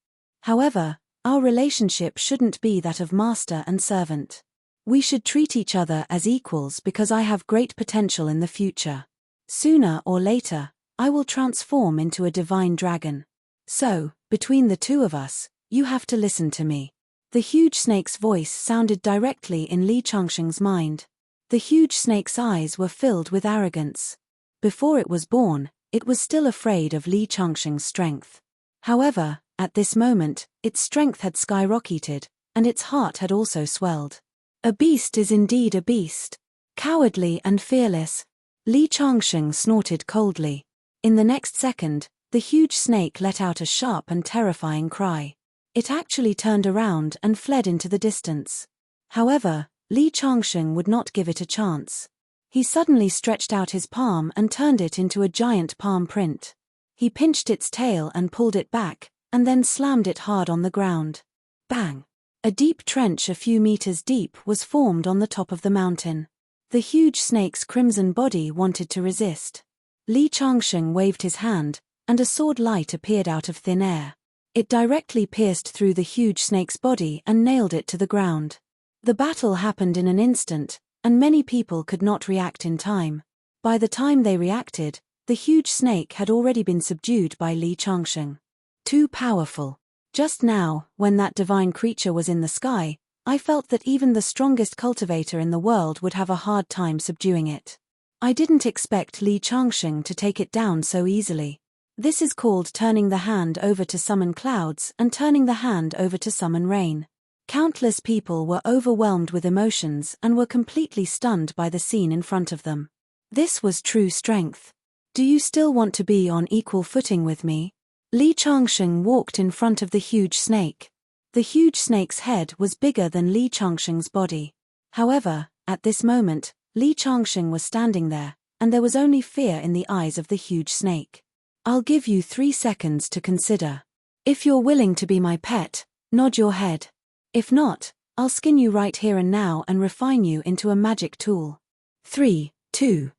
However, our relationship shouldn't be that of master and servant. We should treat each other as equals because I have great potential in the future. Sooner or later, I will transform into a divine dragon. So, between the two of us, you have to listen to me." The huge snake's voice sounded directly in Li Changsheng's mind. The huge snake's eyes were filled with arrogance. Before it was born, it was still afraid of Li Changsheng's strength. However, at this moment, its strength had skyrocketed, and its heart had also swelled. A beast is indeed a beast. Cowardly and fearless. Li Changsheng snorted coldly. In the next second, the huge snake let out a sharp and terrifying cry. It actually turned around and fled into the distance. However, Li Changsheng would not give it a chance. He suddenly stretched out his palm and turned it into a giant palm print. He pinched its tail and pulled it back, and then slammed it hard on the ground. Bang! A deep trench a few meters deep was formed on the top of the mountain. The huge snake's crimson body wanted to resist. Li Changsheng waved his hand, and a sword light appeared out of thin air. It directly pierced through the huge snake's body and nailed it to the ground. The battle happened in an instant, and many people could not react in time. By the time they reacted, the huge snake had already been subdued by Li Changsheng. Too powerful. Just now, when that divine creature was in the sky, I felt that even the strongest cultivator in the world would have a hard time subduing it. I didn't expect Li Changsheng to take it down so easily. This is called turning the hand over to summon clouds and turning the hand over to summon rain. Countless people were overwhelmed with emotions and were completely stunned by the scene in front of them. This was true strength. Do you still want to be on equal footing with me? Li Changsheng walked in front of the huge snake. The huge snake's head was bigger than Li Changsheng's body. However, at this moment, Li Changsheng was standing there, and there was only fear in the eyes of the huge snake. I'll give you 3 seconds to consider. If you're willing to be my pet, nod your head. If not, I'll skin you right here and now and refine you into a magic tool. 3, 2.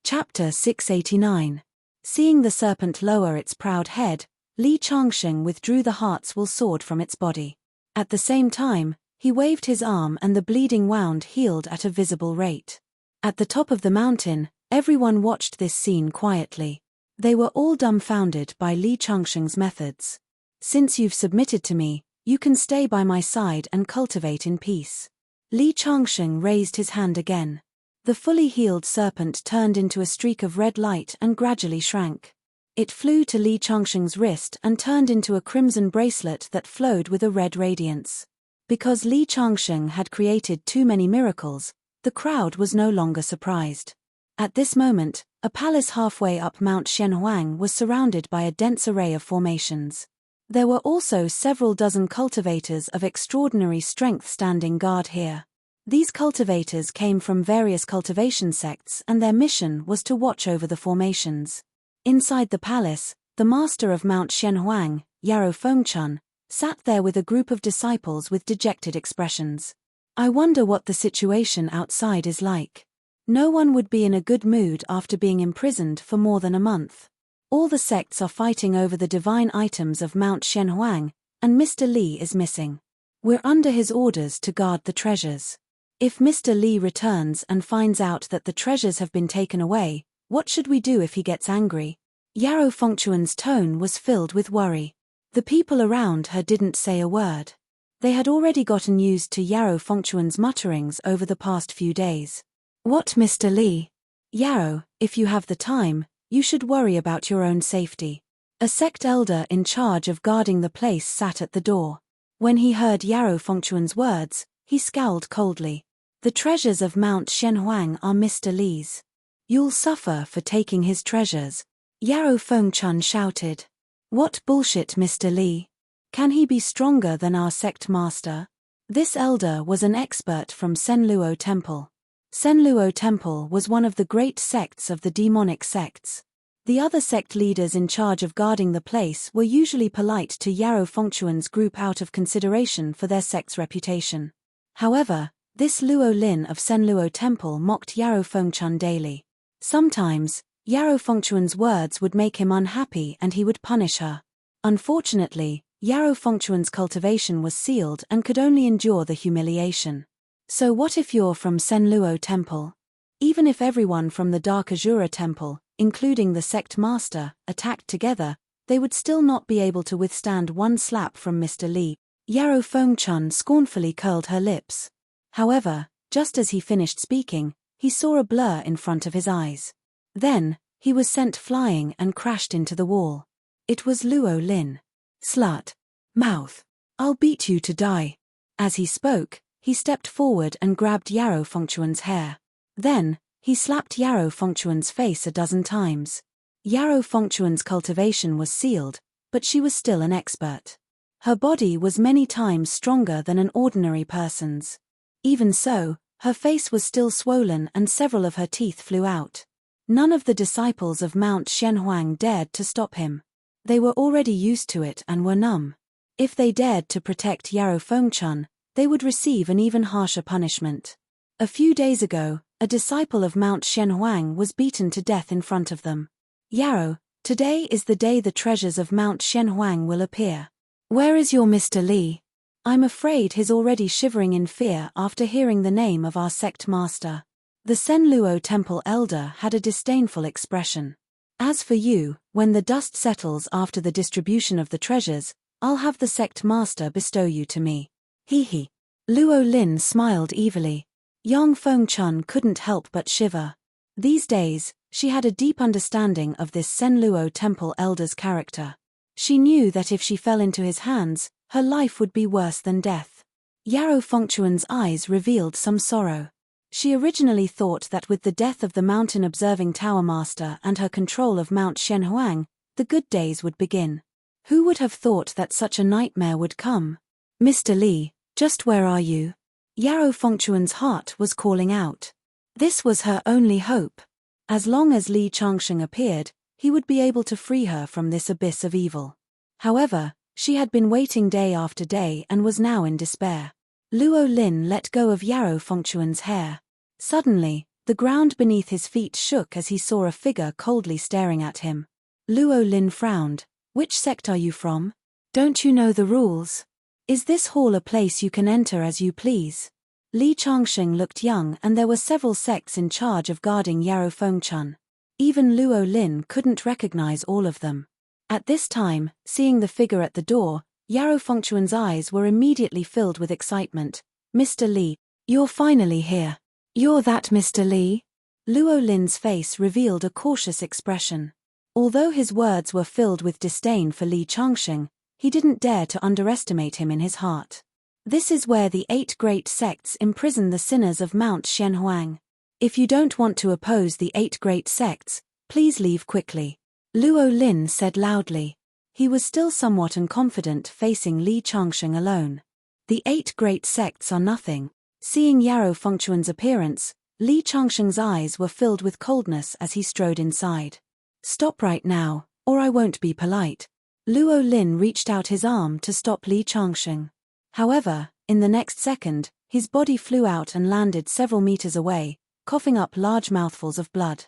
Chapter 689. Seeing the serpent lower its proud head, Li Changsheng withdrew the Heartswell sword from its body. At the same time, he waved his arm and the bleeding wound healed at a visible rate. At the top of the mountain, everyone watched this scene quietly. They were all dumbfounded by Li Changsheng's methods. Since you've submitted to me, you can stay by my side and cultivate in peace. Li Changsheng raised his hand again. The fully healed serpent turned into a streak of red light and gradually shrank. It flew to Li Changsheng's wrist and turned into a crimson bracelet that flowed with a red radiance. Because Li Changsheng had created too many miracles, the crowd was no longer surprised. At this moment, a palace halfway up Mount Xianhuang was surrounded by a dense array of formations. There were also several dozen cultivators of extraordinary strength standing guard here. These cultivators came from various cultivation sects and their mission was to watch over the formations. Inside the palace, the master of Mount Xianhuang, Yarrow Fengchun, sat there with a group of disciples with dejected expressions. I wonder what the situation outside is like. No one would be in a good mood after being imprisoned for more than a month. All the sects are fighting over the divine items of Mount Xianhuang, and Mr. Li is missing. We're under his orders to guard the treasures. If Mr. Li returns and finds out that the treasures have been taken away, what should we do if he gets angry? Yarrow Fengchun's tone was filled with worry. The people around her didn't say a word. They had already gotten used to Yarrow Fengchun's mutterings over the past few days. What, Mr. Li? Yarrow, if you have the time, you should worry about your own safety. A sect elder in charge of guarding the place sat at the door. When he heard Yarrow Fengchun's words, he scowled coldly. The treasures of Mount Xianhuang are Mr. Li's. You'll suffer for taking his treasures. Yarrow Fengchun shouted. What bullshit, Mr. Li? Can he be stronger than our sect master? This elder was an expert from Senluo Temple. Senluo Temple was one of the great sects of the demonic sects. The other sect leaders in charge of guarding the place were usually polite to Yarrow Fengchun's group out of consideration for their sect's reputation. However, this Luo Lin of Senluo Temple mocked Yarrow Fengchun daily. Sometimes, Yarrow Fengchun's words would make him unhappy and he would punish her. Unfortunately, Yarrow Fengchun's cultivation was sealed and could only endure the humiliation. So what if you're from Senluo Temple? Even if everyone from the Dark Azura Temple, including the sect master, attacked together, they would still not be able to withstand one slap from Mr. Li. Yarrow Fengchun scornfully curled her lips. However, just as he finished speaking, he saw a blur in front of his eyes. Then, he was sent flying and crashed into the wall. It was Luo Lin. Slut. Mouth. I'll beat you to die. As he spoke, he stepped forward and grabbed Yarrow Fengchun's hair. Then, he slapped Yarrow Fengchun's face a dozen times. Yarrow Fengchun's cultivation was sealed, but she was still an expert. Her body was many times stronger than an ordinary person's. Even so, her face was still swollen and several of her teeth flew out. None of the disciples of Mount Xianhuang dared to stop him. They were already used to it and were numb. If they dared to protect Yarrow Fengchun, they would receive an even harsher punishment. A few days ago, a disciple of Mount Shenhuang was beaten to death in front of them. Yarrow, today is the day the treasures of Mount Shenhuang will appear. Where is your Mr. Li? I'm afraid he's already shivering in fear after hearing the name of our sect master. The Senluo temple elder had a disdainful expression. As for you, when the dust settles after the distribution of the treasures, I'll have the sect master bestow you to me. He. Luo Lin smiled evilly. Yang Fengchun couldn't help but shiver. These days, she had a deep understanding of this Senluo temple elder's character. She knew that if she fell into his hands, her life would be worse than death. Yarrow Fengchuan's eyes revealed some sorrow. She originally thought that with the death of the mountain observing tower master and her control of Mount Shenhuang, the good days would begin. Who would have thought that such a nightmare would come? Mr. Li, just where are you? Yarrow Fengchuan's heart was calling out. This was her only hope. As long as Li Changsheng appeared, he would be able to free her from this abyss of evil. However, she had been waiting day after day and was now in despair. Luo Lin let go of Yarrow Fengchuan's hair. Suddenly, the ground beneath his feet shook as he saw a figure coldly staring at him. Luo Lin frowned. Which sect are you from? Don't you know the rules? Is this hall a place you can enter as you please? Li Changsheng looked young and there were several sects in charge of guarding Yarrow Fengchun. Even Luo Lin couldn't recognize all of them. At this time, seeing the figure at the door, Yarrow Fengchuan's eyes were immediately filled with excitement. Mr. Li, you're finally here. You're that Mr. Li? Luo Lin's face revealed a cautious expression. Although his words were filled with disdain for Li Changsheng, he didn't dare to underestimate him in his heart. This is where the 8 great sects imprison the sinners of Mount Shenhuang. If you don't want to oppose the 8 great sects, please leave quickly. Luo Lin said loudly. He was still somewhat unconfident facing Li Changsheng alone. The 8 great sects are nothing. Seeing Yarrow Fengchuan's appearance, Li Changsheng's eyes were filled with coldness as he strode inside. Stop right now, or I won't be polite. Luo Lin reached out his arm to stop Li Changsheng. However, in the next second, his body flew out and landed several meters away, coughing up large mouthfuls of blood.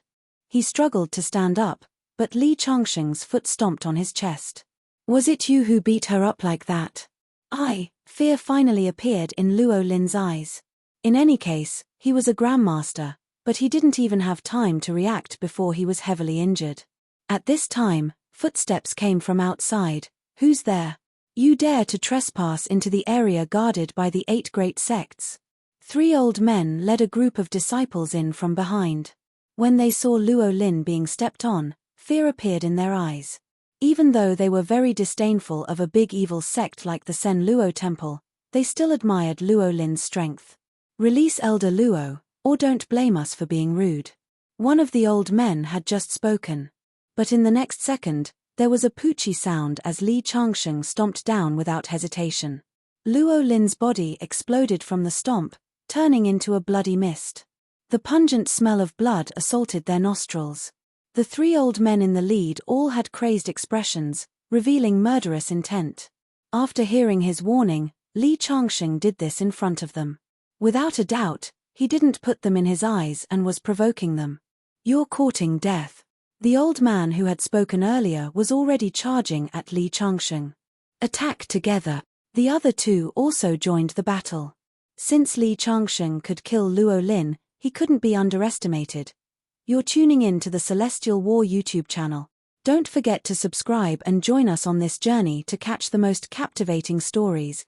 He struggled to stand up, but Li Changsheng's foot stomped on his chest. Was it you who beat her up like that? Fear finally appeared in Luo Lin's eyes. In any case, he was a grandmaster, but he didn't even have time to react before he was heavily injured. At this time, footsteps came from outside. Who's there? You dare to trespass into the area guarded by the 8 great sects? 3 old men led a group of disciples in from behind. When they saw Luo Lin being stepped on, fear appeared in their eyes. Even though they were very disdainful of a big evil sect like the Senluo temple, they still admired Luo Lin's strength. Release Elder Luo, or don't blame us for being rude. One of the old men had just spoken. But in the next second, there was a poochie sound as Li Changsheng stomped down without hesitation. Luo Lin's body exploded from the stomp, turning into a bloody mist. The pungent smell of blood assaulted their nostrils. The 3 old men in the lead all had crazed expressions, revealing murderous intent. After hearing his warning, Li Changsheng did this in front of them. Without a doubt, he didn't put them in his eyes and was provoking them. You're courting death. The old man who had spoken earlier was already charging at Li Changsheng. Attack together. The other 2 also joined the battle. Since Li Changsheng could kill Luo Lin, he couldn't be underestimated. You're tuning in to the Celestial War YouTube channel. Don't forget to subscribe and join us on this journey to catch the most captivating stories.